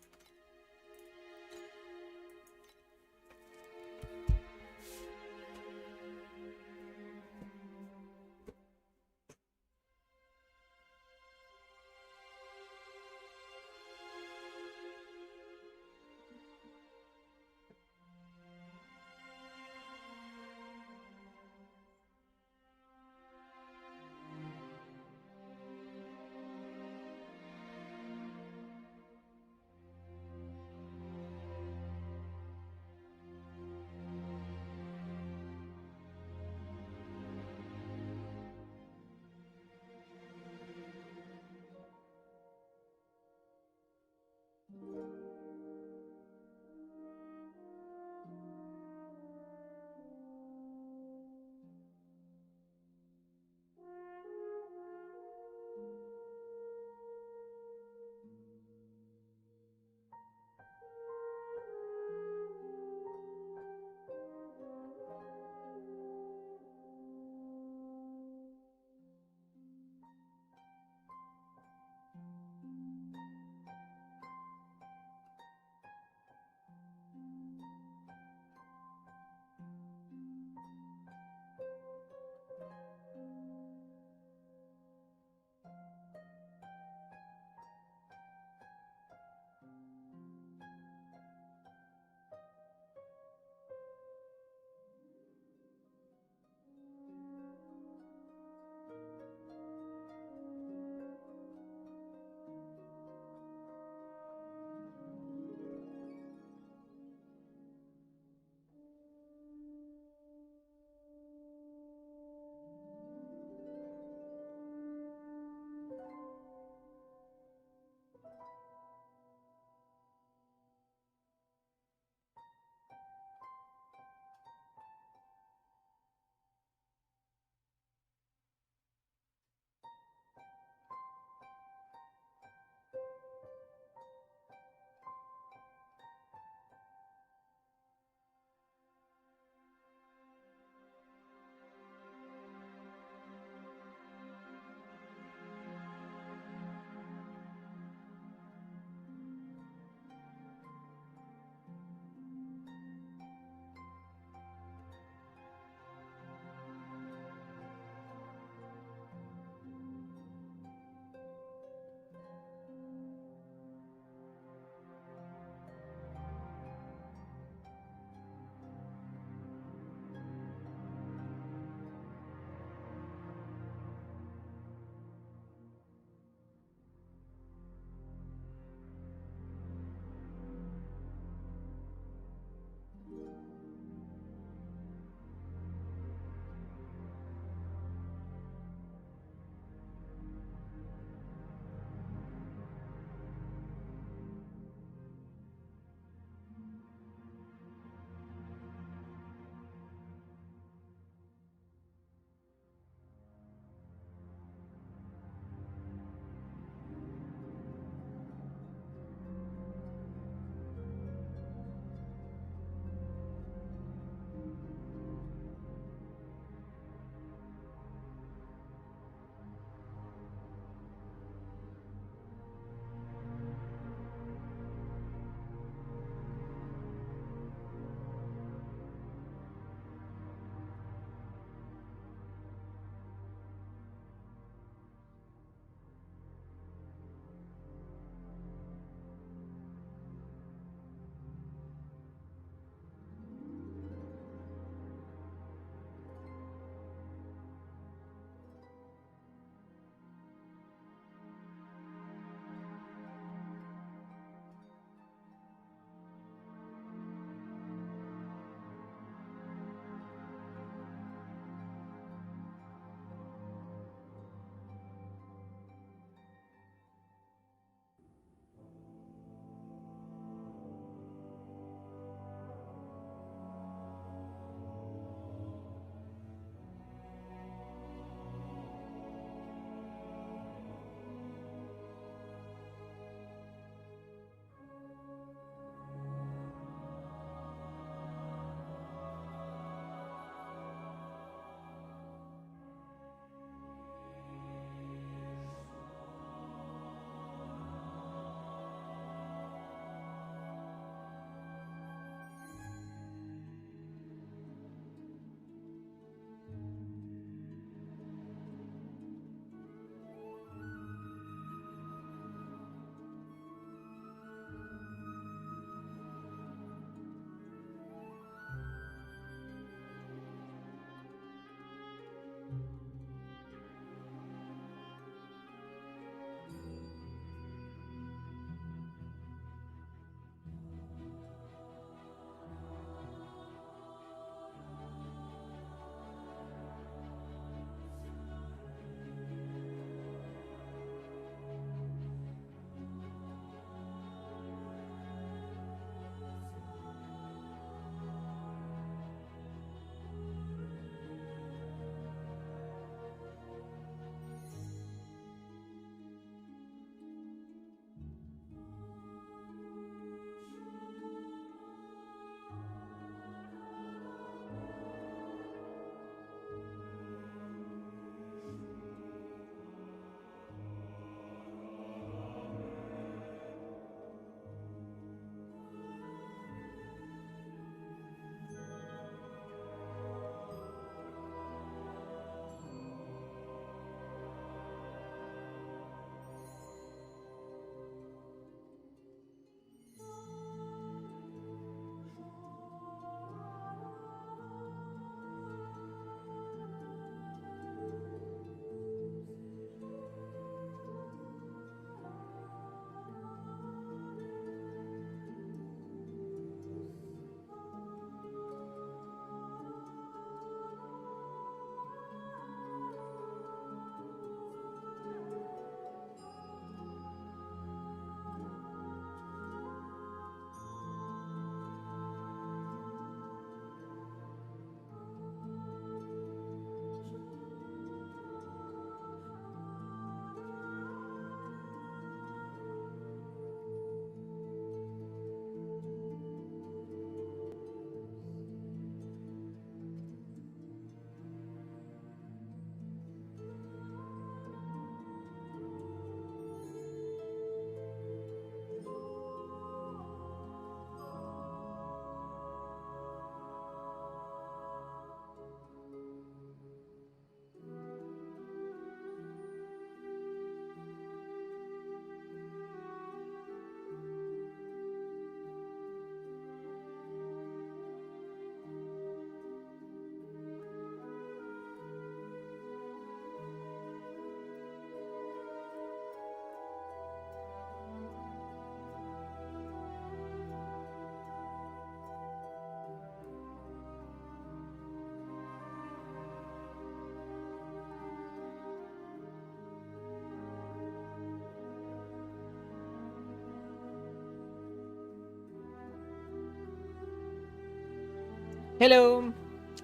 Hello,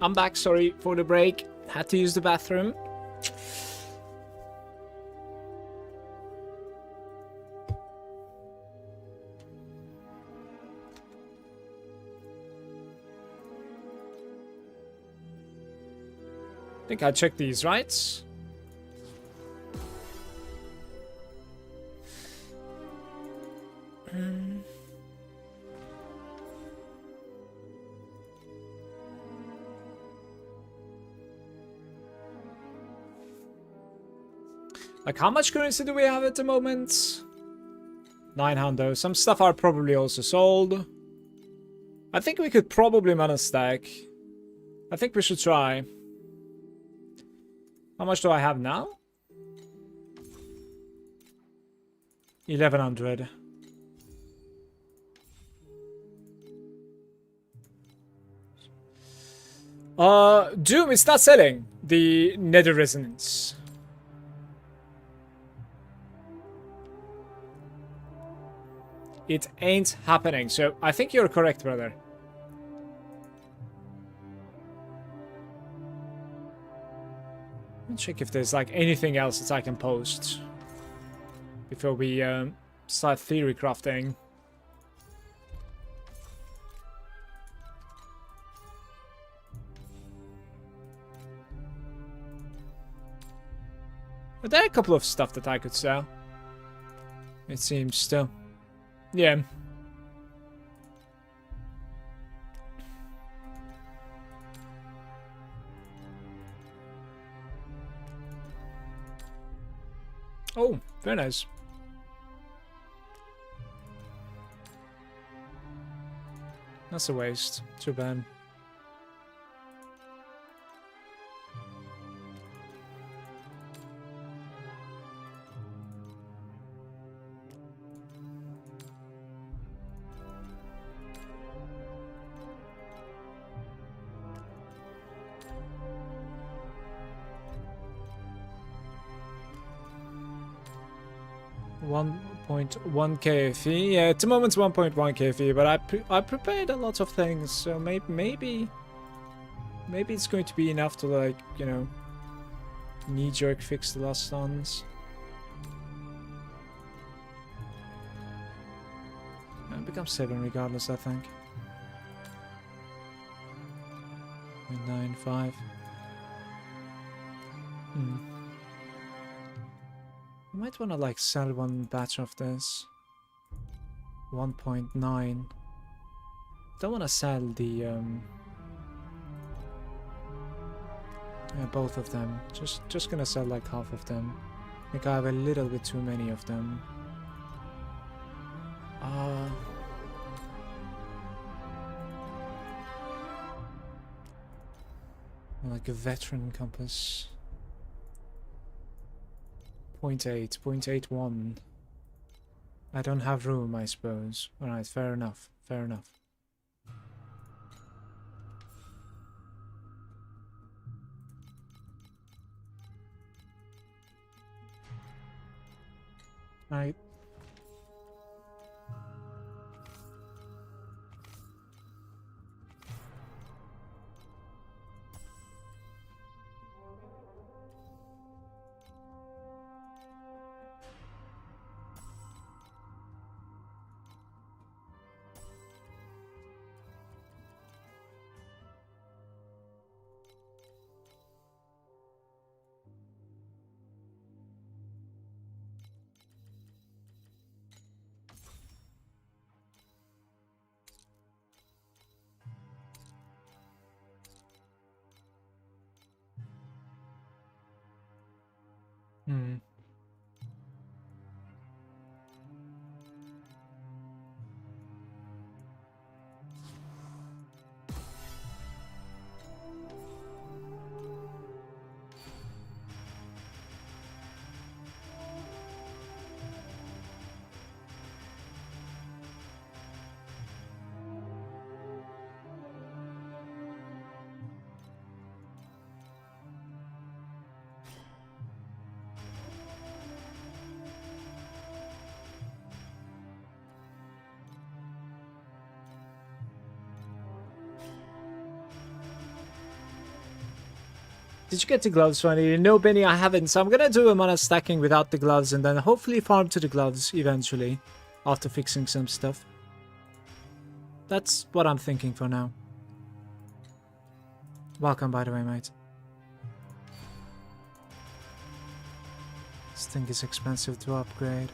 I'm back. Sorry for the break. Had to use the bathroom. I think I checked these, right? Like, how much currency do we have at the moment? 900. Some stuff are probably also sold. I think we could probably mana stack. I think we should try. How much do I have now? 1100. Doom is not selling the Nether Resonance. It ain't happening, so I think you're correct, brother. Let me check if there's like anything else that I can post before we start theory crafting. But there are a couple of stuff that I could sell. It seems still. Yeah. Oh, very nice. That's a waste. Too bad. $1.1 KFE. Yeah, at the moment it's 1.1 KFE, but I prepared a lot of things, so maybe it's going to be enough to, like, you know, knee-jerk fix the last stuns. It becomes 7 regardless, I think. 9.5. I might want to, like, sell one batch of this. 1.9. Don't want to sell the both of them. Just gonna sell like half of them. I think I have a little bit too many of them. Like a veteran compass. 0.8, 0.81. I don't have room, I suppose. Alright, fair enough. Fair enough. Right. Hmm. Did you get the gloves finally? No, Benny, I haven't. So I'm gonna do a mana stacking without the gloves and then hopefully farm to the gloves eventually after fixing some stuff. That's what I'm thinking for now. Welcome, by the way, mate. This thing is expensive to upgrade.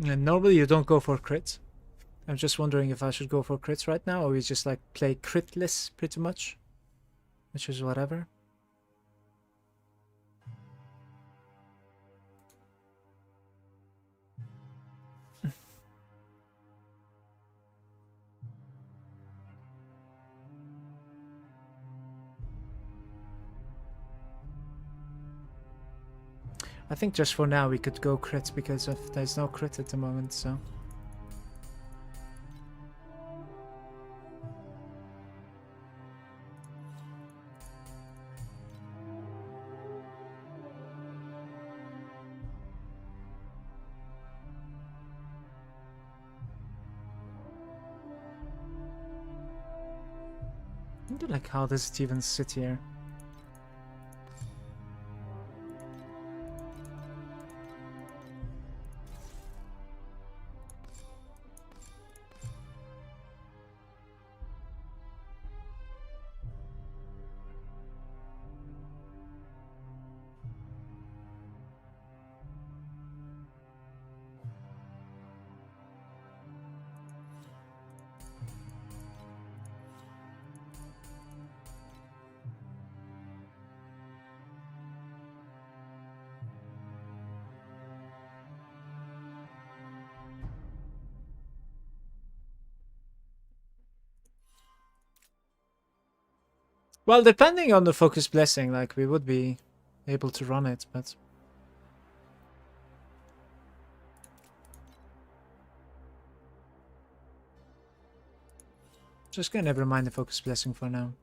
And normally you don't go for crits. I'm just wondering if I should go for crits right now or we just like play critless pretty much. Which is whatever. I think just for now we could go crits because there's no crit at the moment, so. I wonder like how does it even sit here? Well, depending on the focus blessing, like we would be able to run it, but just gonna never mind the focus blessing for now.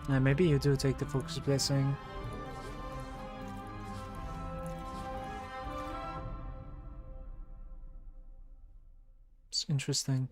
Maybe you do take the focus blessing. It's interesting.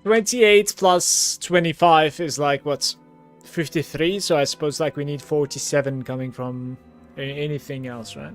$28 plus 25 is like, what, 53? So I suppose like we need 47 coming from anything else, right?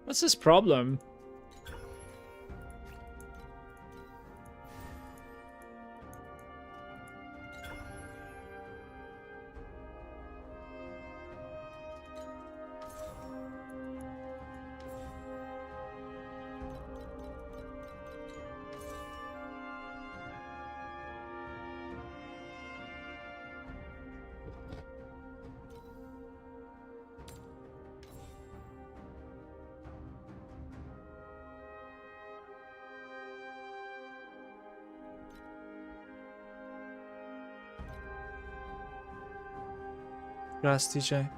What's his problem? Grass TJ.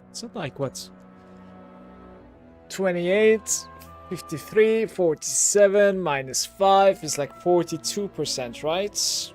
It's not like what's 28, 53, 47 minus 5 is like 42%, right?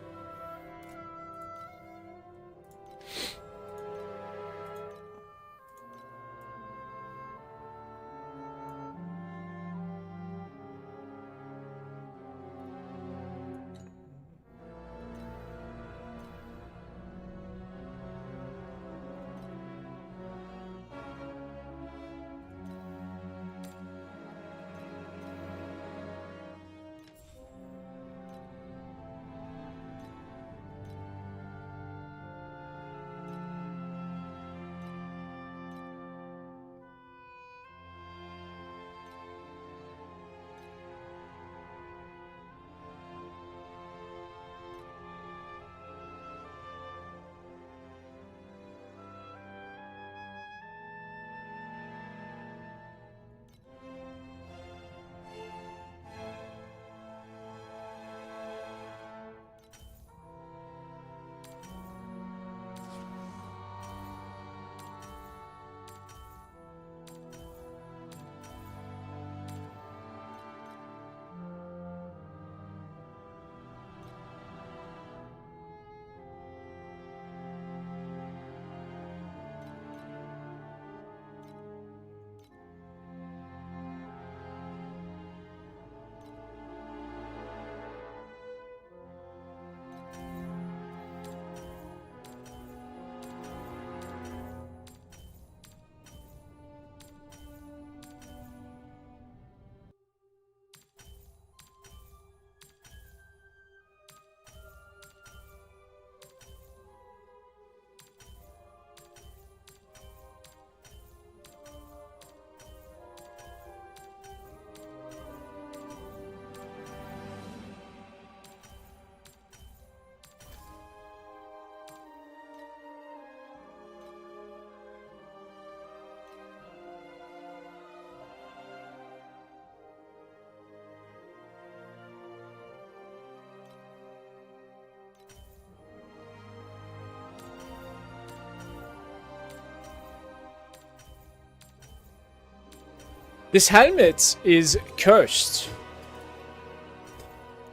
This helmet is cursed,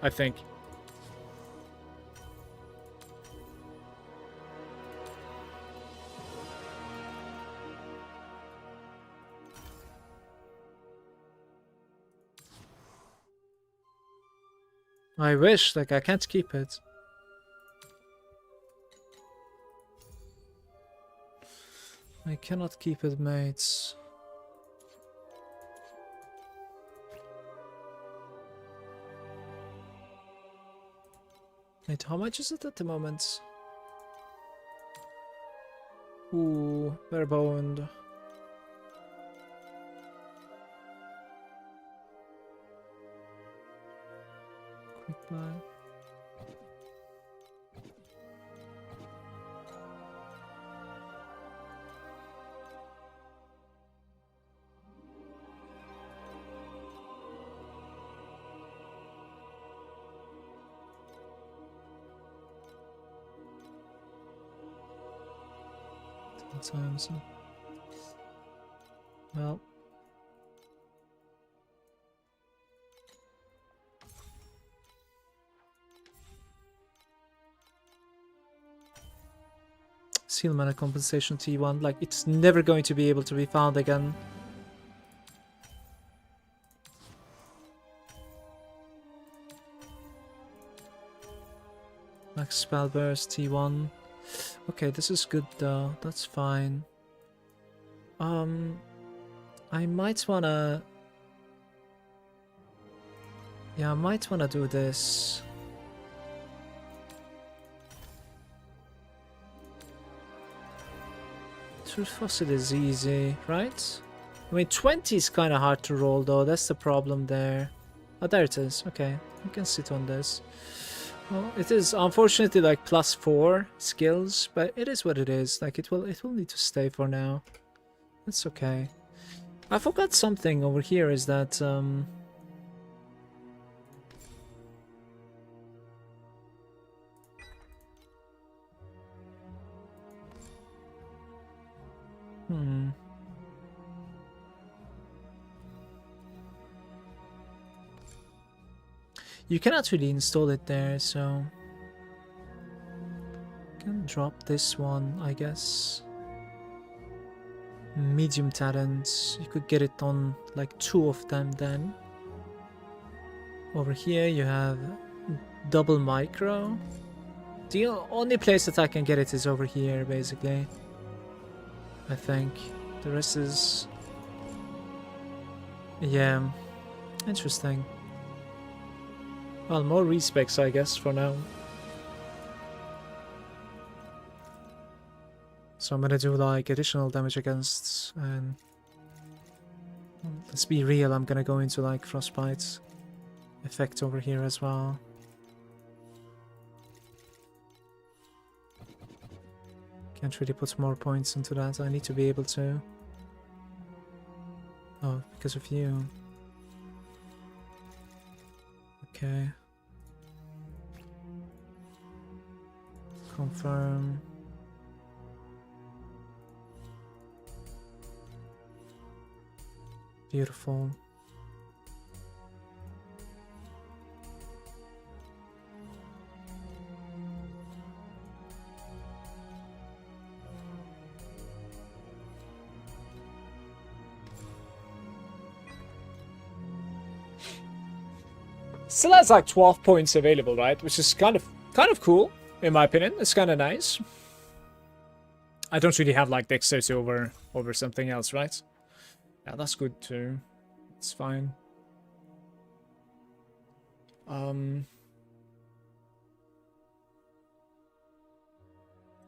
I think. I wish, like, I can't keep it. I cannot keep it, mates. Wait, how much is it at the moment? Ooh, bare boned. Quick buy. Times. Well. Seal mana compensation T1, like it's never going to be able to be found again. Max spell burst T1. Okay, this is good though. That's fine. I might wanna... Yeah, I might wanna do this. Truth Faucet is easy, right? I mean, 20 is kind of hard to roll though. That's the problem there. Oh, there it is. Okay, we can sit on this. Well, it is unfortunately like +4 skills, but it is what it is. Like it will need to stay for now. That's okay. I forgot something over here. Is that you cannot really install it there, so can drop this one, I guess. Medium talents, you could get it on like 2 of them then. Over here you have double micro. The only place that I can get it is over here, basically. I think the rest is... Yeah, interesting. Well, more respecs, I guess, for now. So I'm gonna do like additional damage against, and let's be real, I'm gonna go into like frostbite effect over here as well. Can't really put more points into that. I need to be able to. Oh, because of you. Okay. Confirm. Beautiful. Still has like 12 points available, right? Which is kind of cool, in my opinion. It's kind of nice. I don't really have like dexterity over something else, right? Yeah, that's good too. It's fine.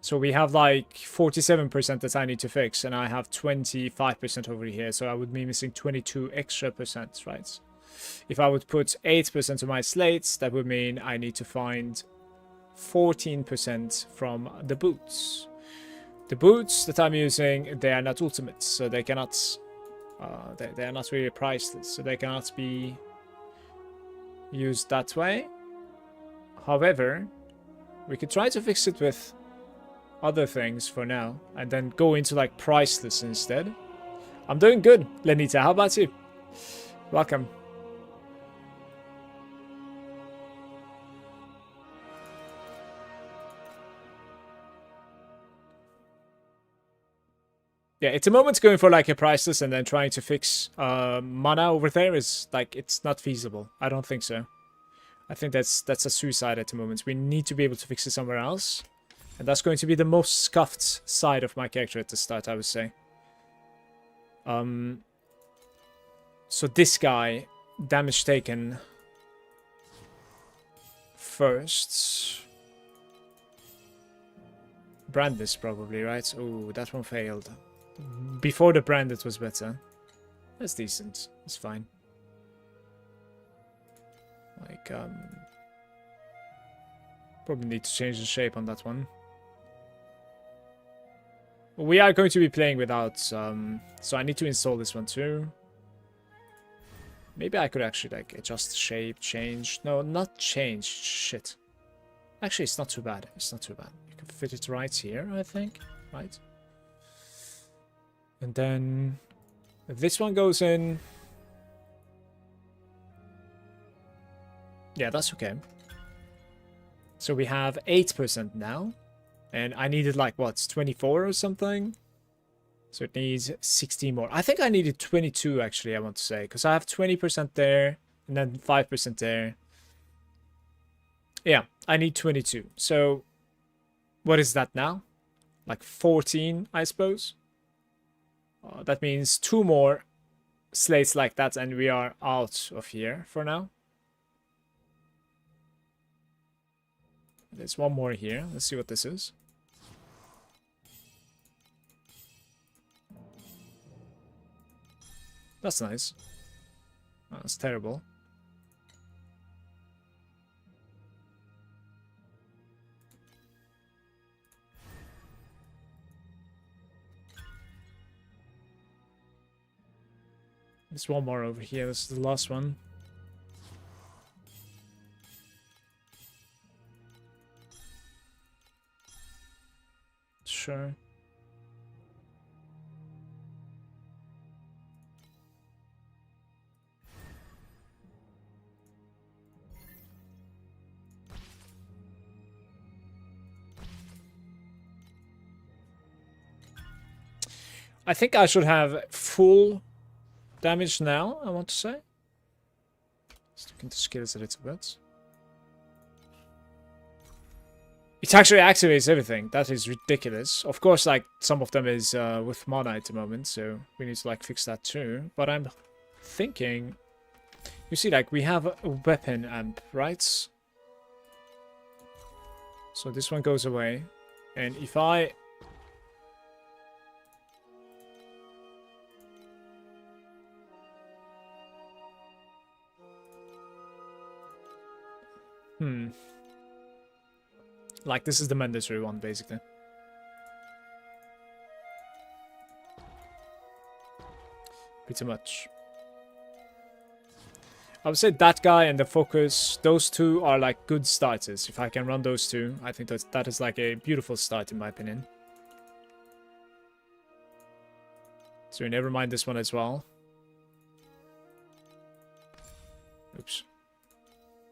So we have like 47% that I need to fix, and I have 25% over here, so I would be missing 22 extra percent, right? If I would put 8% of my slates, that would mean I need to find 14% from the boots. The boots that I'm using, they are not ultimates, so they cannot... they are not really priceless, so they cannot be used that way. However, we could try to fix it with other things for now, and then go into like priceless instead. I'm doing good, Lenita. How about you? Welcome. Yeah, it's a moment going for like a priceless and then trying to fix mana over there is like, it's not feasible. I don't think so. I think that's a suicide at the moment. We need to be able to fix it somewhere else. And that's going to be the most scuffed side of my character at the start, I would say. So this guy, damage taken first. Brandis probably, right? Oh, that one failed. Before the branded was better. That's decent. That's fine. Like, probably need to change the shape on that one. We are going to be playing without, so I need to install this one too. Maybe I could actually, like, adjust the shape, change. No, not change. Shit. Actually, it's not too bad. It's not too bad. You can fit it right here, I think. Right? And then this one goes in. Yeah, that's okay. So we have 8% now. And I needed like, what, 24 or something? So it needs 16 more. I think I needed 22 actually, I want to say. Because I have 20% there and then 5% there. Yeah, I need 22. So what is that now? Like 14, I suppose. That means 2 more slates like that and we are out of here for now. There's one more here. Let's see what this is. That's nice. Oh, that's terrible. There's one more over here. This is the last one. Sure. I think I should have full damage now, I want to say. Let's look into skills a little bit. It actually activates everything. That is ridiculous. Of course, like, some of them is with mana at the moment, so we need to, like, fix that too. But I'm thinking... You see, like, we have a weapon amp, right? So this one goes away. And if I... Like, this is the mandatory one, basically. Pretty much. I would say that guy and the focus, those two are like good starters. If I can run those two, I think that is like a beautiful start in my opinion. So never mind this one as well. Oops.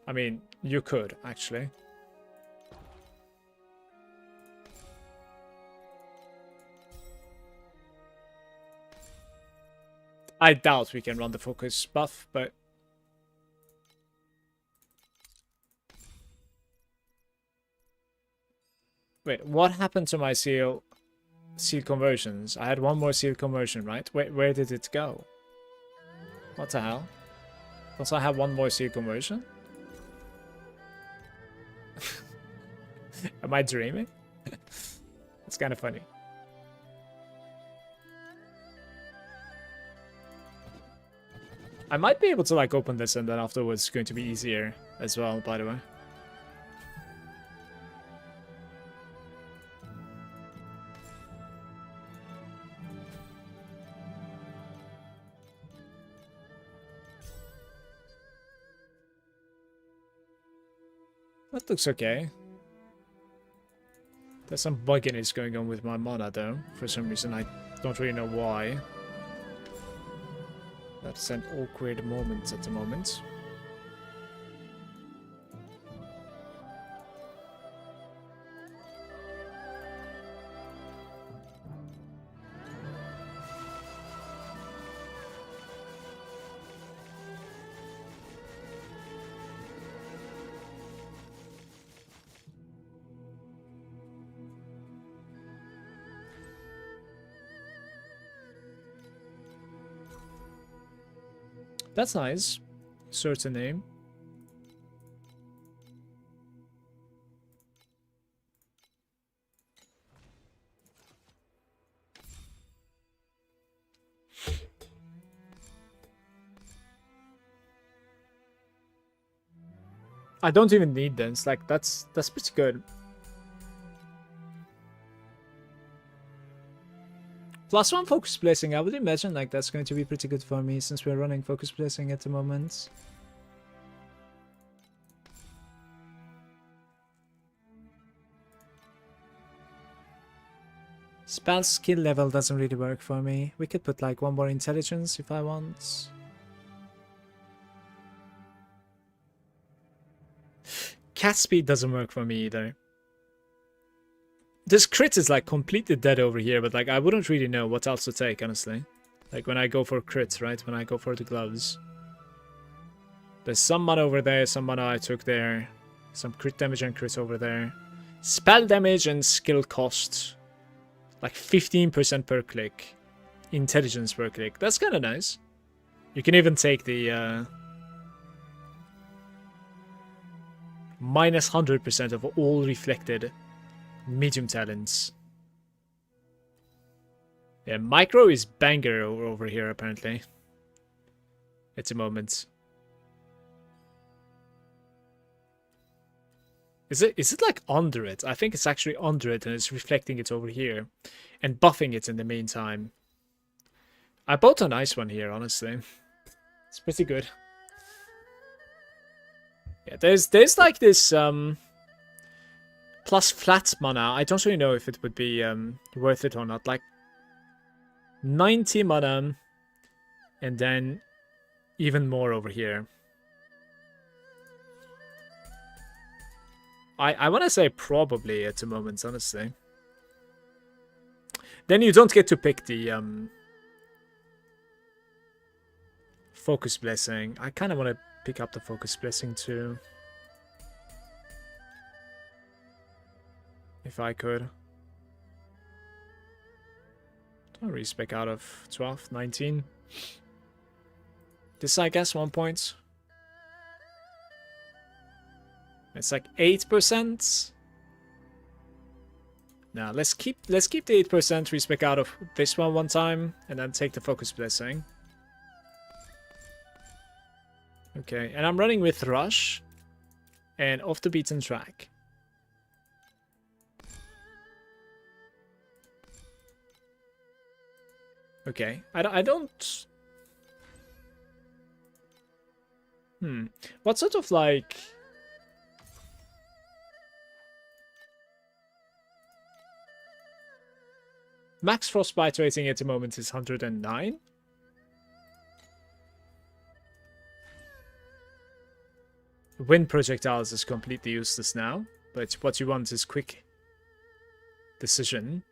I mean, you could, actually. I doubt we can run the focus buff, but... Wait, what happened to my seal conversions? I had one more seal conversion, right? Where did it go? What the hell? Don't I have one more seal conversion? Am I dreaming? It's kind of funny. I might be able to like open this and then afterwards it's going to be easier as well, by the way. That looks okay. There's some bugginess going on with my mana though, for some reason. I don't really know why. That's an awkward moment at the moment. That's nice. Certain name. I don't even need this. Like that's pretty good. +1 focus placing. I would imagine like that's going to be pretty good for me since we're running focus placing at the moment. Spell skill level doesn't really work for me. We could put like 1 more intelligence if I want. Cat speed doesn't work for me either. This crit is like completely dead over here, but like I wouldn't really know what else to take, honestly. Like when I go for crits, right? When I go for the gloves. There's some mana over there, some mana I took there. Some crit damage and crit over there. Spell damage and skill cost. Like 15% per click. Intelligence per click. That's kind of nice. You can even take the minus 100% of all reflected medium talents. Yeah, micro is banger over here apparently. At the moment. Is it like under it? I think it's actually under it and it's reflecting it over here. And buffing it in the meantime. I bought a nice one here, honestly. It's pretty good. Yeah, there's like this plus flat mana. I don't really know if it would be worth it or not. Like 90 mana and then even more over here. I want to say probably at the moment, honestly. Then you don't get to pick the focus blessing. I kind of want to pick up the focus blessing too. If I could. Don't respec out of 12, 19. This I guess 1 point. It's like 8%. Now let's keep the 8% respec out of this one time and then take the focus blessing. Okay, and I'm running with Rush and Off the Beaten Track. Okay, I don't... What sort of like... Max Frostbite rating at the moment is 109. Wind projectiles is completely useless now, but what you want is quick decision.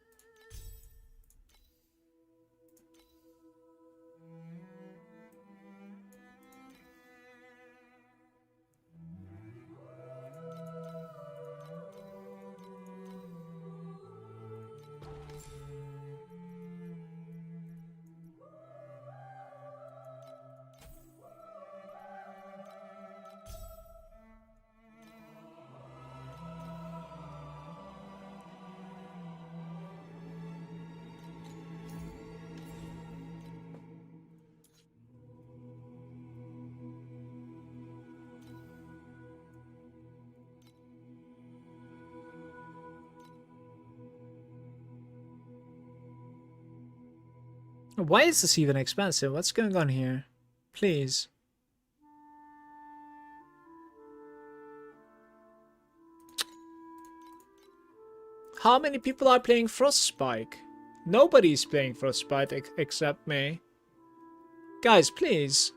Why is this even expensive? What's going on here? Please. How many people are playing Frostspike? Nobody's playing Frostspike except me. Guys, please.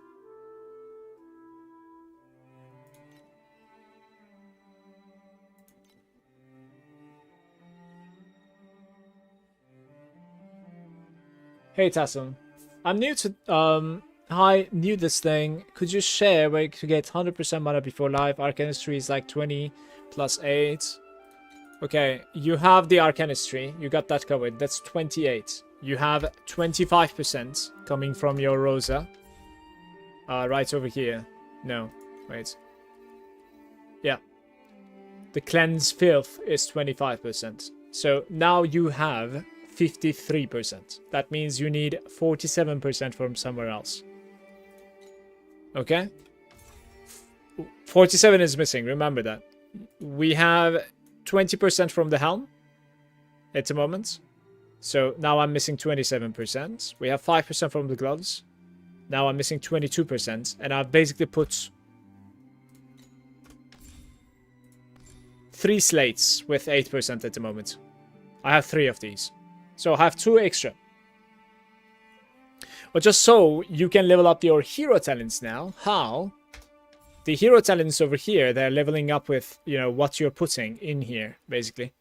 Hey Tassel, I'm new to new this thing. Could you share where you could get 100% mana before live? Arcanistry is like 20 plus 8. Okay, you have the Arcanistry. You got that covered. That's 28. You have 25% coming from your Rosa. right over here. No, wait. Yeah. The cleanse filth is 25%. So now you have 53%. That means you need 47% from somewhere else. Okay? 47 is missing, remember that. We have 20% from the helm at the moment. So now I'm missing 27%. We have 5% from the gloves. Now I'm missing 22%. And I've basically put 3 slates with 8% at the moment. I have 3 of these. So I have 2 extra. But just so you can level up your hero talents now. How? The hero talents over here, they're leveling up with, you know, what you're putting in here, basically.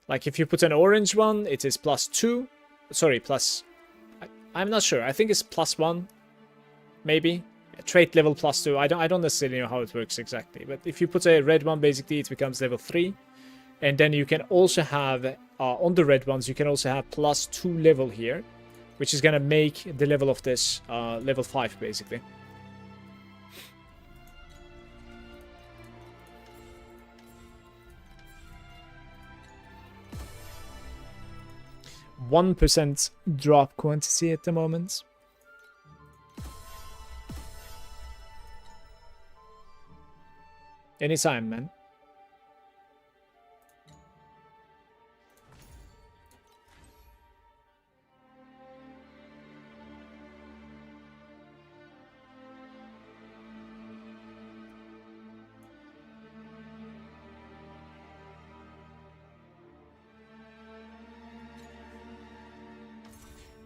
Like if you put an orange one, it is +2. Sorry, plus... I'm not sure. I think it's +1. Maybe. Trait level +2. I don't necessarily know how it works exactly. But if you put a red one, basically, it becomes level 3. And then you can also have, on the red ones, you can also have +2 level here. Which is going to make the level of this level 5, basically. 1% drop quantity at the moment. Anytime, man.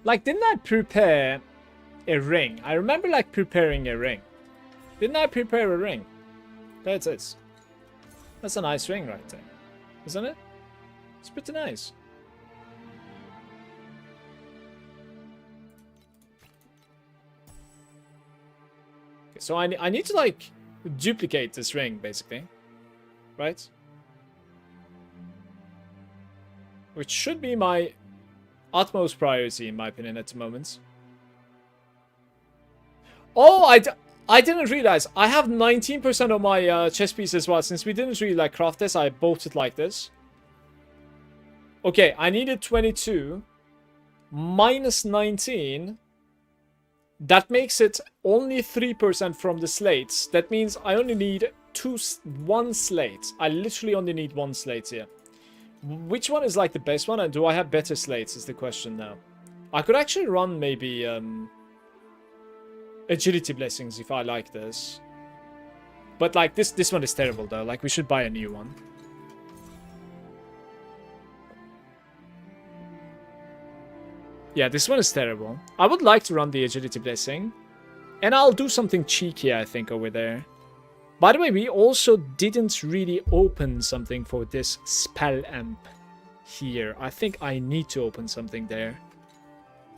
Like, didn't I prepare a ring? I remember, like, preparing a ring. Didn't I prepare a ring? There it is. That's a nice ring right there. Isn't it? It's pretty nice. Okay, so I need to, like, duplicate this ring, basically. Right? Which should be my utmost priority, in my opinion, at the moment. Oh, I didn't realize. I have 19% of my chess piece as well. Since we didn't really like craft this, I bought it like this. Okay, I needed 22. Minus 19. That makes it only 3% from the slates. That means I only need one slate. I literally only need 1 slate here. Which one is like the best one, and do I have better slates is the question now. I could actually run maybe agility blessings if I like this. But like this one is terrible though. Like we should buy a new one. Yeah, this one is terrible. I would like to run the agility blessing. And I'll do something cheeky, I think, over there. By the way, we also didn't really open something for this spell amp here. I think I need to open something there.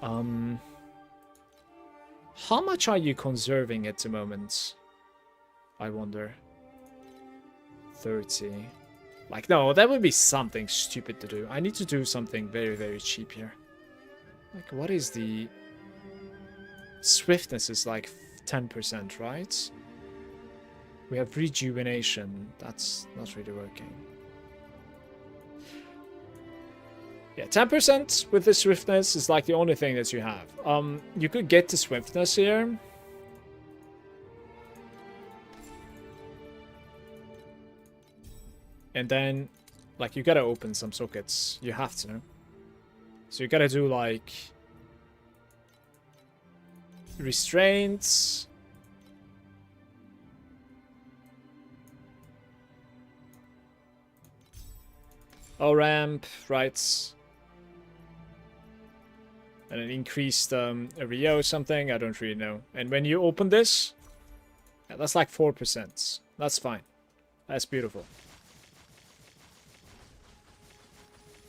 How much are you conserving at the moment? I wonder. 30. Like, no, that would be something stupid to do. I need to do something very, very cheap here. Like, what is the... Swiftness is like 10%, right? We have rejuvenation. That's not really working. Yeah, 10% with the swiftness is like the only thing that you have. You could get the swiftness here. And then, like, you gotta open some sockets. You have to. So you gotta do, like... restraints... O-ramp, right. And an increased area or something, I don't really know. And when you open this, yeah, that's like 4%. That's fine. That's beautiful.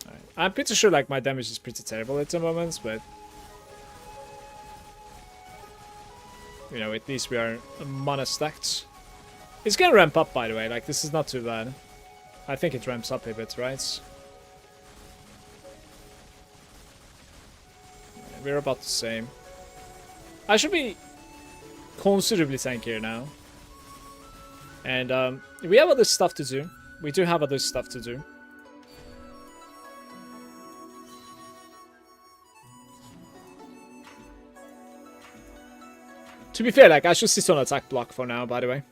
Alright. I'm pretty sure like my damage is pretty terrible at the moment, but... You know, at least we are mana stacked. It's gonna ramp up, by the way, like this is not too bad. I think it ramps up a bit, right? We're about the same. I should be considerably tankier now. And we have other stuff to do. We do have other stuff to do. To be fair, like, I should sit on attack block for now, by the way.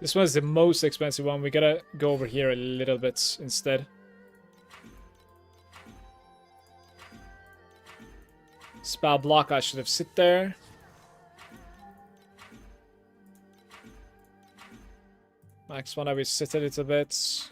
This one's the most expensive one. We gotta go over here a little bit instead. Spell block, I should have sit there. Max one, I will sit a little bit.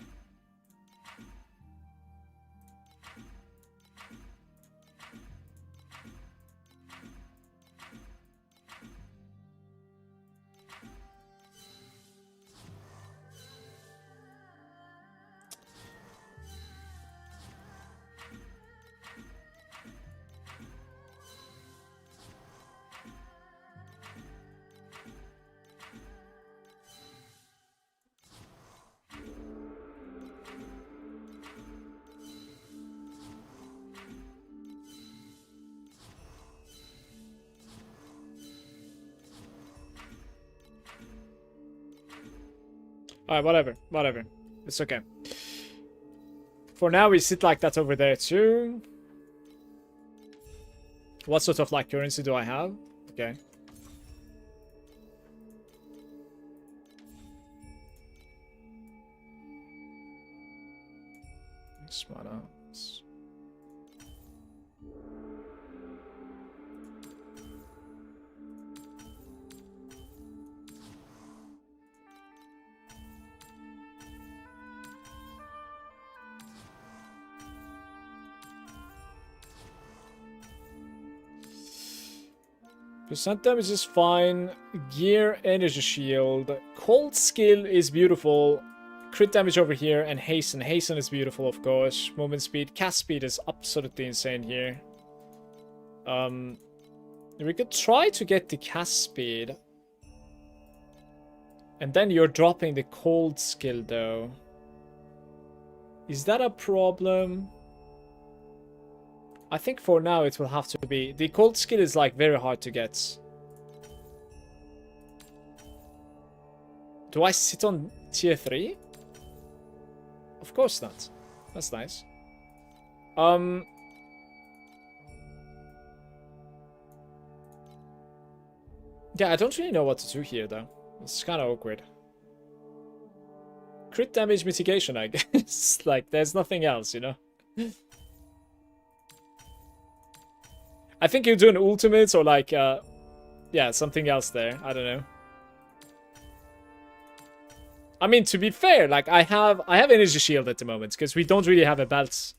Alright, whatever. It's okay. For now, we sit like that over there too. What sort of like currency do I have? Okay. Smart arms. Percent damage is fine. Gear, energy shield. Cold skill is beautiful. Crit damage over here and hasten. Hasten is beautiful, of course. Movement speed. Cast speed is absolutely insane here. We could try to get the cast speed. And then you're dropping the cold skill though. Is that a problem? I think for now it will have to be... The cold skill is like very hard to get. Do I sit on tier 3? Of course not. That's nice. Yeah, I don't really know what to do here though. It's kind of awkward. Crit damage mitigation, I guess. Like, there's nothing else, you know? I think you do an ultimate or like, yeah, something else there. I don't know. I mean, to be fair, like I have energy shield at the moment because we don't really have a belt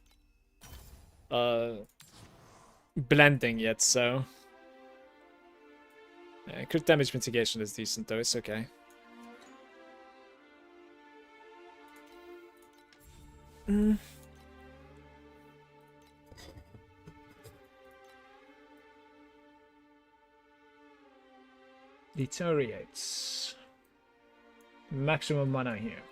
blending yet, so... crit damage mitigation is decent, though. It's okay. Deteriorates. Maximum mana here.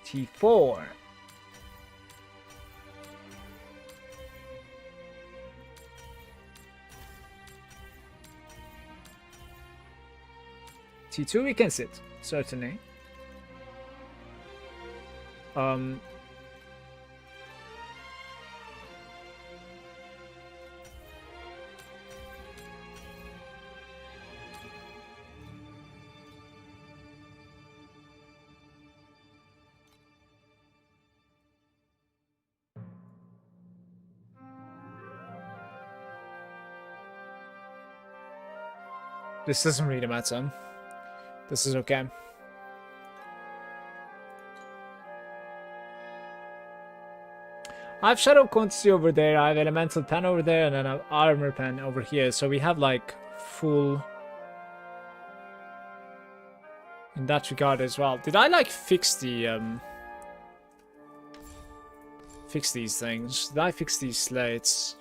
T4. T2 weakens it, certainly. This doesn't really matter. This is okay. I have Shadow Quantity over there, I have Elemental Pen over there, and then I have Armor Pen over here. So we have like full... in that regard as well. Did I like fix the... fix these things? Did I fix these slates?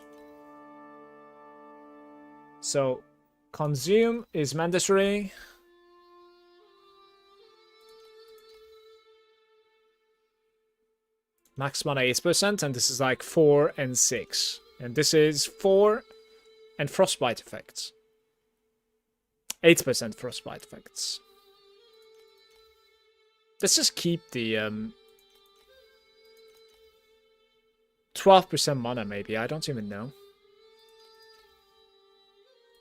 So, consume is mandatory. Max mana 8%, and this is like 4 and 6. And this is 4 and frostbite effects. 8% frostbite effects. Let's just keep the 12% mana maybe, I don't even know.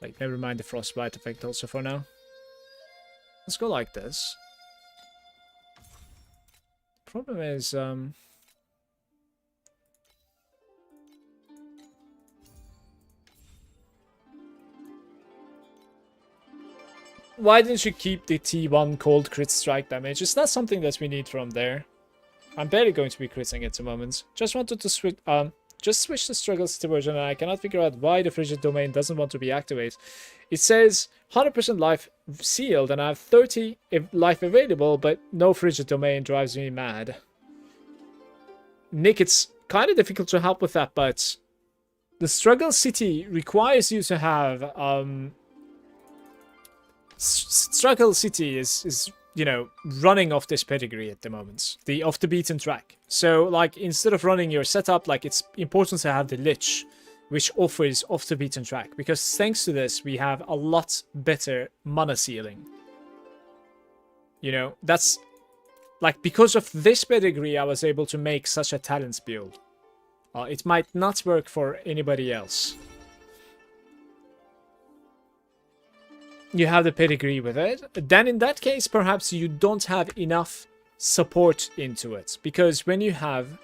Like, never mind the frostbite effect also for now. Let's go like this. Problem is, why didn't you keep the T1 cold crit strike damage? It's not something that we need from there. I'm barely going to be critting at the moment. Just wanted to switch, just switch the struggle city version, and I cannot figure out why the frigid domain doesn't want to be activated. It says 100% life sealed, and I have 30 life available, but no frigid domain drives me mad. Nick, it's kind of difficult to help with that, but the struggle city requires you to have Struggle City is you know, running off this pedigree at the moment, the off the beaten track. So like, instead of running your setup, like, it's important to have the Lich, which offers off the beaten track, because thanks to this we have a lot better mana ceiling. You know, that's like, because of this pedigree I was able to make such a talents build. It might not work for anybody else. You have the pedigree with it, then in that case perhaps you don't have enough support into it, because when you have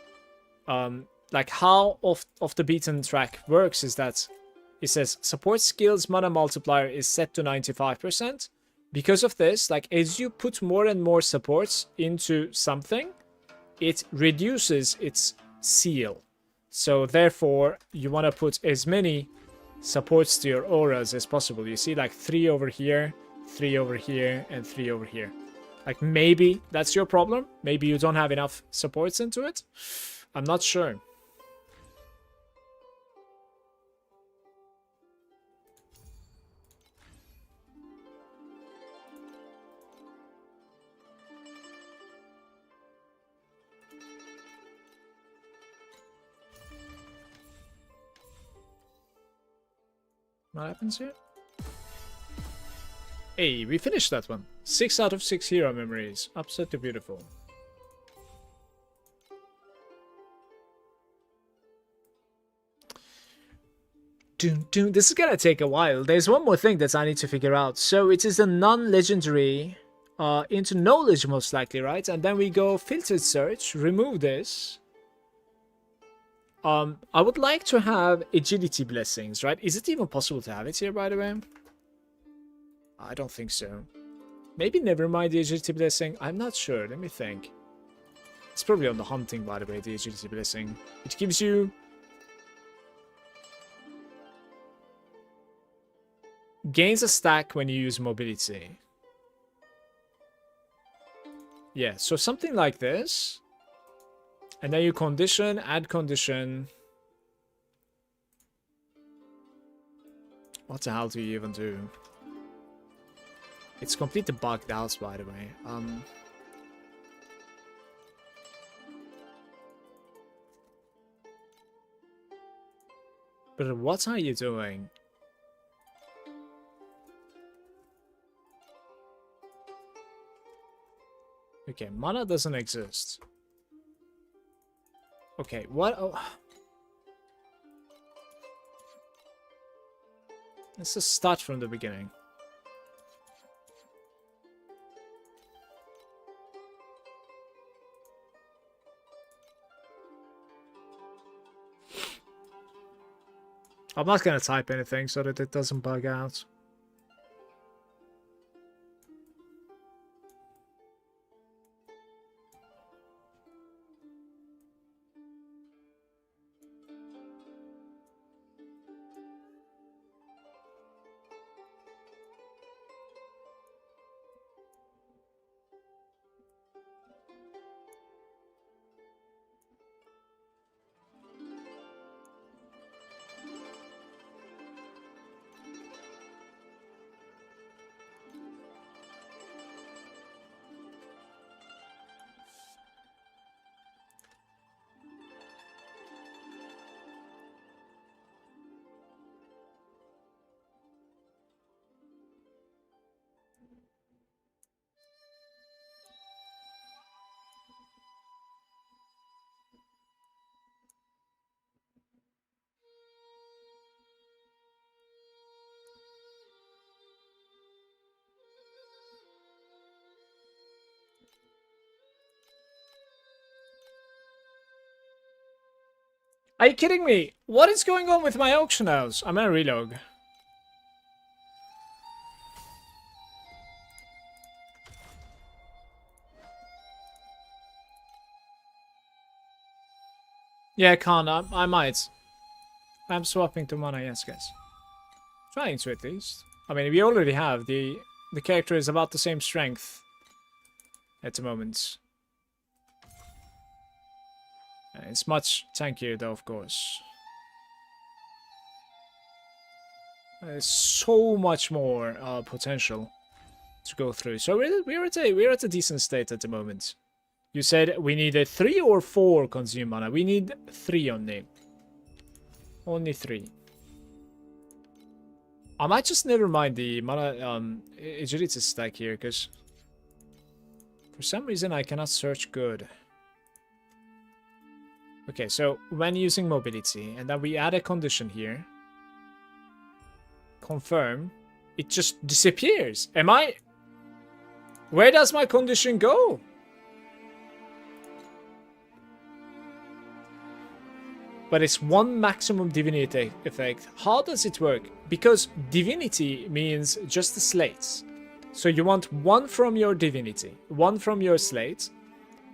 like, how off the beaten track works is that it says support skills mana multiplier is set to 95%. Because of this, like, as you put more and more supports into something, it reduces its seal. So therefore you want to put as many supports to your auras as possible. You see, like, 3 over here, 3 over here, and 3 over here. Like, maybe that's your problem. Maybe you don't have enough supports into it. I'm not sure. What happens here? Hey, we finished that one. 6 out of 6 hero memories. Absolutely beautiful. This is gonna take a while. There's one more thing that I need to figure out. So it is a non-legendary into knowledge most likely, right? And then we go filtered search, remove this. I would like to have agility blessings, right? Is it even possible to have it here, by the way? I don't think so. Maybe never mind the agility blessing. I'm not sure. Let me think. It's probably on the hunting, by the way, the agility blessing. It gives you... gains a stack when you use mobility. Yeah, so something like this. And then you condition, add condition. What the hell do you even do? It's completely bugged out, by the way. But what are you doing? Okay, mana doesn't exist. Okay, what? Oh. Let's just start from the beginning. I'm not gonna type anything so that it doesn't bug out. Are you kidding me? What is going on with my auction house? I'm gonna relog. Yeah, Khan, I might. I'm swapping to mana, yes, guys. Trying to, at least. I mean, we already have. The character is about the same strength at the moment. It's much tankier, though, of course. There's so much more potential to go through. So we're at a decent state at the moment. You said we needed 3 or 4 consume mana. We need 3 only. Only 3. I might just never mind the mana agility stack here, because for some reason I cannot search good. Okay, so when using mobility, and then we add a condition here. Confirm. It just disappears. Am I... Where does my condition go? But it's 1 maximum divinity effect. How does it work? Because divinity means just the slates. So you want 1 from your divinity, 1 from your slate,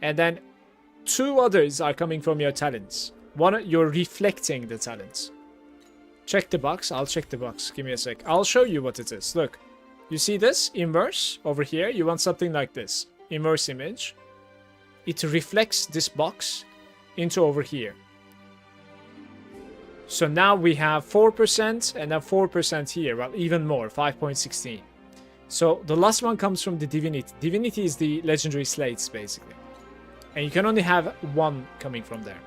and then 2 others are coming from your talents. One, you're reflecting the talents. Check the box. I'll check the box. Give me a sec. I'll show you what it is. Look. You see this? Inverse over here. You want something like this. Inverse image. It reflects this box into over here. So now we have 4% and then 4% here. Well, even more. 5.16. So the last one comes from the divinity. Divinity is the legendary slates, basically. And you can only have 1 coming from there.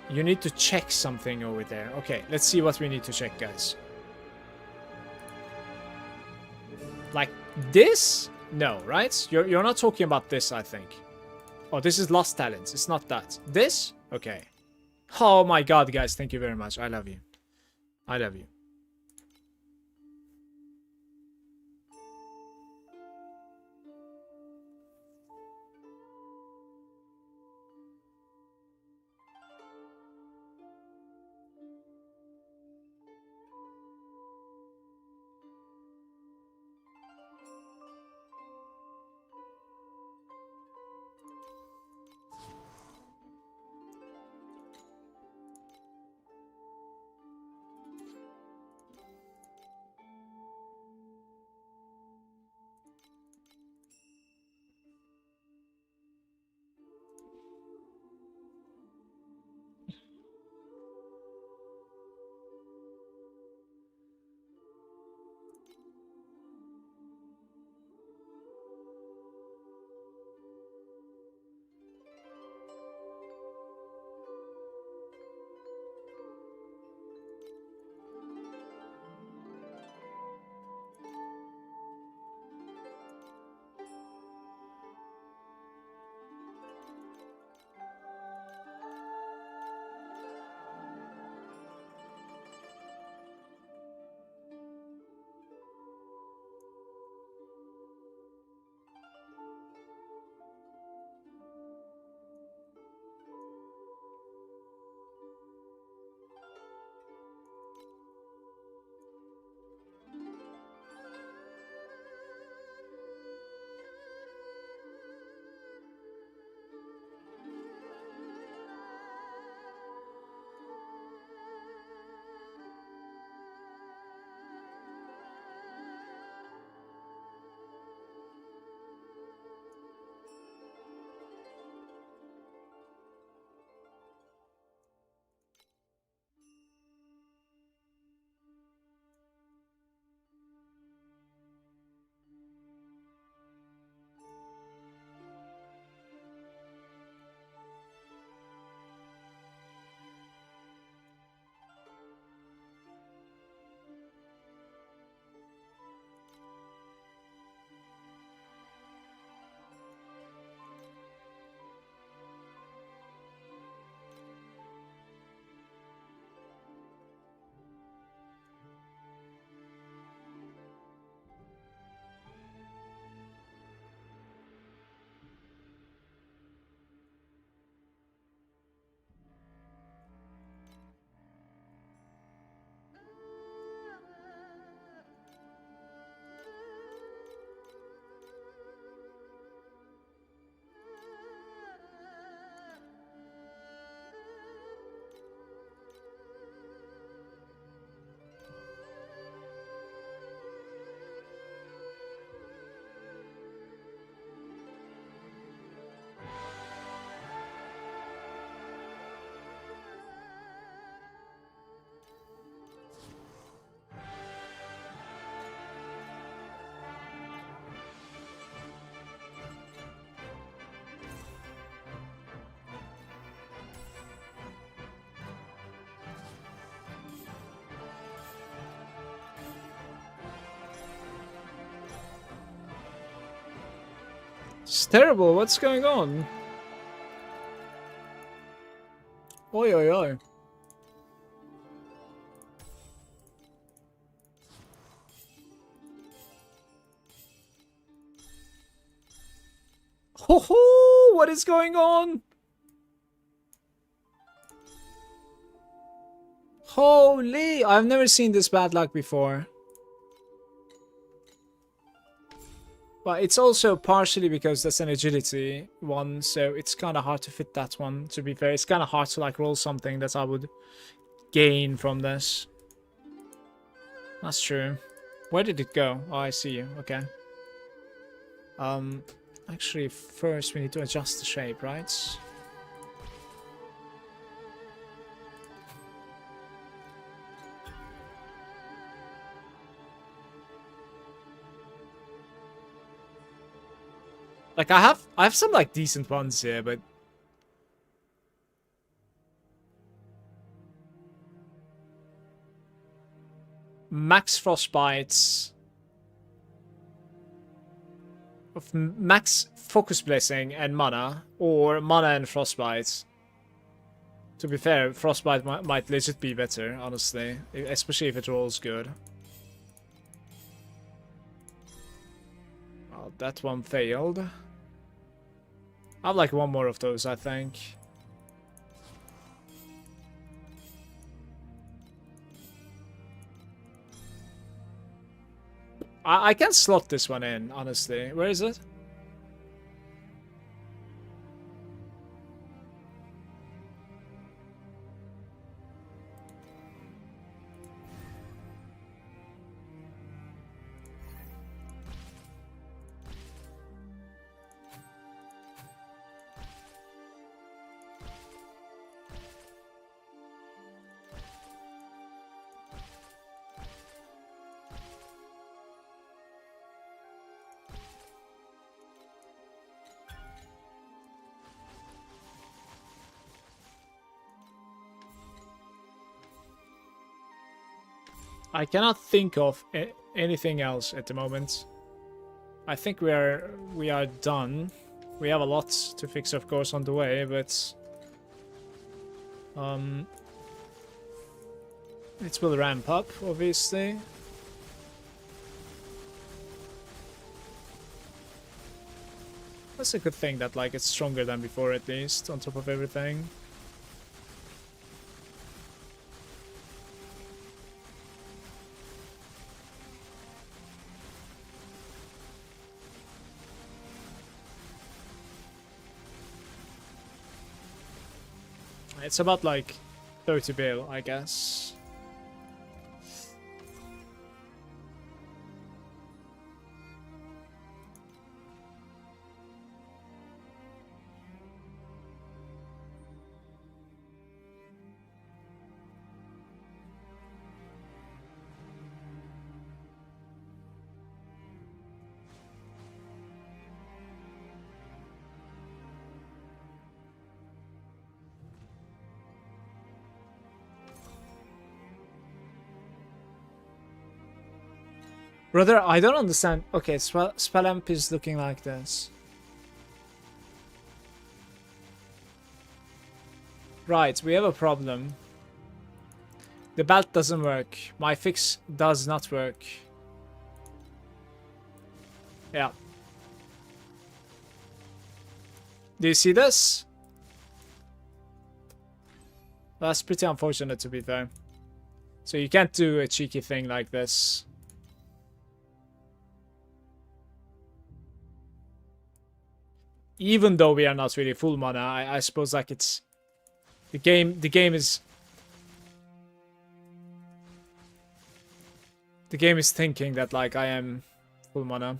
You need to check something over there. Okay, let's see what we need to check, guys. Like this? No, right? You're not talking about this, I think. Oh, this is lost talents. It's not that. This? Okay. Oh my god, guys. Thank you very much. I love you. I love you. It's terrible. What's going on? Oi, oi, oi. Ho ho! What is going on? Holy! I've never seen this bad luck before. But it's also partially because that's an agility one, so it's kind of hard to fit that one, to be fair. It's kind of hard to like roll something that I would gain from this. That's true. Where did it go? Oh, I see you. Okay. Actually, first we need to adjust the shape, right? Like I have some like decent ones here, but max frostbites of max focus blessing and mana, or mana and frostbite. To be fair, frostbite might legit be better, honestly, especially if it rolls good. Oh, that one failed. I have like one more of those, I think. I can slot this one in, honestly. Where is it? I cannot think of anything else at the moment. I think we are done. We have a lot to fix, of course, on the way, but it will ramp up, obviously. That's a good thing that like it's stronger than before, at least, on top of everything. It's about like 30 bill, I guess. Brother, I don't understand. Okay, Spellamp is looking like this. Right, we have a problem. The belt doesn't work. My fix does not work. Yeah. Do you see this? That's pretty unfortunate, to be fair. So you can't do a cheeky thing like this. Even though we are not really full mana, I suppose like it's the game is thinking that like I am full mana.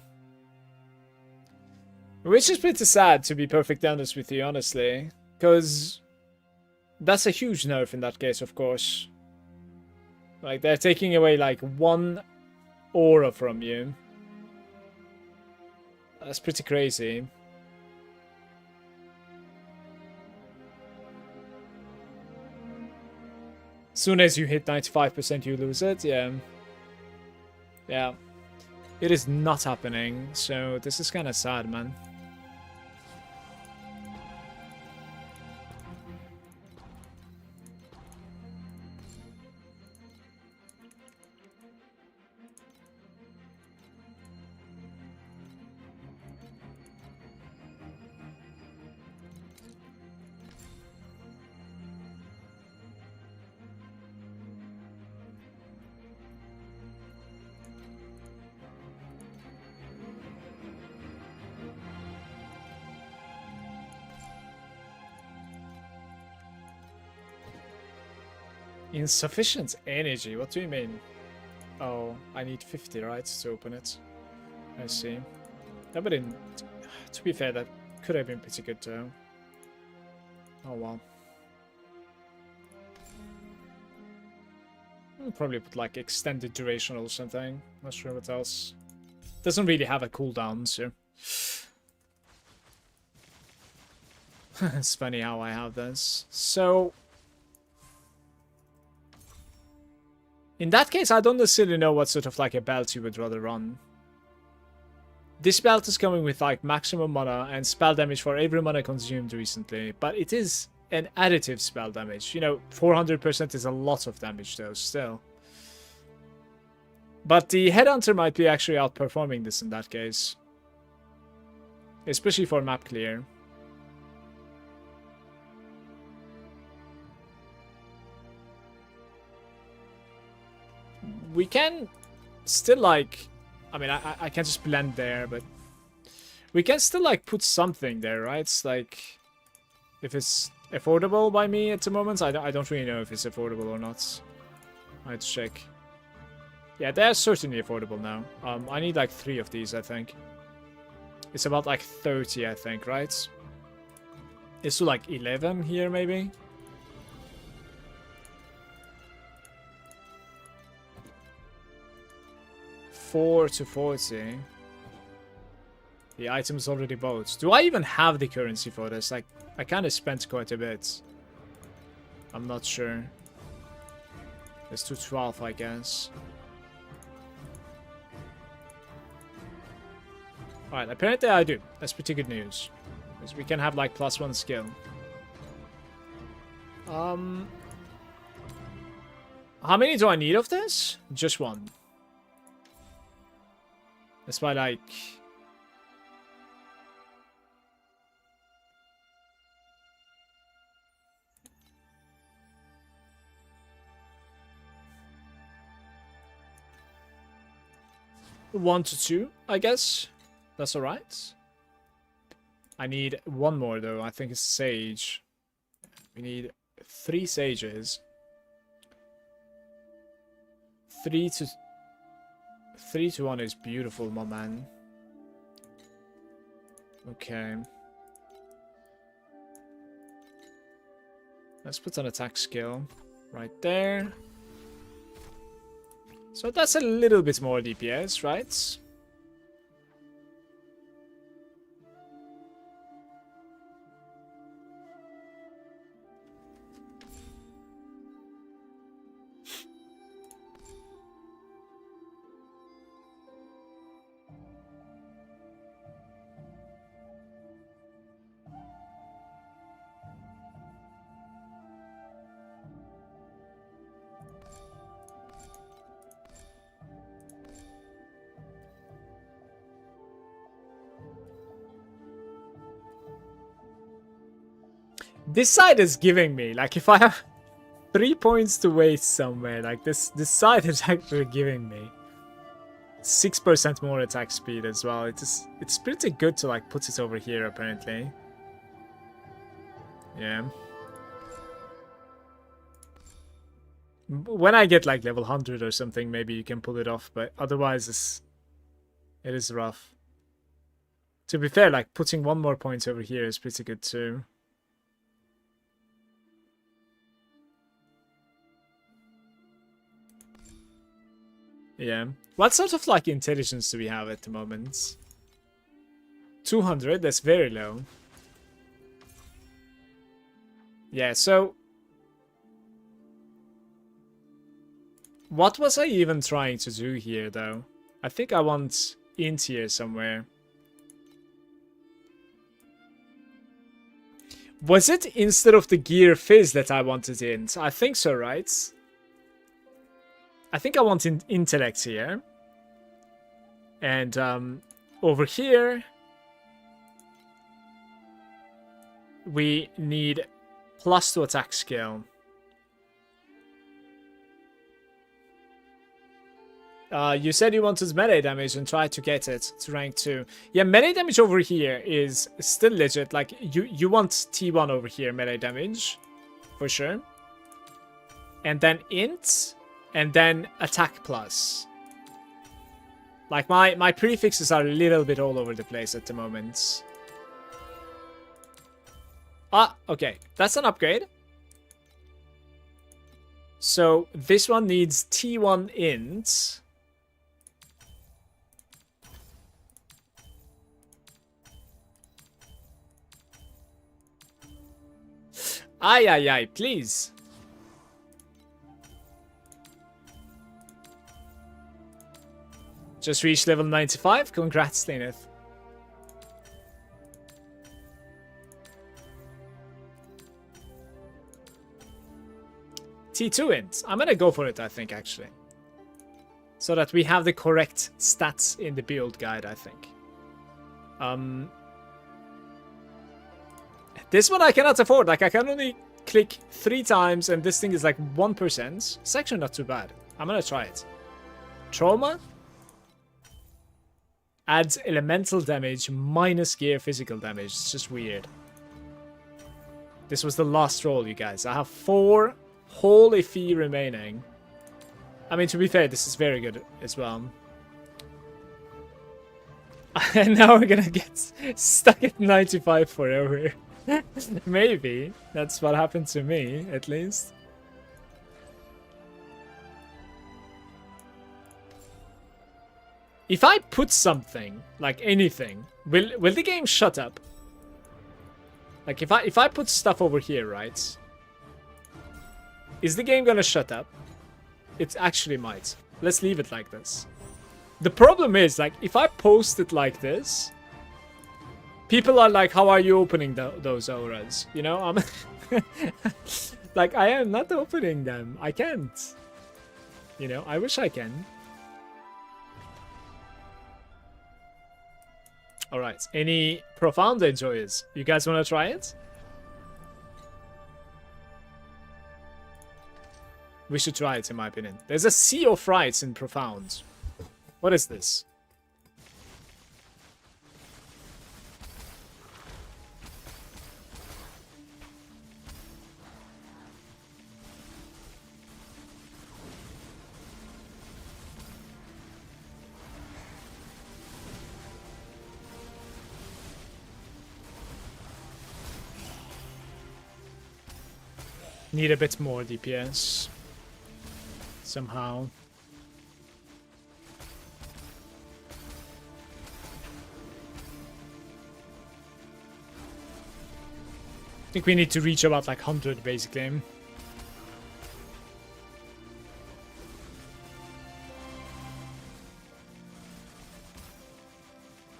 Which is pretty sad, to be perfectly honest with you, honestly. Because that's a huge nerf in that case, of course. Like, they're taking away like one aura from you. That's pretty crazy. Soon as you hit 95%, you lose it. Yeah. Yeah. It is not happening, so this is kind of sad, man. Insufficient energy? What do you mean? Oh, I need 50, right, to open it. I see. That would in, to be fair, that could have been pretty good though. Oh well. I'll probably put like extended duration or something. Not sure what else. Doesn't really have a cooldown, so. It's funny how I have this. So, in that case, I don't necessarily know what sort of like a belt you would rather run. This belt is coming with like maximum mana and spell damage for every mana consumed recently, but it is an additive spell damage. You know, 400% is a lot of damage though, still. But the Headhunter might be actually outperforming this in that case. Especially for map clear. We can still like, I mean, I can just blend there, but we can still like put something there, right? It's like, if it's affordable by me at the moment, I don't really know if it's affordable or not. Let's check. Yeah, they're certainly affordable now. I need like 3 of these, I think. It's about like 30, I think, right? It's to like 11 here, maybe. To 40. The item's already bought. Do I even have the currency for this? Like, I kind of spent quite a bit. I'm not sure. It's 212, I guess. Alright, apparently I do. That's pretty good news. Because we can have like +1 skill. How many do I need of this? Just 1. That's why, like... One to 2, I guess. That's alright. I need 1 more, though. I think it's Sage. We need 3 Sages. 3 to 1 is beautiful, my man. Okay. Let's put an attack skill right there. So that's a little bit more DPS, right? This side is giving me, like, if I have 3 points to waste somewhere, like, this side is actually giving me 6% more attack speed as well. It's pretty good to, like, put it over here, apparently. Yeah. When I get, like, level 100 or something, maybe you can pull it off, but otherwise it is rough. To be fair, like, putting 1 more point over here is pretty good, too. Yeah. What sort of like intelligence do we have at the moment? 200, that's very low. Yeah, so... What was I even trying to do here, though? I think I want int here somewhere. Was it instead of the gear fizz that I wanted int? I think so, right? I think I want intellect here. And over here, we need +2 attack skill. You said you wanted melee damage and tried to get it to rank 2. Yeah, melee damage over here is still legit. Like, you want T1 over here, melee damage. For sure. and then int, and then attack plus. Like my prefixes are a little bit all over the place at the moment. Ah, okay, that's an upgrade. So this one needs T1 int. Ay, ay, ay, please. Just reached level 95. Congrats, Stenith. T2 int. I'm gonna go for it, I think, actually. So that we have the correct stats in the build guide, I think. This one I cannot afford. Like, I can only click 3 times, and this thing is like 1%. It's actually not too bad. I'm gonna try it. Trauma. Adds elemental damage minus gear physical damage. It's just weird. This was the last roll, you guys. I have 4 holy fee remaining. I mean, to be fair, this is very good as well. And now we're gonna get stuck at 95 forever. Maybe. That's what happened to me, at least. If I put something, like anything, will the game shut up? Like, if I put stuff over here, right? Is the game gonna shut up? It actually might. Let's leave it like this. The problem is, like, if I post it like this, people are like, how are you opening those auras? You know, I'm like, I am not opening them. I can't. You know, I wish I can. Alright, any profound enjoyers? You guys want to try it? We should try it, in my opinion. There's a sea of rights in profound. What is this? Need a bit more DPS. Somehow. I think we need to reach about like 100 basically.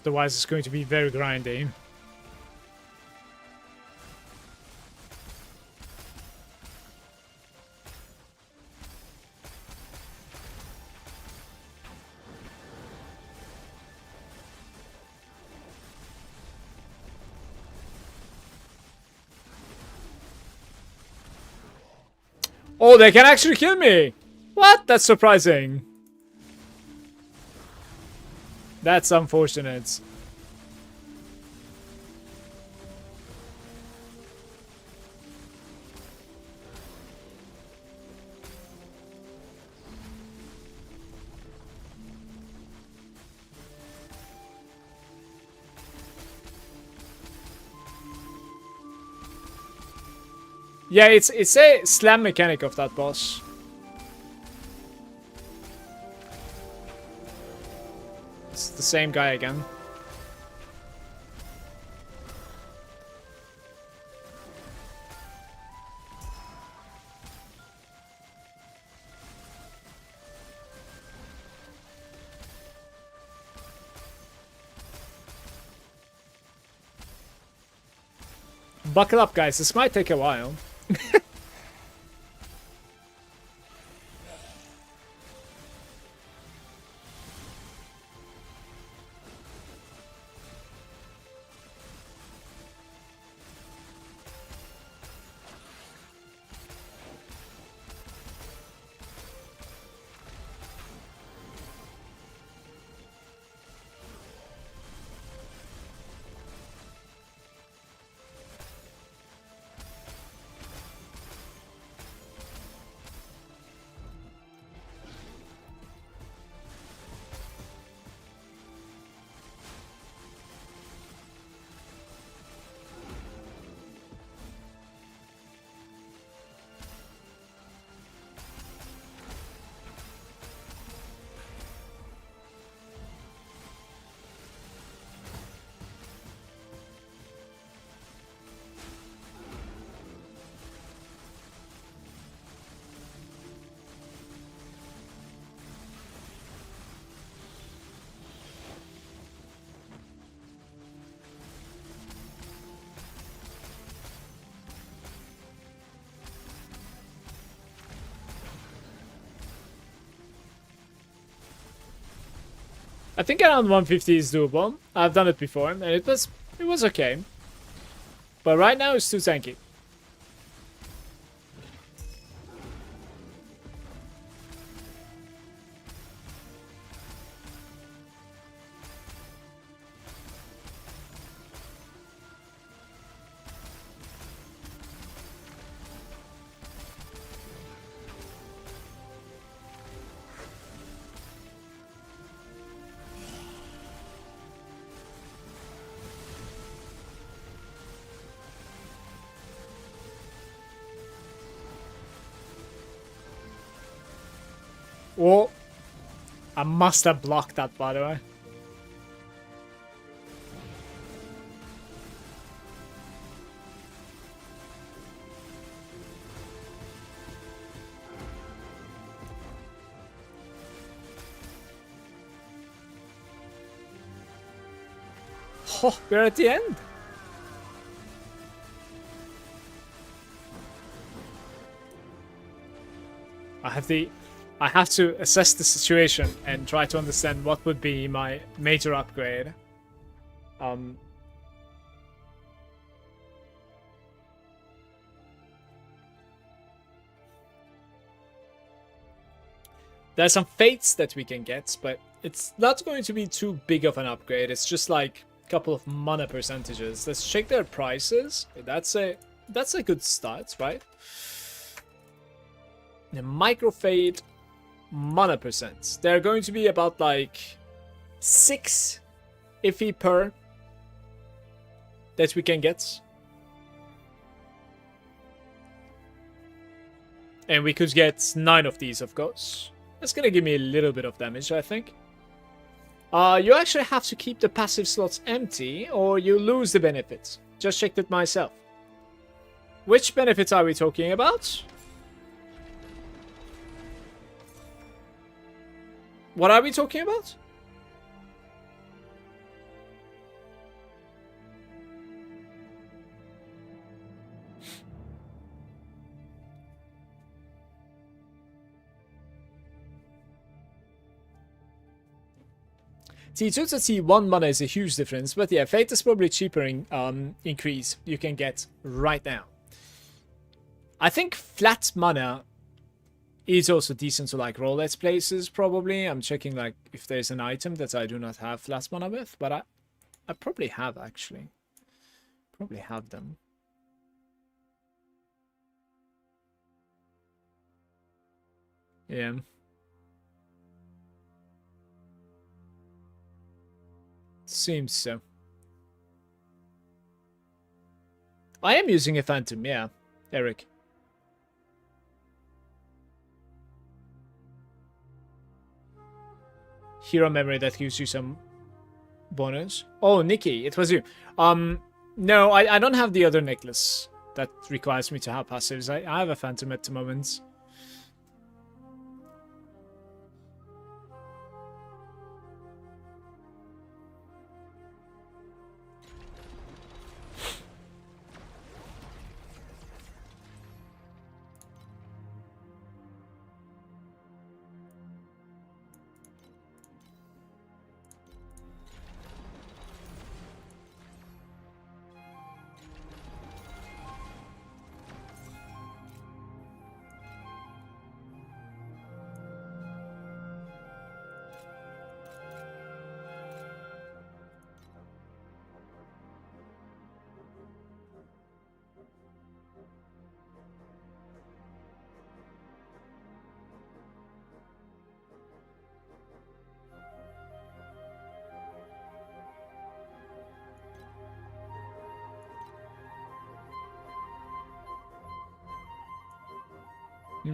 Otherwise it's going to be very grindy. Oh, they can actually kill me! What? That's surprising. That's unfortunate. Yeah, it's a slam mechanic of that boss. It's the same guy again. Buckle up, guys. This might take a while. I think around 150 is doable. I've done it before, and it was okay. But right now it's too tanky. Oh, I must have blocked that, by the way. Oh, we're at the end. I have to assess the situation and try to understand what would be my major upgrade. There's some fates that we can get, but it's not going to be too big of an upgrade. It's just like a couple of mana percentages. Let's check their prices. That's a good start, right? The microfade mana percents. They're going to be about like 6 iffy per that we can get. And we could get 9 of these, of course. That's gonna give me a little bit of damage, I think. You actually have to keep the passive slots empty or you lose the benefits. Just checked it myself. Which benefits are we talking about? What are we talking about? T2 to T1 mana is a huge difference, but yeah, Fate is probably cheaper increase you can get right now. I think flat mana is also decent to like roulette places probably. I'm checking like if there's an item that I do not have flat mana with, but I probably have actually. Probably have them. Yeah. Seems so. I am using a phantom, yeah, Eric. Hero memory that gives you some bonus. Oh, Nikki, it was you. No, I don't have the other necklace that requires me to have passives. I have a phantom at the moment.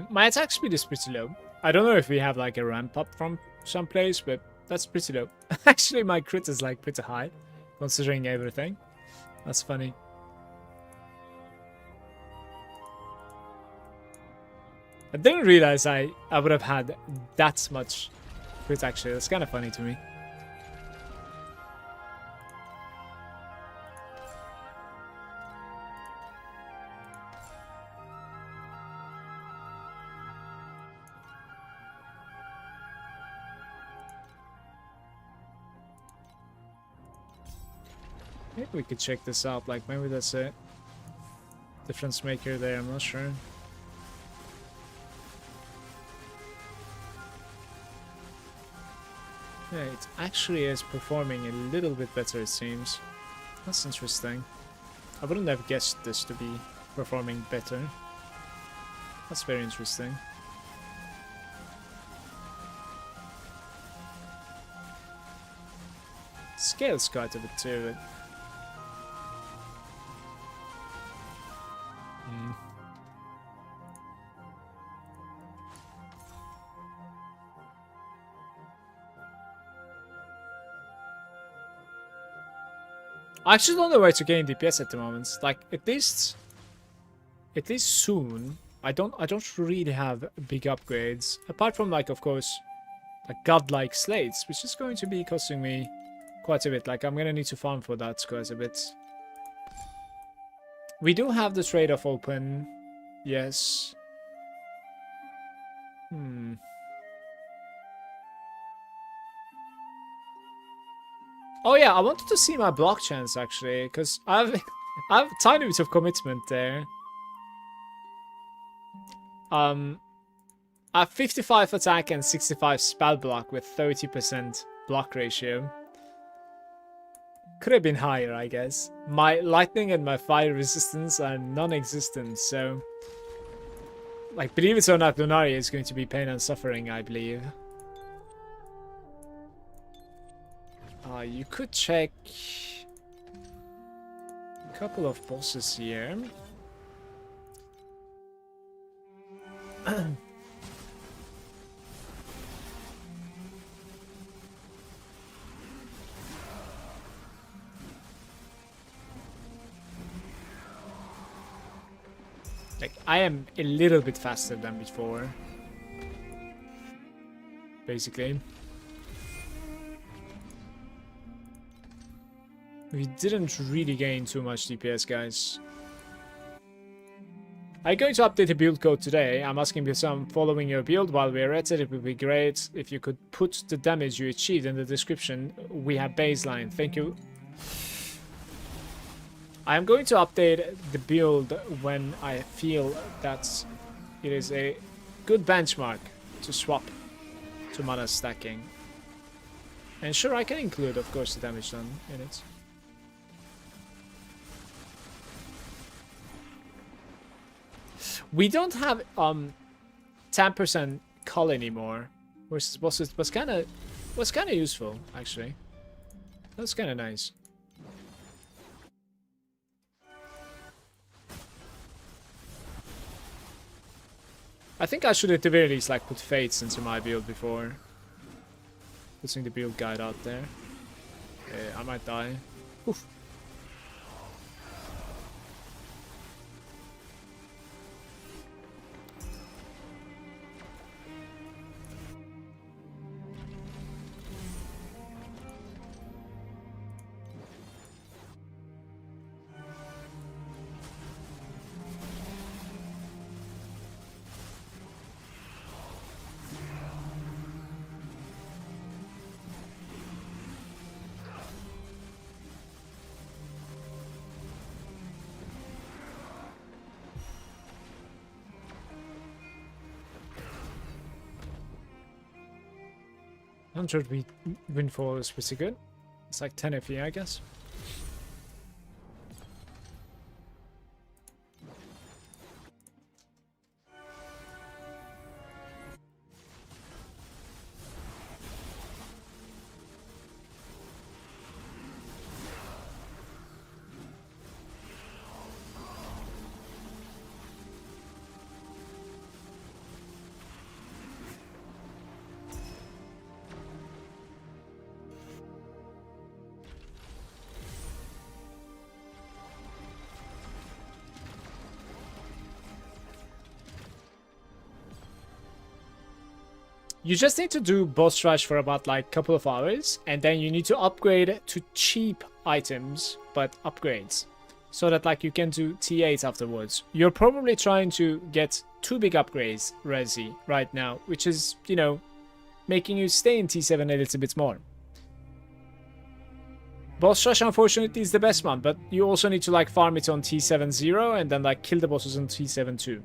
My attack speed is pretty low. I don't know if we have like a ramp up from someplace, but that's pretty low. Actually, my crit is like pretty high, considering everything. That's funny. I didn't realize I would have had that much crit actually. That's kind of funny to me. Maybe we could check this out, like maybe that's a difference maker there, I'm not sure. Yeah, it actually is performing a little bit better, it seems. That's interesting. I wouldn't have guessed this to be performing better. That's very interesting. Scales quite a bit too. I actually don't know where to gain DPS at the moment. Like at least soon. I don't really have big upgrades apart from like of course like godlike slates, which is going to be costing me quite a bit. Like I'm gonna need to farm for that quite a bit. We do have the trade-off open. Yes. Oh yeah, I wanted to see my block chance actually, because I have a tiny bit of commitment there. I have 55 attack and 65 spell block with 30% block ratio. Could have been higher, I guess. My lightning and my fire resistance are non-existent, so... Like, believe it or not, Lunaria is going to be pain and suffering, I believe. You could check... a couple of bosses here. Like, I am a little bit faster than before. Basically. We didn't really gain too much DPS, guys. I'm going to update the build code today. I'm asking if I'm following your build while we're at it. It would be great if you could put the damage you achieved in the description. We have baseline. Thank you. I'm going to update the build when I feel that it is a good benchmark to swap to mana stacking. And sure, I can include, of course, the damage done in it. We don't have 10% cull anymore, which was kind of useful actually. That's kind of nice. I think I should at the very least like put fates into my build before putting the build guide out there. I might die. Oof. $100 windfall is pretty good. It's like 10 FE, I guess. You just need to do boss rush for about like a couple of hours, and then you need to upgrade to cheap items, but upgrades, so that like you can do T8 afterwards. You're probably trying to get 2 big upgrades, Resi, right now, which is, you know, making you stay in T7 a little bit more. Boss rush, unfortunately, is the best one, but you also need to like farm it on T70 and then like kill the bosses on T72.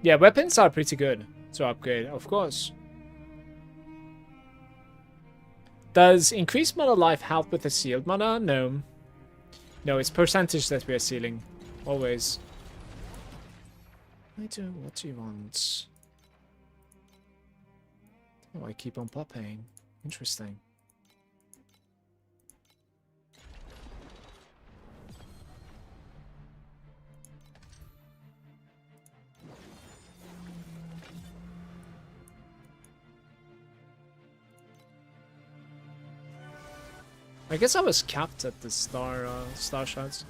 Yeah, weapons are pretty good to upgrade, of course. Does increased mana life help with the sealed mana? No. No, it's percentage that we are sealing. Always. What do you want? Oh, I keep on popping. Interesting. I guess I was capped at the star shots.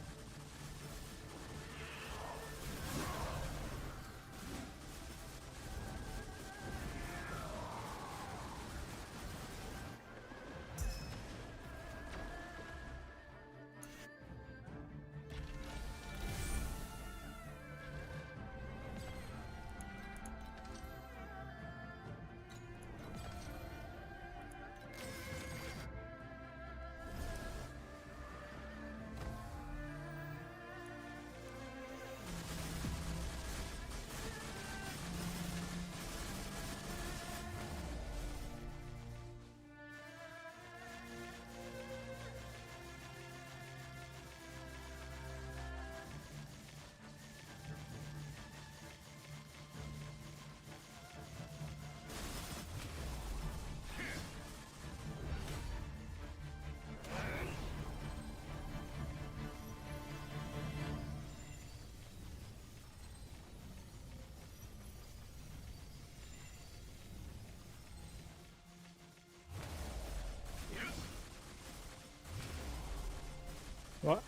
What?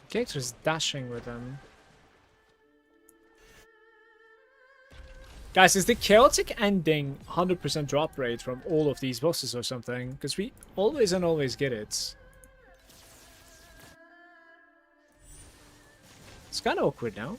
Character's dashing with them. Guys, is the chaotic ending 100% drop rate from all of these bosses or something? Because we always and always get it. It's kind of awkward now.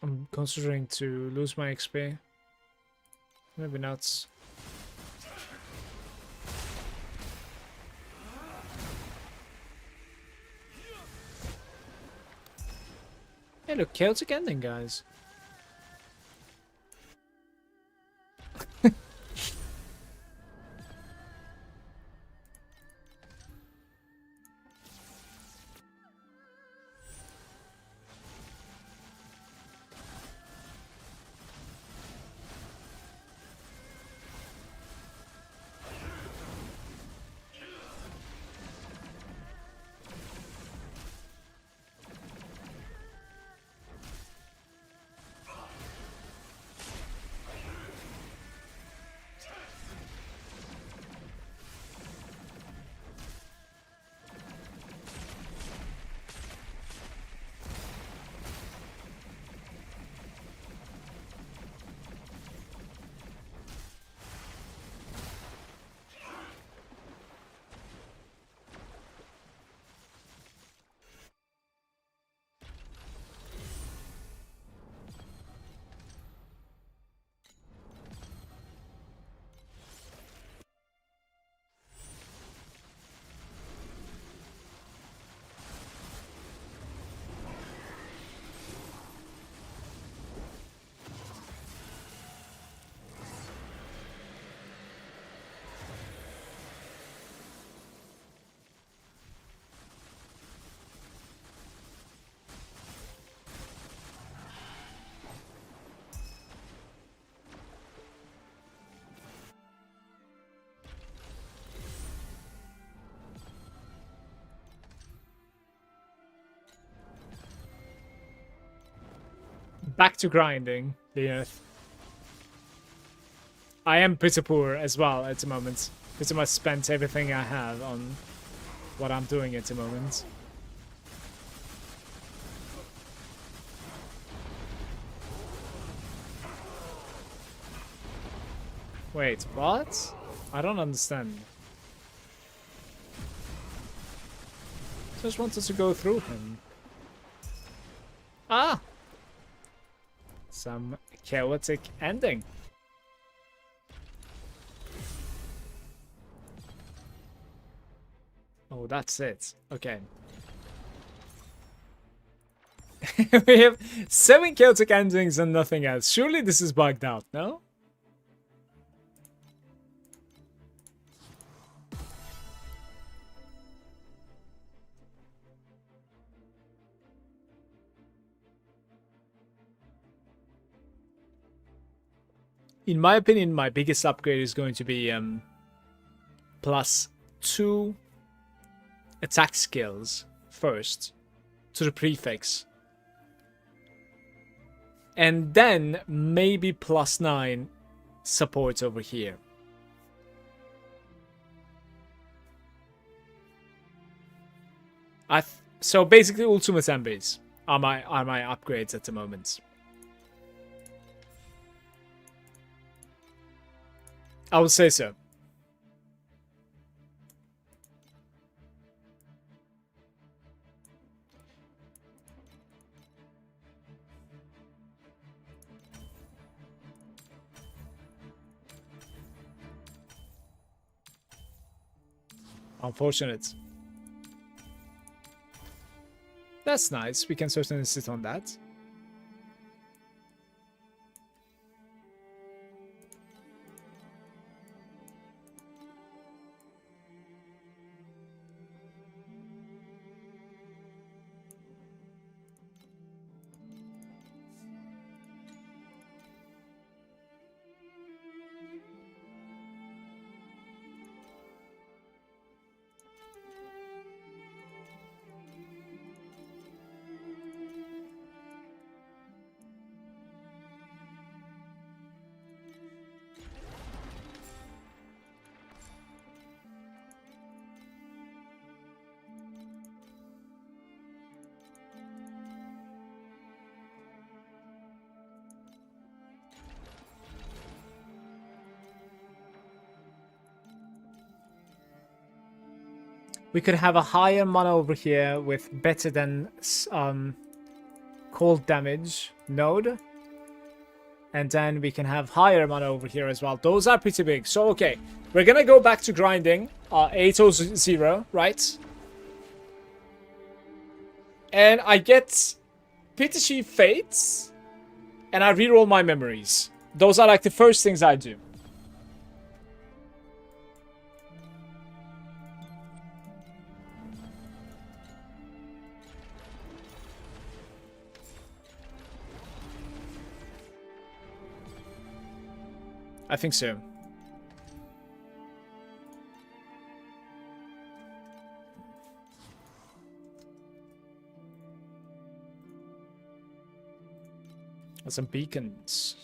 I'm considering to lose my XP. Maybe not. Hey, look, chaotic ending, guys. back to grinding, Leoneth. I am pretty poor as well at the moment. Pretty much spent everything I have on what I'm doing at the moment. Wait, what? I don't understand. Just wanted to go through him. Ah! Some chaotic ending. Oh, that's it. Okay. We have 7 chaotic endings and nothing else. Surely this is bugged out, no? In my opinion, my biggest upgrade is going to be plus 2 attack skills first to the prefix. And then maybe plus 9 support over here. So basically ultimate MBs are my upgrades at the moment. I would say so. Unfortunate. That's nice. We can certainly sit on that. We could have a higher mana over here with better than cold damage node. And then we can have higher mana over here as well. Those are pretty big. So, okay. We're gonna go back to grinding. 800, right? And I get Pity Chief Fates. And I reroll my memories. Those are like the first things I do. I think so. Some beacons.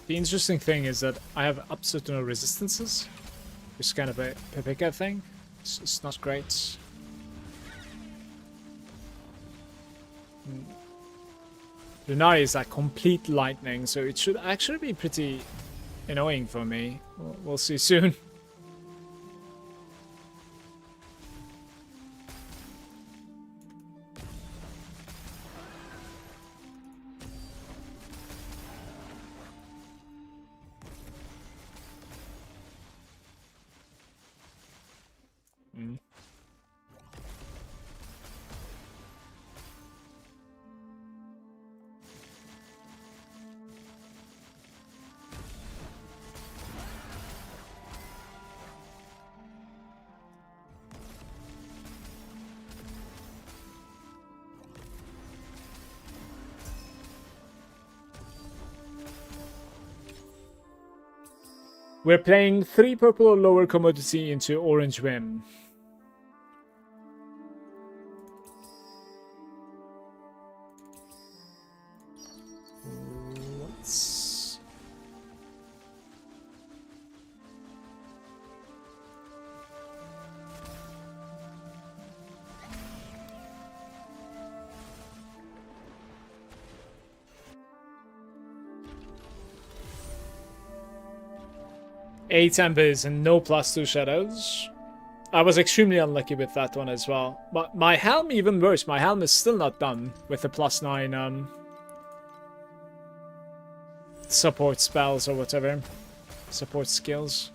The interesting thing is that I have absolutely no resistances, which is kind of a Pepeka thing. It's not great. Lunaria is like complete lightning, so it should actually be pretty annoying for me. We'll see soon. We're playing 3 purple or lower commodity into orange whim. Let's... Eight embers and no +2 shadows. I was extremely unlucky with that one as well. But my helm even worse. My helm is still not done with the +9 support spells or whatever. Support skills.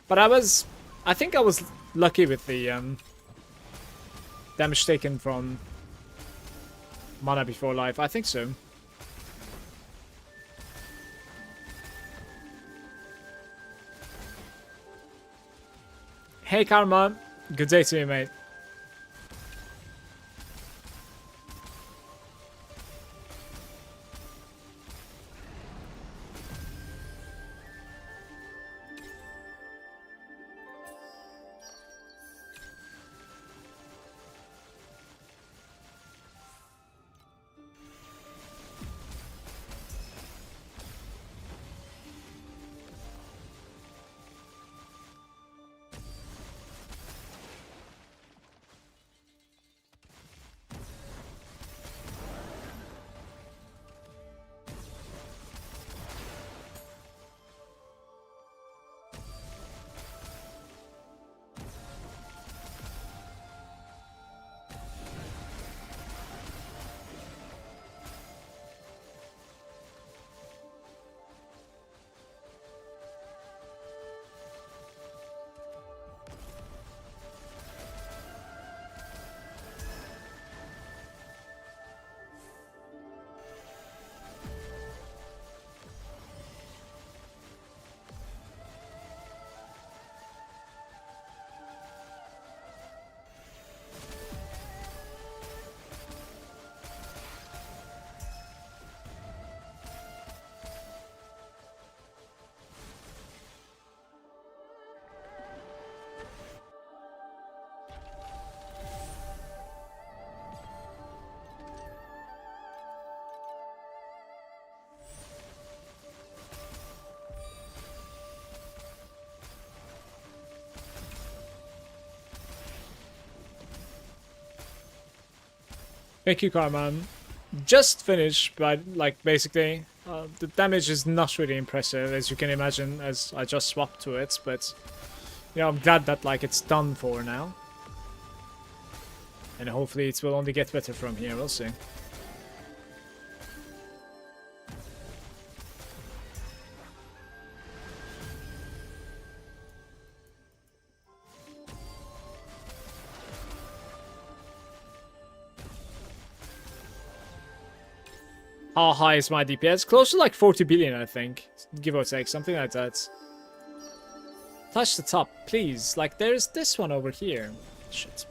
But I think I was lucky with the damage taken from Mana Before Life. I think so. Hey Karma, good day to you, mate. Thank you, Carman. Just finished, but like basically, the damage is not really impressive, as you can imagine, as I just swapped to it. But yeah, I'm glad that like it's done for now, and hopefully it will only get better from here. We'll see. How high is my DPS? Close to like 40 billion, I think. Give or take, something like that. Touch the top, please. Like, there's this one over here. Shit.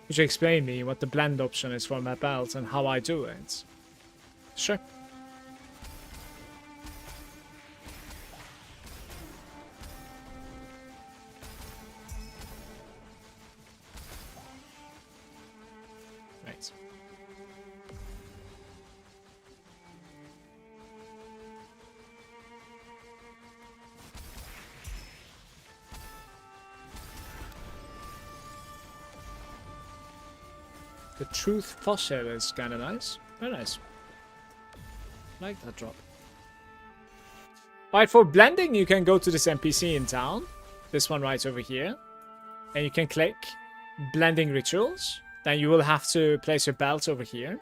Could you explain me what the blend option is for my belt and how I do it? Sure. Right. The Truth Fossil is kind of nice. Very nice. Like that drop. Alright, for blending, you can go to this NPC in town. This one right over here. And you can click Blending Rituals. Then you will have to place your belt over here.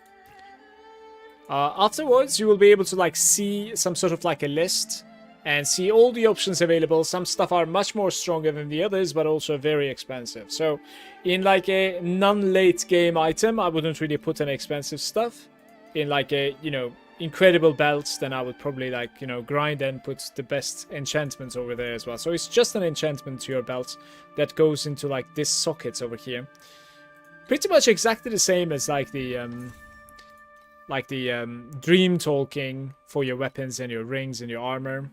Afterwards, you will be able to like see some sort of like a list and see all the options available. Some stuff are much more stronger than the others, but also very expensive. So in like a non-late game item, I wouldn't really put any expensive stuff. In like a, you know, incredible belts, then I would probably like, you know, grind and put the best enchantments over there as well. So it's just an enchantment to your belt that goes into like this socket over here. Pretty much exactly the same as like the dream talking for your weapons and your rings and your armor.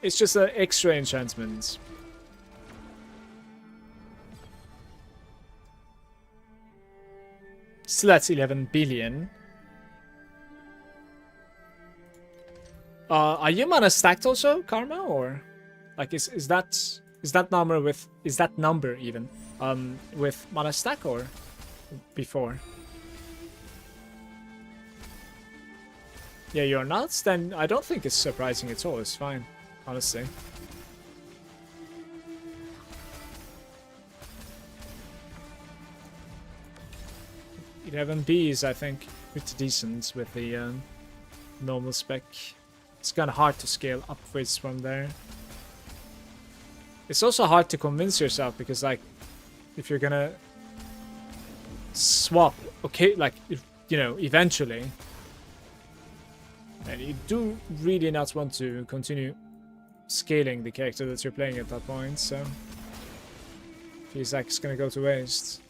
It's just an extra enchantment. Still at 11 billion. Are you mana stacked also, Karma, or like is that number even with mana stack or before? Yeah, you're not? Then I don't think it's surprising at all. It's fine, honestly. B is, I think, pretty decent with the normal spec. It's kind of hard to scale upwards from there. It's also hard to convince yourself because, like, if you're gonna swap, okay, like, if, you know, eventually, and you do really not want to continue scaling the character that you're playing at that point, so feels like it's gonna go to waste.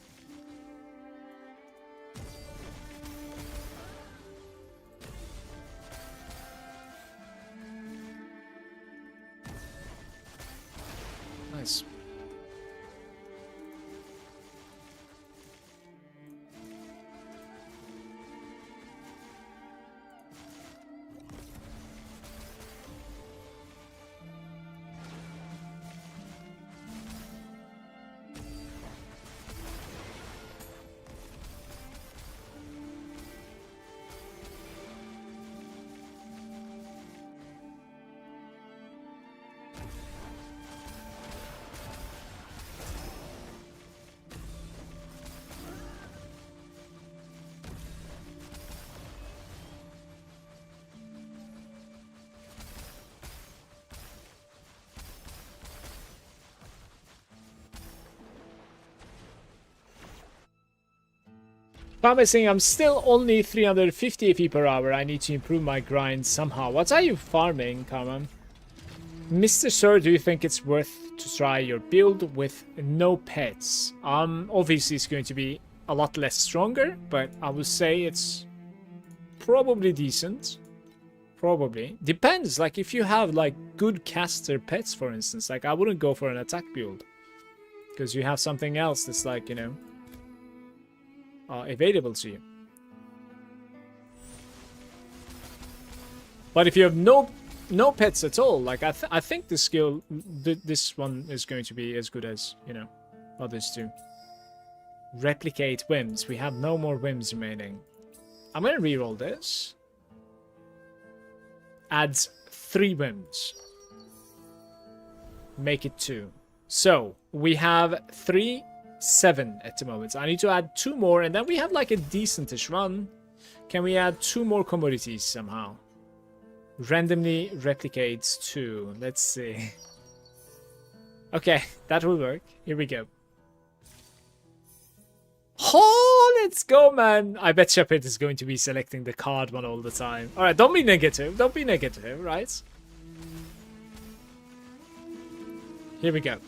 Nice. Promising, I'm still only 350 AP per hour. I need to improve my grind somehow. What are you farming, Karma? Mr. Sir, do you think it's worth to try your build with no pets? Obviously it's going to be a lot less stronger, but I would say it's probably decent. Probably. Depends, like if you have like good caster pets, for instance, like I wouldn't go for an attack build. Because you have something else that's like, you know, available to you. But if you have no pets at all, like I think the skill, this one is going to be as good as, you know, others do. Replicate whims. We have no more whims remaining. I'm gonna reroll this. Adds 3 whims. Make it 2. So we have 3, 7 at the moment. I need to add 2 more, and then we have like a decentish run. Can we add 2 more commodities somehow? Randomly replicates 2. Let's see. Okay, that will work. Here we go. Oh, let's go, man. I bet Shepard is going to be selecting the card one all the time. Alright, don't be negative. Don't be negative, right? Here we go.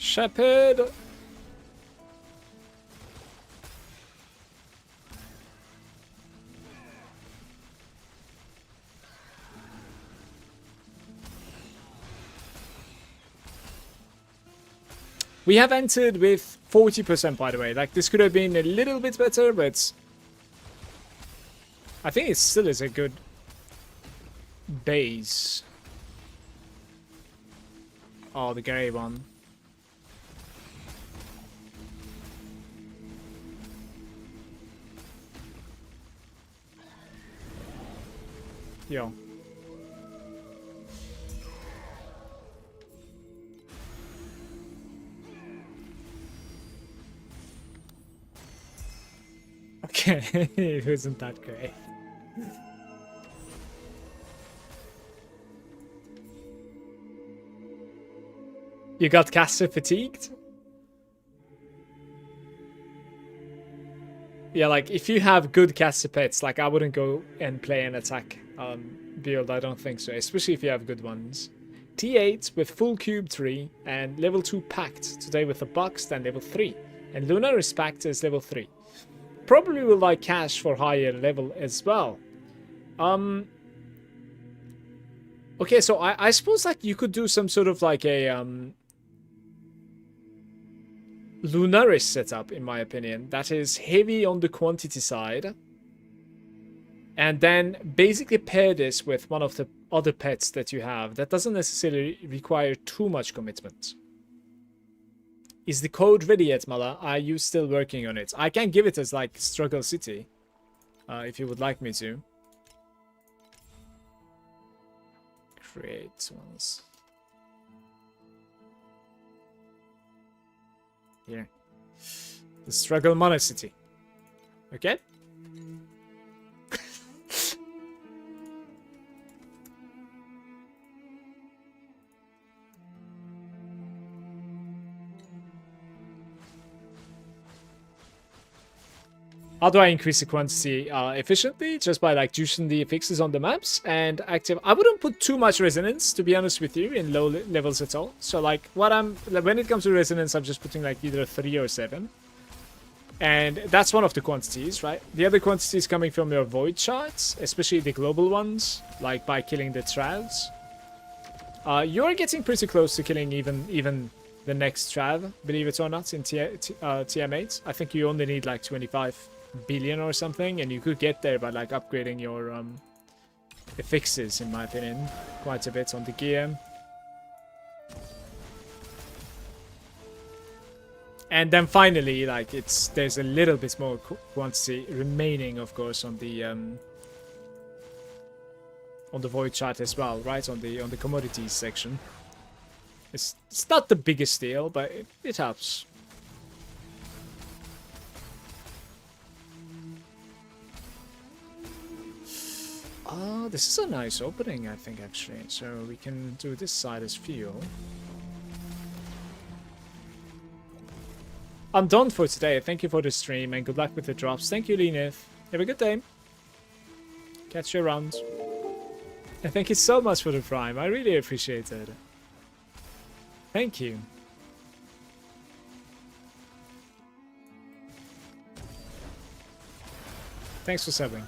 Shepard. We have entered with 40%, by the way. Like, this could have been a little bit better, but I think it still is a good base. Oh, the grey one. Yo. Okay, it wasn't that great. You got caster fatigued? Yeah, like if you have good caster pets, like I wouldn't go and play an attack build, I don't think so, especially if you have good ones. T8 with full cube 3 and level 2 packed, today with the box, then level 3. And Lunaria is packed as level 3. Probably will like cash for higher level as well. Okay, so I suppose like you could do some sort of like a Lunaris setup, in my opinion, that is heavy on the quantity side, and then basically pair this with one of the other pets that you have that doesn't necessarily require too much commitment. Is the code ready yet, Mala? Are you still working on it? I can give it as like Struggle City, if you would like me to. Create ones. Here. The Struggle Monocity. Okay? How do I increase the quantity efficiently? Just by like juicing the fixes on the maps and active. I wouldn't put too much resonance, to be honest with you, in low levels at all. So like when it comes to resonance, I'm just putting like either 3 or 7. And that's one of the quantities, right? The other quantity is coming from your void shards, especially the global ones, like by killing the Travs. You're getting pretty close to killing even the next Trav, believe it or not, in TM8. I think you only need like 25 billion or something, and you could get there by like upgrading your fixes, in my opinion, quite a bit on the gear. And then finally, like there's a little bit more quantity remaining, of course, on the void chart as well, right? On the commodities section. It's not the biggest deal, but it helps. Oh, this is a nice opening, I think, actually. So we can do this side as fuel. I'm done for today. Thank you for the stream and good luck with the drops. Thank you, Lenith. Have a good day. Catch you around. And thank you so much for the prime. I really appreciate it. Thank you. Thanks for subbing.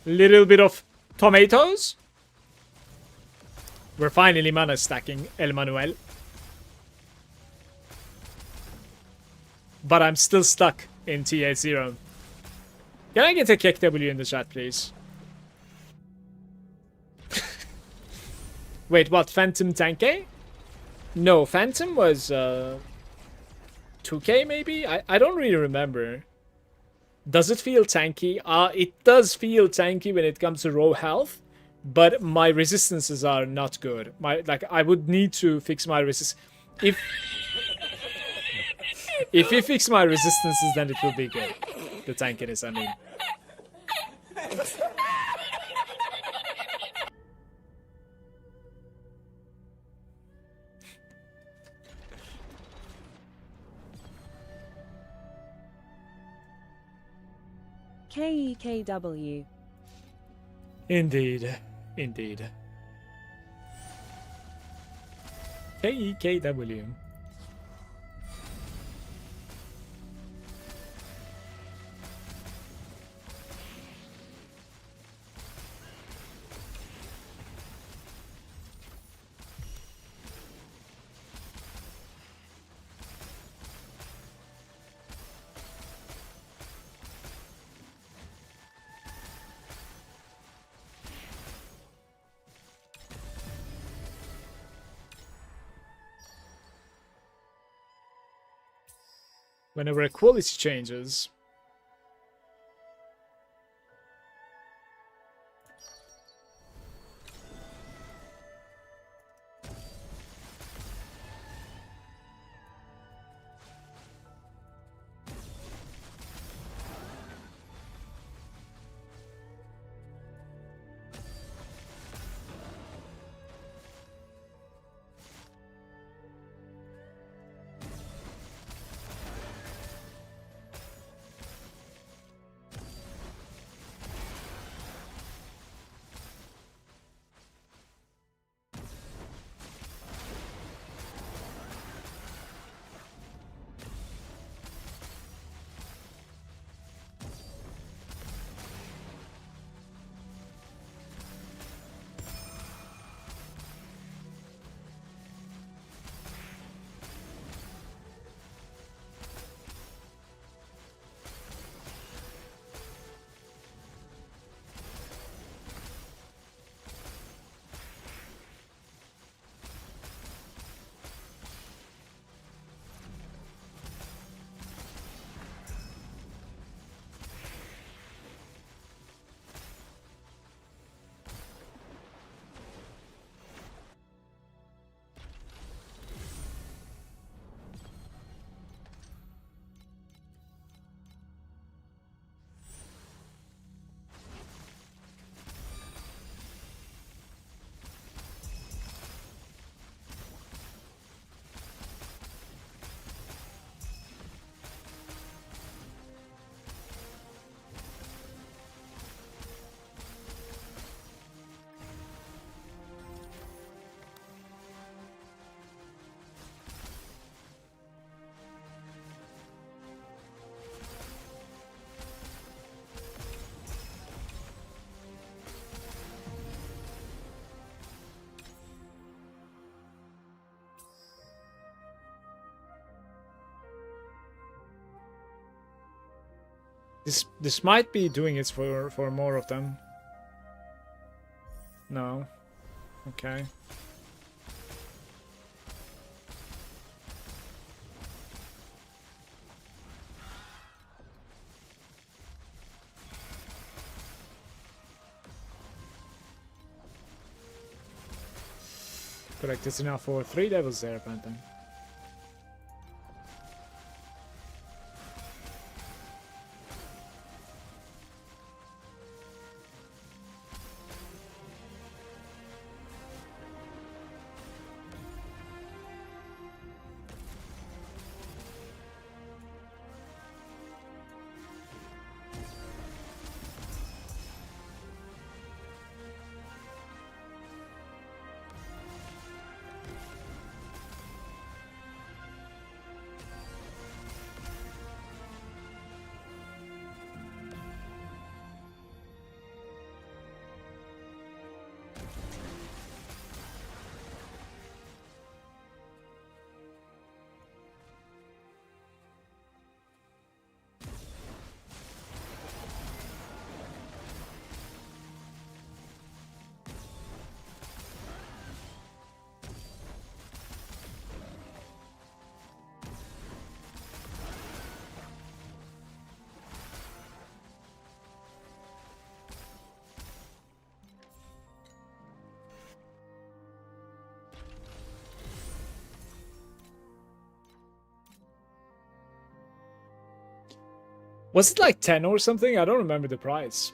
Little bit of tomatoes. We're finally mana stacking, El Manuel. But I'm still stuck in T80. Can I get a kick W in the chat, please? Wait, what? Phantom Tanke? No, Phantom was 2k maybe? I don't really remember. Does it feel tanky? It does feel tanky when it comes to raw health, but my resistances are not good. I would need to fix my resistance. If you fix my resistances, then it will be good. The tankiness, I mean. KEKW. Indeed. Indeed. KEKW. whenever equality changes. This might be doing it for more of them. No. Okay. Correct, it's enough for 3 levels there, apparently. Was it like 10 or something? I don't remember the price.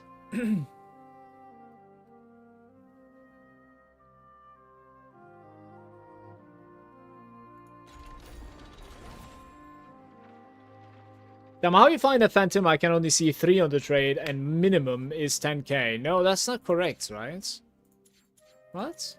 How you find a phantom, I can only see 3 on the trade and minimum is 10k. No, that's not correct, right? What?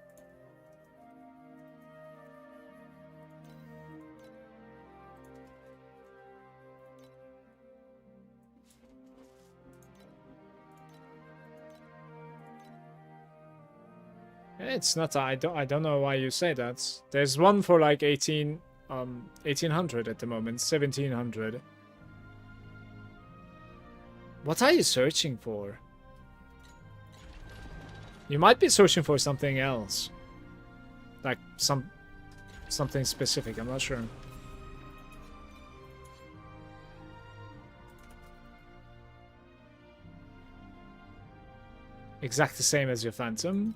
It's not. I don't know why you say that. There's one for like 1800 at the moment, 1700. What are you searching for? You might be searching for something else. Like something specific, I'm not sure. exactly the same as your Phantom.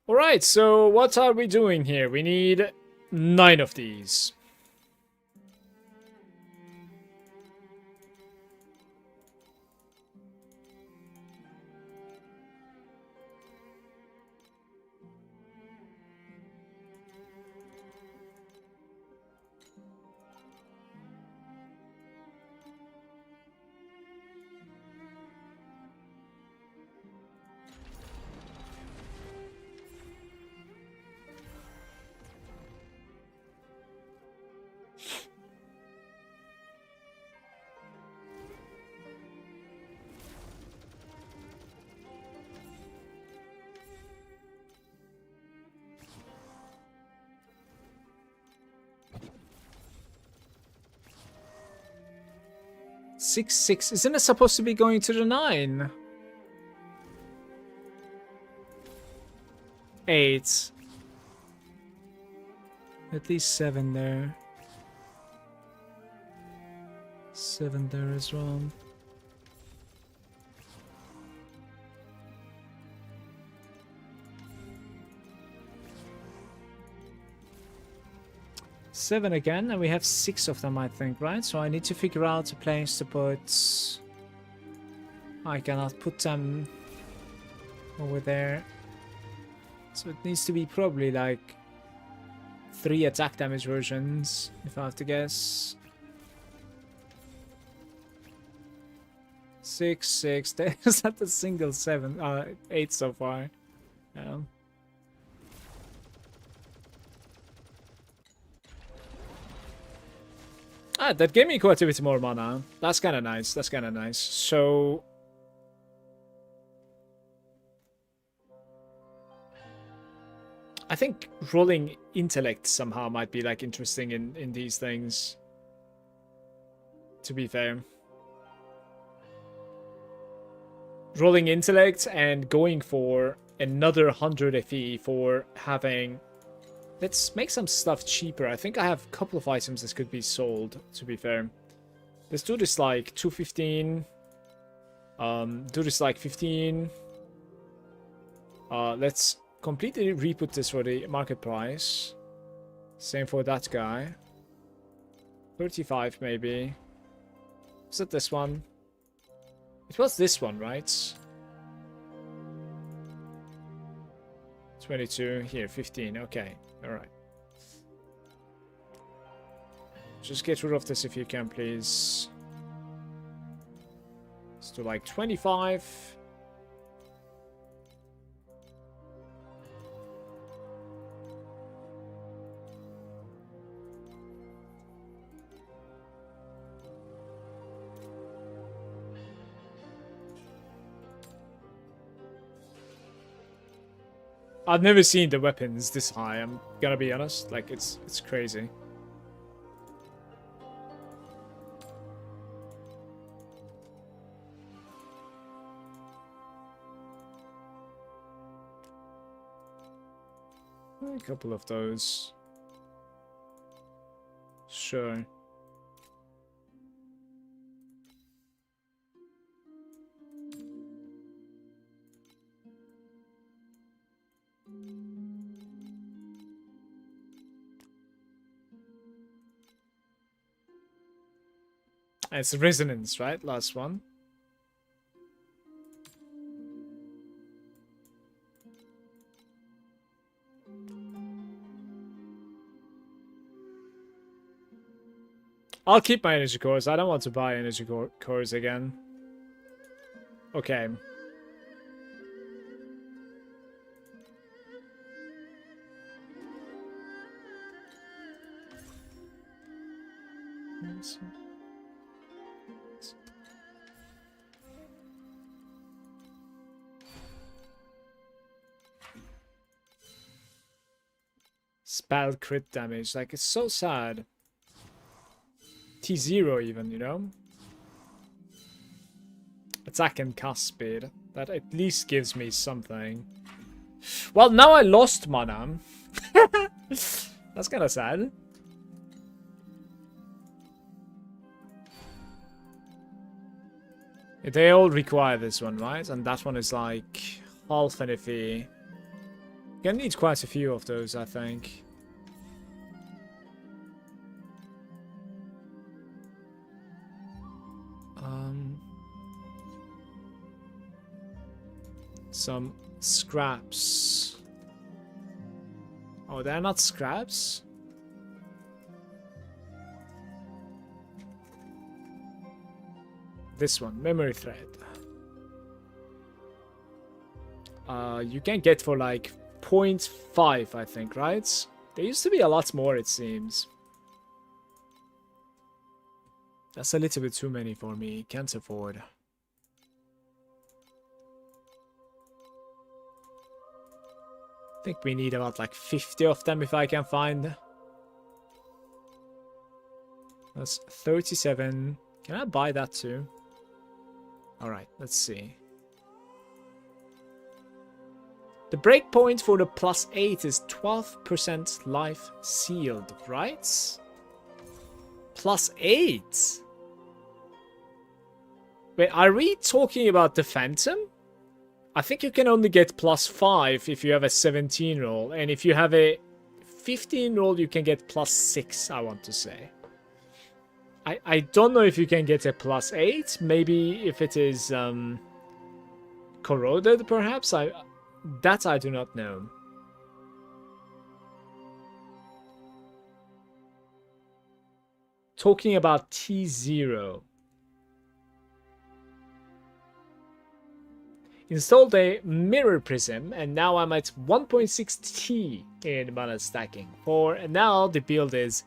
Alright, so what are we doing here? We need 9 of these. Six, 6. Isn't it supposed to be going to the 9? 8. At least 7 there. 7 there as well. Seven again, and we have 6 of them, I think, right? So I need to figure out a place to put... I cannot put them over there. So it needs to be probably like 3 attack damage versions, if I have to guess. 6, 6. There's not a single 7, 8 so far. Yeah. Ah, that gave me quite a bit more mana. That's kind of nice. That's kind of nice. So... I think rolling intellect somehow might be like interesting in these things. To be fair. Rolling intellect and going for another 100 FE for having... Let's make some stuff cheaper. I think I have a couple of items that could be sold, to be fair. Let's do this like 215. Do this like 15. Let's completely re-put this for the market price. Same for that guy. 35 maybe. Is it this one? It was this one, right? 22. Here, 15. Okay. Alright. Just get rid of this if you can, please. Let's do like 25. I've never seen the weapons this high, I'm gonna be honest. Like, it's crazy. A couple of those. Sure. It's resonance, right? Last one. I'll keep my energy cores. I don't want to buy energy cores again. Okay. Spell crit damage. Like, it's so sad. T0 even, you know? Attack and cast speed. That at least gives me something. Well, now I lost mana. That's kind of sad. They all require this one, right? And that one is like half an iffy. Gonna need quite a few of those, I think. Some scraps. Oh, they're not scraps? This one, memory thread. You can get for like 0.5, I think, right? There used to be a lot more, it seems. That's a little bit too many for me. Can't afford. I think we need about like 50 of them if I can find. That's 37. Can I buy that too? Alright, let's see. The breakpoint for the +8 is 12% life sealed, right? +8? Wait, are we talking about the Phantom? I think you can only get +5 if you have a 17 roll, and if you have a 15 roll, you can get +6, I want to say. I don't know if you can get a +8. Maybe if it is corroded, perhaps. That I do not know. Talking about T0. Installed a mirror prism, and now I'm at 1.6 T in mana stacking. For now, the build is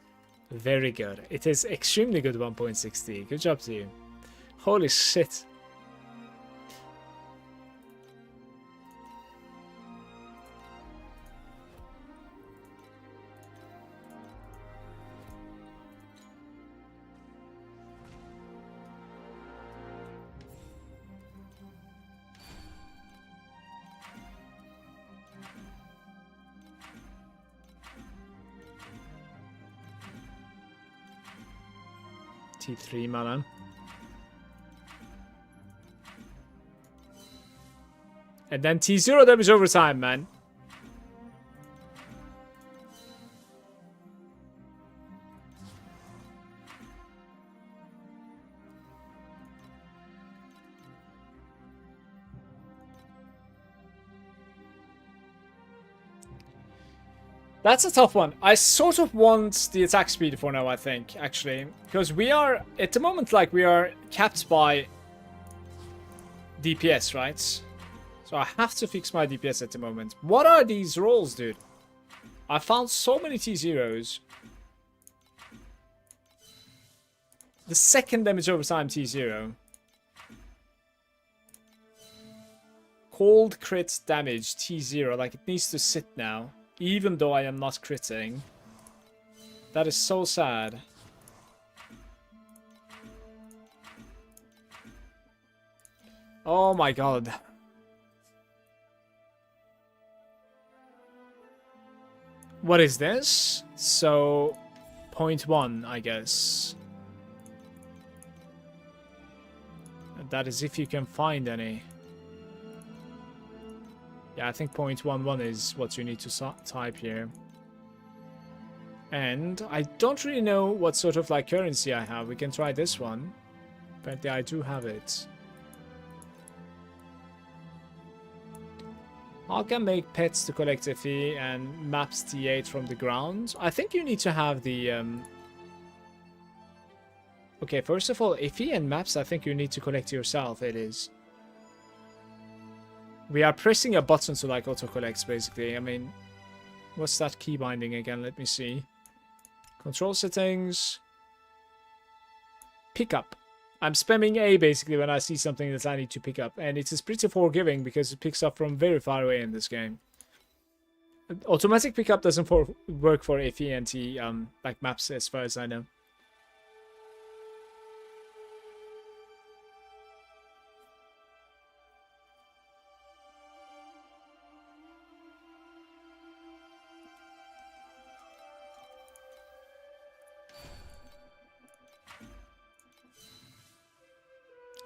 very good. It is extremely good 1.6 T. Good job to you. Holy shit. T3 mana. And then T0 damage over time, man. That's a tough one. I sort of want the attack speed for now, I think, actually. Because we are, at the moment, like, we are capped by DPS, right? So I have to fix my DPS at the moment. What are these rolls, dude? I found so many T0s. The second damage over time T0. Cold crit damage T0. Like, it needs to sit now. Even though I am not critting. That is so sad. Oh my god. What is this? So, 0.1, I guess. And that is if you can find any. Yeah, I think 0.11 is what you need to type here. And I don't really know what sort of like currency I have. We can try this one. Apparently I do have it. I can make pets to collect a fee and maps T8 from the ground. I think you need to have the... Okay, first of all, Iffy and maps I think you need to collect yourself, it is. We are pressing a button to like auto-collects basically. I mean, what's that key binding again? Let me see. Control settings. Pick up. I'm spamming A basically when I see something that I need to pick up. And it is pretty forgiving because it picks up from very far away in this game. Automatic pickup doesn't work for Iffy and T like maps as far as I know.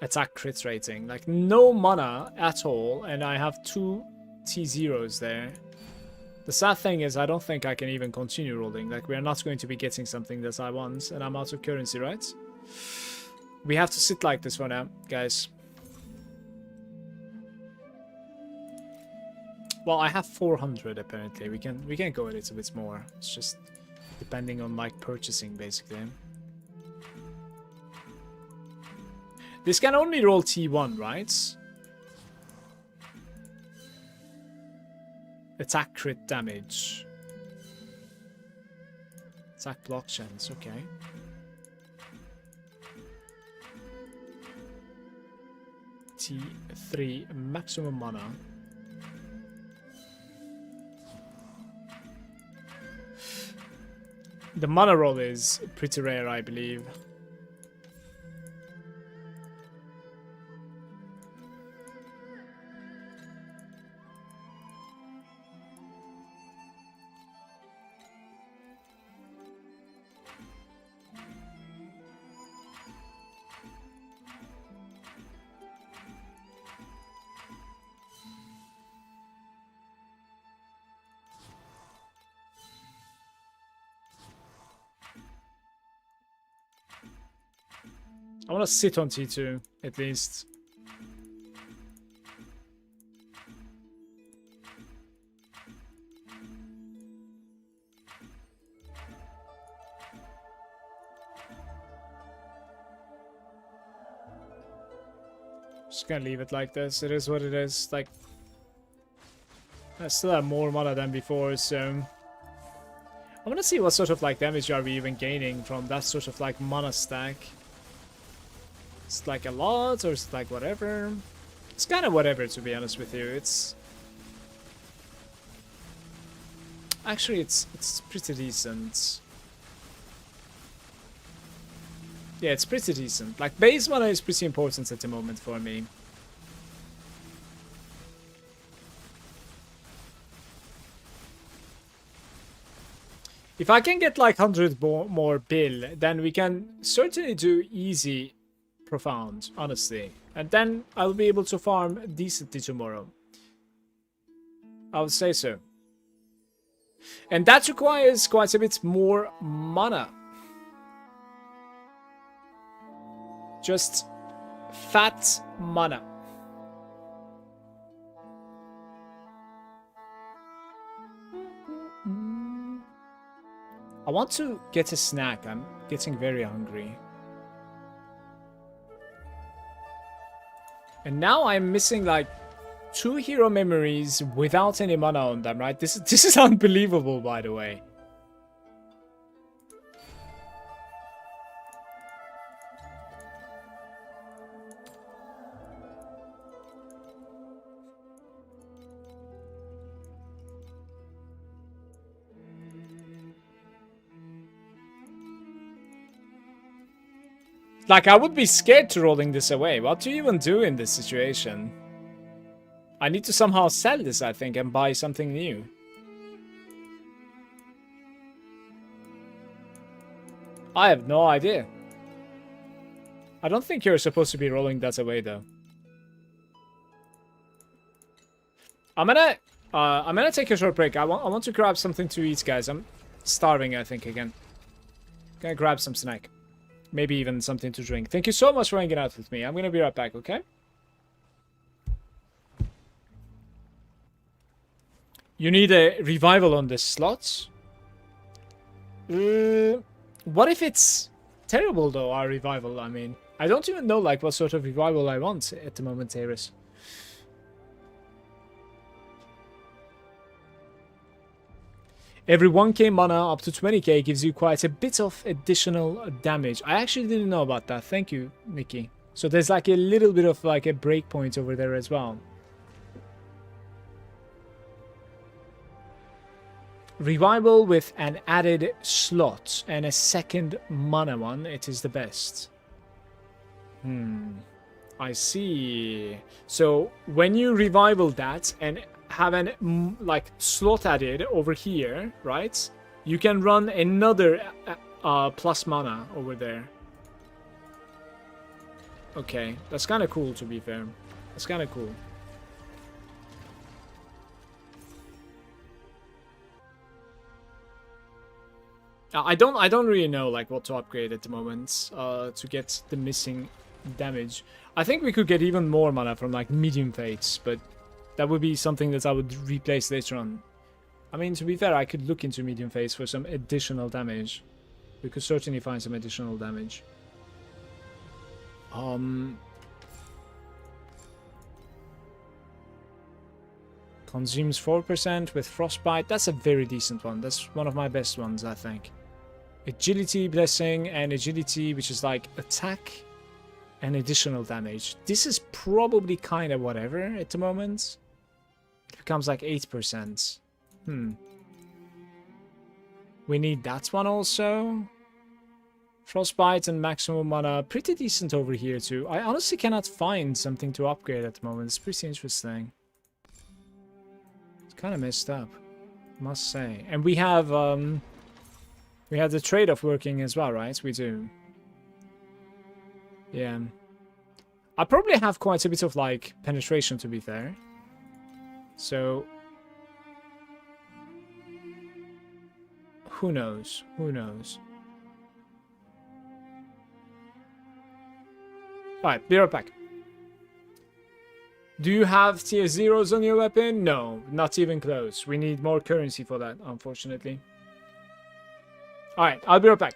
attack crit rating. Like, no mana at all, and I have 2 T0s there. The sad thing is, I don't think I can even continue rolling. Like, we're not going to be getting something that I want, and I'm out of currency, right? We have to sit like this for now, guys. Well, I have 400 apparently. We can go a little bit more. It's just depending on like purchasing, basically. This can only roll T1, right? Attack crit damage. Attack block chance, okay. T3 maximum mana. The mana roll is pretty rare, I believe. I want to sit on T2, at least. Just gonna leave it like this. It is what it is. Like, I still have more mana than before, so I want to see what sort of like damage are we even gaining from that sort of like mana stack. It's like a lot, or it's like whatever. It's kind of whatever, to be honest with you. It's actually it's pretty decent. Yeah, it's pretty decent. Like, base mana is pretty important at the moment for me. If I can get like 100 more bill, then we can certainly do easy profound, honestly. And then I'll be able to farm decently tomorrow. I would say so. And that requires quite a bit more mana. Just fat mana. I want to get a snack. I'm getting very hungry. And now I'm missing like 2 hero memories without any mana on them, right? This is unbelievable, by the way. Like, I would be scared to rolling this away. What do you even do in this situation? I need to somehow sell this, I think, and buy something new. I have no idea. I don't think you're supposed to be rolling that away, though. I'm gonna take a short break. I want to grab something to eat, guys. I'm starving, I think, again. Gonna grab some snack. Maybe even something to drink. Thank you so much for hanging out with me. I'm gonna be right back, okay? You need a revival on this slot? What if it's terrible, though, our revival? I mean, I don't even know, like, what sort of revival I want at the moment, Taris. Every 1k mana up to 20k gives you quite a bit of additional damage. I actually didn't know about that. Thank you, Nikki. So there's like a little bit of like a breakpoint over there as well. Revival with an added slot and a second mana one. It is the best. I see. So when you revival that and have an like slot added over here, right? You can run another plus mana over there. Okay, that's kind of cool, to be fair. That's kind of cool. I don't really know like what to upgrade at the moment to get the missing damage. I think we could get even more mana from like medium fates, but that would be something that I would replace later on. I mean, to be fair, I could look into medium fates for some additional damage. We could certainly find some additional damage. Consumes 4% with frostbite. That's a very decent one. That's one of my best ones, I think. Agility blessing and agility, which is like attack and additional damage. This is probably kind of whatever at the moment. It becomes like 8%. We need that one also. Frostbite and maximum mana. Pretty decent over here too. I honestly cannot find something to upgrade at the moment. It's pretty interesting. It's kind of messed up, must say. And we have the trade-off working as well, right? We do. Yeah. I probably have quite a bit of like penetration, to be fair. So who knows? Who knows? Alright, be right back. Do you have tier 0s on your weapon? No, not even close. We need more currency for that, unfortunately. Alright, I'll be right back.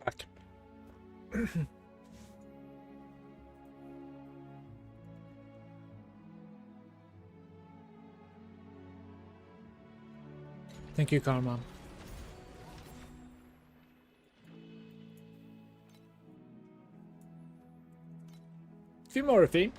Back. Thank you, Karma. Few more fee.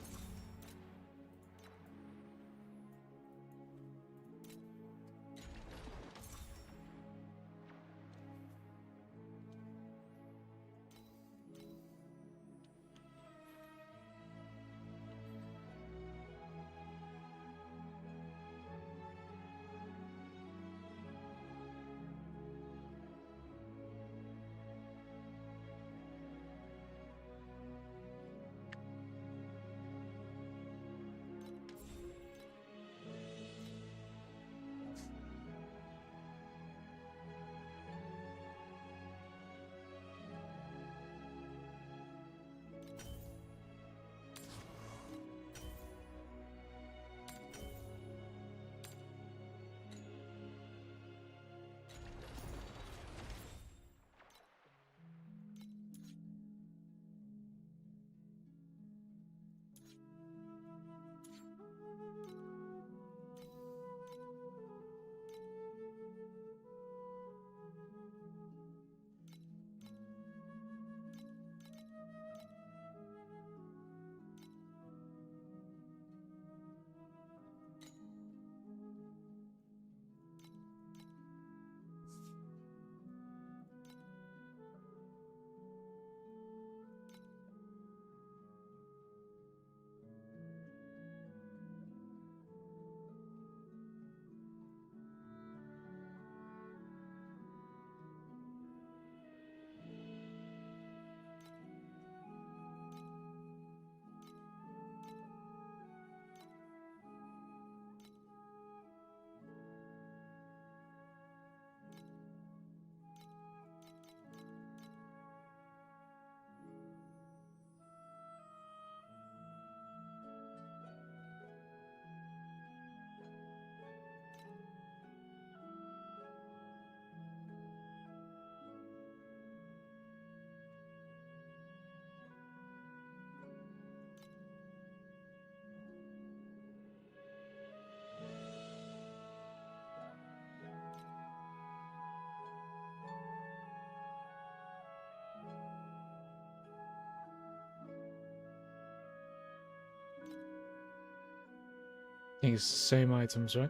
I think it's the same items, right?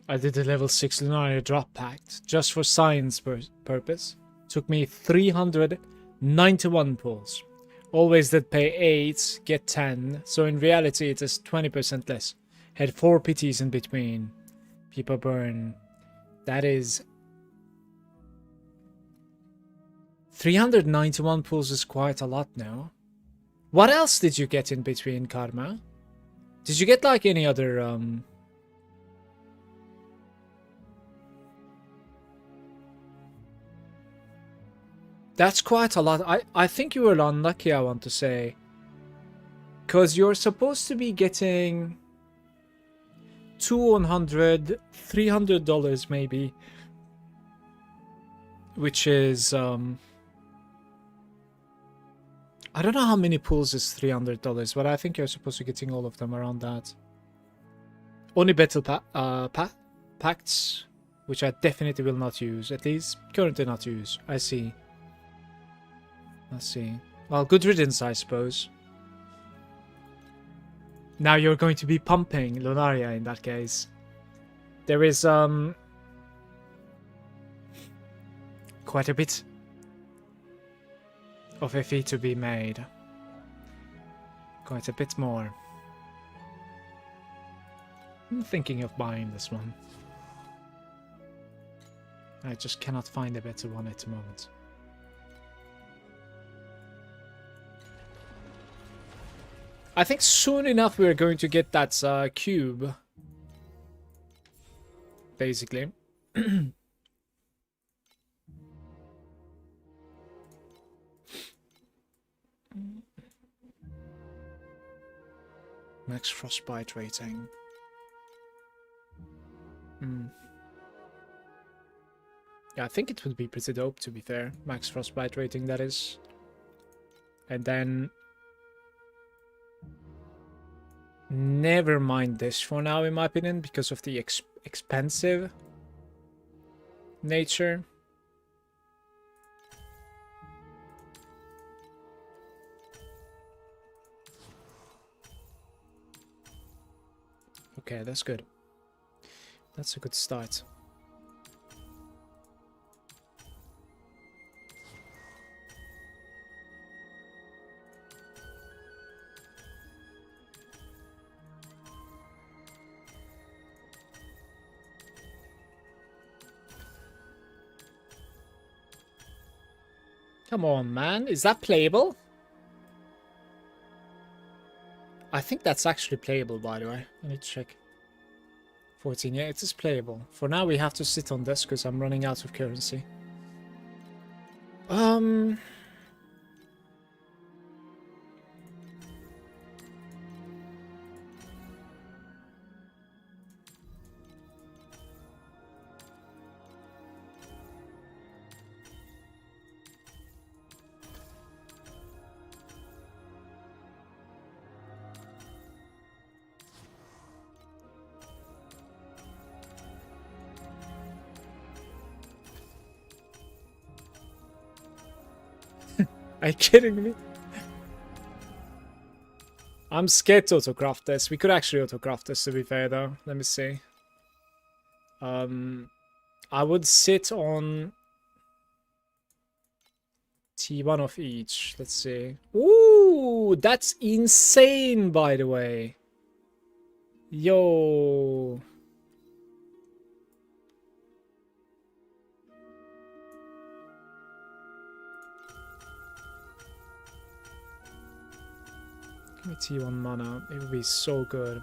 I did a level 6 Lunaria drop pact just for science purpose. Took me 391 pulls. Always did pay 8, get 10, so in reality it is 20% less. Had 4 PTs in between. People burn. That is 391 pulls is quite a lot now. What else did you get in between, Karma? Did you get like any other That's quite a lot. I think you were unlucky, I want to say. Because you're supposed to be getting $200, $300 maybe. Which is, I don't know how many pulls is $300, but I think you're supposed to be getting all of them around that. Only battle pacts, which I definitely will not use. At least currently not use. I see. Let's see. Well, good riddance, I suppose. Now you're going to be pumping Lunaria in that case. There is quite a bit of FE to be made. Quite a bit more. I'm thinking of buying this one. I just cannot find a better one at the moment. I think soon enough we're going to get that cube. Basically. Max frostbite rating. Yeah, I think it would be pretty dope, to be fair. Max frostbite rating, that is. And then... never mind this for now, in my opinion, because of the expensive nature. Okay, that's good. That's a good start. Come on, man. Is that playable? I think that's actually playable, by the way. I need to check. 14, yeah, it is playable. For now, we have to sit on this because I'm running out of currency. Are you kidding me? I'm scared to autocraft this. We could actually autocraft this, to be fair, though. Let me see. I would sit on T1 of each. Let's see. Ooh, that's insane, by the way. Yo. Give me T1 mana. It would be so good.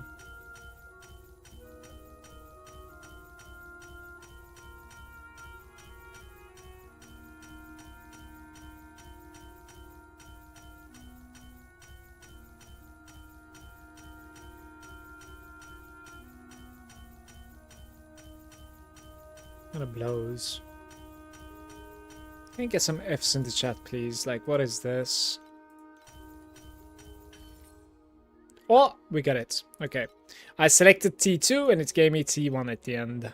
Kind of blows. Can you get some Fs in the chat, please? Like, what is this? Oh, we got it. Okay. I selected T2 and it gave me T1 at the end.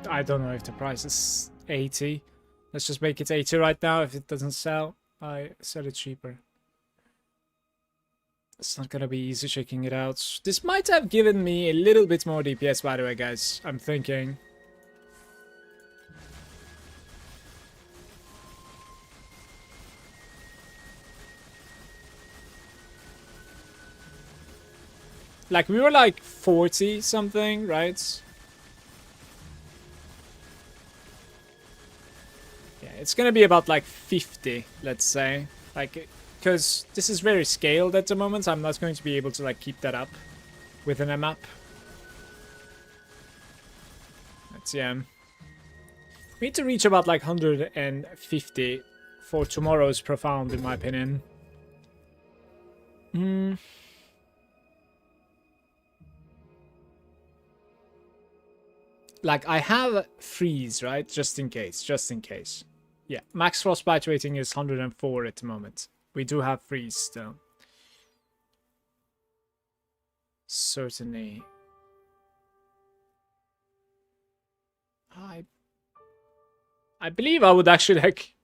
I don't know if the price is 80. Let's just make it 80 right now. If it doesn't sell, I sell it cheaper. It's not gonna be easy checking it out. This might have given me a little bit more DPS, by the way, guys. I'm thinking. Like, we were like 40 something, right? Yeah, it's gonna be about like 50, let's say. Like, because this is very scaled at the moment, I'm not going to be able to like keep that up within a map. Let's yeah. We need to reach about like 150 for tomorrow's Profound, in my opinion. Like, I have freeze, right? Just in case, just in case. Yeah, max frostbite rating is 104 at the moment. We do have freeze still. Certainly. I believe I would actually like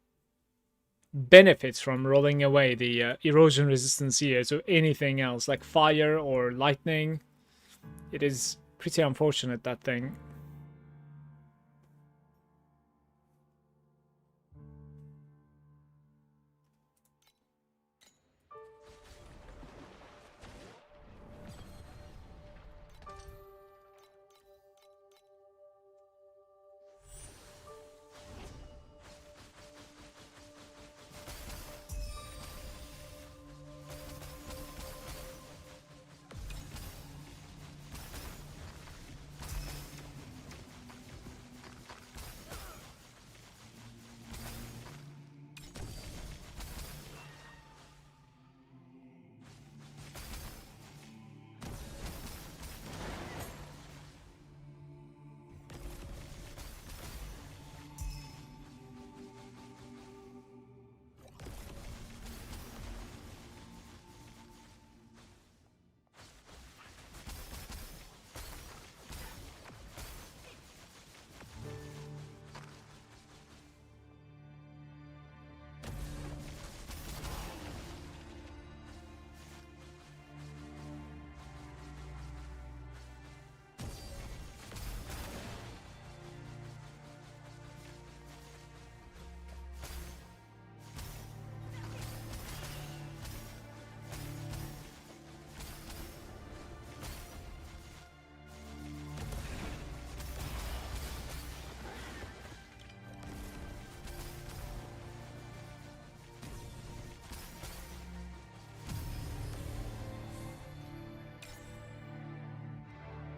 benefit from rolling away the erosion resistance here to anything else like fire or lightning. It is pretty unfortunate, that thing.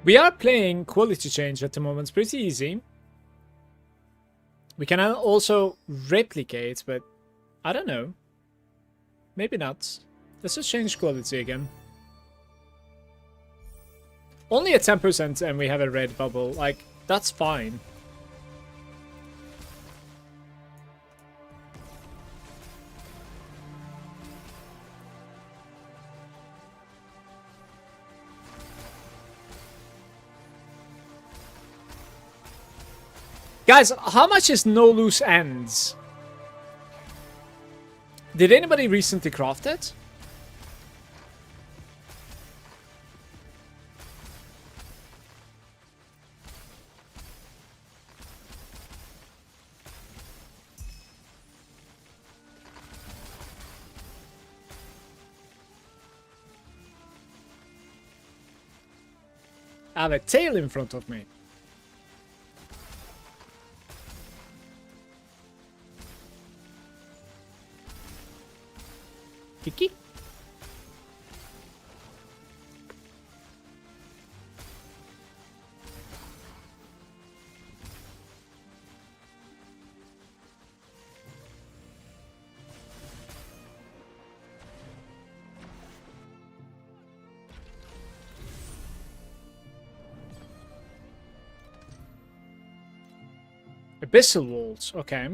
We are playing quality change at the moment. It's pretty easy. We can also replicate, but I don't know. Maybe not. Let's just change quality again. Only at 10% and we have a red bubble. Like, that's fine. Guys, how much is no loose ends? Did anybody recently craft it? I have a tail in front of me. Kiki? Abyssal walls, okay.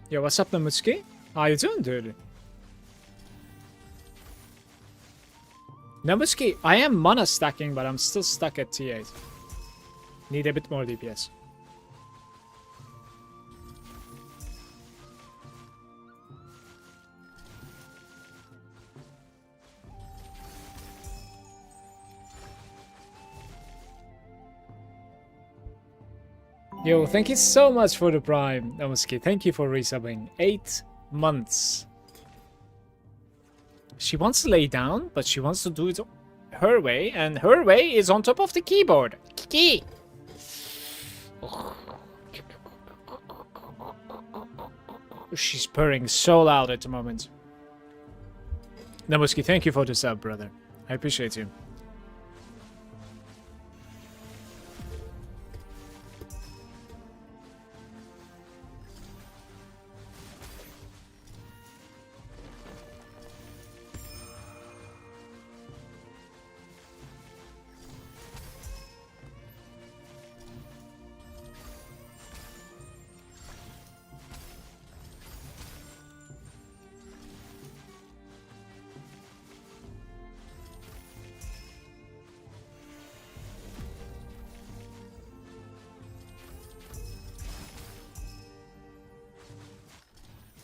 Yo, what's up, Namuski? How you doing, dude? Namuski, I am mana stacking, but I'm still stuck at T8. Need a bit more DPS. Yo, thank you so much for the Prime, Namuski. Thank you for resubbing. 8 months. She wants to lay down, but she wants to do it her way, and her way is on top of the keyboard. Kiki! She's purring so loud at the moment. Namuski, thank you for the sub, brother. I appreciate you.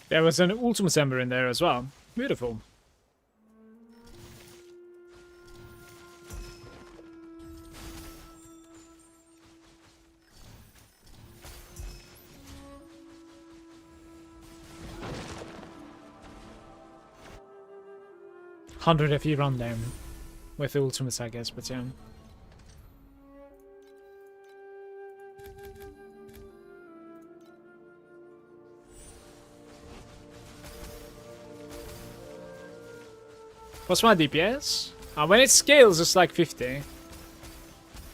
There was an Ultimate Ember in there as well. Beautiful. $100 FE run down with the ultimates, I guess, but yeah. What's my DPS? When it scales, it's like 50.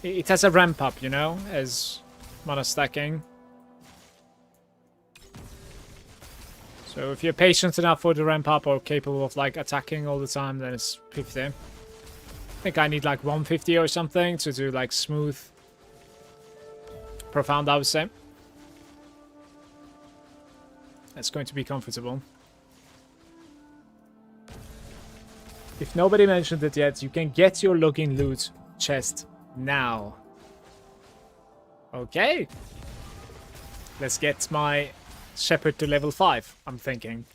It has a ramp up, you know, as mana stacking. So if you're patient enough for the ramp up or capable of like attacking all the time, then it's 50. I think I need like 150 or something to do like smooth, profound, I would say. That's going to be comfortable. If nobody mentioned it yet, you can get your login loot chest now. Okay. Let's get my Shepherd to level 5, I'm thinking.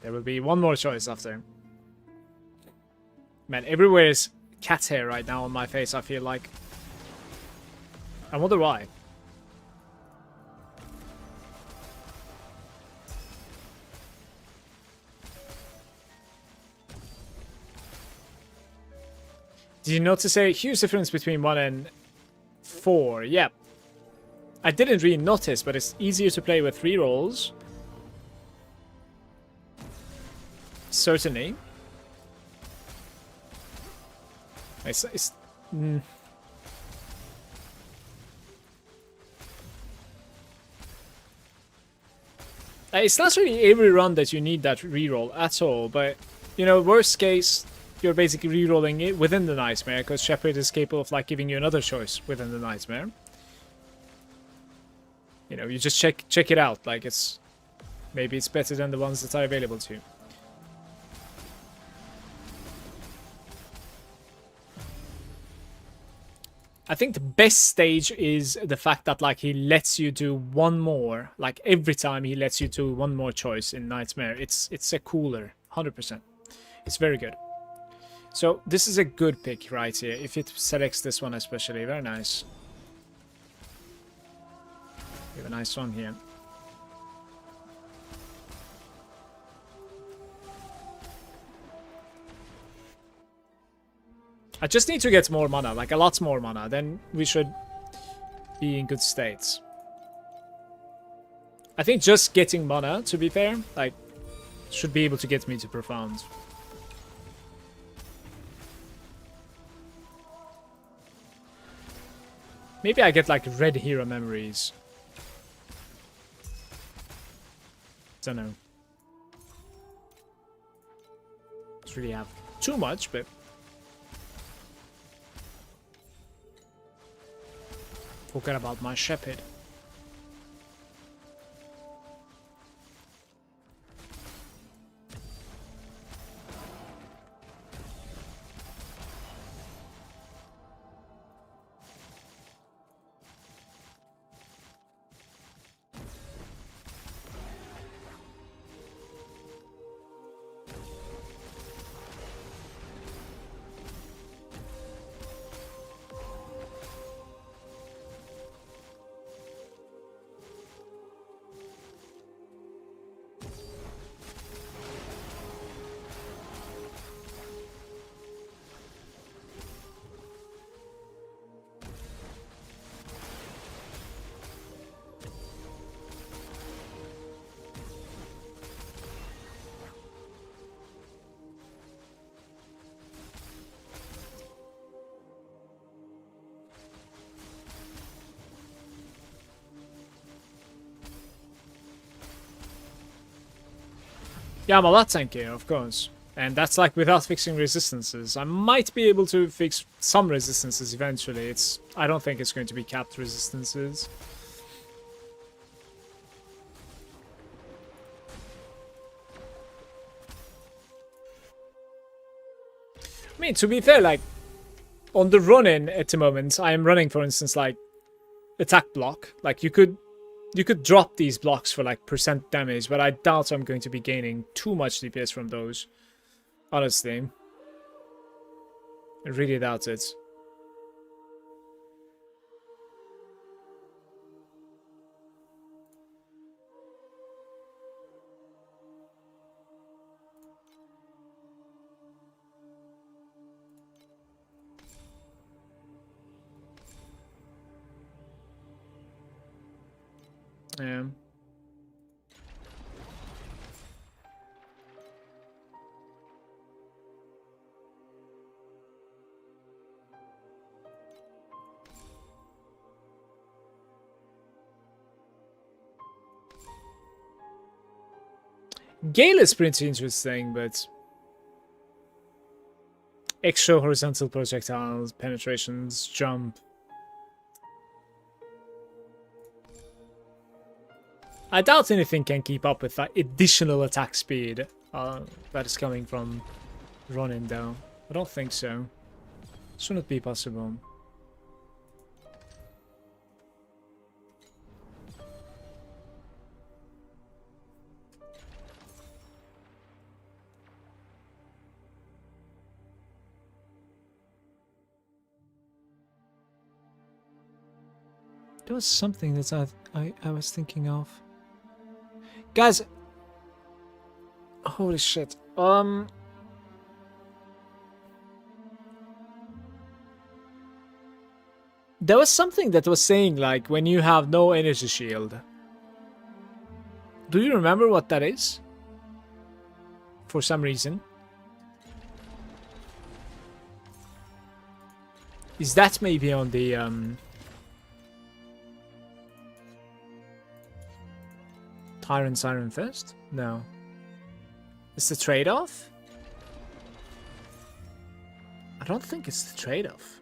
There will be one more choice after. Man, everywhere is cat hair right now on my face, I feel like. I wonder why. Did you notice a huge difference between 1 and 4? Yeah. I didn't really notice, but it's easier to play with rerolls. Certainly. It's not really every run that you need that reroll at all, but, you know, worst case, you're basically rerolling it within the Nightmare, because Shepherd is capable of like giving you another choice within the Nightmare. You know, you just check it out, like maybe it's better than the ones that are available to you. I think the best stage is the fact that like he lets you do one more, like every time he lets you do one more choice in Nightmare. It's a cooler, 100%. It's very good. So this is a good pick right here, if it selects this one especially. Very nice. We have a nice one here. I just need to get more mana, like a lot more mana, then we should be in good states. I think just getting mana, to be fair, like, should be able to get me to Profound. Maybe I get like red hero memories. Don't know. Don't really have too much, but forget about my Shepherd. Yeah, I'm a lot tankier, of course. And that's like without fixing resistances. I might be able to fix some resistances eventually. I don't think it's going to be capped resistances. I mean, to be fair, like, on the run-in at the moment, I am running, for instance, like, attack block. Like you could drop these blocks for like percent damage, but I doubt I'm going to be gaining too much DPS from those. Honestly, I really doubt it. Yeah. Gale is pretty interesting, but extra horizontal projectiles, penetrations, jump. I doubt anything can keep up with that additional attack speed that is coming from Ronin, though. I don't think so. Shouldn't be possible. There was something that I was thinking of. Guys, holy shit. There was something that was saying like when you have no energy shield. Do you remember what that is? For some reason. Is that maybe on the Tyrant Siren Fist? No. It's the trade-off? I don't think it's the trade-off.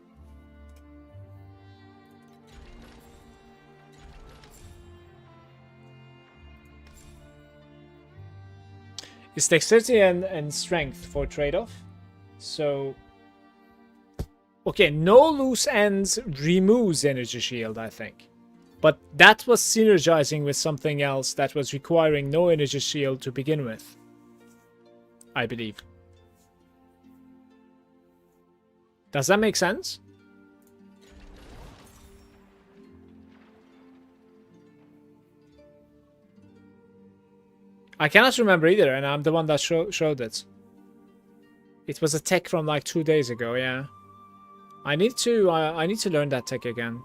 It's dexterity and strength for trade-off. So... okay, no loose ends removes energy shield, I think. But that was synergizing with something else that was requiring no energy shield to begin with. I believe. Does that make sense? I cannot remember either, and I'm the one that showed it. It was a tech from like 2 days ago, yeah. I need to learn that tech again.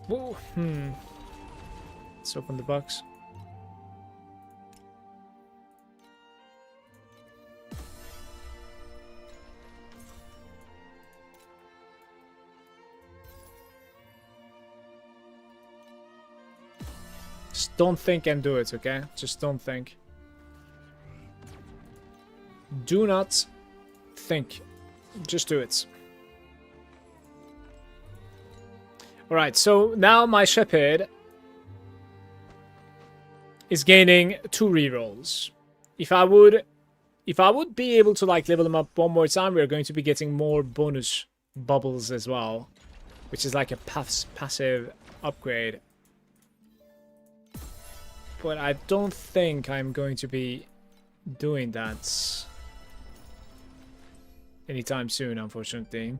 Whoa, Let's open the box. Just don't think and do it, okay? Just don't think. Do not think. Just do it. Alright, so now my Shepherd is gaining 2 rerolls. If I would be able to like level him up one more time, we're going to be getting more bonus bubbles as well, which is like a passive upgrade. But I don't think I'm going to be doing that anytime soon, unfortunately.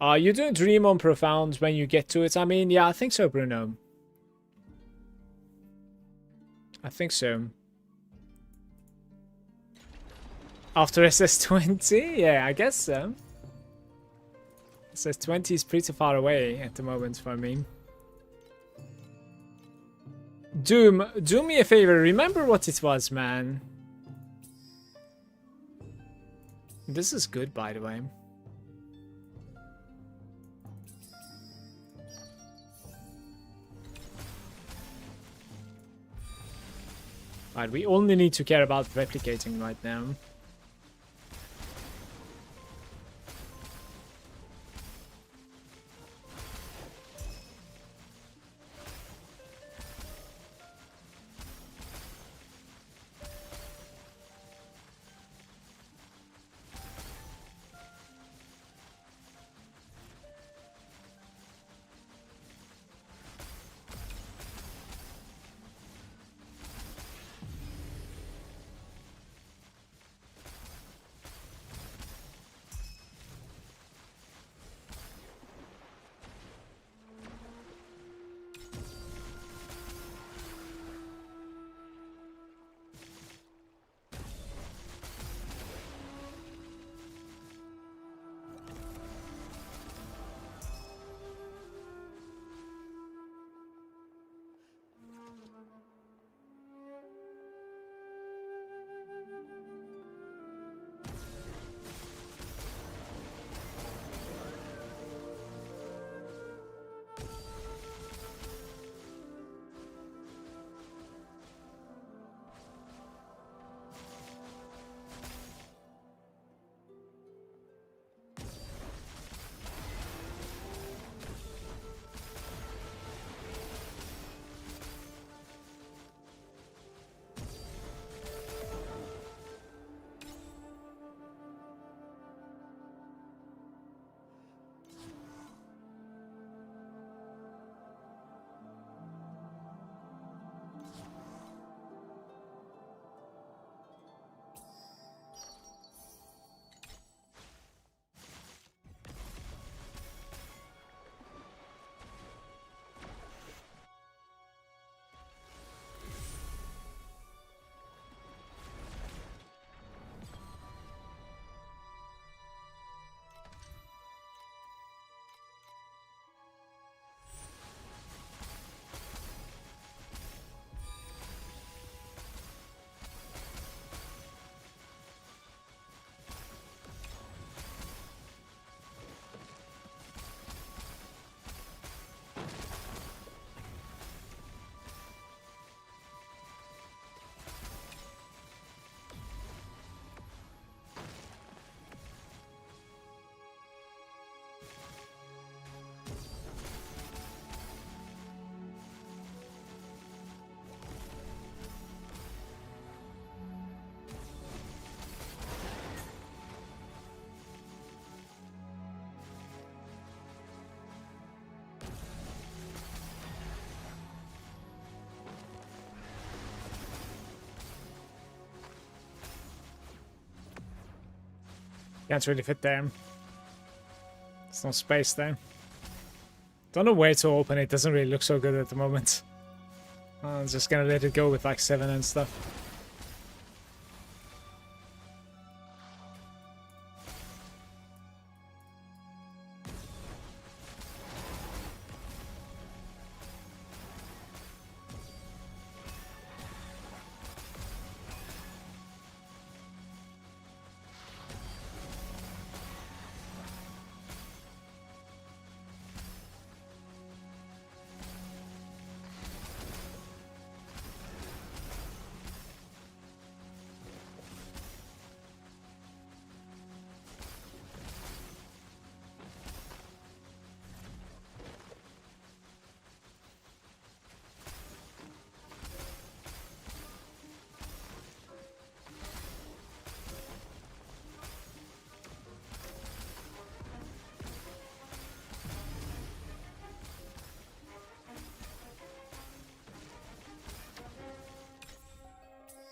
Are you doing Dream on Profound when you get to it? I mean, yeah, I think so, Bruno. I think so. After SS20? Yeah, I guess so. SS20 is pretty far away at the moment for me. Doom, do me a favor. Remember what it was, man. This is good, by the way. Right, we only need to care about replicating right now. Can't really fit there. There's no space there. Don't know where to open it. Doesn't really look so good at the moment. I'm just gonna let it go with like 7 and stuff.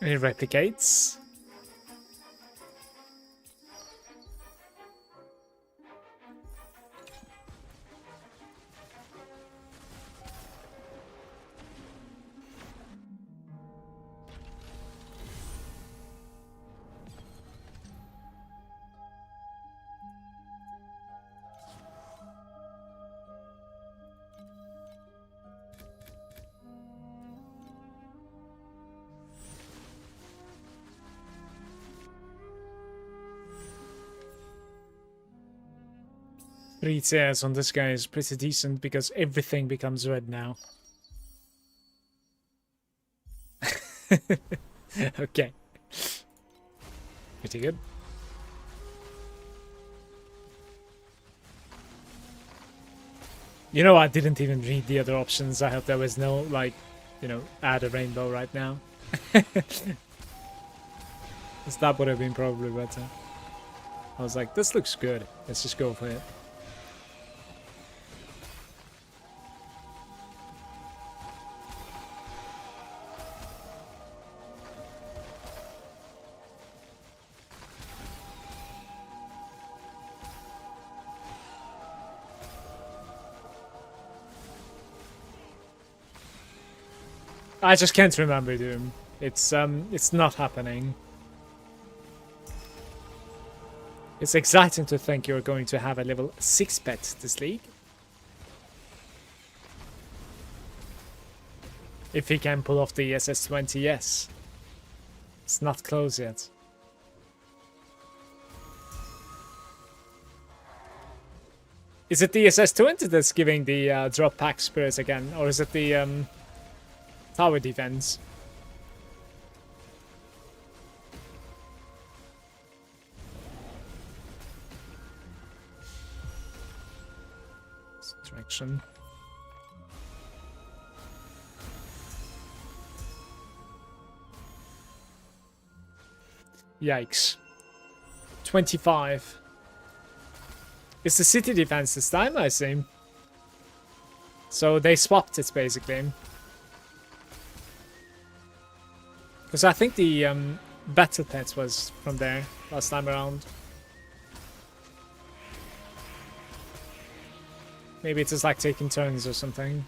It replicates. Three tiers on this guy is pretty decent because everything becomes red now. Okay. Pretty good. You know, I didn't even read the other options. I hope there was no, like, you know, add a rainbow right now. Because that would have been probably better. I was like, this looks good. Let's just go for it. I just can't remember Doom. It's not happening. It's exciting to think you're going to have a level 6 pet this league. If he can pull off the SS20, yes. It's not close yet. Is it the SS20 that's giving the drop pack spirits again? Or is it the tower defense? Direction. Yikes. 25. It's the city defense this time, I see. So they swapped it basically. Because I think the battle pet was from there last time around. Maybe it's just like taking turns or something.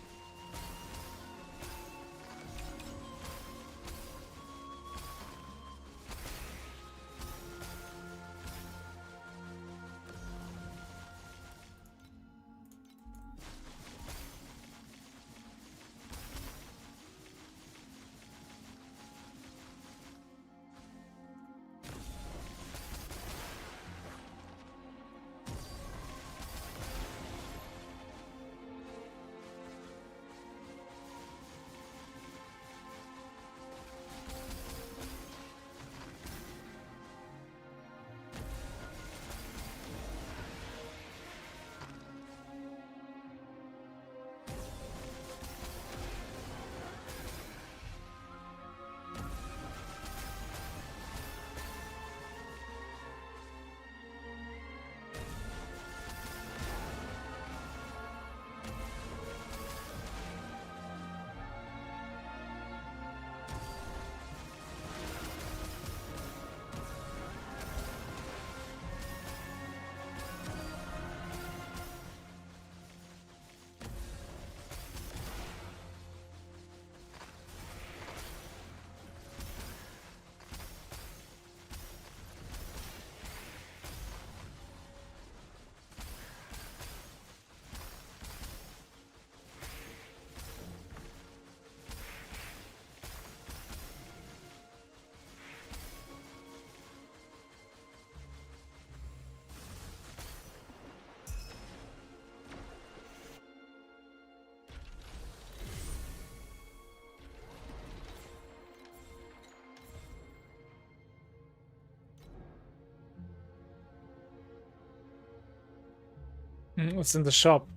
What's in the shop?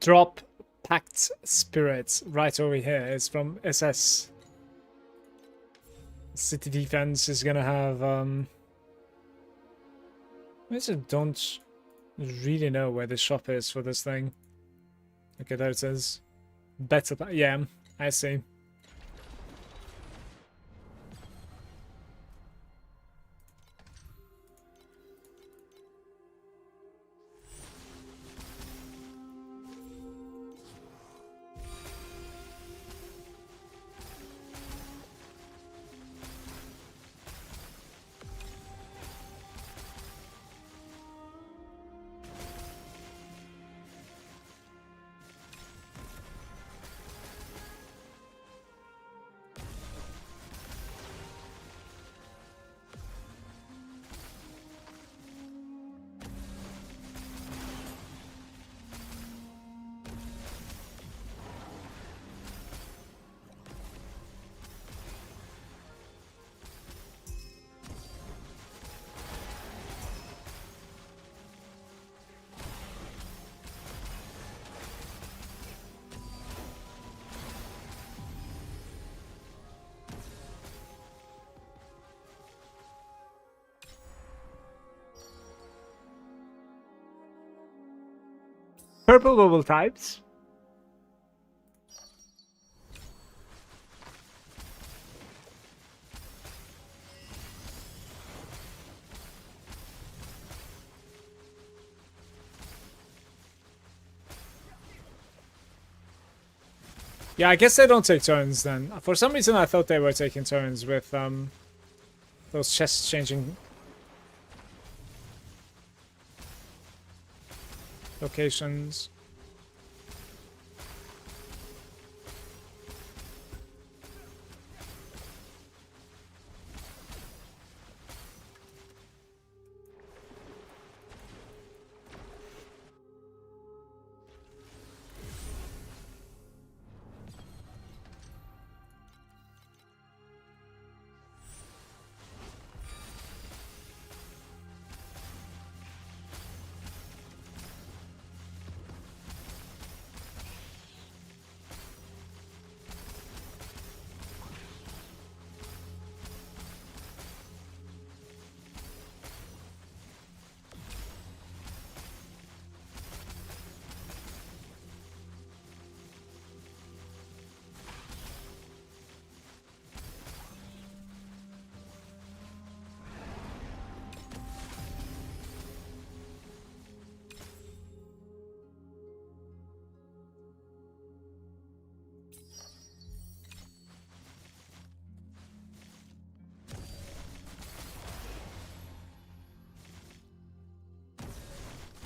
Drop packed spirits right over here. It's from SS. City defense is gonna have I just don't really know where the shop is for this thing. Okay, there it is. Better, yeah, I see. Purple bubble types. Yeah, I guess they don't take turns then. For some reason I thought they were taking turns with those chests changing locations.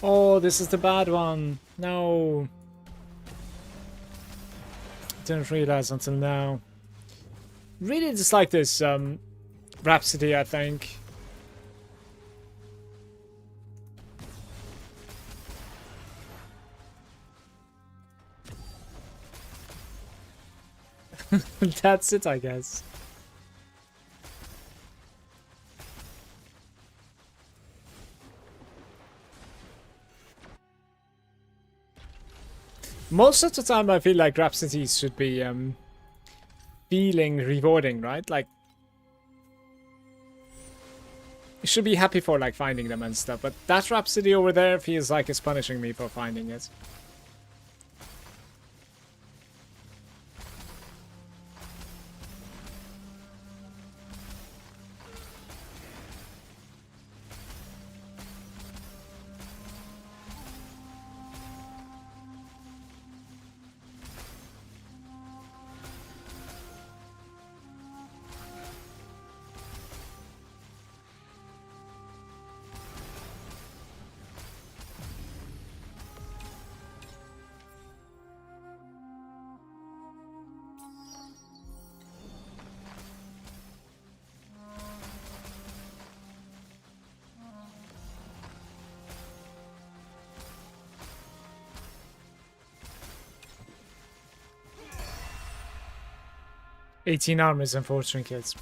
Oh, this is the bad one. No. Didn't realize until now. Really dislike this Rhapsody, I think. That's it, I guess. Most of the time I feel like Rhapsodies should be feeling rewarding, right? Like you should be happy for like finding them and stuff, but that Rhapsody over there feels like it's punishing me for finding it. "18 armors and 4 trinkets."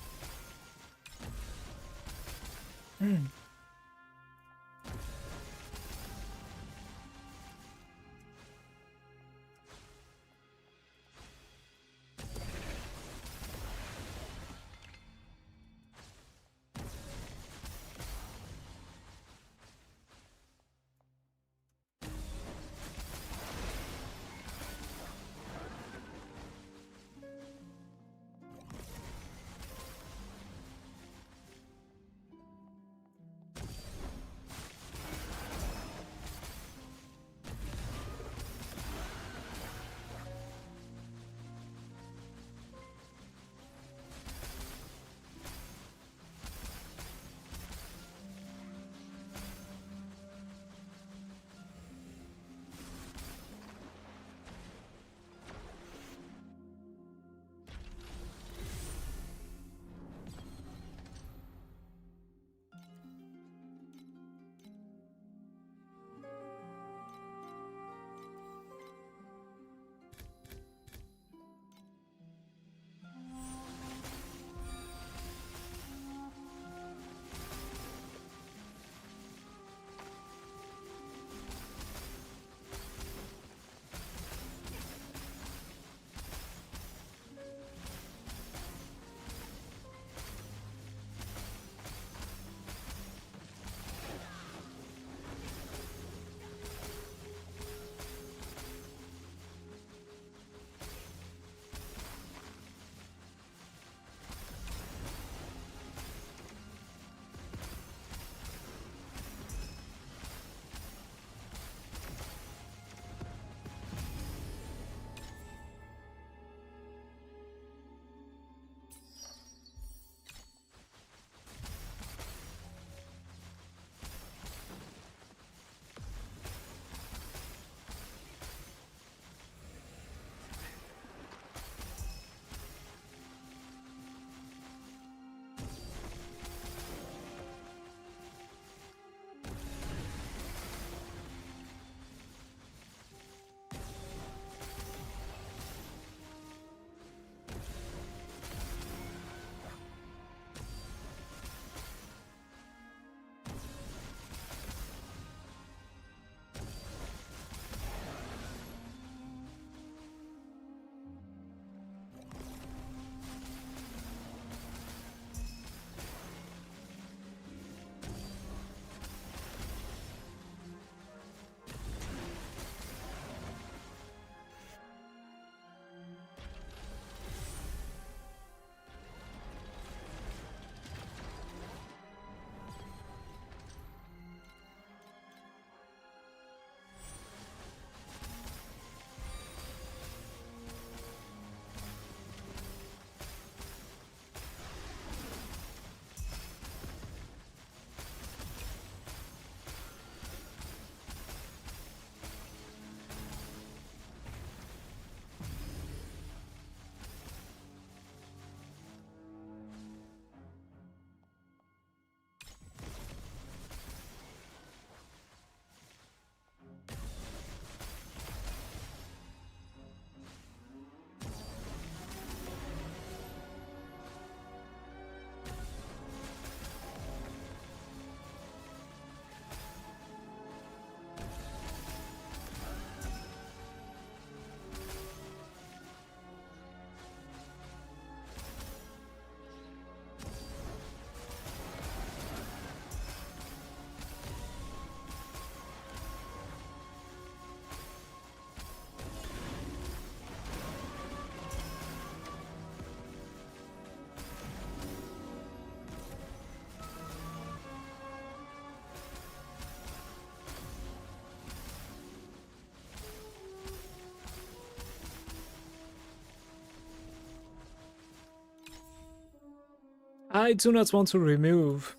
I do not want to remove.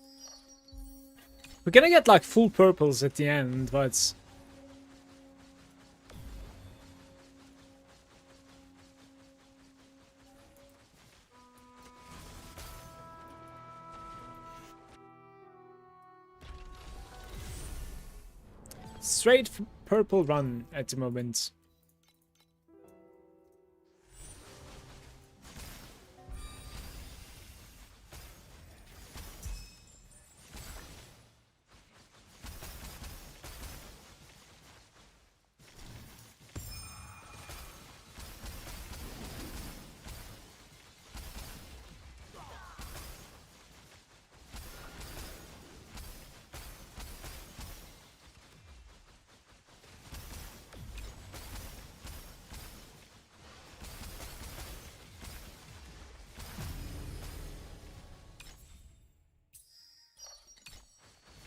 We're gonna get like full purples at the end, but... Straight purple run at the moment.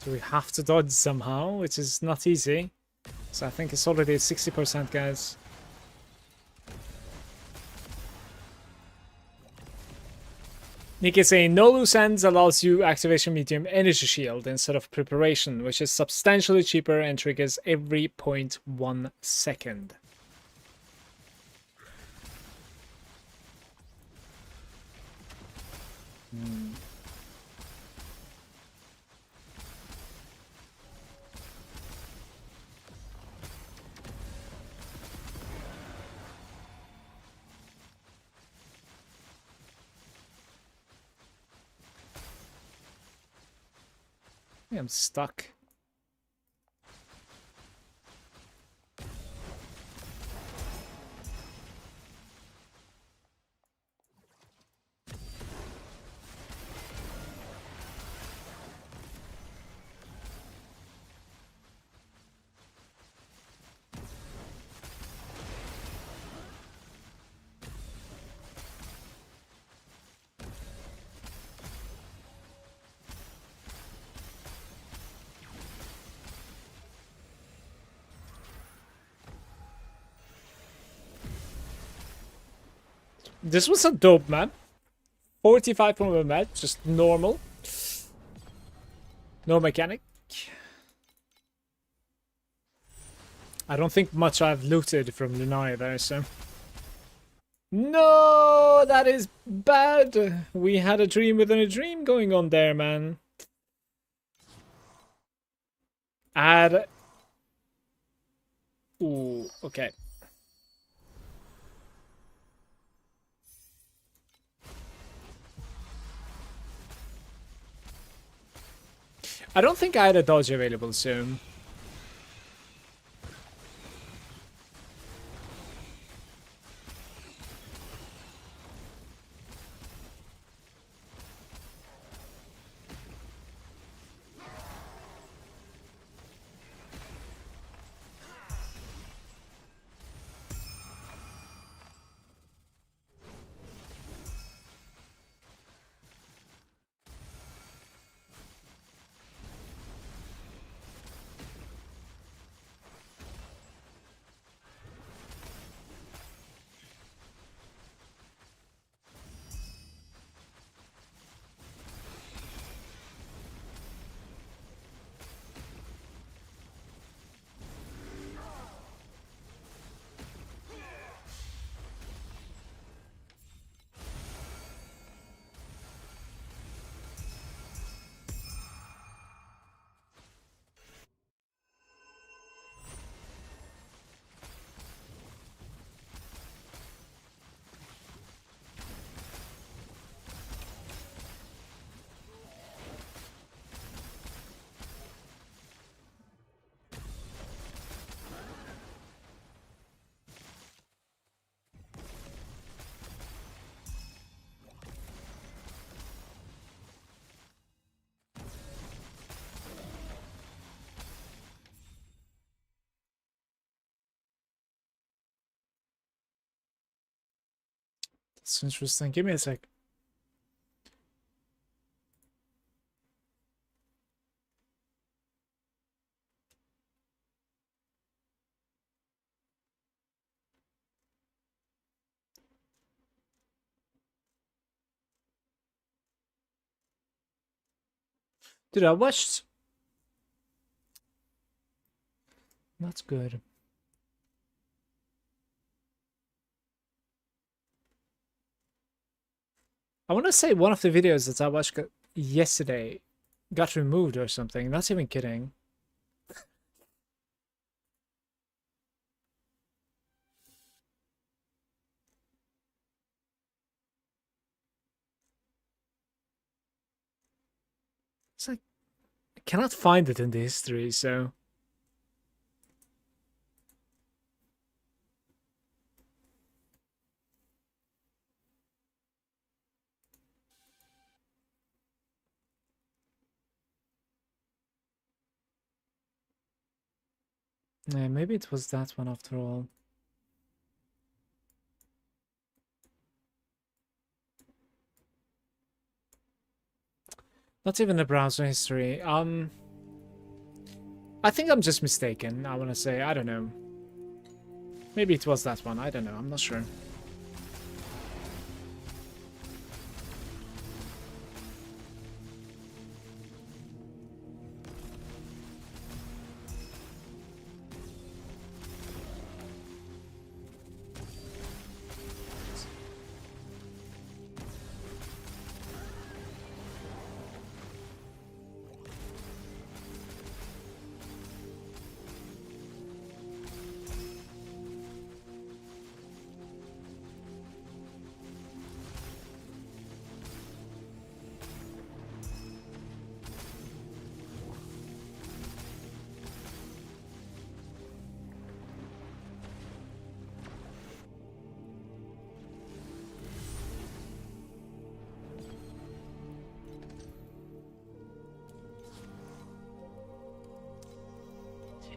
So we have to dodge somehow, which is not easy. So I think it's already at 60%, guys. Nick is saying, no loose ends allows you activation medium energy shield instead of preparation, which is substantially cheaper and triggers every 0.1 second. I'm stuck. This was a dope map. 45 from a map, just normal. No mechanic. I don't think much I've looted from Lunaria there, so... No, that is bad. We had a dream within a dream going on there, man. Add... Ooh, okay. I don't think I had a dodge available soon. That's interesting. Give me a sec. Dude, I watched... That's good. I want to say one of the videos that I watched yesterday got removed or something. Not even kidding. It's like, I cannot find it in the history, so... Yeah, maybe it was that one after all. Not even the browser history. I think I'm just mistaken, I want to say. I don't know. Maybe it was that one. I don't know. I'm not sure.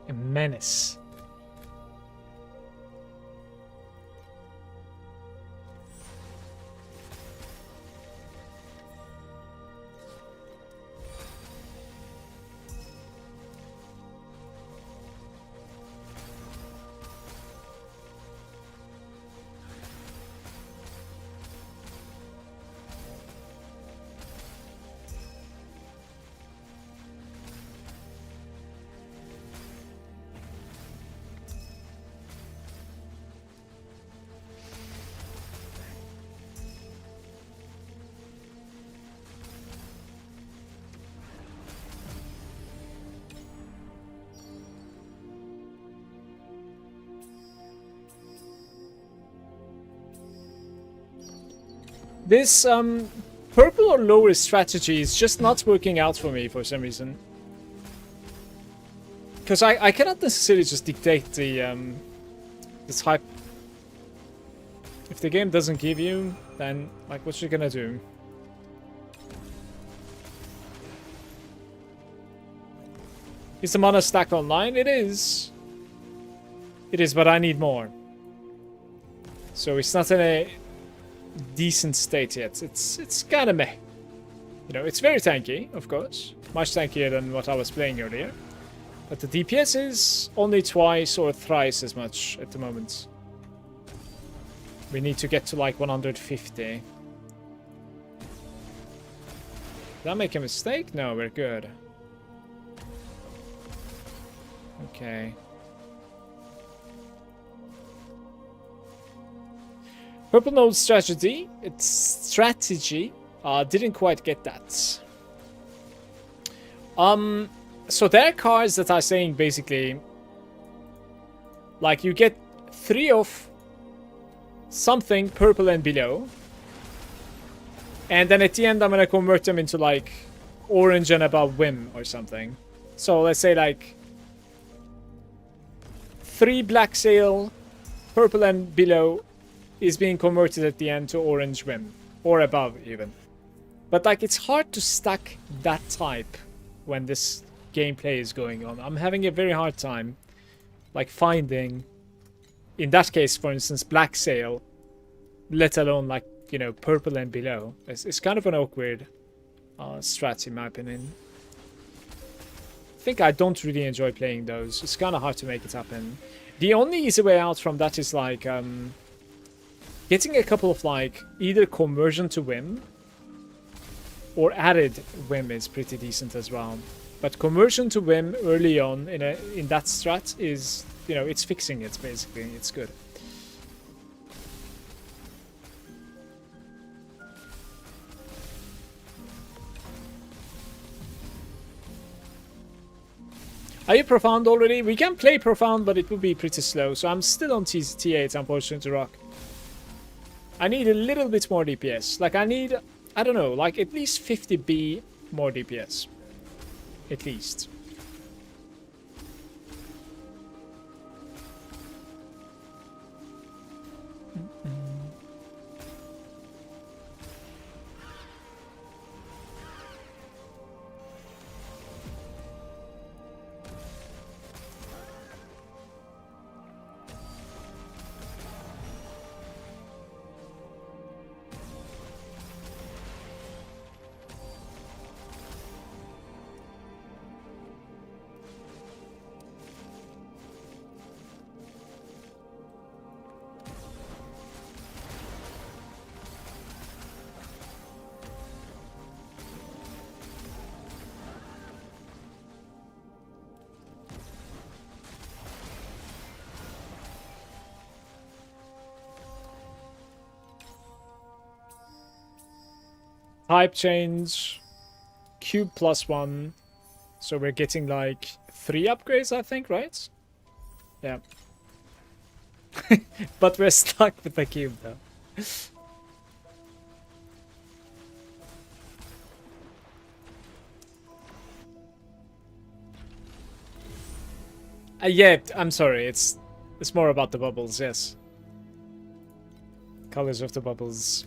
A menace. This purple or lower strategy is just not working out for me for some reason. Because I cannot necessarily just dictate the type. If the game doesn't give you, then like what you gonna do? Is the mana stack online? It is. It is, but I need more. So it's not in a decent state yet. It's kind of meh. You know, it's very tanky, of course. Much tankier than what I was playing earlier. But the DPS is only twice or thrice as much at the moment. We need to get to like 150. Did I make a mistake? No, we're good. Okay. Purple Node strategy. Its strategy didn't quite get that. So there are cards that are saying basically, like you get 3 of something purple and below, and then at the end I'm gonna convert them into like orange and above whim or something. So let's say like 3 black sail, purple and below is being converted at the end to orange whim or above even. But like it's hard to stack that type when this gameplay is going on. I'm having a very hard time like finding, in that case for instance, black sail, let alone like, you know, purple and below. It's kind of an awkward strat in my opinion. I think I don't really enjoy playing those. It's kind of hard to make it happen. The only easy way out from that is like getting a couple of like either conversion to whim or added Whim is pretty decent as well. But conversion to Whim early on in that strat is, you know, it's fixing it basically. It's good. Are you Profound already? We can play Profound, but it would be pretty slow. So I'm still on T8, unfortunately, to rock. I need a little bit more DPS. Like, I need, I don't know, like at least 50B more DPS. At least. Type change, cube +1, so we're getting like 3 upgrades, I think, right? Yeah. But we're stuck with the cube though. Yeah, I'm sorry, it's more about the bubbles, yes. Colors of the bubbles.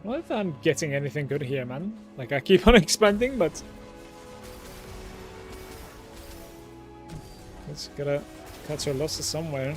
What if I'm getting anything good here, man? Like, I keep on expanding, but... Let's gotta cut your losses somewhere.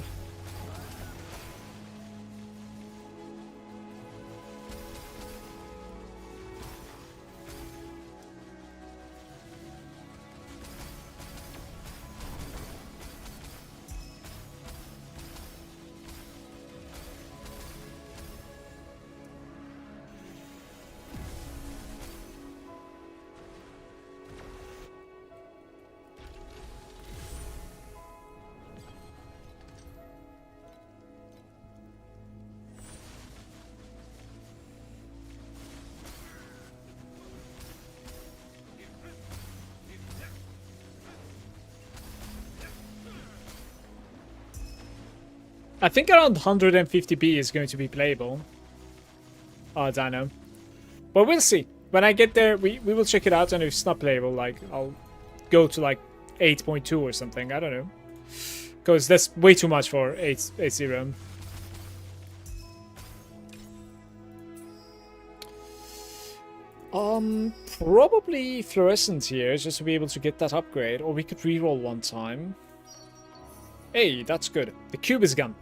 I think around 150B is going to be playable. Oh, I don't know. But we'll see. When I get there, we will check it out, and if it's not playable, like, I'll go to, like, 8.2 or something. I don't know. Because that's way too much for 8.0. Probably Fluorescent here, just to be able to get that upgrade. Or we could reroll one time. Hey, that's good. The cube is gone.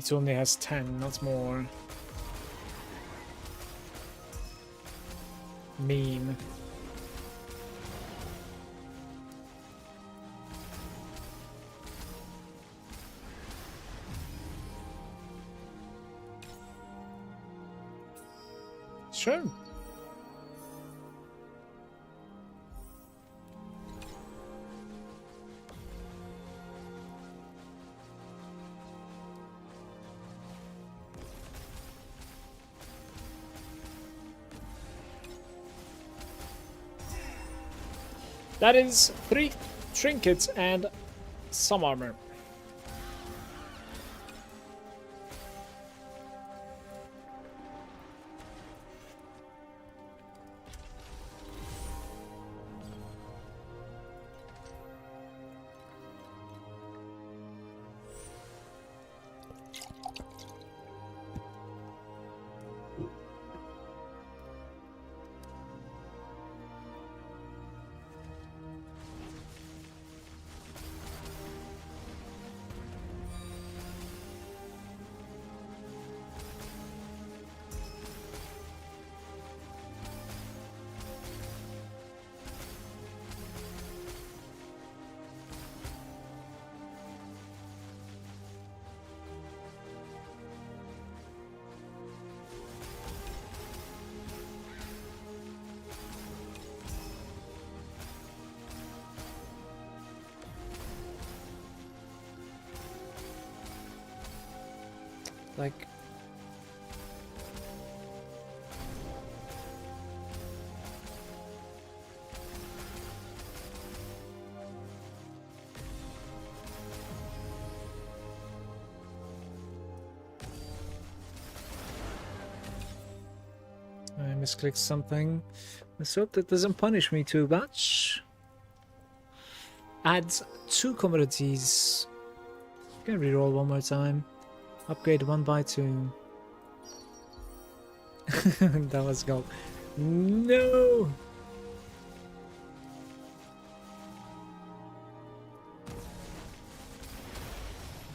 it only has 10, not more. Mean. Sure. That is 3 trinkets and some armor. Like, I misclicked something. Let's hope that doesn't punish me too much. Add 2 commodities. Can reroll one more time. Upgrade 1 by 2. That was gold. No!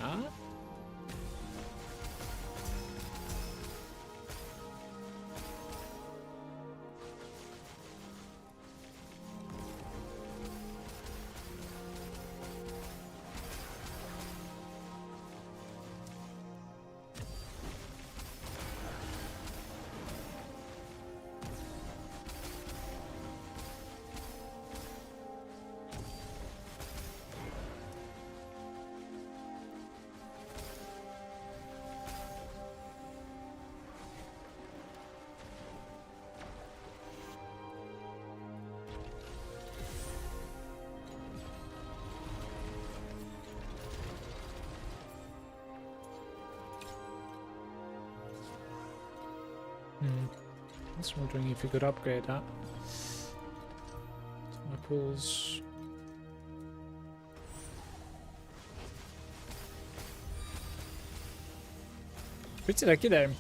Huh? I was wondering if you could upgrade that. My pools. Pretty lucky there.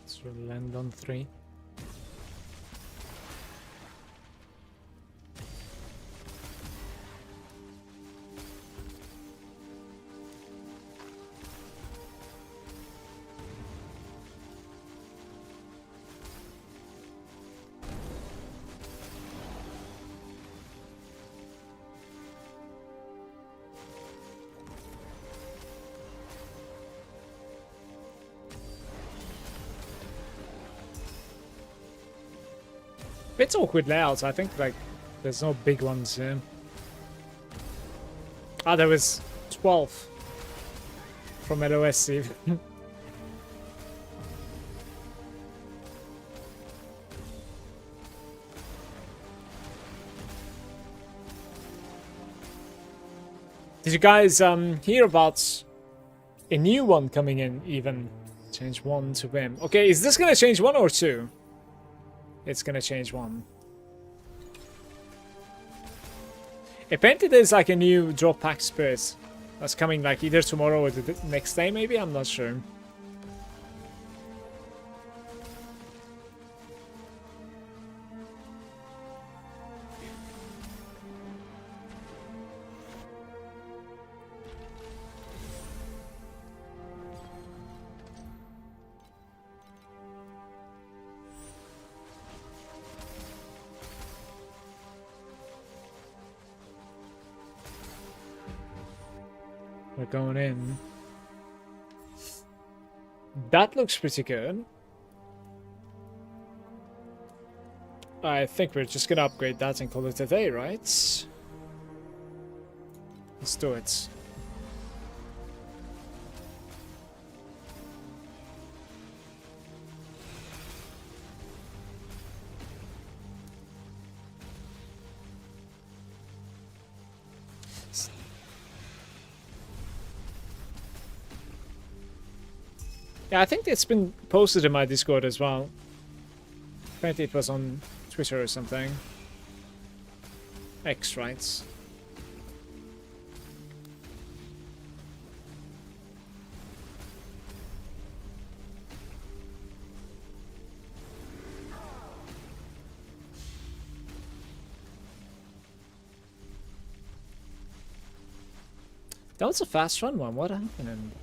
So land on 3. Bit awkward layouts. I think like there's no big ones here. Ah, there was 12 from LOS even. Did you guys hear about a new one coming in even? Change 1 to Vim. Okay, is this gonna change 1 or 2? It's gonna change 1. Apparently there's like a new drop pack spirit that's coming like either tomorrow or the next day maybe, I'm not sure. We're going in. That looks pretty good. I think we're just gonna upgrade that and call it a day, right? Let's do it. Yeah, I think it's been posted in my Discord as well. Apparently it was on Twitter or something. X, right? That was a fast run one. What happened?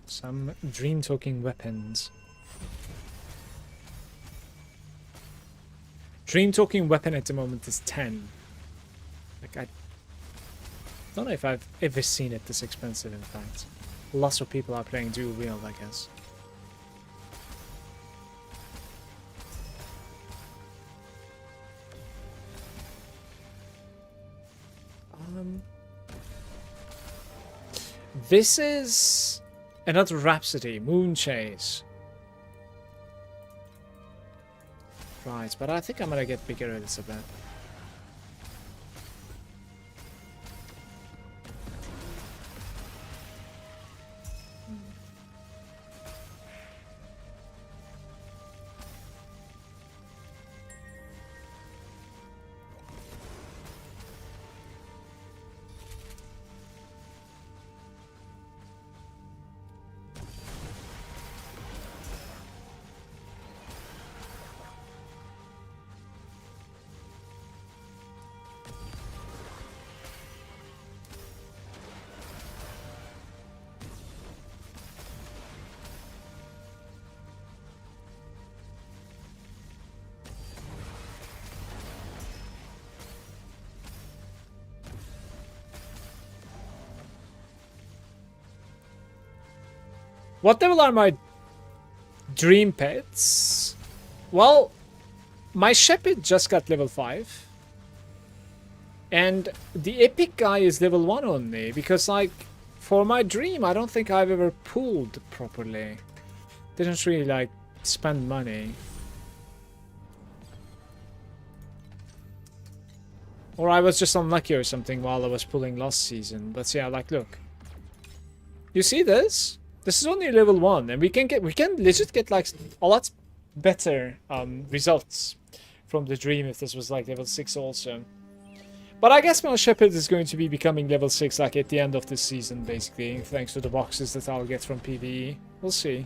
Some dream talking weapons. Dream talking weapon at the moment is 10. Like, I don't know if I've ever seen it this expensive, in fact. Lots of people are playing dual wield, I guess. This is another Rhapsody, Moon Chase. Right, but I think I'm gonna get bigger at this a bit. What level are my dream pets? Well, my shepherd just got level 5. And the epic guy is level 1 only. Because, like, for my dream, I don't think I've ever pulled properly. Didn't really, like, spend money. Or I was just unlucky or something while I was pulling last season. But yeah, like, look. You see this? This is only level 1, and we can legit get like a lot better results from the dream if this was like level 6 also. But I guess my shepherd is going to be becoming level 6 like at the end of this season, basically, thanks to the boxes that I'll get from PvE. We'll see.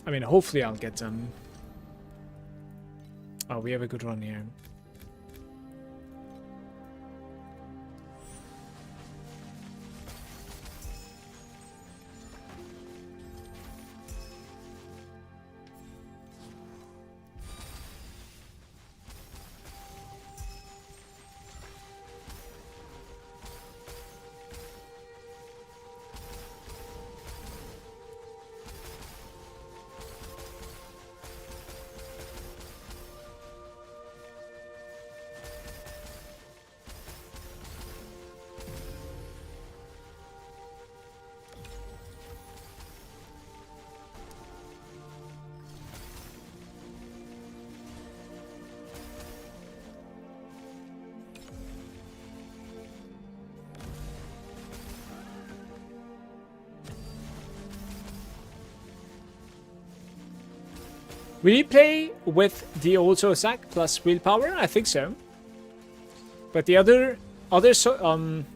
I mean, hopefully I'll get them. Oh, we have a good run here. Will you play with the auto attack plus willpower? I think so. But the other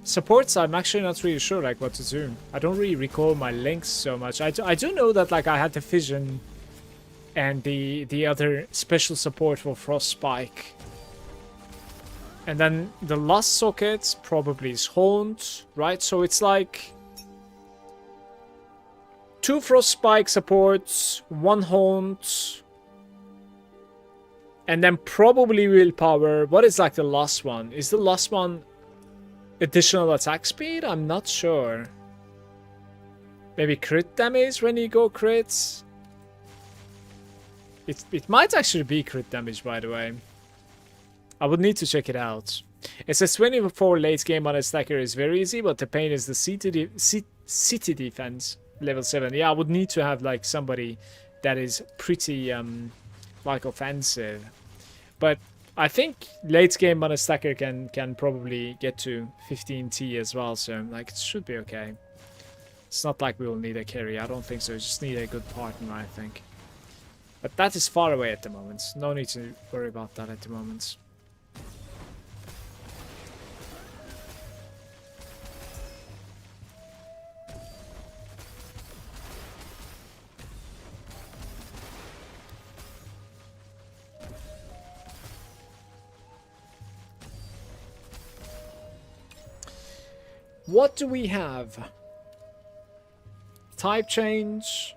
supports, I'm actually not really sure like what to do. I don't really recall my links so much. I do know that like I had the Fission and the other special support for Frostspike. And then the last socket probably is Haunt, right? So it's like 2 Frostspike supports, 1 Haunt, And then probably willpower. What is like the last one? Is the last one additional attack speed? I'm not sure. Maybe crit damage when you go crits? It might actually be crit damage, by the way. I would need to check it out. It says 24 late game on a stacker is very easy, but the pain is the city defense level 7. Yeah, I would need to have like somebody that is pretty like offensive. But I think late game on a stacker can probably get to 15T as well, so like it should be okay. It's not like we will need a carry, I don't think so. We just need a good partner, I think. But that is far away at the moment. No need to worry about that at the moment. What do we have? Type change.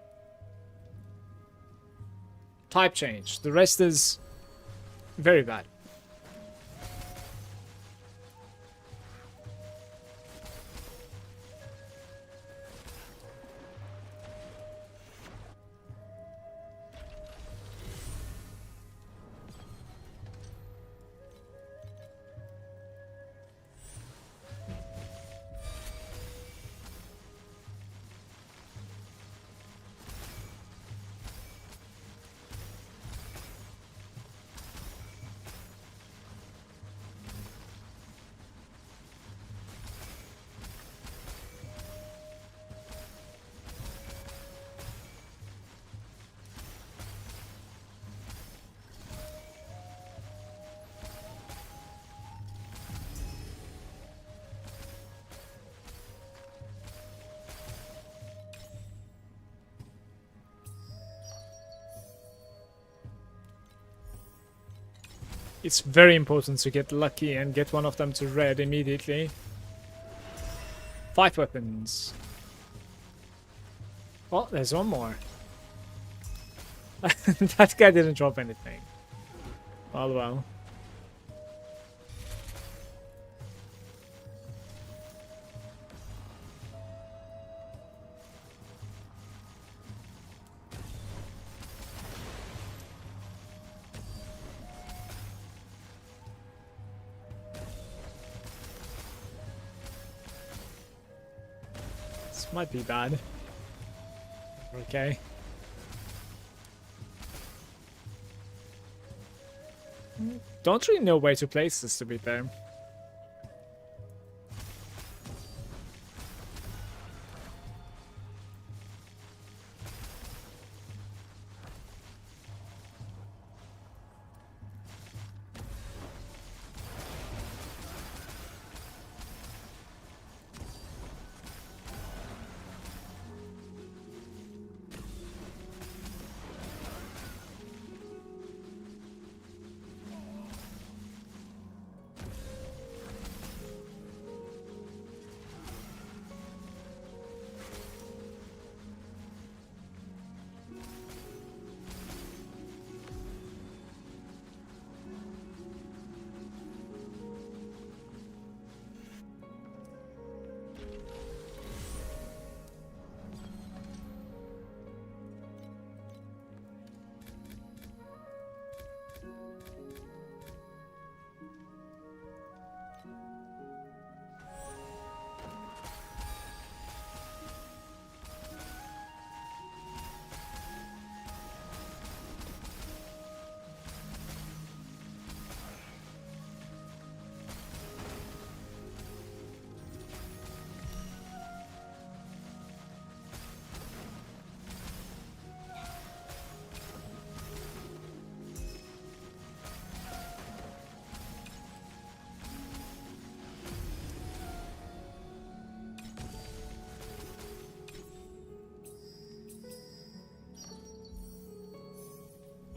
Type change. The rest is very bad. It's very important to get lucky and get one of them to red immediately. 5 weapons. Oh, there's one more. That guy didn't drop anything. Oh well. Might be bad. Okay. Don't really know where to place this, to be fair.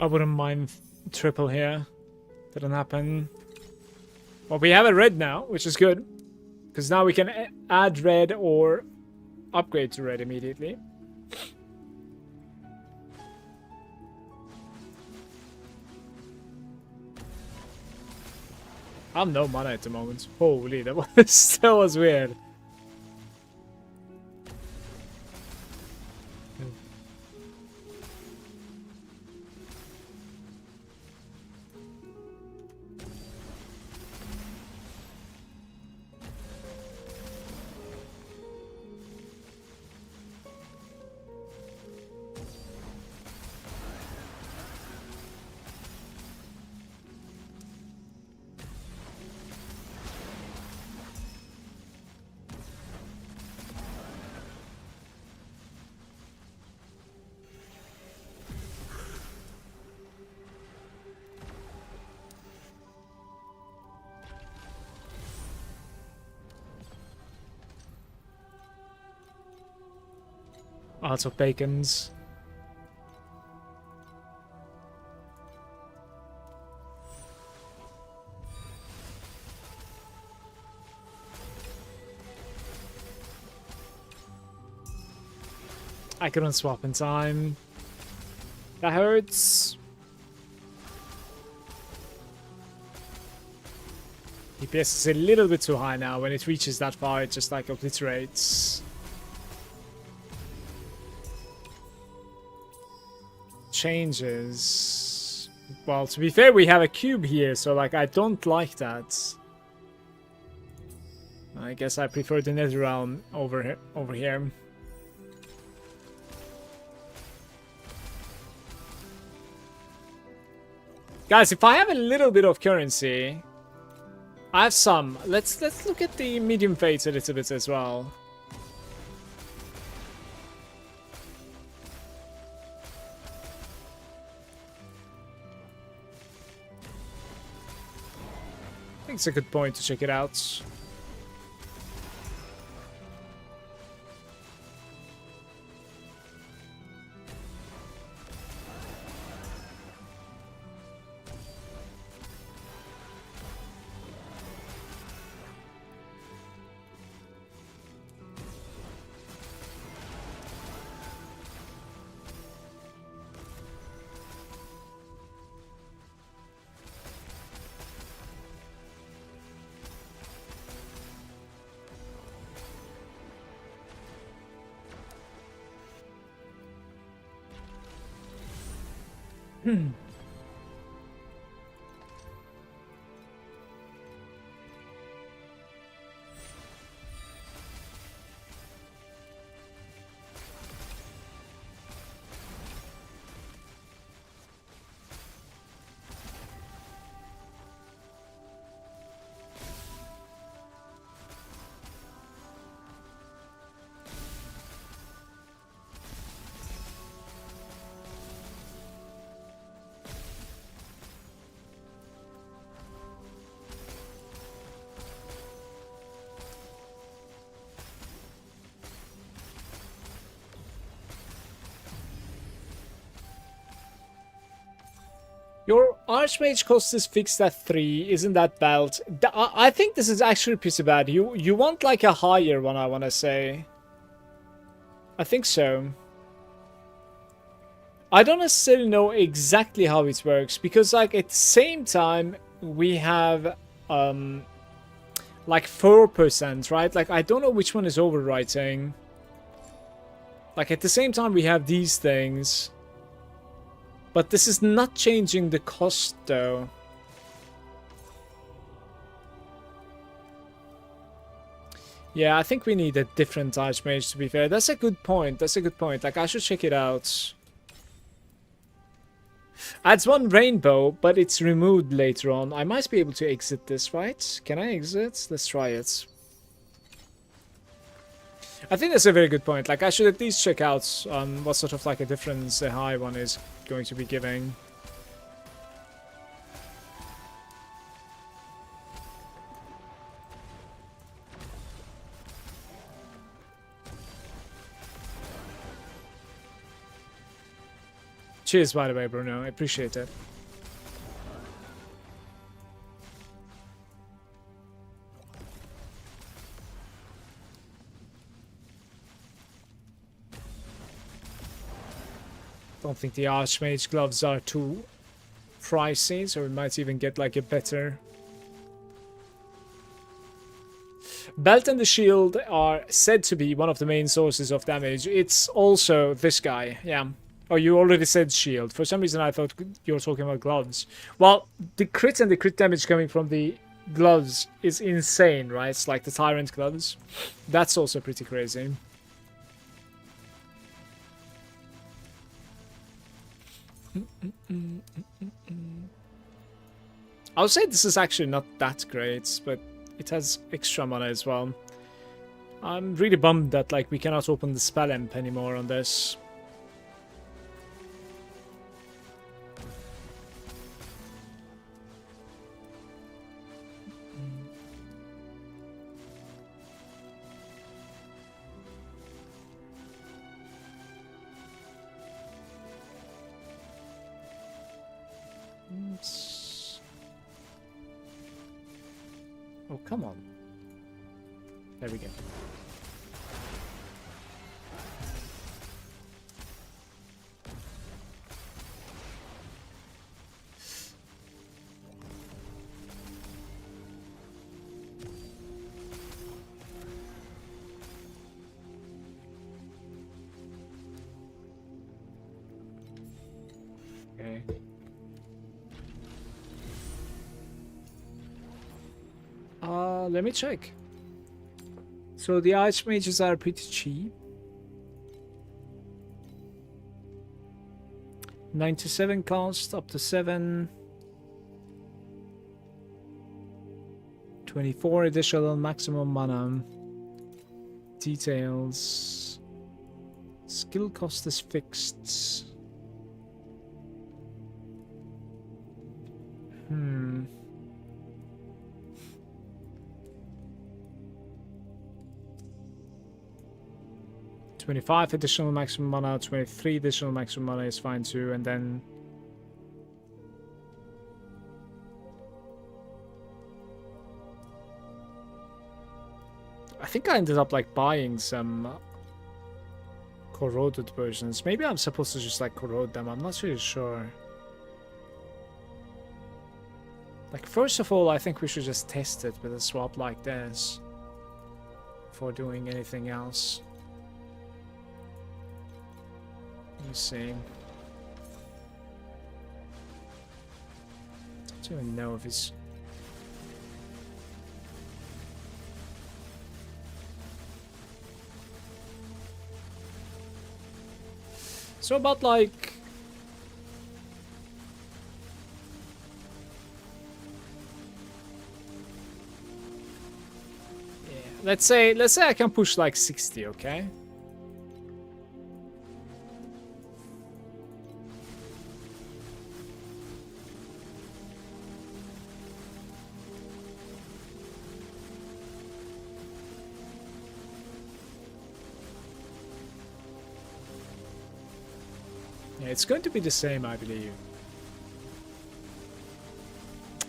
I wouldn't mind triple here. Didn't happen. Well, we have a red now, which is good. Because now we can add red or upgrade to red immediately. I have no mana at the moment. Holy, that was weird. Lots of bacons. I couldn't swap in time. That hurts. DPS is a little bit too high now. When it reaches that far, it just like obliterates. Changes. Well, to be fair, we have a cube here, so like I don't like that. I guess I prefer the Nether Realm over here. Guys, if I have a little bit of currency, I have some. Let's look at the medium fates a little bit as well. I think it's a good point to check it out. Your Archmage cost is fixed at 3, isn't that bad? I think this is actually pretty bad. You want like a higher one, I want to say. I think so. I don't necessarily know exactly how it works, because like at the same time we have like 4%, right? Like I don't know which one is overwriting. Like at the same time we have these things. But this is not changing the cost, though. Yeah, I think we need a different Archmage, to be fair. That's a good point. That's a good point. Like, I should check it out. Adds 1 rainbow, but it's removed later on. I might be able to exit this, right? Can I exit? Let's try it. I think that's a very good point. Like, I should at least check out what sort of like a difference the high one is going to be giving. Cheers, by the way, Bruno. I appreciate it. Don't think the Archmage gloves are too pricey, so we might even get like a better Belt and the shield are said to be one of the main sources of damage. It's also this guy, yeah. Oh, you already said shield. For some reason I thought you were talking about gloves. Well, the crit and the crit damage coming from the gloves is insane, right? It's like the Tyrant gloves. That's also pretty crazy. I would say this is actually not that great, but it has extra mana as well. I'm really bummed that like we cannot open the spell imp anymore on this. Oh, come on. There we go. Okay. Let me check. So the archmages are pretty cheap. 97 cost, up to 7. 24 additional maximum mana. Details. Skill cost is fixed. 25 additional maximum mana, 23 additional maximum mana is fine too, and then I think I ended up like buying some corroded versions. Maybe I'm supposed to just like corrode them, I'm not really sure. Like first of all, I think we should just test it with a swap like this before doing anything else. Let me see. I don't even know if it's... So about like... Yeah, let's say I can push like 60, okay? It's going to be the same, I believe.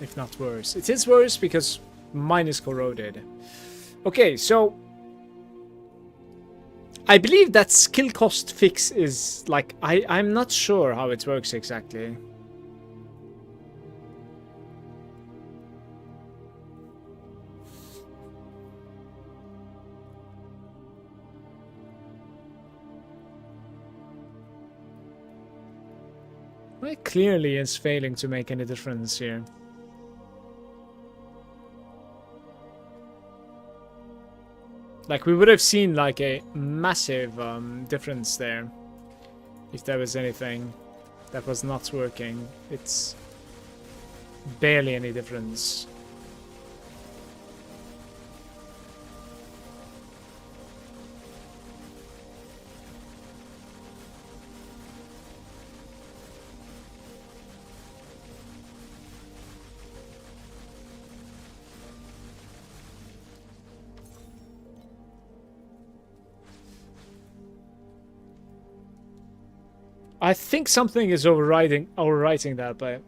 If not worse. It is worse because mine is corroded. Okay, so... I believe that skill cost fix is like... I'm not sure how it works exactly. Well, it clearly is failing to make any difference here. Like, we would have seen, like, a massive difference there. If there was anything that was not working. It's barely any difference. I think something is overwriting that, but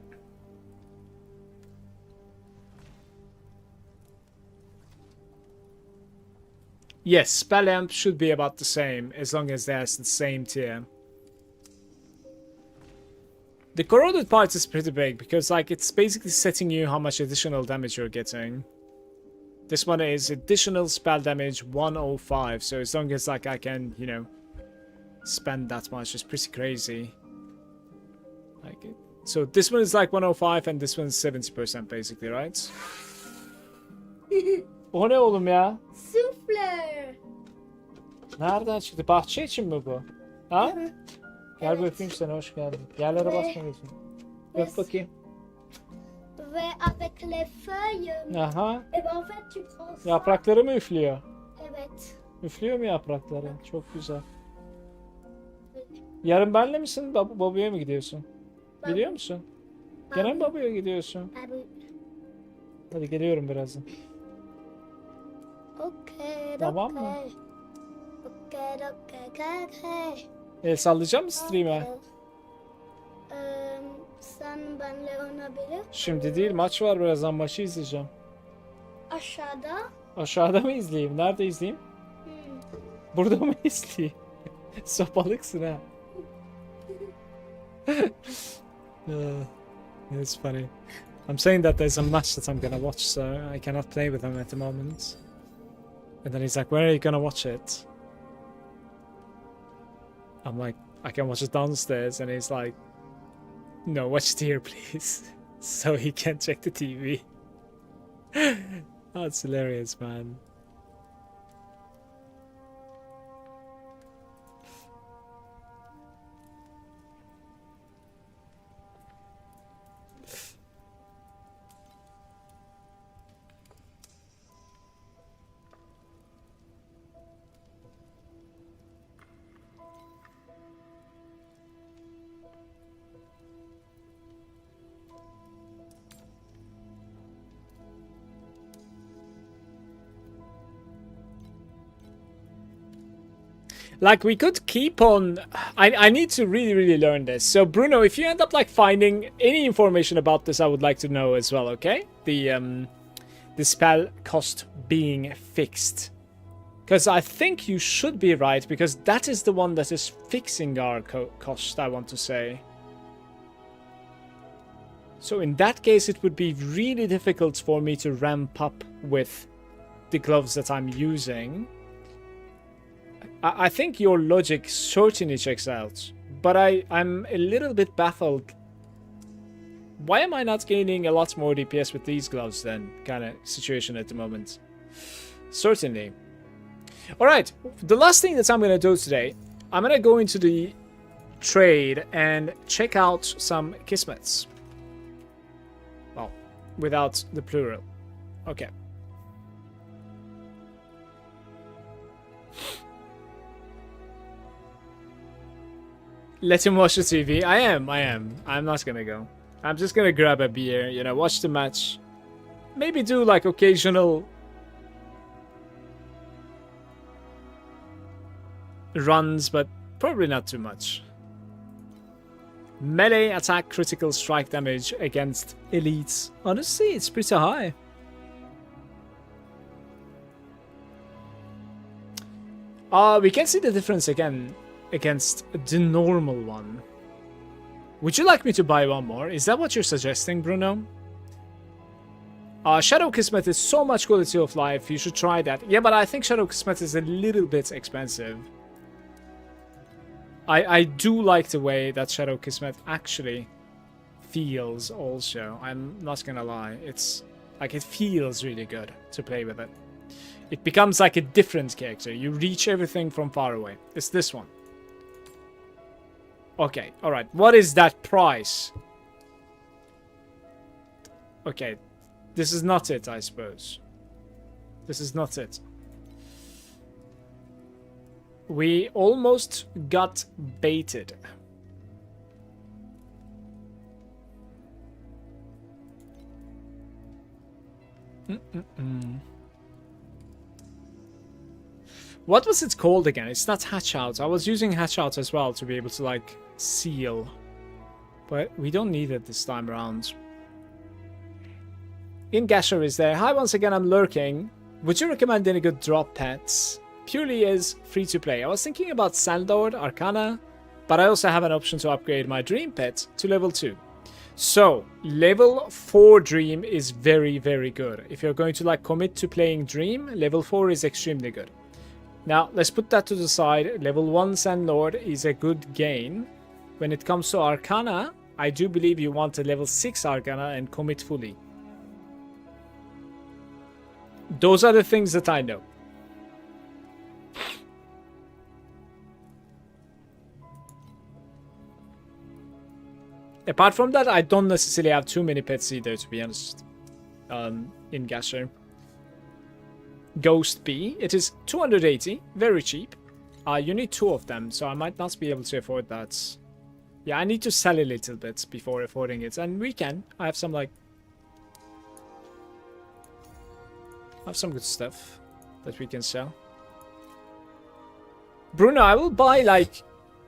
yes, spell amp should be about the same as long as there's the same tier. The corroded part is pretty big because like it's basically setting you how much additional damage you're getting. This one is additional spell damage 105. So as long as like I can, you know, spend that much, it's pretty crazy. Like it. So this one is like 105 and this one's 70% basically, right? O ne oğlum ya? Souffleur. Nereden çıktı? Bahçe için mi bu? Ha? Gel bir öpeyim seni, hoş geldin. Yerlere basma gözüm. Öp bakayım. Ve avec les feuilles. Aha. Et ben en fait tu prends ça. Yaprakları mı üflüyor? Evet. Üflüyor mu yaprakları? Çok güzel. Yarın benle misin? Babaya mı gidiyorsun? Biliyor musun? Gene mi babaya gidiyorsun? Abi. Hadi geliyorum birazdan. Okey. Tamam mı? Okey. El sallayacak mısın stream'e? Sen benle oynayabilir. Şimdi değil, maç var, birazdan maçı izleyeceğim. Aşağıda. Aşağıda mı izleyeyim? Nerede izleyeyim? Burada mı izleyeyim? Sopalıksın ha. It's funny. I'm saying that there's a match that I'm gonna watch, so I cannot play with him at the moment. And then he's like, "Where are you gonna watch it?" I'm like, "I can watch it downstairs," and he's like, "No, watch it here, please," so he can check the TV. That's hilarious, man. Like, we could keep on... I need to really learn this. So, Bruno, if you end up, like, finding any information about this, I would like to know as well, okay? The spell cost being fixed. Because I think you should be right, because that is the one that is fixing our cost, I want to say. So, in that case, it would be really difficult for me to ramp up with the gloves that I'm using. I think your logic certainly checks out, but I'm a little bit baffled. Why am I not gaining a lot more DPS with these gloves then? Kind of situation at the moment. Certainly. Alright, the last thing that I'm going to do today, I'm going to go into the trade and check out some kismets. Well, without the plural. Okay. Let him watch the TV. I am. I'm not gonna go. I'm just gonna grab a beer, you know, watch the match. Maybe do like occasional runs, but probably not too much. Melee attack critical strike damage against elites. Honestly, it's pretty high. We can see the difference again against the normal one. Would you like me to buy one more? Is that what you're suggesting, Bruno? Shadow Kismet is so much quality of life. You should try that. Yeah, but I think Shadow Kismet is a little bit expensive. I do like the way that Shadow Kismet actually feels also. I'm not gonna lie. It's like, it feels really good to play with it. It becomes like a different character. You reach everything from far away. It's this one. Okay, alright. What is that price? Okay. This is not it, I suppose. This is not it. We almost got baited. What was it called again? It's not hatch out. I was using hatch out as well to be able to like seal. But we don't need it this time around. Ingasher is there. Hi, once again, I'm lurking. Would you recommend any good drop pets? Purely is free to play. I was thinking about Sandlord, Arcana, but I also have an option to upgrade my dream pet to level 2. So, level 4 Dream is very, very good. If you're going to like commit to playing Dream, level 4 is extremely good. Now, let's put that to the side. Level 1 Sand Lord is a good gain. When it comes to Arcana, I do believe you want a level 6 Arcana and commit fully. Those are the things that I know. Apart from that, I don't necessarily have too many pets either, to be honest, in Gasher. Ghost Bee, it is 280, very cheap. You need 2 of them, so I might not be able to afford that. Yeah, I need to sell a little bit before affording it, and we can. I have some, like... I have some good stuff that we can sell. Bruno, I will buy, like,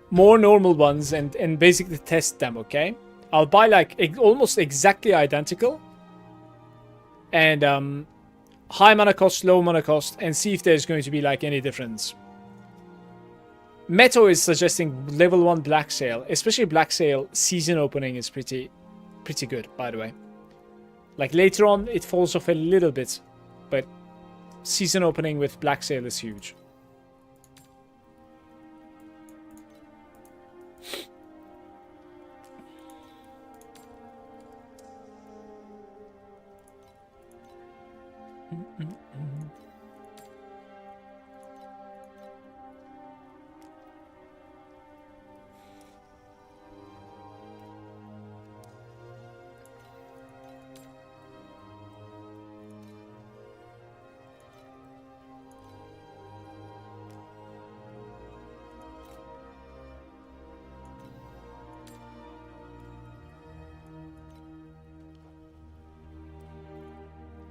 more normal ones and basically test them, okay? I'll buy, like, almost exactly identical. And, high mana cost, low mana cost, and see if there's going to be, like, any difference. Meto is suggesting level 1 Black Sail. Especially Black Sail season opening is pretty good, by the way. Like, later on, it falls off a little bit. But season opening with Black Sail is huge.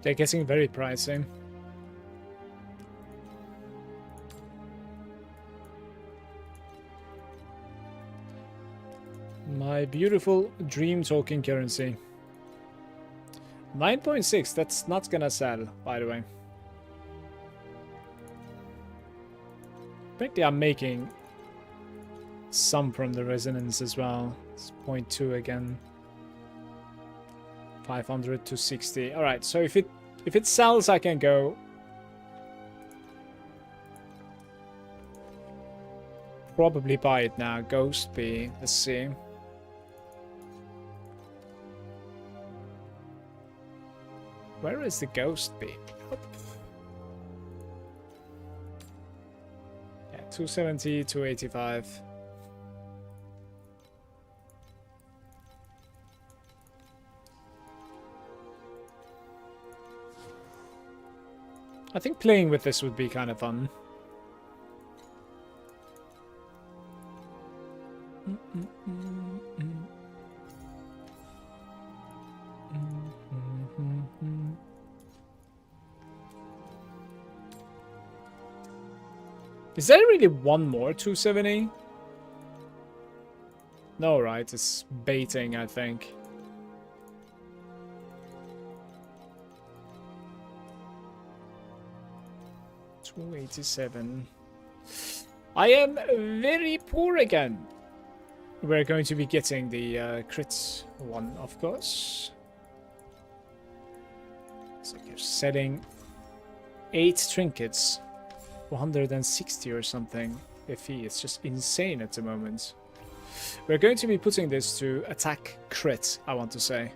They're getting very pricey. My beautiful dream token currency. 9.6, that's not gonna sell, by the way. I think they are making some from the resonance as well. It's 0.2 again. 500 to 60. All right, so if it sells, I can go. Probably buy it now. Ghost Bee. Let's see. Where is the Ghost Bee? Yeah, 270, 285. I think playing with this would be kind of fun. Is there really one more 270? No, right? It's baiting, I think. $287. I am very poor again. We're going to be getting the crits one, of course. It's like you're selling 8 trinkets, 160 or something. It's just insane at the moment. We're going to be putting this to attack crit, I want to say.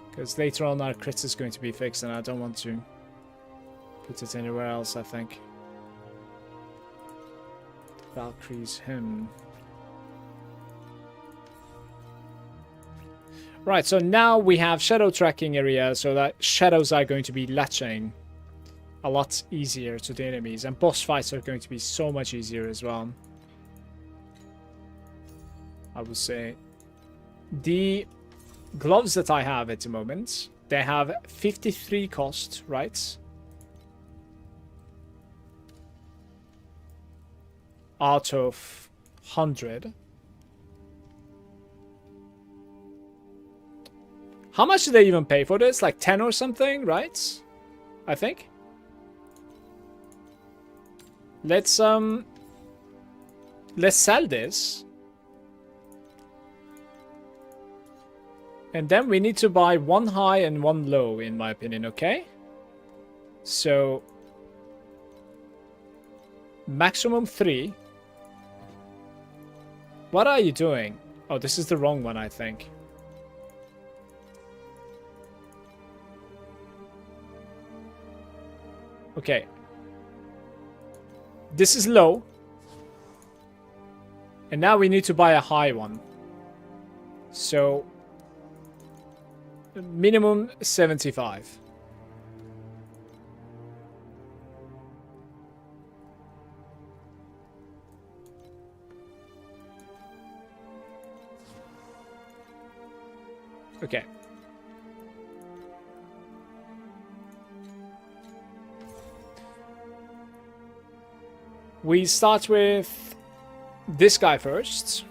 Because later on our crit is going to be fixed and I don't want to put it anywhere else, I think. Valkyrie's Hymn. Right, so now we have shadow tracking area, so that shadows are going to be latching a lot easier to the enemies, and boss fights are going to be so much easier as well. I would say the gloves that I have at the moment, they have 53 cost, right? Out of 100. How much do they even pay for this? Like 10 or something, right? I think. Let's sell this. And then we need to buy 1 high and 1 low, in my opinion, okay? So, maximum 3. What are you doing? Oh, this is the wrong one, I think. Okay. This is low. And now we need to buy a high one. So, minimum 75. Okay. We start with this guy first.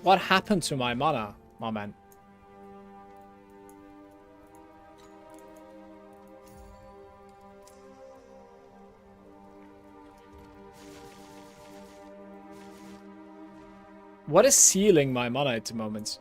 What happened to my mana, my man? What is sealing my mana at the moment?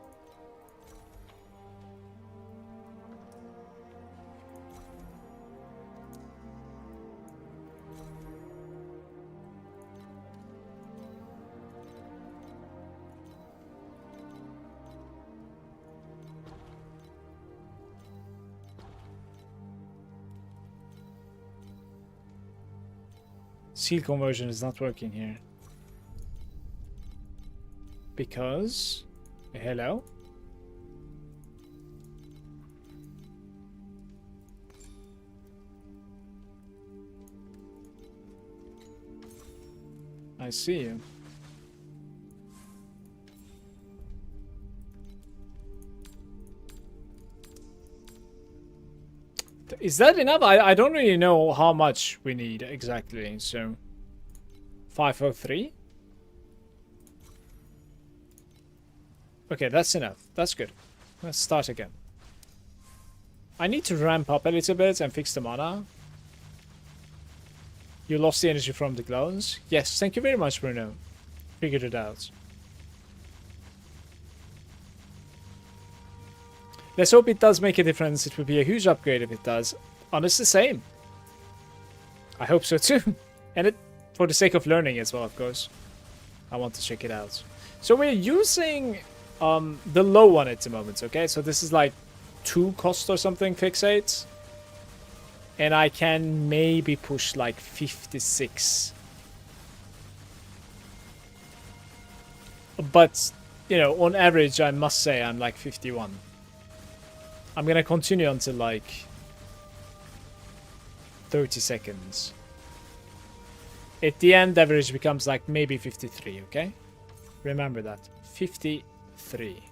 Seal conversion is not working here. Because... Hello? I see you. Is that enough? I don't really know how much we need exactly, so... 503? Okay, that's enough. That's good. Let's start again. I need to ramp up a little bit and fix the mana. You lost the energy from the glows? Yes, thank you very much, Bruno. Figured it out. Let's hope it does make a difference. It would be a huge upgrade if it does. Honestly, same. I hope so too. And it, for the sake of learning as well, of course. I want to check it out. So we're using the low one at the moment, okay? So this is like 2 cost or something, fixate. And I can maybe push like 56. But, you know, on average, I must say I'm like 51. I'm gonna continue until like 30 seconds. At the end, average becomes like maybe 53, okay? Remember that. 53.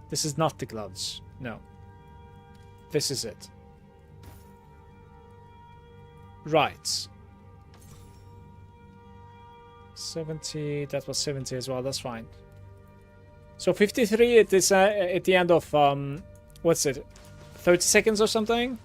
This is not the gloves. No. This is it. Right. 70. That was 70 as well. That's fine. So 53 at this at the end of what's it? 30 seconds or something?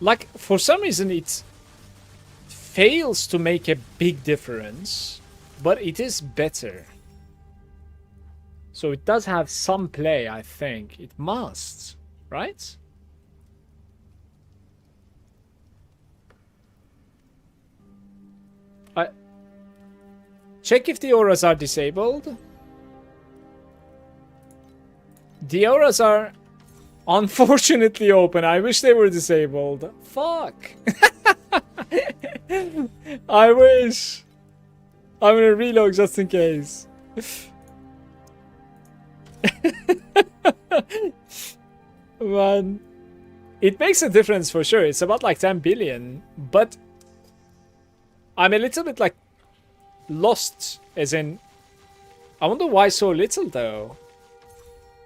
Like, for some reason it fails to make a big difference, but it is better. So it does have some play, I think. It must, right? Check if the auras are disabled. The auras are unfortunately open. I wish they were disabled. Fuck. I wish. I'm gonna reload just in case. Man. It makes a difference for sure. It's about like 10 billion. But I'm a little bit like lost, as in... I wonder why so little, though.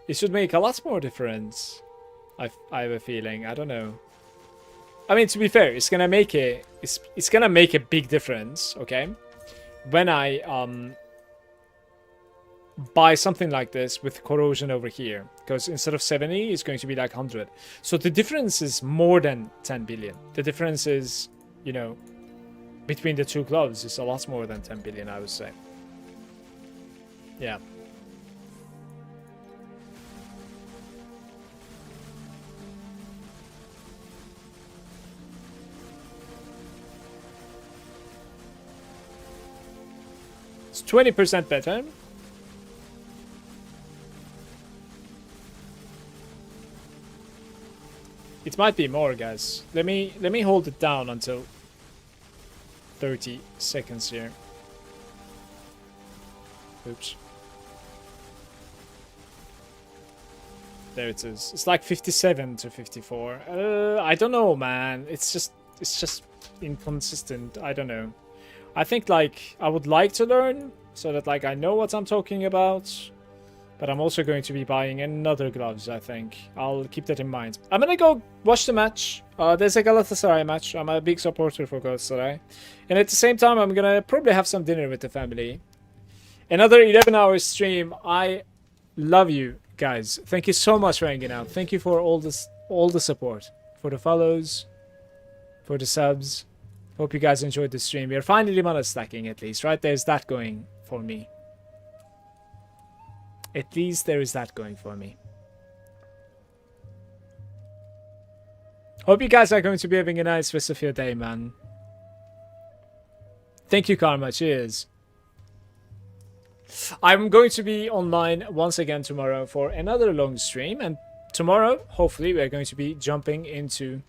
It should make a lot more difference. I have a feeling. I don't know. I mean, to be fair, it's gonna make it's gonna make a big difference, okay? When I buy something like this with corrosion over here, because instead of 70, it's going to be like 100. So the difference is more than 10 billion. The difference is, you know, between the two gloves is a lot more than 10 billion, I would say. Yeah. It's 20% better. It might be more, guys. Let me hold it down until 30 seconds here. Oops. There it is. It's like 57 to 54. I don't know, man. It's just inconsistent. I don't know. I think like I would like to learn so that like I know what I'm talking about. But I'm also going to be buying another gloves, I think. I'll keep that in mind. I'm gonna go watch the match. There's a Galatasaray match. I'm a big supporter for Galatasaray. And at the same time, I'm gonna probably have some dinner with the family. Another 11-hour stream. I love you guys. Thank you so much for hanging out. Thank you for all the support. For the follows. For the subs. Hope you guys enjoyed the stream. We're finally mana stacking at least, right? There's that going for me. At least there is that going for me. Hope you guys are going to be having a nice rest of your day, man. Thank you, Karma. Cheers. I'm going to be online once again tomorrow for another long stream. And tomorrow, hopefully, we're going to be jumping into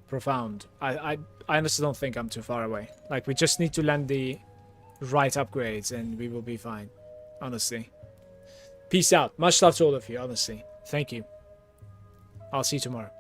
Profound. I honestly don't think I'm too far away. Like, we just need to land the right upgrades and we will be fine. Honestly. Peace out. Much love to all of you, honestly. Thank you. I'll see you tomorrow.